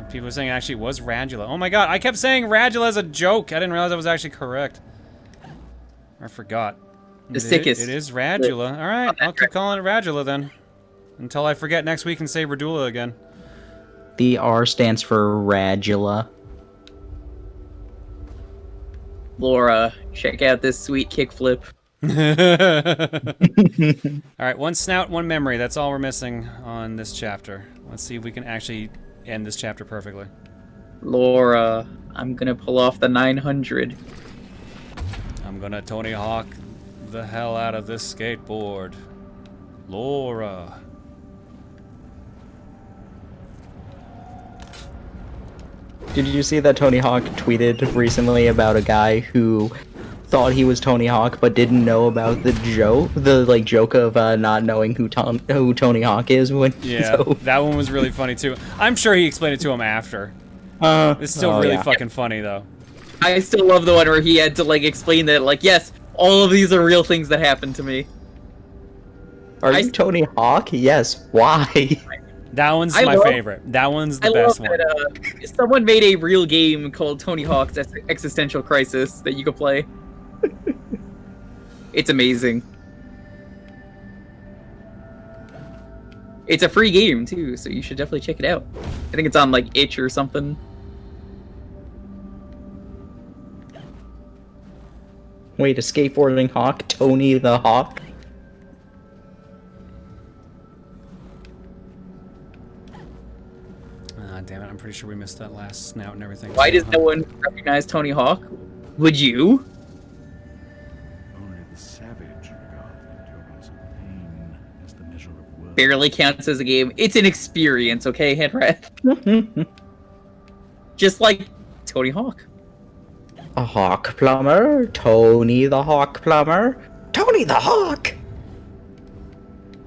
People were saying it actually was Radula. Oh my god, I kept saying Radula as a joke. I didn't realize that was actually correct. I forgot. The sickest. It is Radula. All right, I'll keep calling it Radula then, until I forget next week and say Radula again. The R stands for Radula. Laura, check out this sweet kickflip. All right, one snout, one memory. That's all we're missing on this chapter. Let's see if we can actually end this chapter perfectly. Laura, I'm gonna pull off the 900. I'm gonna Tony Hawk the hell out of this skateboard. Laura. Did you see that Tony Hawk tweeted recently about a guy who thought he was Tony Hawk but didn't know about the joke of not knowing who Tony Hawk is when Yeah, that one was really funny too. I'm sure he explained it to him after. It's still really fucking funny though. I still love the one where he had to like explain that like, yes, all of these are real things that happened to me. Are you Tony Hawk? Yes. Why? That one's my favorite. That one's the best one. Someone made a real game called Tony Hawk's Existential Crisis that you could play. It's amazing. It's a free game too, so you should definitely check it out. I think it's on like itch or something. Wait, a skateboarding hawk? Tony the Hawk? Damn it, I'm pretty sure we missed that last snout and everything. Why does no one recognize Tony Hawk? Would you? Only the savage regard the endurance of pain as the measure of worth. Barely counts as a game. It's an experience, okay, Henry? Just like Tony Hawk. A Hawk Plumber? Tony the Hawk Plumber? Tony the Hawk!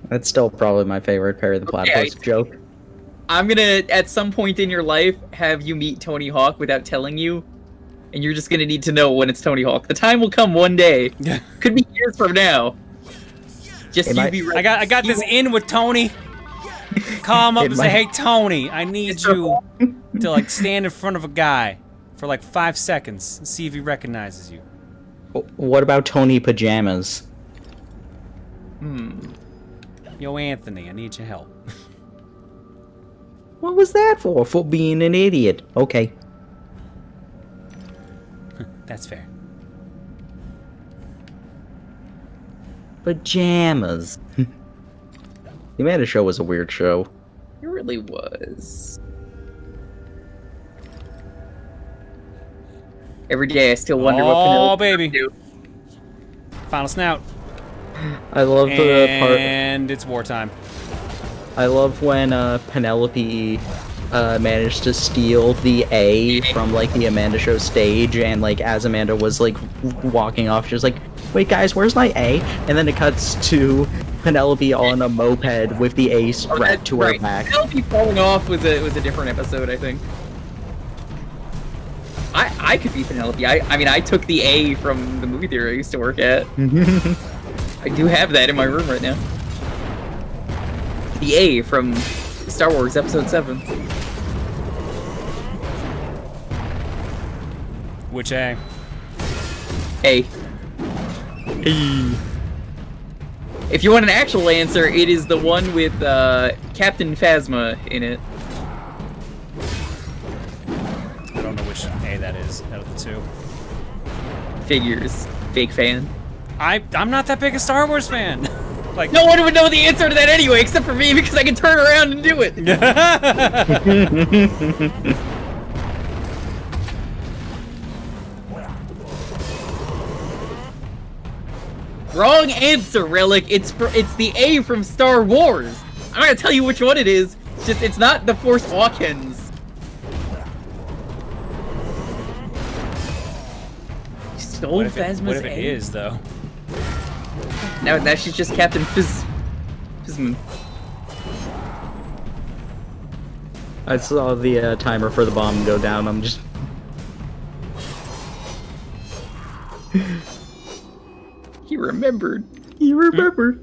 That's still probably my favorite Perry the Platypus joke. I'm gonna, at some point in your life, have you meet Tony Hawk without telling you, and you're just gonna need to know when it's Tony Hawk. The time will come one day. Could be years from now. Just you be ready. I got this in with Tony. Call him up and say, "Hey Tony, I need you to like stand in front of a guy for like 5 seconds and see if he recognizes you." What about Tony Pajamas? Yo, Anthony, I need your help. What was that for? For being an idiot. Okay. That's fair. Pajamas. The Amanda Show was a weird show. It really was. Every day I still wonder what Penelope baby. do. Final snout. I love the part. And it's wartime. I love when Penelope managed to steal the A from like the Amanda Show stage, and like as Amanda was like walking off, she was like, "Wait, guys, where's my A?" And then it cuts to Penelope on a moped with the A strapped to her back. Penelope falling off was a different episode, I think. I could be Penelope. I mean, I took the A from the movie theater I used to work at. I do have that in my room right now. The A from Star Wars Episode 7. Which A? A. If you want an actual answer, it is the one with Captain Phasma in it. I don't know which A that is out of the two. Figures. Fake fan. I'm not that big a Star Wars fan. Like, no one would know the answer to that anyway, except for me, because I can turn around and do it. Wrong answer, Relic. It's the A from Star Wars. I'm not gonna tell you which one it is. It's not the Force Awakens. You stole Phasma's A. What if it is though? Now she's just Captain Phasma. I saw the timer for the bomb go down. I'm just. He remembered. He remembered.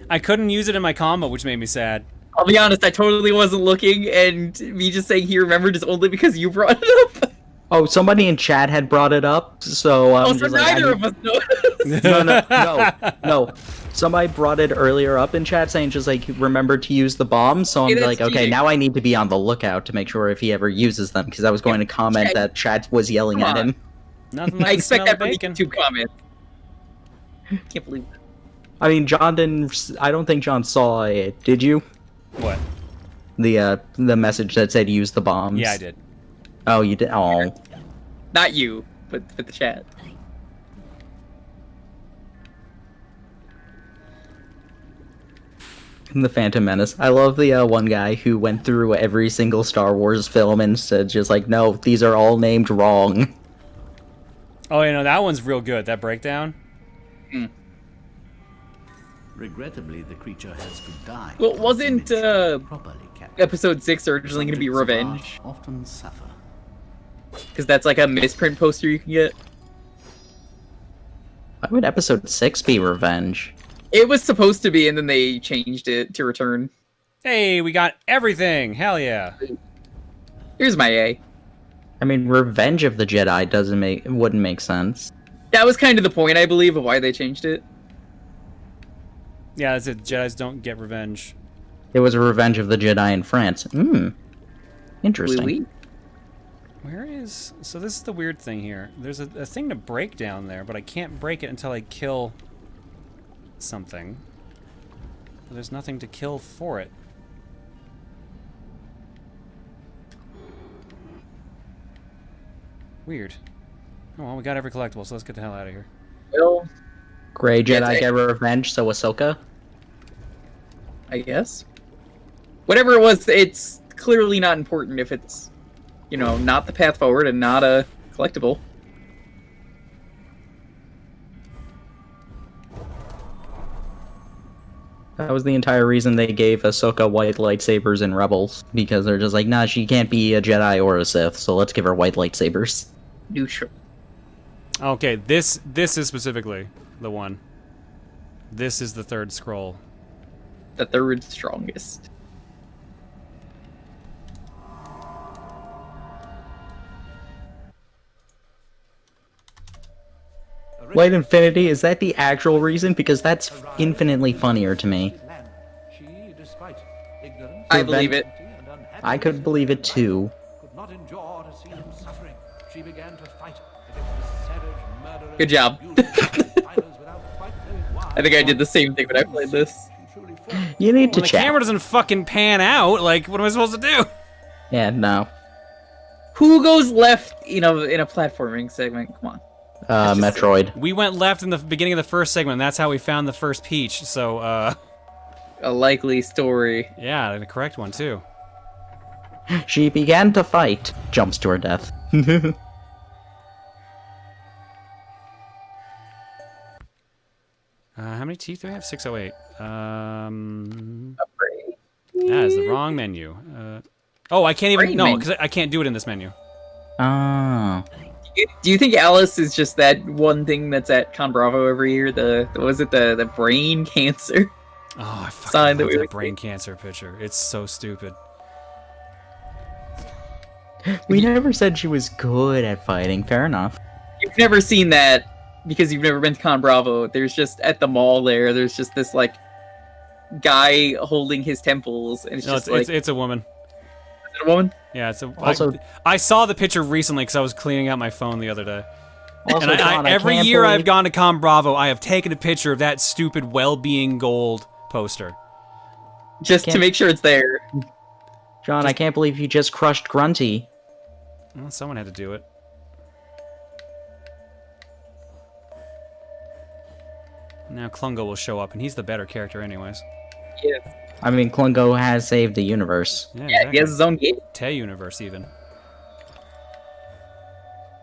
I couldn't use it in my combo, which made me sad. I'll be honest, I totally wasn't looking, and me just saying he remembered is only because you brought it up. Oh, somebody in chat had brought it up, so I'm so just like, neither of us noticed. No. Somebody brought it earlier up in chat saying just like, remember to use the bombs, so I'm It is like, okay, cheating. now I need to be on the lookout to make sure if he ever uses them, because I was going to comment that chat was yelling Come at on. him. Nothing like I the expect smell that of from the bacon. YouTube comments. Can't believe it. I mean, John didn't, I don't think John saw it, did you? What? The message that said use the bombs. Yeah, I did. Oh, you did? Oh. Not you, but the chat. The Phantom Menace. I love the one guy who went through every single Star Wars film and said just like, no, these are all named wrong. Oh, you know, that one's real good, that breakdown. Regrettably, the creature has to die. Well, wasn't episode 6 originally going to be Revenge? Often suffer. Because that's like a misprint poster you can get. Why would episode 6 be Revenge? It was supposed to be, and then they changed it to Return. Hey, we got everything! Hell yeah! Here's my A. I mean, Revenge of the Jedi wouldn't make sense. That was kind of the point, I believe, of why they changed it. Yeah, that's it. Jedis don't get revenge. It was a Revenge of the Jedi in France. Interesting. Where is... So this is the weird thing here. There's a thing to break down there, but I can't break it until I kill something. There's nothing to kill for it. Weird. Oh, well, we got every collectible, so let's get the hell out of here. Well, Grey Jedi get revenge, so Ahsoka? I guess. Whatever it was, it's clearly not important if it's, you know, not the path forward and not a collectible. That was the entire reason they gave Ahsoka white lightsabers in Rebels, because they're just like, nah, she can't be a Jedi or a Sith, so let's give her white lightsabers. Neutral. Okay, this is specifically the one. This is the third scroll. The third strongest. White Infinity, is that the actual reason? Because that's infinitely funnier to me. I believe it. I could believe it too. Good job. I think I did the same thing when I played this. You need to the check. camera doesn't fucking pan out. Like, what am I supposed to do? Yeah, no. Who goes left, you know, in a platforming segment? Come on. Metroid. We went left in the beginning of the first segment, and that's how we found the first peach, so, A likely story. Yeah, the correct one, too. She began to fight. Jumps to her death. How many teeth do we have? 608. That is the wrong menu. Oh, I can't even... No, because I can't do it in this menu. Oh. Do you think Alice is just that one thing that's at Con Bravo every year? The brain cancer? Oh, I fucking sign love that that brain cancer picture. It's so stupid. We never said she was good at fighting. Fair enough. You've never seen that because you've never been to Con Bravo. There's just at the mall there's just this like guy holding his temples, and it's No, just it's a woman. Is it a woman? Yeah, it's a. Also- I saw the picture recently because I was cleaning out my phone the other day. Also, And John, I every can't year I've believe- gone to Con Bravo, I have taken a picture of that stupid well-being gold poster. Just to make sure it's there. John, I can't believe you just crushed Grunty. Well, someone had to do it. Now Klungo will show up, and he's the better character anyways. Yeah. I mean, Klungo has saved the universe. Yeah, he has his own game. Te-universe, even.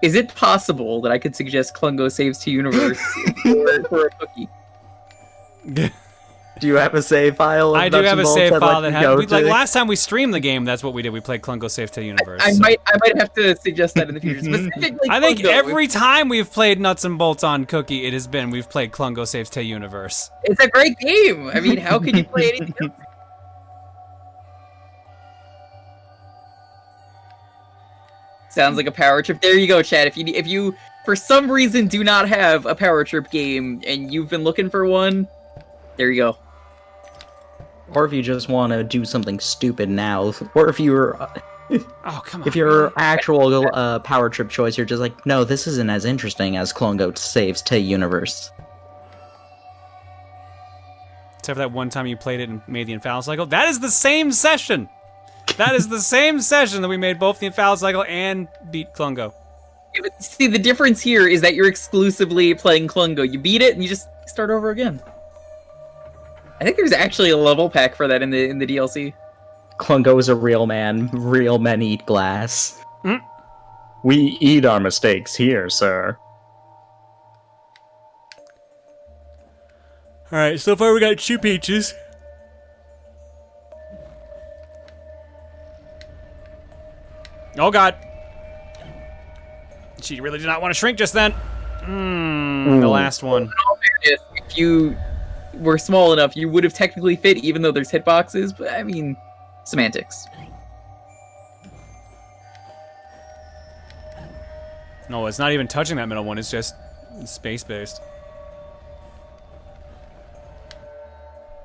Is it possible that I could suggest Klungo saves to universe for a cookie? Do you have a save file? I do have a save file that has. like last time we streamed the game. That's what we did. We played Klungo Save to Universe. I might have to suggest that in the future. Specifically, I think Klungo. every time we've played Nuts and Bolts on Cookie, it has been we've played Klungo Saves to Universe. It's a great game. I mean, how could you play anything else? Sounds like a power trip. There you go, Chad. If you for some reason do not have a power trip game and you've been looking for one, there you go. Or if you just want to do something stupid now, or if you're, oh come on, if your actual power trip choice, you're just like, no, this isn't as interesting as Clone Goat Saves Tay Universe. Except for that one time you played it and made the Infallible Cycle. That is the same session. That is the same session that we made both the Infallible Cycle and beat Klungo. Yeah, but see, the difference here is that you're exclusively playing Klungo. You beat it and you just start over again. I think there's actually a level pack for that in the DLC. Klungo is a real man. Real men eat glass. Mm. We eat our mistakes here, sir. Alright, so far we got 2 peaches. Oh god. She really did not want to shrink just then. The last one. If you were small enough, you would have technically fit, even though there's hitboxes, but I mean, semantics. No, it's not even touching that middle one, it's just space-based.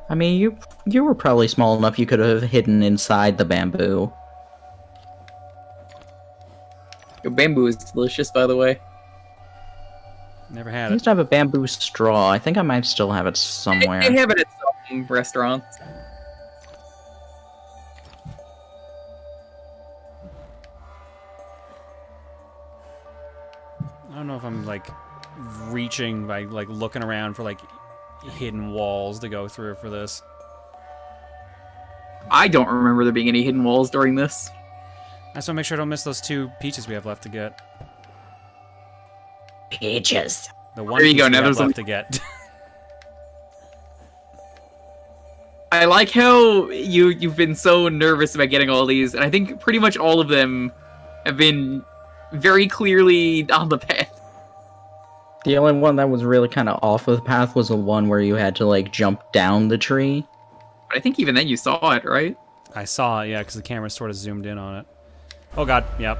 I mean, you were probably small enough you could have hidden inside the bamboo. Your bamboo is delicious, by the way. Never I had used it. to have a bamboo straw. I think I might still have it somewhere. They have it at some restaurants. I don't know if I'm like reaching by like looking around for like hidden walls to go through for this. I don't remember there being any hidden walls during this. I just want to make sure I don't miss those 2 peaches we have left to get. Peaches. The one There you peach go, we now have there's left to get. I like how you've been so nervous about getting all these, and I think pretty much all of them have been very clearly on the path. The only one that was really kind of off of the path was the one where you had to, like, jump down the tree. But I think even then you saw it, right? I saw it, yeah, because the camera sort of zoomed in on it. Oh god, yep.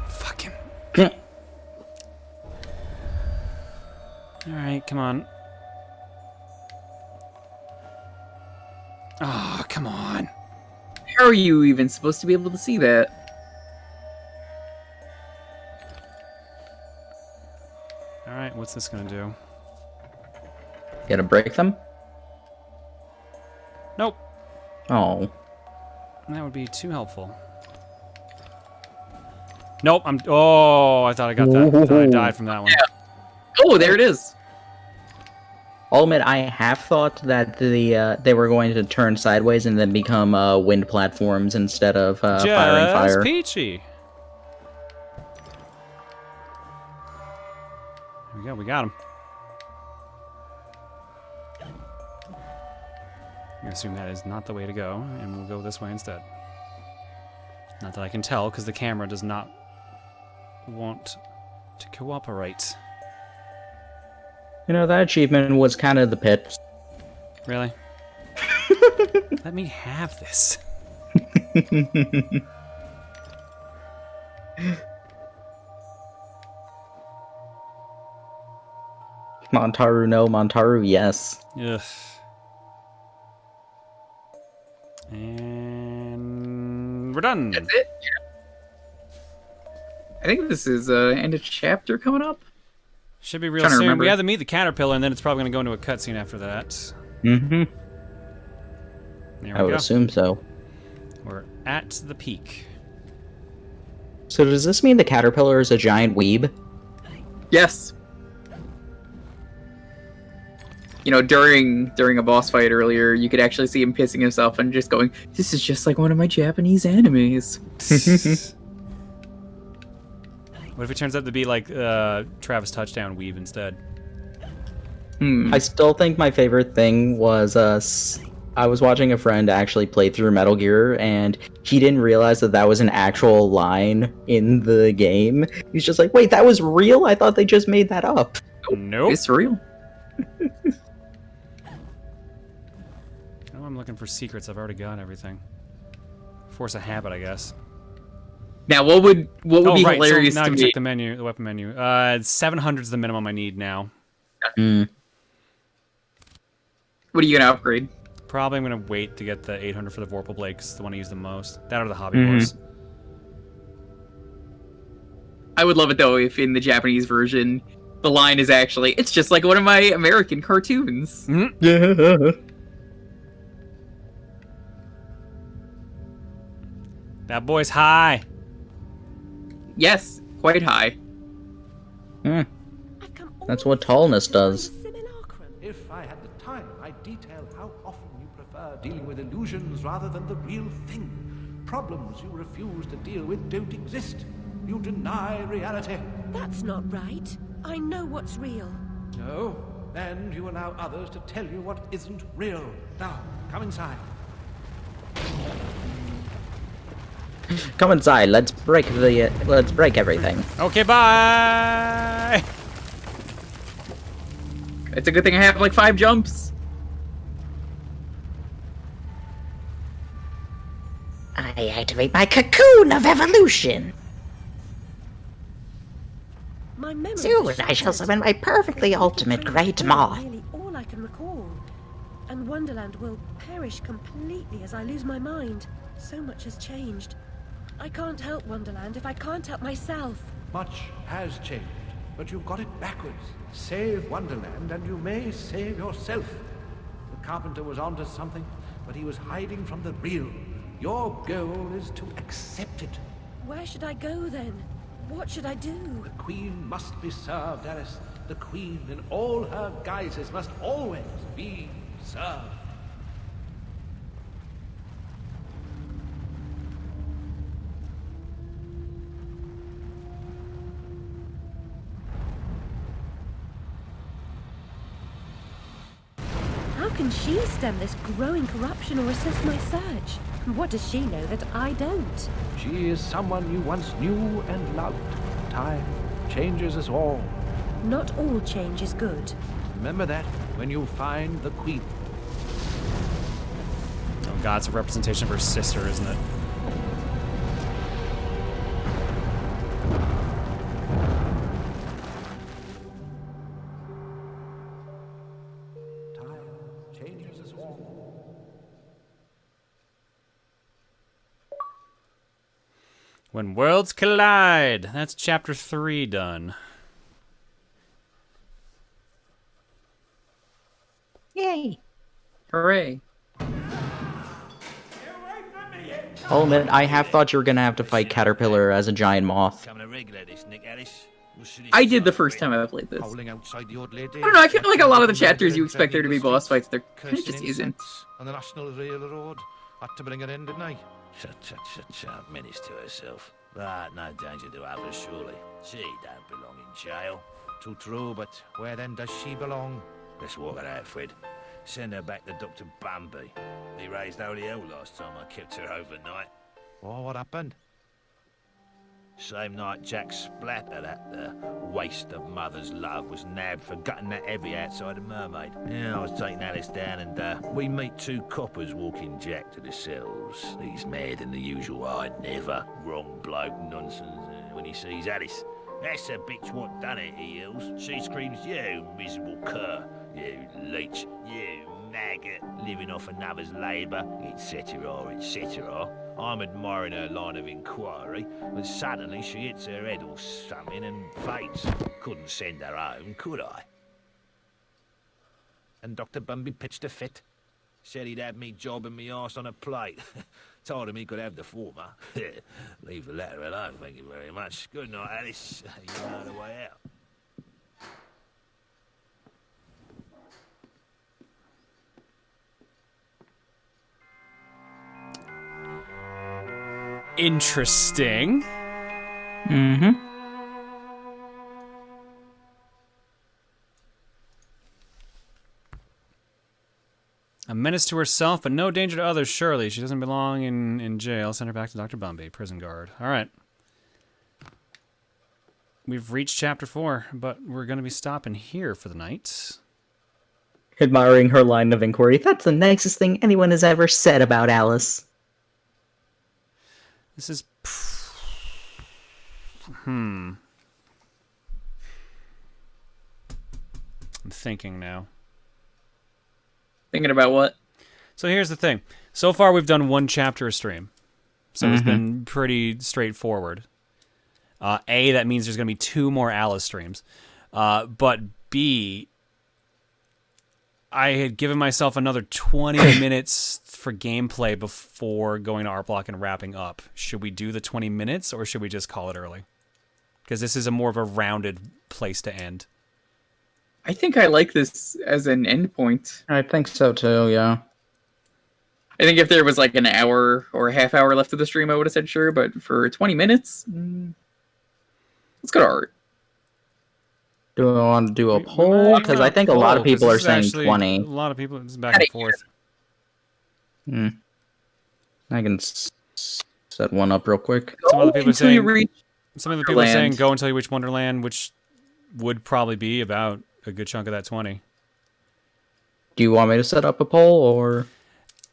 Fucking. Alright, come on. Oh, come on. How are you even supposed to be able to see that? Alright, what's this gonna do? You gotta break them? Nope. Oh. That would be too helpful. Nope, oh, I thought I got that. I thought I died from that one. Yeah. Oh, there it is. I'll admit, I have thought that they were going to turn sideways and then become wind platforms instead of fire and fire. Peachy. There we go, we got him. I assume that is not the way to go, and we'll go this way instead. Not that I can tell, because the camera does not want to cooperate. You know, that achievement was kind of the pit. Really? Let me have this. Montaru no, Montaru yes. Ugh. And we're done. That's it. Yeah. I think this is end of chapter coming up. Should be real soon. We have to meet the caterpillar, and then it's probably going to go into a cutscene after that. Mm-hmm. There I we would go. assume so. We're at the peak. So does this mean the caterpillar is a giant weeb? Yes. You know, during a boss fight earlier, you could actually see him pissing himself and just going, "This is just like one of my Japanese animes." What if it turns out to be like Travis Touchdown Weave instead? I still think my favorite thing was I was watching a friend actually play through Metal Gear, and he didn't realize that was an actual line in the game. He's just like, "Wait, that was real? I thought they just made that up." Nope. It's real. looking for secrets. I've already got everything. Force a habit, I guess. Now, what would be right. hilarious So now I to can me? check the menu, the weapon menu. 700 is the minimum I need now. Mm. What are you gonna upgrade? Probably I'm gonna wait to get the 800 for the Vorpal Blade, 'cause it's the one I use the most. That or the Hobby Mhm. Horse. I would love it though if in the Japanese version the line is actually, "It's just like one of my American cartoons." That boy's high. Yes, quite high. That's what tallness does. If I had the time, I'd detail how often you prefer dealing with illusions rather than the real thing. Problems you refuse to deal with don't exist. You deny reality. That's not right. I know what's real. No, and you allow others to tell you what isn't real. Now, come inside. Come inside. Let's break everything. Okay, bye. It's a good thing I have like 5 jumps. I activate my cocoon of evolution. My memory Soon I shall summon my perfectly ultimate great moth. Nearly all I can recall. And Wonderland will perish completely as I lose my mind. So much has changed. I can't help Wonderland if I can't help myself. Much has changed, but you got it backwards. Save Wonderland and you may save yourself. The carpenter was onto something, but he was hiding from the real. Your goal is to accept it. Where should I go then? What should I do? The Queen must be served, Alice. The Queen in all her guises must always be served. How can she stem this growing corruption or assist my search? What does she know that I don't? She is someone you once knew and loved. Time changes us all. Not all change is good. Remember that when you find the Queen. Oh god, it's a representation of her sister, isn't it? Changes us all. When Worlds Collide. That's chapter 3 done. Yay. Hooray. I'll admit, I have thought you were gonna have to fight Caterpillar as a giant moth. I did the first time I played this. I Outside the odd lady. don't know, I feel like a lot of the chapters you expect there to be boss fights, they're kind of just isn't. On the National Railroad. Had to bring her in, didn't I? Shut, Minnie's to herself. But no danger to others, surely. She don't belong in jail. Too true, but where then does she belong? Let's walk her out, Fred. Send her back to Dr. Bambi. He raised holy hell last time I kept her overnight. Oh, what happened? Same night Jack Splatter, that waste of mother's love, was nabbed for gutting that heavy outside a mermaid. Yeah, I was taking Alice down and we meet 2 coppers walking Jack to the cells. He's mad than the usual I'd never. Wrong bloke nonsense when he sees Alice. That's the bitch what done it, he yells. She screams, you miserable cur, you leech, you maggot, living off another's labour, etc., etc. I'm admiring her line of inquiry, but suddenly she hits her head or something and faints. Couldn't send her home, could I? And Dr. Bumby pitched a fit. Said he'd have me jobbing me arse on a plate. Told him he could have the former. Leave the latter alone, thank you very much. Good night, Alice. You know the way out. Interesting. Mm-hmm. A menace to herself, but no danger to others, surely. She doesn't belong in jail. Send her back to Dr. Bumby, prison guard. All right. We've reached chapter 4, but we're going to be stopping here for the night. Admiring her line of inquiry. That's the nicest thing anyone has ever said about Alice. This is... I'm thinking now. Thinking about what? So here's the thing. So far, we've done one chapter a stream. So it's been pretty straightforward. A, that means there's going to be 2 more Alice streams. But B, I had given myself another 20 minutes for gameplay before going to art block and wrapping up. Should we do the 20 minutes, or should we just call it early? Because this is a more of a rounded place to end. I think I like this as an endpoint. I think so too, yeah. I think if there was like an hour or a half hour left of the stream, I would have said sure, but for 20 minutes, let's go to art. Do I want to do a poll? Because I think a lot of people are saying 20. A lot of people, it's back and forth. I can set one up real quick. Some other people are saying go until you reach Wonderland, which would probably be about a good chunk of that 20. Do you want me to set up a poll, or?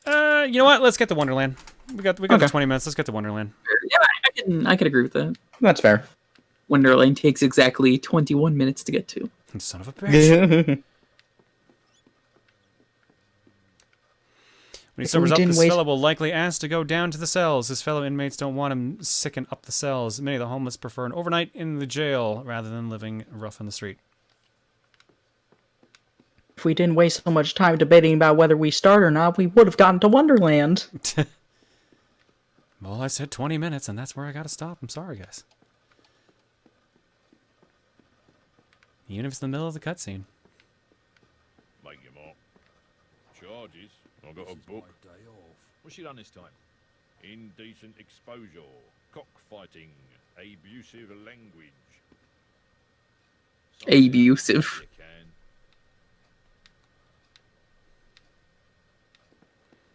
You know what? Let's get to Wonderland. We got the 20 minutes. Let's get to Wonderland. Yeah, I could agree with that. That's fair. Wonderland takes exactly 21 minutes to get to. Son of a bitch. When he sobers up, this fellow will likely ask to go down to the cells. His fellow inmates don't want him sicken up the cells. Many of the homeless prefer an overnight in the jail rather than living rough on the street. If we didn't waste so much time debating about whether we start or not, we would have gotten to Wonderland. Well, I said 20 minutes, and that's where I gotta stop. I'm sorry, guys. Even if it's in the middle of the cutscene. Make him up. Charges. I've got a book. What's she done this time? Indecent exposure, cockfighting, abusive language. Abusive.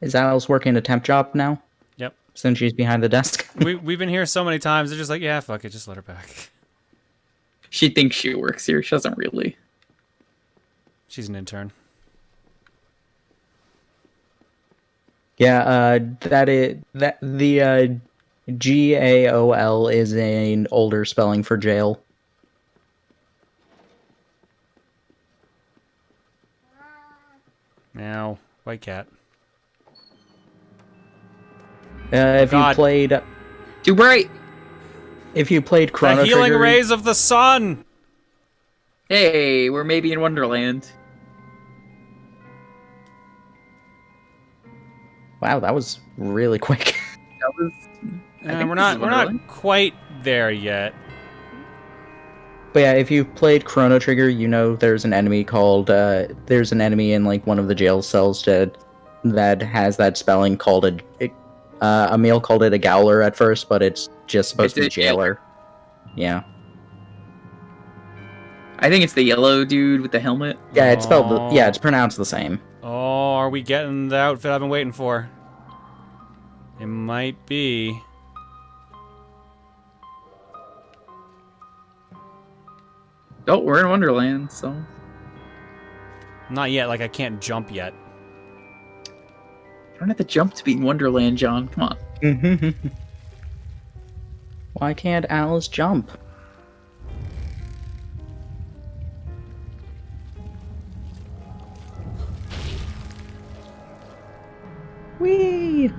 Is Alice working a temp job now? Yep. Since she's behind the desk? We've been here so many times, they're just like, yeah, fuck it, just let her back. She thinks she works here. She doesn't really. She's an intern. Yeah, the GAOL is an older spelling for jail. Now, white cat. If you played... Too bright! If you played Chrono The healing Trigger... rays of the sun! Hey, we're maybe in Wonderland. Wow, that was really quick. That was... we're not quite there yet. But yeah, if you played Chrono Trigger, you know there's an enemy called... there's an enemy in like one of the jail cells that has that spelling called Emil called it a Gowler at first, but it's just supposed to be jailer. Yeah. I think it's the yellow dude with the helmet. Yeah, it's spelled... Yeah, it's pronounced the same. Oh, are we getting the outfit I've been waiting for? It might be. Oh, we're in Wonderland, so... Not yet, like I can't jump yet. You don't have to jump to be in Wonderland, John. Come on. Why can't Alice jump? Whee!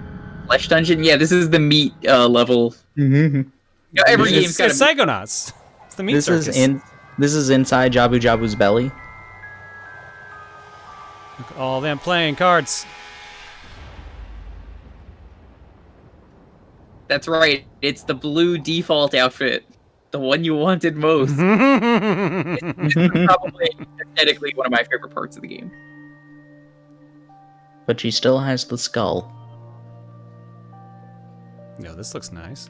Flesh Dungeon? Yeah, this is the meat level. Every game's got it's Psychonauts. It's the meat circus. This is inside Jabu Jabu's belly. Look at all them playing cards. That's right. It's the blue default outfit. The one you wanted most. It's probably aesthetically one of my favorite parts of the game. But she still has the skull. No, this looks nice.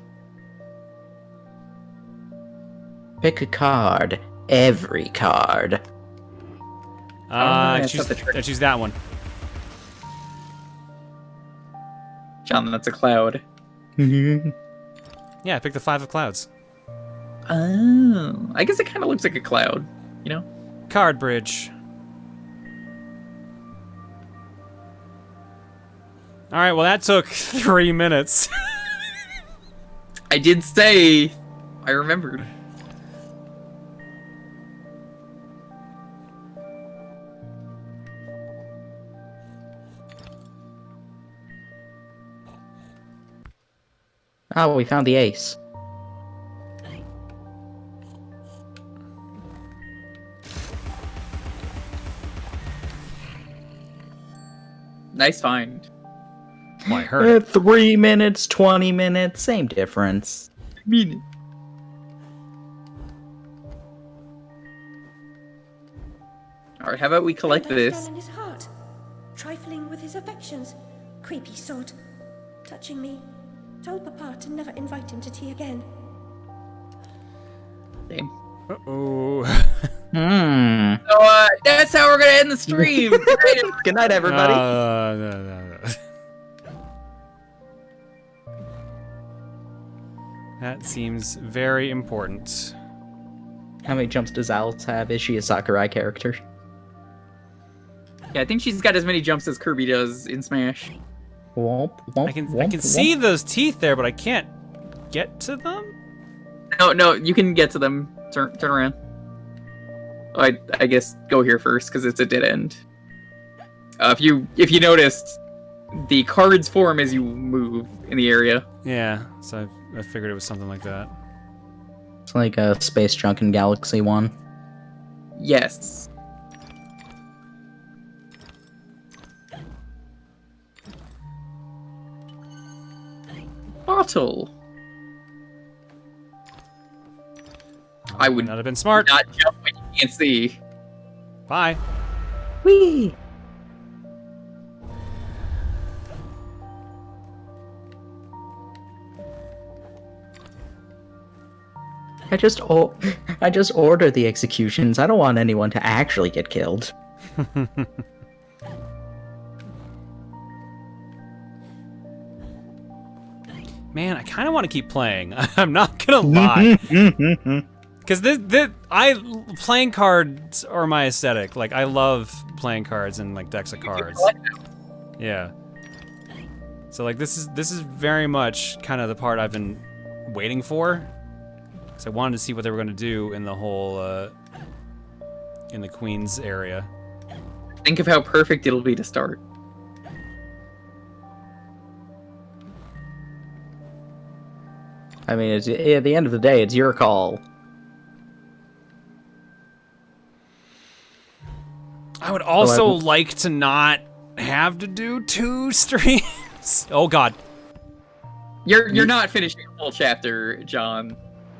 Pick a card. Every card. Choose that one. John, that's a cloud. Yeah, pick the 5 of clouds. Oh, I guess it kind of looks like a cloud, you know? Card bridge. Alright, well that took 3 minutes. I did say I remembered. Oh, we found the ace. Nice find. Well, I heard it. 3 minutes, 20 minutes, same difference. Alright, how about we collect And that's this? fell in his heart, trifling with his affections. Creepy sod. Touching me. Told Papa to never invite him to tea again. Same. Uh-oh. So, that's how we're gonna end the stream. Good night, everybody. No. That seems very important. How many jumps does Alice have? Is she a Sakurai character? Yeah, I think she's got as many jumps as Kirby does in Smash. I can see those teeth there, but I can't get to them. No, you can get to them. Turn around. I guess go here first because it's a dead end. If you noticed, the cards form as you move in the area. Yeah, so I figured it was something like that. It's like a Space Junk in Galaxy 1. Yes. Bottle. I would not have been smart. Not jump when you can't see. Bye. Whee! I just order the executions. I don't want anyone to actually get killed. Man, I kind of want to keep playing. I'm not gonna lie. Because playing cards are my aesthetic. Like, I love playing cards and like decks of cards. Yeah. So like this is very much kind of the part I've been waiting for. Because I wanted to see what they were gonna do in the whole in the Queens area. Think of how perfect it'll be to start. I mean, at the end of the day, it's your call. I would also like to not have to do 2 streams. Oh God. You're not finishing a full chapter, John.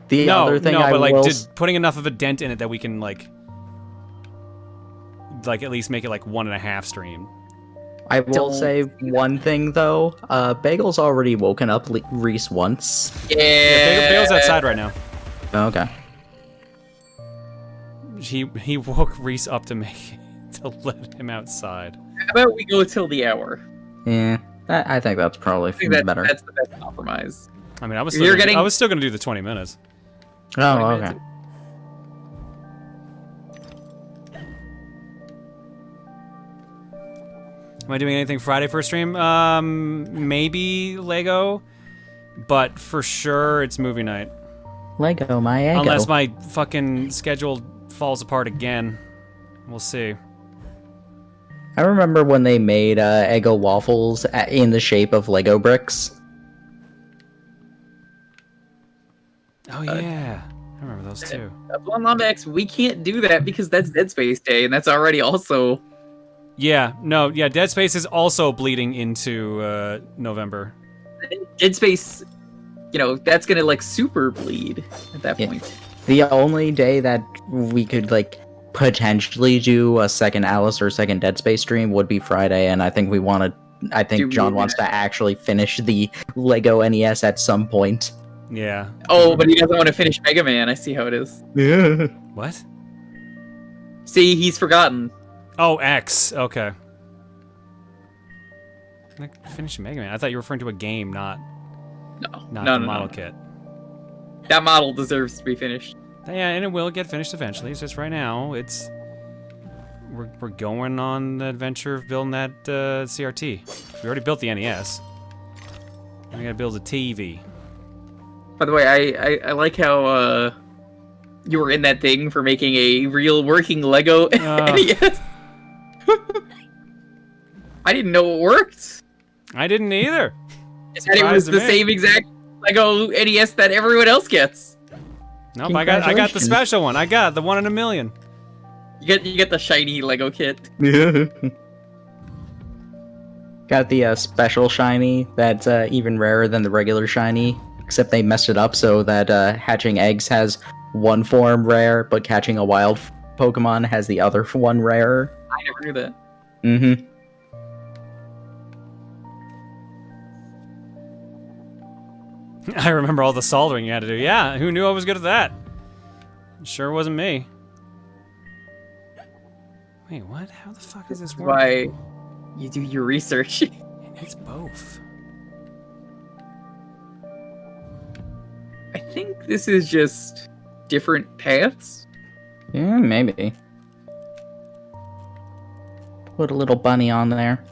The other thing I but like will putting enough of a dent in it that we can like at least make it like 1.5 stream. I will say one thing though. Bagel's already woken up Reese once. Yeah, Bagel's outside right now. Oh, okay. He woke Reese up to let him outside. How about we go till the hour? Yeah, I think that's probably better. That's the best compromise. I mean, I was still gonna do the 20 minutes. Oh, okay. Am I doing anything Friday for a stream? Maybe Lego, but for sure it's movie night. Lego, my ego. Unless my fucking schedule falls apart again. We'll see. I remember when they made Eggo waffles in the shape of Lego bricks. Oh yeah, I remember those too. Blumbox, we can't do that because that's Dead Space Day, and that's already also. Yeah, Dead Space is also bleeding into November. Dead Space, that's gonna like super bleed at that point. The only day that we could like potentially do a second Alice or second Dead Space stream would be Friday, and I think John wants to actually finish the Lego NES at some point. Yeah. Oh, but he doesn't want to finish Mega Man. I see how it is. Yeah. What? See, he's forgotten. Oh, X. Okay. Like, finish Mega Man. I thought you were referring to a game, not the model kit. That model deserves to be finished. Yeah, and it will get finished eventually. It's just right now, we're going on the adventure of building that CRT. We already built the NES. We gotta build a TV. By the way, I like how you were in that thing for making a real working Lego NES. I didn't know it worked. I didn't either. And it was the same exact Lego NES that everyone else gets. Nope, I got the special one. I got the 1 in a million. You get the shiny Lego kit. Yeah. Got the special shiny that's even rarer than the regular shiny, except they messed it up so that hatching eggs has one form rare, but catching a wild Pokemon has the other one rare. I never knew that. Mm-hmm. I remember all the soldering you had to do. Yeah, who knew I was good at that? Sure wasn't me. Wait, what? How the fuck is this work? Why you do your research. It's both. I think this is just different paths. Yeah, maybe. Put a little bunny on there.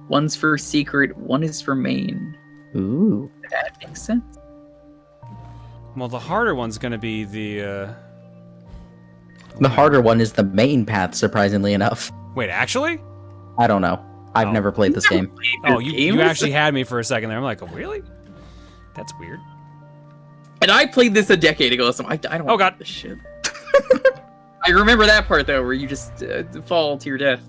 One's for secret, one is for main. Ooh. That makes sense. Well, the harder one's gonna be the harder one is the main path, surprisingly enough. Wait, actually? I don't know. I've never played this game. Oh, you actually had me for a second there. I'm like, oh, really? That's weird. And I played this a decade ago, so I don't Oh, God. this shit. I remember that part, though, where you just fall to your death.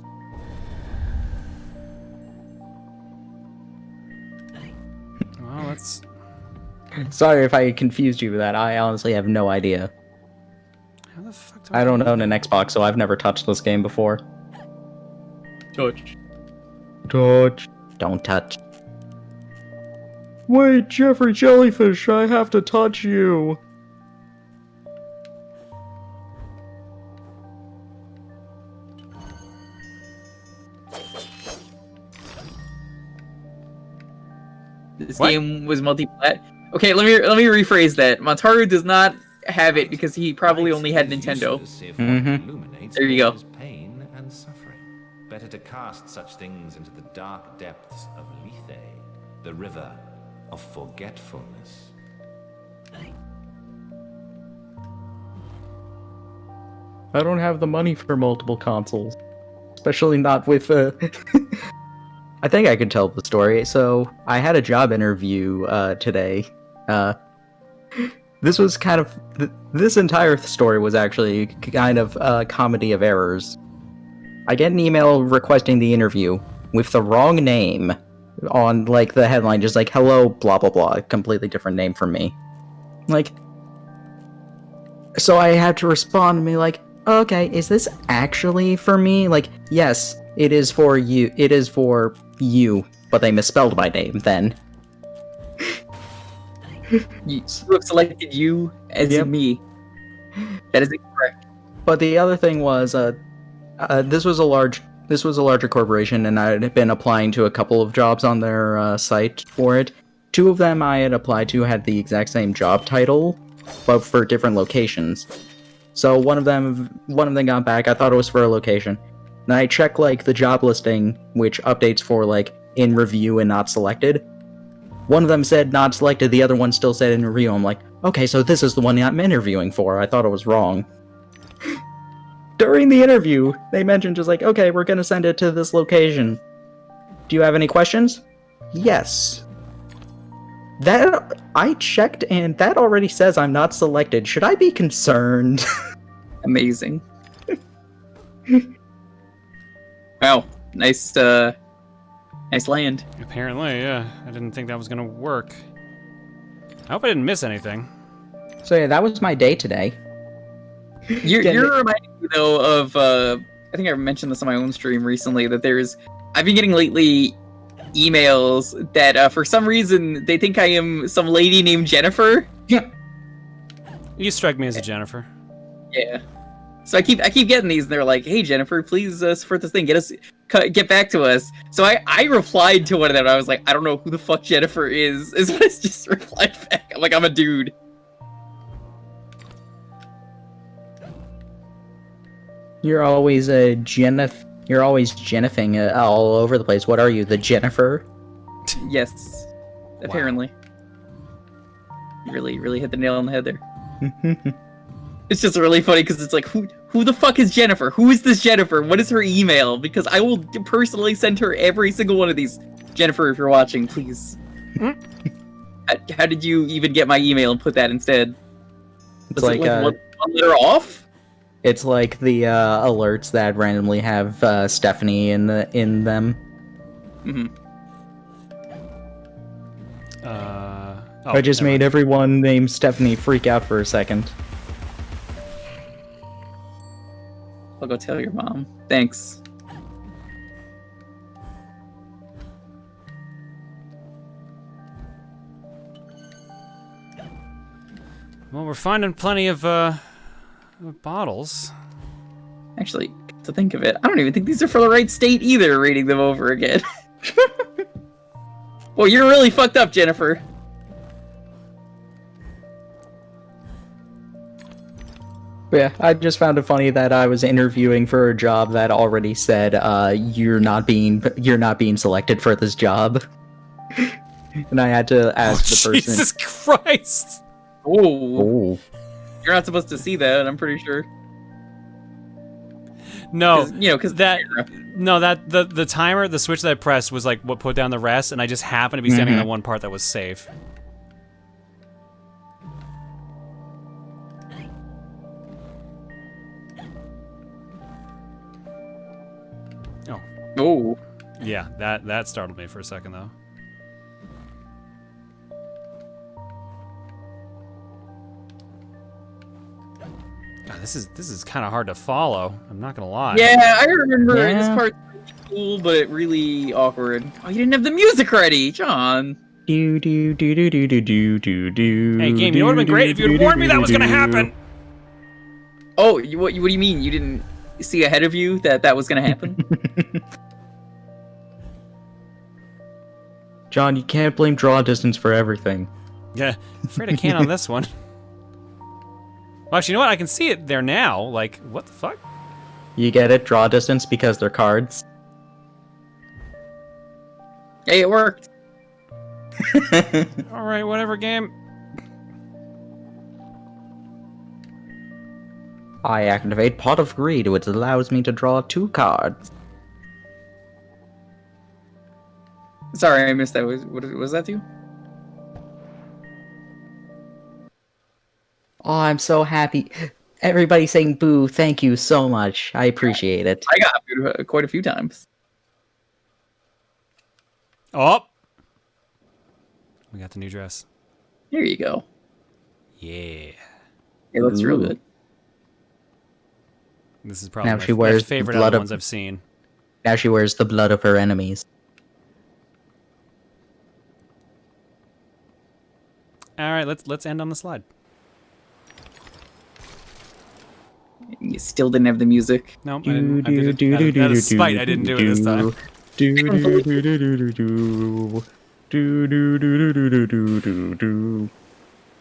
Well, that's... Sorry if I confused you with that. I honestly have no idea. How the fuck do I don't own an Xbox, so I've never touched this game before. Touch. Touch. Don't touch. Wait, Jeffrey Jellyfish, I have to touch you. This game was multi-plat. Okay, let me rephrase that. Montaru does not have it because he probably only had Nintendo. There you go. Pain and suffering. Better to cast such things into the dark depths of Lethe, the river of forgetfulness. I don't have the money for multiple consoles. Especially not with, I think I could tell the story. So, I had a job interview, today. This was kind of... This entire story was actually kind of a comedy of errors. I get an email requesting the interview with the wrong name on, like, the headline, just like, hello, blah, blah, blah. Completely different name from me. Like... So I had to respond and be like, okay, is this actually for me? Like, yes, it is for you. It is for you, but they misspelled my name then. You have selected you as me. That is incorrect. But the other thing was, this was a larger corporation, and I had been applying to a couple of jobs on their site for it. Two of them I had applied to had the exact same job title, but for different locations. So one of them got back. I thought it was for a location. And I checked like the job listing, which updates for like in review and not selected. One of them said not selected, the other one still said in review. I'm like, okay, so this is the one I'm interviewing for. I thought it was wrong. During the interview, they mentioned just like, okay, we're gonna send it to this location. Do you have any questions? Yes. That, I checked and that already says I'm not selected. Should I be concerned? Amazing. Wow, nice land. Apparently, yeah. I didn't think that was gonna work. I hope I didn't miss anything. So yeah, that was my day today. You're reminding me though of I think I mentioned this on my own stream recently that I've been getting lately emails that for some reason they think I am some lady named Jennifer. Yeah. You strike me as a Jennifer. Yeah. So I keep getting these, and they're like, "Hey Jennifer, please support this thing. get back to us. So I replied to one of them. I was like, I don't know who the fuck Jennifer is what I just replied back. I'm like, I'm a dude. You're always You're always Jennifing all over the place. What are you, the Jennifer? Yes, apparently. You really hit the nail on the head there. It's just really funny because it's like, who the fuck is Jennifer? Who is this Jennifer? What is her email? Because I will personally send her every single one of these. Jennifer, if you're watching, please. How did you even get my email and put that instead? It's Was like it one letter off? It's like the alerts that randomly have Stephanie in them. Mm-hmm. I just made everyone named Stephanie freak out for a second. I'll go tell your mom. Thanks. Well, we're finding plenty of bottles. Actually, to think of it, I don't even think these are for the right state either, reading them over again. Well, you're really fucked up, Jennifer. Yeah, I just found it funny that I was interviewing for a job that already said you're not being selected for this job. And I had to ask the person. Jesus Christ! Oh. You're not supposed to see that, I'm pretty sure. No, because the timer, the switch that I pressed was like what put down the rest, and I just happened to be standing on the one part that was safe. Oh. Yeah, that startled me for a second though. God, this is kind of hard to follow. I'm not gonna lie. Yeah, I remember this part cool, but really awkward. Oh, you didn't have the music ready, John. Do do do do do do do do do. Hey, game, you know what would have been great if you had warned me that was gonna happen. Oh, what do you mean? You didn't see ahead of you that was gonna happen? John, you can't blame draw distance for everything. Yeah, afraid I can't on this one. Well, actually, you know what? I can see it there now. Like, what the fuck? You get it? Draw distance because they're cards. Hey, it worked. All right, whatever, game. I activate Pot of Greed, which allows me to draw 2 cards. Sorry, I missed that. Was that you? Oh, I'm so happy. Everybody's saying boo. Thank you so much. I appreciate it. I got booed quite a few times. Oh! We got the new dress. Here you go. Yeah. It looks real good. This is probably now she my wears favorite the blood other of, ones I've seen. Now she wears the blood of her enemies. All right, let's end on the slide. You still didn't have the music. No, I didn't. Out of spite, I didn't do it this time.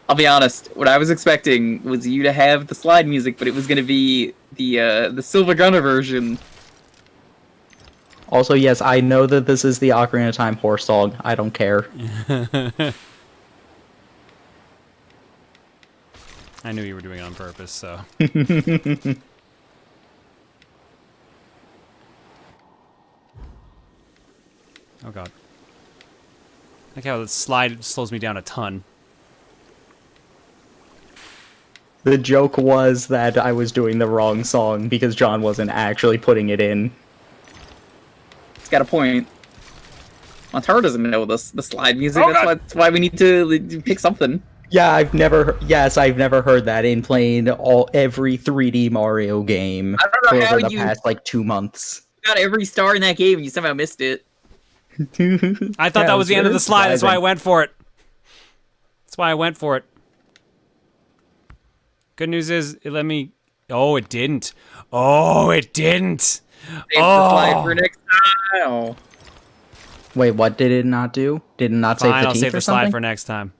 I'll be honest. What I was expecting was you to have the slide music, but it was going to be the Silver Gunner version. Also, yes, I know that this is the Ocarina of Time horse song. I don't care. I knew you were doing it on purpose, so. Oh god. Like how the slide slows me down a ton. The joke was that I was doing the wrong song because John wasn't actually putting it in. It's got a point. Montaro doesn't know the slide music. That's why we need to pick something. Yeah, I've never heard that in playing every 3D Mario game I don't know for how the you past like 2 months. got every star in that game and you somehow missed it. I thought that was the end of the slide. That's why I went for it. That's why I went for it. Good news is it let me. Oh, it didn't. Oh, it didn't. the slide for next time. Oh. Wait, what did it not do? Did it not save the teeth I'll save the or slide something? for next time.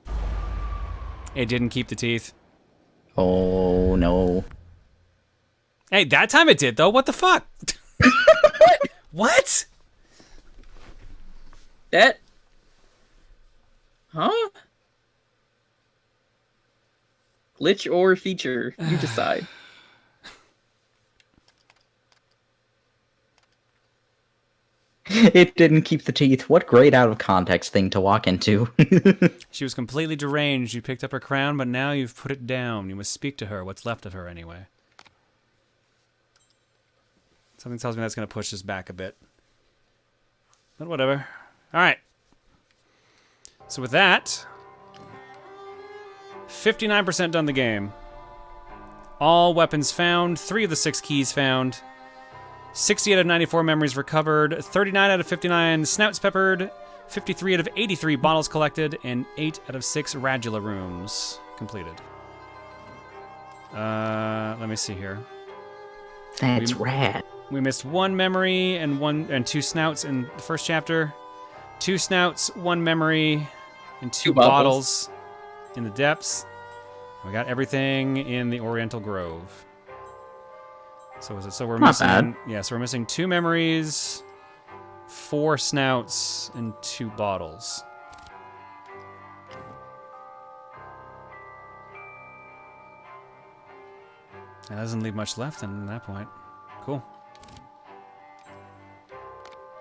It didn't keep the teeth. Oh, no. Hey, that time it did, though. What the fuck? What? That? Huh? Glitch or feature? You decide. It didn't keep the teeth. What great out of context thing to walk into. She was completely deranged. You picked up her crown, but now you've put it down. You must speak to her. What's left of her, anyway. Something tells me that's going to push this back a bit. But whatever. Alright. So with that, 59% done the game. All weapons found. 3 of the 6 keys found. 60 out of 94 memories recovered. 39 out of 59 snouts peppered. 53 out of 83 bottles collected. And 8 out of 6 radula rooms completed. Let me see here. That's rad. We missed 1 memory and 2 snouts in the first chapter. 2 snouts, 1 memory, and 2 bottles in the depths. We got everything in the Oriental Grove. So we're Not missing. bad. Yeah, so we're missing 2 memories, 4 snouts, and 2 bottles. That doesn't leave much left then at that point. Cool.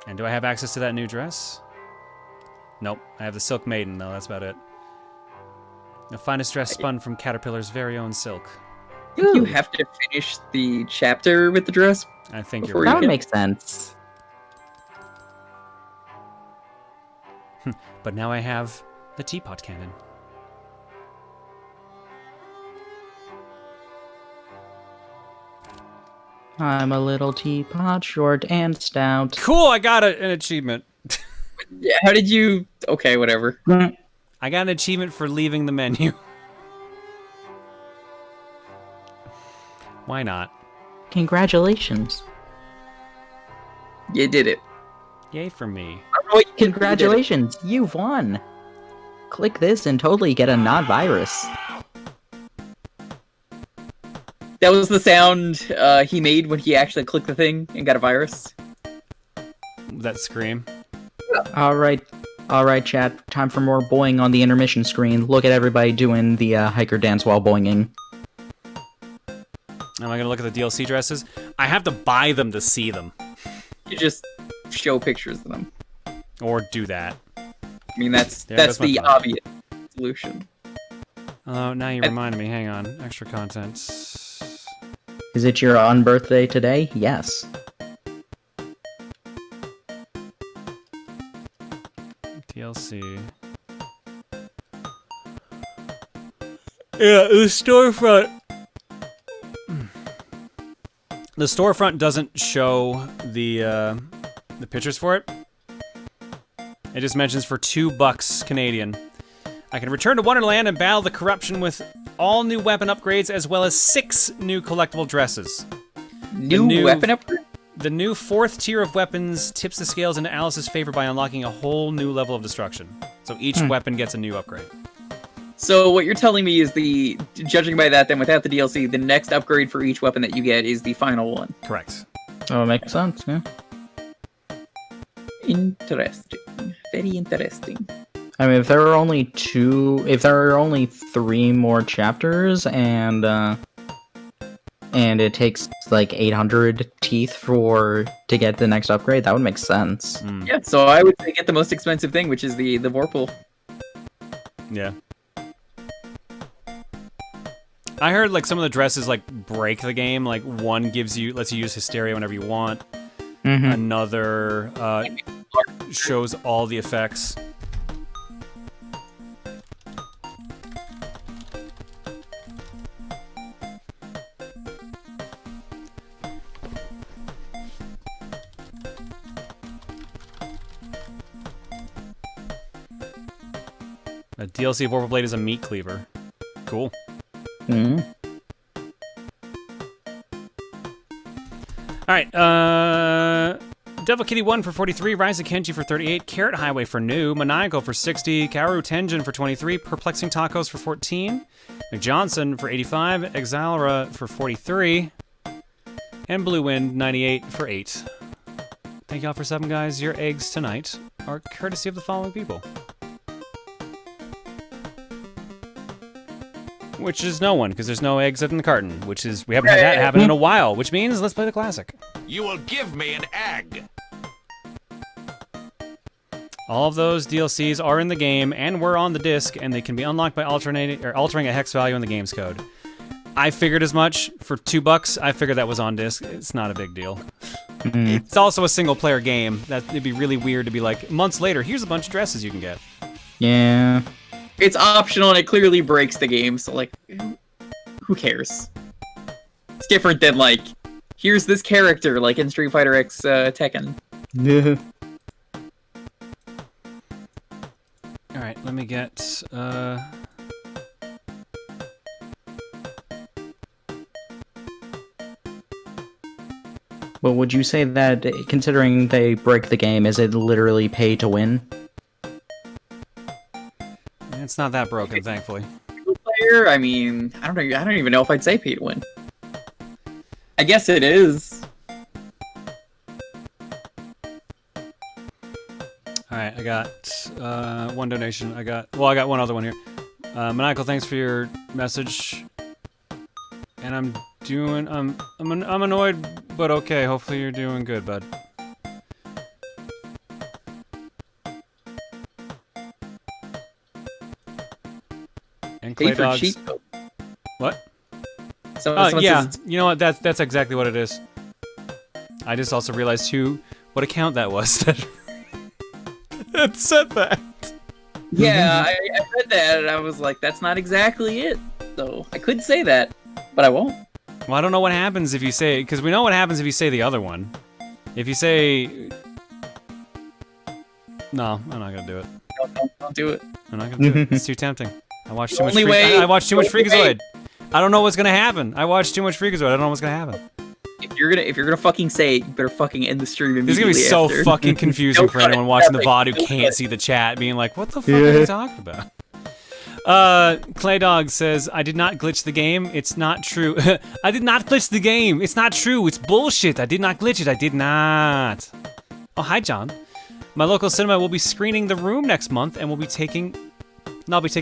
And do I have access to that new dress? Nope. I have the Silk Maiden, though. That's about it. The finest dress spun from Caterpillar's very own silk. I think you have to finish the chapter with the dress. I think before you're That right. would make sense. But now I have the teapot cannon. I'm a little teapot, short and stout. Cool, I got an achievement. Yeah, how did you... Okay, whatever. I got an achievement for leaving the menu. Why not? Congratulations. You did it. Yay for me. Congratulations, you've won. Click this and totally get a not-virus. That was the sound he made when he actually clicked the thing and got a virus. That scream. Alright, chat. Time for more boing on the intermission screen. Look at everybody doing the hiker dance while boinging. Am I going to look at the DLC dresses? I have to buy them to see them. You just show pictures of them. Or do that. I mean, that's There goes my the thought. obvious solution. Oh, now you reminded me. Hang on. Extra content. Is it your unbirthday today? Yes. DLC. Yeah, the storefront. The storefront doesn't show the pictures for it. It just mentions for $2 Canadian. I can return to Wonderland and battle the corruption with all new weapon upgrades as well as 6 new collectible dresses. New weapon upgrade? The new 4th tier of weapons tips the scales into Alice's favor by unlocking a whole new level of destruction. So each weapon gets a new upgrade. So what you're telling me is judging by that, then without the DLC, the next upgrade for each weapon that you get is the final one. Correct. Oh, makes sense, yeah. Interesting. Very interesting. I mean, if there are only 3 more chapters, and it takes like 800 teeth to get the next upgrade, that would make sense. Yeah, so I would say get the most expensive thing, which is the Vorpal. Yeah. I heard like some of the dresses like break the game. Like one lets you use Hysteria whenever you want. Another shows all the effects. A DLC Vorpal Blade is a meat cleaver. Cool. All right. Devil Kitty 1 for 43, Rise of Kenji for 38, Carrot Highway for new, Maniacal for 60, Kaoru Tenjin for 23, Perplexing Tacos for 14, McJohnson for 85, Exalra for 43, and Blue Wind 98 for 8. Thank y'all for subbing, guys. Your eggs tonight are courtesy of the following people. Which is no one, because there's no eggs in the carton, which is, we haven't had that happen in a while, which means let's play the classic. You will give me an egg. All of those DLCs are in the game and were on the disc, and they can be unlocked by altering a hex value in the game's code. I figured as much. For $2, I figured that was on disc. It's not a big deal. It's also a single-player game. It'd be really weird to be like, months later, here's a bunch of dresses you can get. Yeah. It's optional and it clearly breaks the game, so like, who cares? It's different than like, here's this character, like in Street Fighter X Tekken. Yeah. Alright, let me get, Well, would you say that, considering they break the game, is it literally pay to win? It's not that broken, thankfully. Player, I mean, I don't even know if I'd say pay to win. I guess it is. Alright, I got one donation. I got one other one here. Maniacal, thanks for your message. And I'm annoyed, but okay. Hopefully you're doing good, bud. And Clay Dogs. What? Yeah, you know what? That's exactly what it is. I just also realized what account that was that said that. Yeah, I read that and I was like, that's not exactly it. So I could say that, but I won't. Well, I don't know what happens if you say, because we know what happens if you say the other one. If you say, no, I'm not gonna do it. Don't do it. I'm not gonna do it. It's too tempting. I watched too much. I watched too much Freakazoid. I don't know what's gonna happen. I watched too much Freakazoid. I don't know what's gonna happen. If you're gonna fucking say it, you better fucking end the stream immediately. This is gonna be so fucking confusing for anyone watching the VOD who can't see the chat, being like, "What the fuck are you talking about?" Clay Dog says, "I did not glitch the game. It's not true. I did not glitch the game. It's not true. It's bullshit. I did not glitch it. I did not." Oh, hi, John. My local cinema will be screening The Room next month, and I'll be taking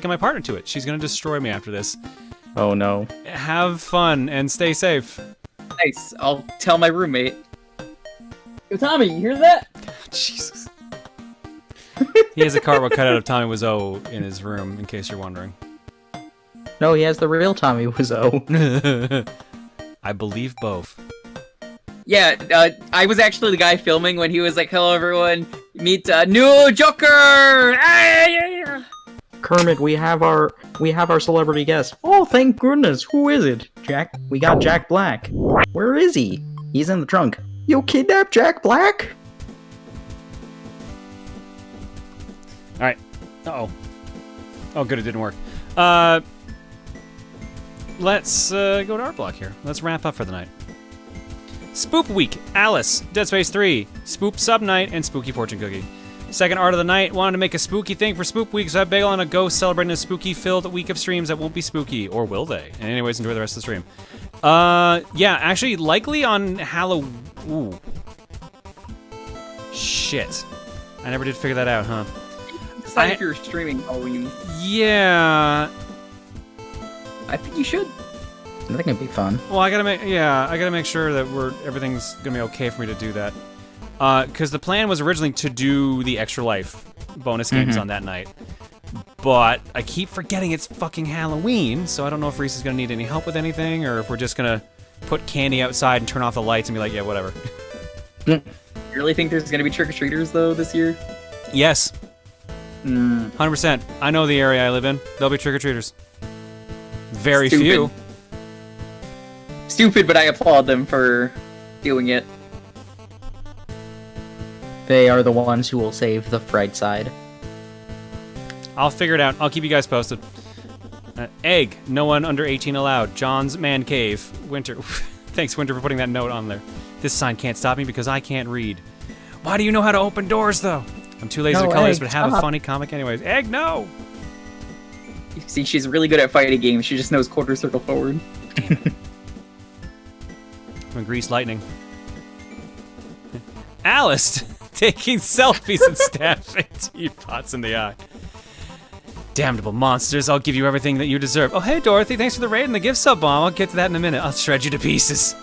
my partner to it. She's gonna destroy me after this. Oh no. Have fun and stay safe. Nice. I'll tell my roommate. Yo, Tommy, you hear that? Jesus. He has a cardboard cutout of Tommy Wiseau in his room, in case you're wondering. No, he has the real Tommy Wiseau. I believe both. Yeah, I was actually the guy filming when he was like, "Hello, everyone. Meet new Joker." Kermit, we have our celebrity guest. Oh, thank goodness. Who is it? Jack? We got Jack Black. Where is he? He's in the trunk. You kidnapped Jack Black? Alright. Uh-oh. Oh, good, it didn't work. Let's go to Art Block here. Let's wrap up for the night. Spoop Week, Alice, Dead Space 3, Spoop Sub Night, and Spooky Fortune Cookie. Second art of the night, wanted to make a spooky thing for Spoop Week, so I bail on a ghost celebrating a spooky-filled week of streams that won't be spooky, or will they? And anyways, enjoy the rest of the stream. Yeah, actually, likely on Halloween. Ooh. Shit. I never did figure that out, huh? Decide if you're streaming Halloween. Yeah. I think you should. I think it'd be fun. Well, I gotta make sure that everything's gonna be okay for me to do that. Because the plan was originally to do the Extra Life bonus games on that night. But I keep forgetting it's fucking Halloween, so I don't know if Reese is gonna need any help with anything, or if we're just gonna put candy outside and turn off the lights and be like, yeah, whatever. You really think there's gonna be trick-or-treaters, though, this year? Yes. 100%. I know the area I live in. There'll be trick-or-treaters. Very few. Stupid, but I applaud them for doing it. They are the ones who will save the fright side. I'll figure it out. I'll keep you guys posted. Egg. No one under 18 allowed. John's Man Cave. Winter. Thanks, Winter, for putting that note on there. This sign can't stop me because I can't read. Why do you know how to open doors, though? I'm too lazy to color this, but have a funny comic anyways. Egg, no! You see, she's really good at fighting games. She just knows quarter circle forward. I'm Grease Lightning. Alice taking selfies and stabbing teapots in the eye. Damnable monsters, I'll give you everything that you deserve. Oh, hey, Dorothy, thanks for the raid and the gift sub bomb. I'll get to that in a minute. I'll shred you to pieces.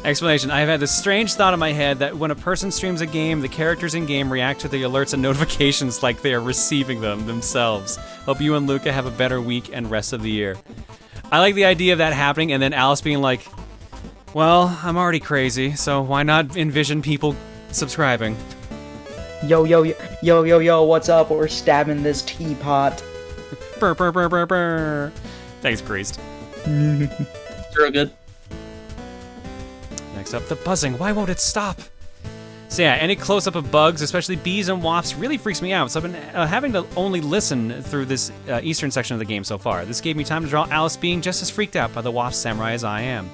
Explanation, I have had this strange thought in my head that when a person streams a game, the characters in-game react to the alerts and notifications like they are receiving them themselves. Hope you and Luca have a better week and rest of the year. I like the idea of that happening and then Alice being like, well, I'm already crazy, so why not envision people subscribing? Yo, what's up? We're stabbing this teapot. Brr, brr, brr, brr, brr. Thanks, Greased. Real good. Next up, the buzzing. Why won't it stop? So yeah, any close-up of bugs, especially bees and wasps, really freaks me out. So I've been having to only listen through this eastern section of the game so far. This gave me time to draw Alice being just as freaked out by the wasp samurai as I am.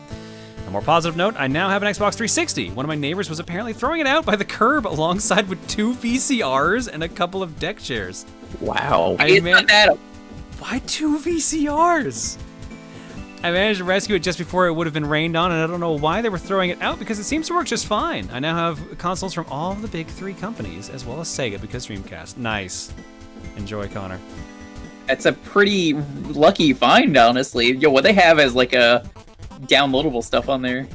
On a more positive note, I now have an Xbox 360. One of my neighbors was apparently throwing it out by the curb alongside with 2 VCRs and a couple of deck chairs. Wow. Why 2 VCRs? I managed to rescue it just before it would have been rained on, and I don't know why they were throwing it out because it seems to work just fine. I now have consoles from all of the big 3 companies, as well as Sega because Dreamcast. Nice. Enjoy, Connor. That's a pretty lucky find, honestly. Yo, what they have is like a downloadable stuff on there.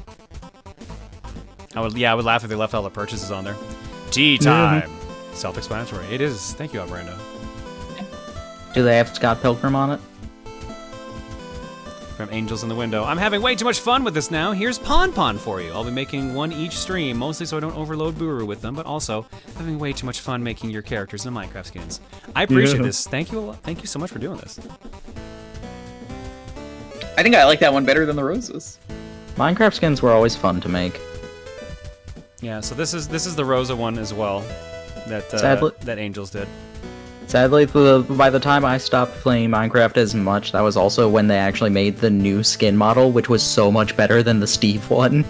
I would laugh if they left all the purchases on there. Tea time. Self-explanatory. It is. Thank you, Albrando. Do they have Scott Pilgrim on it? From Angels in the Window. I'm having way too much fun with this now. Here's Pon for you. I'll be making one each stream, mostly so I don't overload Buru with them, but also having way too much fun making your characters into Minecraft skins. I appreciate this. Thank you a lot. Thank you so much for doing this. I think I like that one better than the roses. Minecraft skins were always fun to make. Yeah, so this is the Rosa one as well that that Angels did. Sadly, by the time I stopped playing Minecraft as much, that was also when they actually made the new skin model, which was so much better than the Steve one.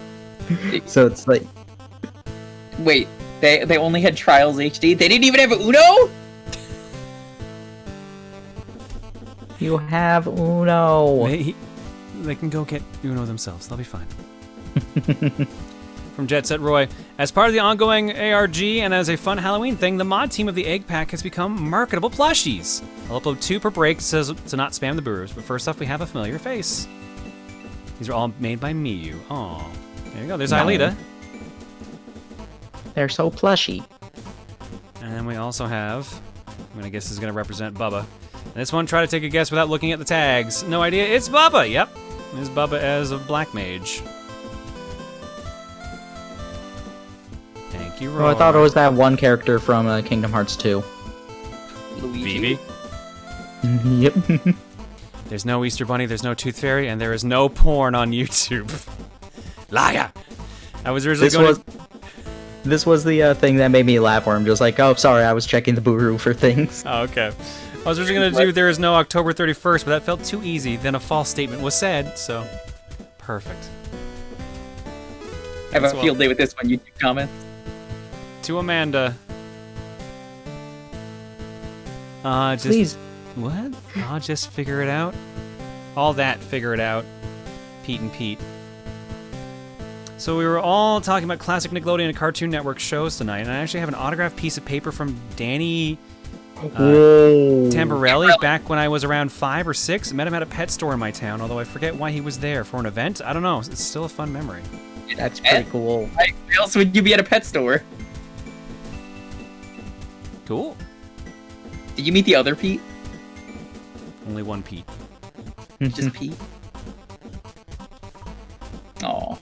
So it's like... Wait, they only had Trials HD? They didn't even have Uno? You have Uno. They can go get Uno themselves. They'll be fine. From Jet Set Roy, as part of the ongoing ARG and as a fun Halloween thing, the mod team of the Egg Pack has become marketable plushies. I'll upload 2 per break so to not spam the Burus, but first off we have a familiar face. These are all made by Miyu. Aw. There you go, there's Aelita. They're so plushy. And then we also have, I'm gonna guess this is gonna represent Bubba. And this one, try to take a guess without looking at the tags. No idea, it's Bubba, yep. It's Bubba as a black mage. Thank you, Roy. Oh, I thought it was that one character from Kingdom Hearts 2. Vivi? Yep. There's no Easter Bunny, there's no Tooth Fairy, and there is no porn on YouTube. Liar! I was originally This was the thing that made me laugh, where I'm just like, oh, sorry, I was checking the Buru for things. Oh, okay. I was originally going to do there is no October 31st, but that felt too easy. Then a false statement was said, so perfect. Have a field day with this one, YouTube comments. To Amanda. Please. What? I'll just figure it out. All that, figure it out. Pete and Pete. So we were all talking about classic Nickelodeon and Cartoon Network shows tonight, and I actually have an autographed piece of paper from Danny Tamborelli back when I was around 5 or 6. I met him at a pet store in my town, although I forget why he was there. For an event? I don't know. It's still a fun memory. That's pretty cool. Why else would you be at a pet store? Cool. Did you meet the other Pete? Only one Pete. Just Pete? Aw.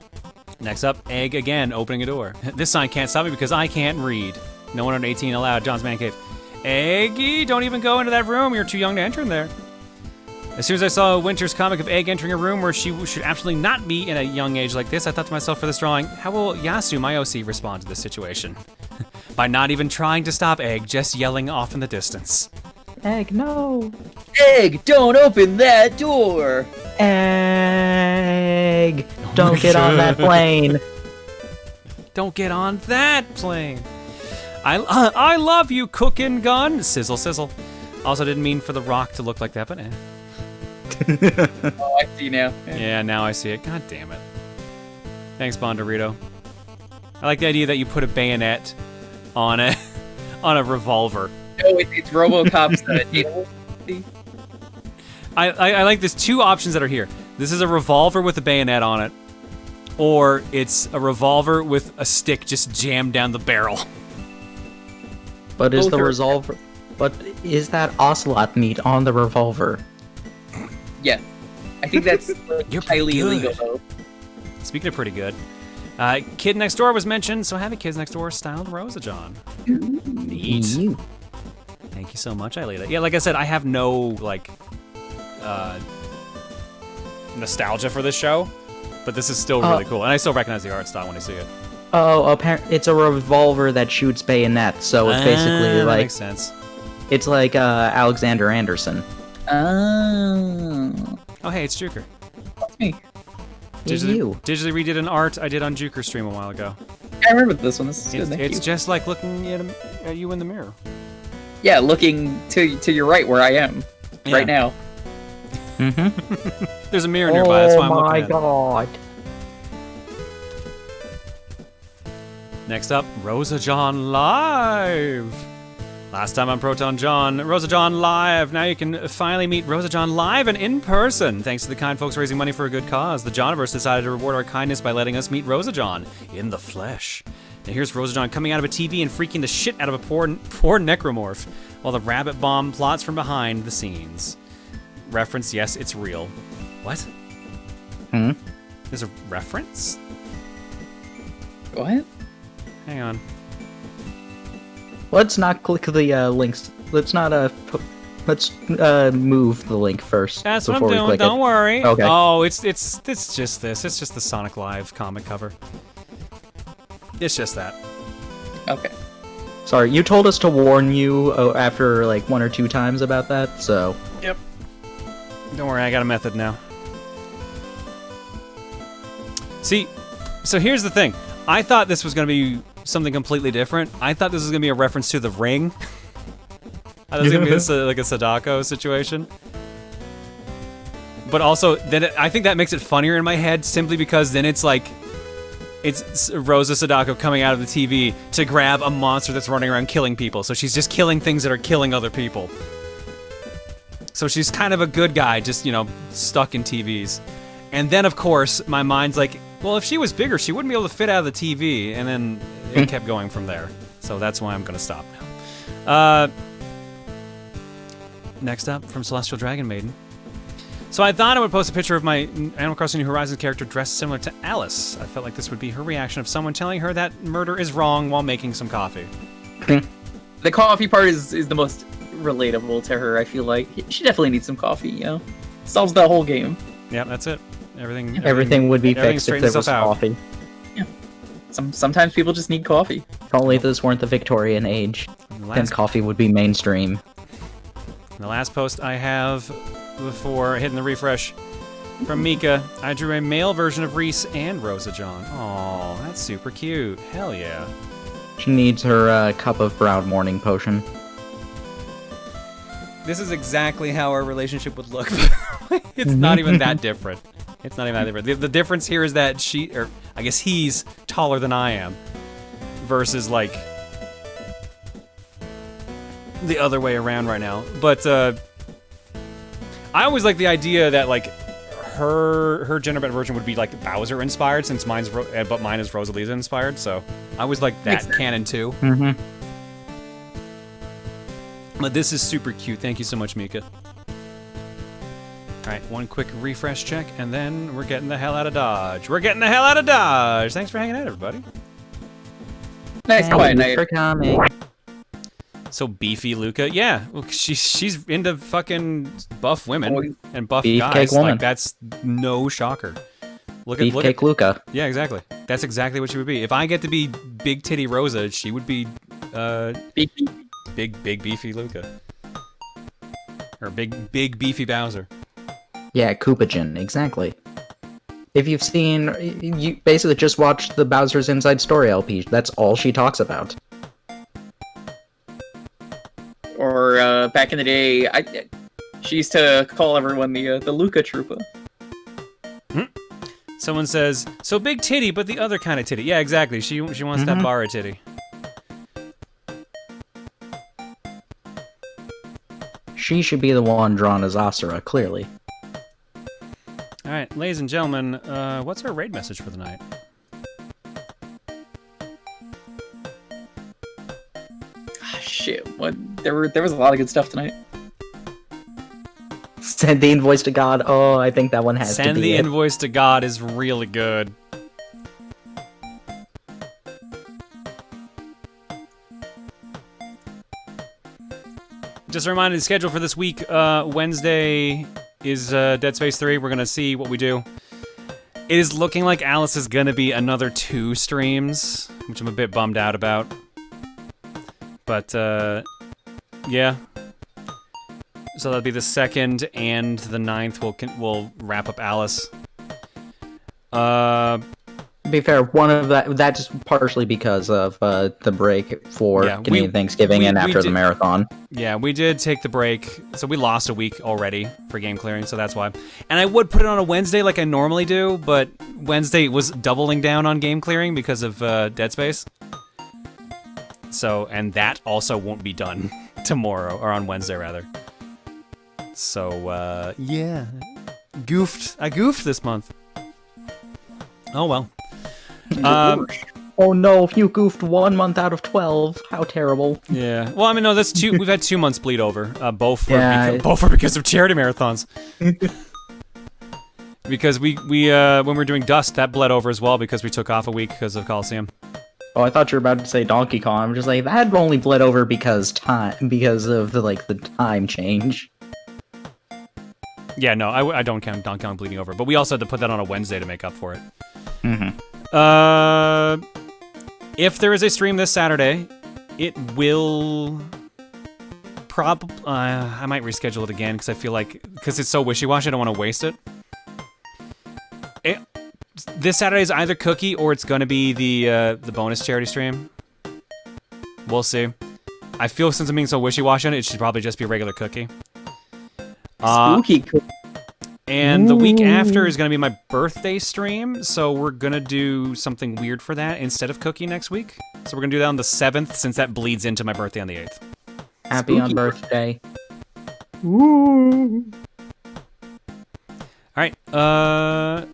Next up, Egg again, opening a door. This sign can't stop me because I can't read. No one under 18 allowed. John's Man Cave. Eggy, don't even go into that room. You're too young to enter in there. As soon as I saw Winter's comic of Egg entering a room where she should absolutely not be in a young age like this, I thought to myself for this drawing, how will Yasu, my OC, respond to this situation? By not even trying to stop Egg, just yelling off in the distance. Egg, no. Egg, don't open that door. Egg, Don't get on that plane. Don't get on that plane. I love you, cooking gun. Sizzle, sizzle. Also didn't mean for the rock to look like that, but Oh, I see now. Yeah, now I see it. God damn it. Thanks, Bondorito. I like the idea that you put a bayonet on a on a revolver. No, it's RoboCop's needle. I like there's two options that are here. This is a revolver with a bayonet on it, or it's a revolver with a stick just jammed down the barrel. But is the revolver? But is that ocelot meat on the revolver? Yeah, I think that's highly illegal though. Speaking of pretty good, Kid Next Door was mentioned, so have a Kids Next Door styled Rosa John. Neat. Thank you so much, Aelita. Yeah, like I said, I have no like nostalgia for this show, but this is still really cool, and I still recognize the art style when I see it. Oh, it's a revolver that shoots bayonets, so it's basically that like makes sense. It's like Alexander Anderson. Oh, hey, it's Juker. That's me. Digitally redid an art I did on Juker stream a while ago. I remember this one. This is good. Thank It's you. just like looking at you in the mirror. Yeah, looking to your right where I am right now. Mm-hmm. There's a mirror nearby. That's why I'm looking at it. Oh my god. Next up, Rosa John Live. Last time on Proton John, Rosa John Live. Now you can finally meet Rosa John live and in person. Thanks to the kind folks raising money for a good cause, the Johniverse decided to reward our kindness by letting us meet Rosa John in the flesh. Now here's Rosa John coming out of a TV and freaking the shit out of a poor necromorph, while the rabbit bomb plots from behind the scenes. Reference, yes, it's real. What? There's a reference? What? Hang on. Let's not click the links. Let's not let's move the link first. That's what before I'm we doing. click Don't it. worry. Okay. Oh, it's just this. It's just the Sonic Live comic cover. It's just that. Okay. Sorry, you told us to warn you after like 1 or 2 times about that, so. Yep. Don't worry, I got a method now. See, so here's the thing. I thought this was going to be something completely different. I thought this was going to be a reference to The Ring. I thought it was going to be like a Sadako situation. But also, then I think that makes it funnier in my head, simply because then it's like, it's Rosa Sadako coming out of the TV to grab a monster that's running around killing people. So she's just killing things that are killing other people. So she's kind of a good guy, just, you know, stuck in TVs. And then, of course, my mind's like, well, if she was bigger, she wouldn't be able to fit out of the TV. And then it kept going from there. So that's why I'm going to stop now. Next up, from Celestial Dragon Maiden. So I thought I would post a picture of my Animal Crossing New Horizons character dressed similar to Alice. I felt like this would be her reaction of someone telling her that murder is wrong while making some coffee. The coffee part is the most relatable to her, I feel like. She definitely needs some coffee, you know? Solves the whole game. Yeah, that's it. Everything would be fixed if there was coffee. Yeah. Sometimes people just need coffee. If only this weren't the Victorian age, then coffee would be mainstream. The last post I have before hitting the refresh from Mika, I drew a male version of Reese and Rosa John. Aw, that's super cute. Hell yeah. She needs her cup of brown morning potion. This is exactly how our relationship would look. It's not even that different. It's not even that different. The difference here is that I guess he's taller than I am, versus like the other way around right now. But I always like the idea that like her gender bent version would be like Bowser inspired, since mine is Rosalisa inspired. So I always like that canon too. Mm-hmm. But this is super cute. Thank you so much, Mika. All right, one quick refresh check, and then we're getting the hell out of Dodge. We're getting the hell out of Dodge. Thanks for hanging out, everybody. Nice quiet night. for coming. So beefy Luca, yeah. Well, she's into fucking buff women and buff Beefcake guys. woman. Like that's no shocker. Look Beefcake at Luca. Yeah, exactly. That's exactly what she would be. If I get to be big titty Rosa, she would be big beefy Luca, or big beefy Bowser. Yeah, Koopagen, exactly. If you've seen, you basically just watched the Bowser's Inside Story LP. That's all she talks about. Or back in the day, she used to call everyone the Luca Troopa. Someone says, so big titty, but the other kind of titty. Yeah, exactly. She wants that Bara titty. She should be the one drawn as Asura, clearly. Alright, ladies and gentlemen, what's our raid message for the night? Shit, what? There was a lot of good stuff tonight. Send the invoice to God. Oh, I think that one has to be Send the it. invoice to God is really good. Just a reminder, the schedule for this week, Wednesday is Dead Space 3. We're going to see what we do. It is looking like Alice is going to be another 2 streams, which I'm a bit bummed out about. But, yeah. So that'll be the 2nd and the 9th. We'll wrap up Alice. To be fair, one of that's partially because of the break for Canadian Thanksgiving and after the marathon. Yeah, we did take the break, so we lost a week already for game clearing, so that's why. And I would put it on a Wednesday like I normally do, but Wednesday was doubling down on game clearing because of Dead Space. So, and that also won't be done tomorrow, or on Wednesday rather. So, yeah. I goofed this month. Oh well. Oh no, you goofed 1 month out of 12. How terrible. Yeah. Well, I mean, no, that's 2. We've had 2 months bleed over. Both were because of charity marathons. Because we when we were doing Dust, that bled over as well because we took off a week because of Coliseum. Oh, I thought you were about to say Donkey Kong. I'm just like, that only bled over because of the time change. Yeah, no, I don't count Donkey Kong bleeding over, but we also had to put that on a Wednesday to make up for it. Mm-hmm. If there is a stream this Saturday, it will probably... I might reschedule it again because I feel like... Because it's so wishy-washy, I don't want to waste it. This Saturday is either Cookie or it's going to be the bonus charity stream. We'll see. I feel since I'm being so wishy-washy on it, it should probably just be a regular Cookie. Spooky Cookie. And the week after is going to be my birthday stream, so we're going to do something weird for that instead of Cookie next week. So we're going to do that on the 7th, since that bleeds into my birthday on the 8th. Happy on birthday. Woo! Alright, well,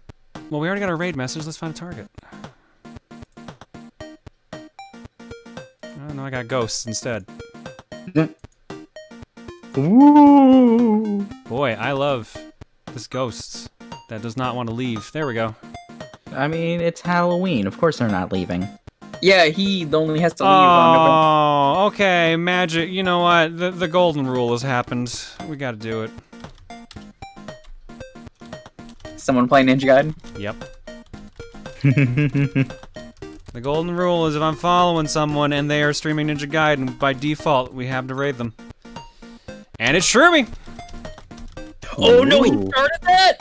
we already got a raid message. Let's find a target. Oh, no, I got ghosts instead. Ooh. Boy, I love this ghosts that does not want to leave. There we go. I mean, it's Halloween. Of course they're not leaving. Yeah, he only has to leave on November. Okay, magic. You know what? The golden rule has happened. We gotta do it. Someone playing Ninja Gaiden? Yep. The golden rule is if I'm following someone and they are streaming Ninja Gaiden, by default, we have to raid them. And it's Shroomy! Oh no, he started that?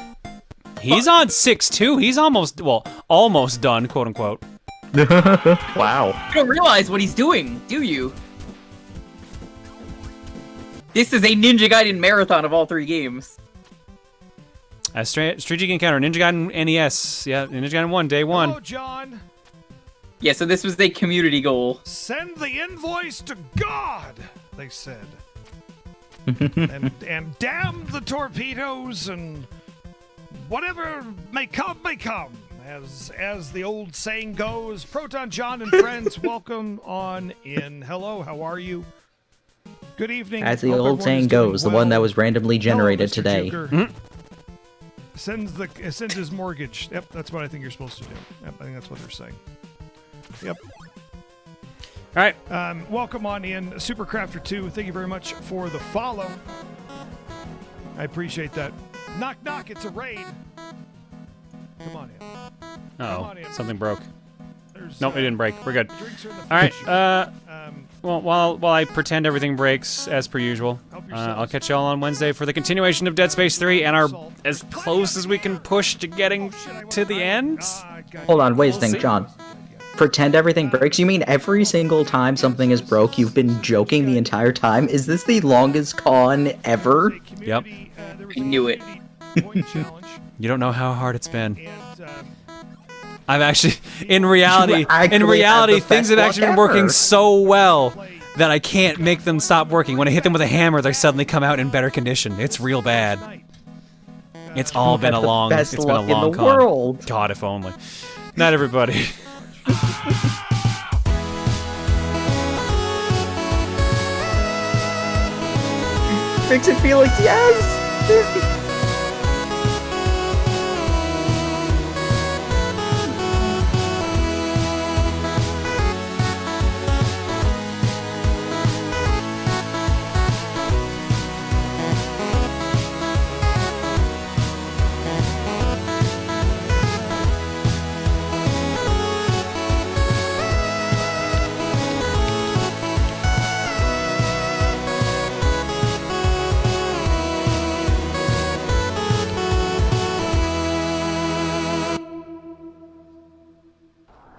He's on 6-2. He's almost done, quote unquote. Wow. You don't realize what he's doing, do you? This is a Ninja Gaiden marathon of all 3 games. Strategic Encounter, Ninja Gaiden NES. Yeah, Ninja Gaiden 1, day 1. Hello, John. Yeah, so this was a community goal. Send the invoice to God, they said. and damn the torpedoes and whatever may come, as the old saying goes. Proton, John, and friends, welcome on in. Hello, how are you? Good evening. As the old saying goes, the one that was randomly generated today. Sends his mortgage. Yep, that's what I think you're supposed to do. Yep, I think that's what they're saying. Yep. All right. Welcome on in, Supercrafter 2. Thank you very much for the follow. I appreciate that. Knock, knock, it's a raid. Come on in. Uh-oh, something broke. Nope, it didn't break. We're good. All right. Well, while I pretend everything breaks, as per usual. I'll catch y'all on Wednesday for the continuation of Dead Space 3 and our as close as we can push to getting to the end. Hold on, wait a We'll second, see. John. Pretend everything breaks? You mean every single time something is broke, you've been joking the entire time? Is this the longest con ever? Yep. I knew it. You don't know how hard it's been. I've actually, in reality, actually have the things best have actually been luck working ever. so well that I can't make them stop working. When I hit them with a hammer, they suddenly come out in better condition. It's real bad. It's all been a have the long, best it's been a luck in long the con. world. God, if only. Not everybody. Fix it, Felix, yes!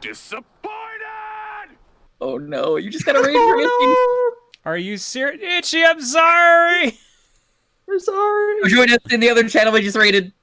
Disappointed! Oh no, you just got a raid for Misty. Are you serious? Itchy, I'm sorry! We're sorry. Join us in the other channel we just raided.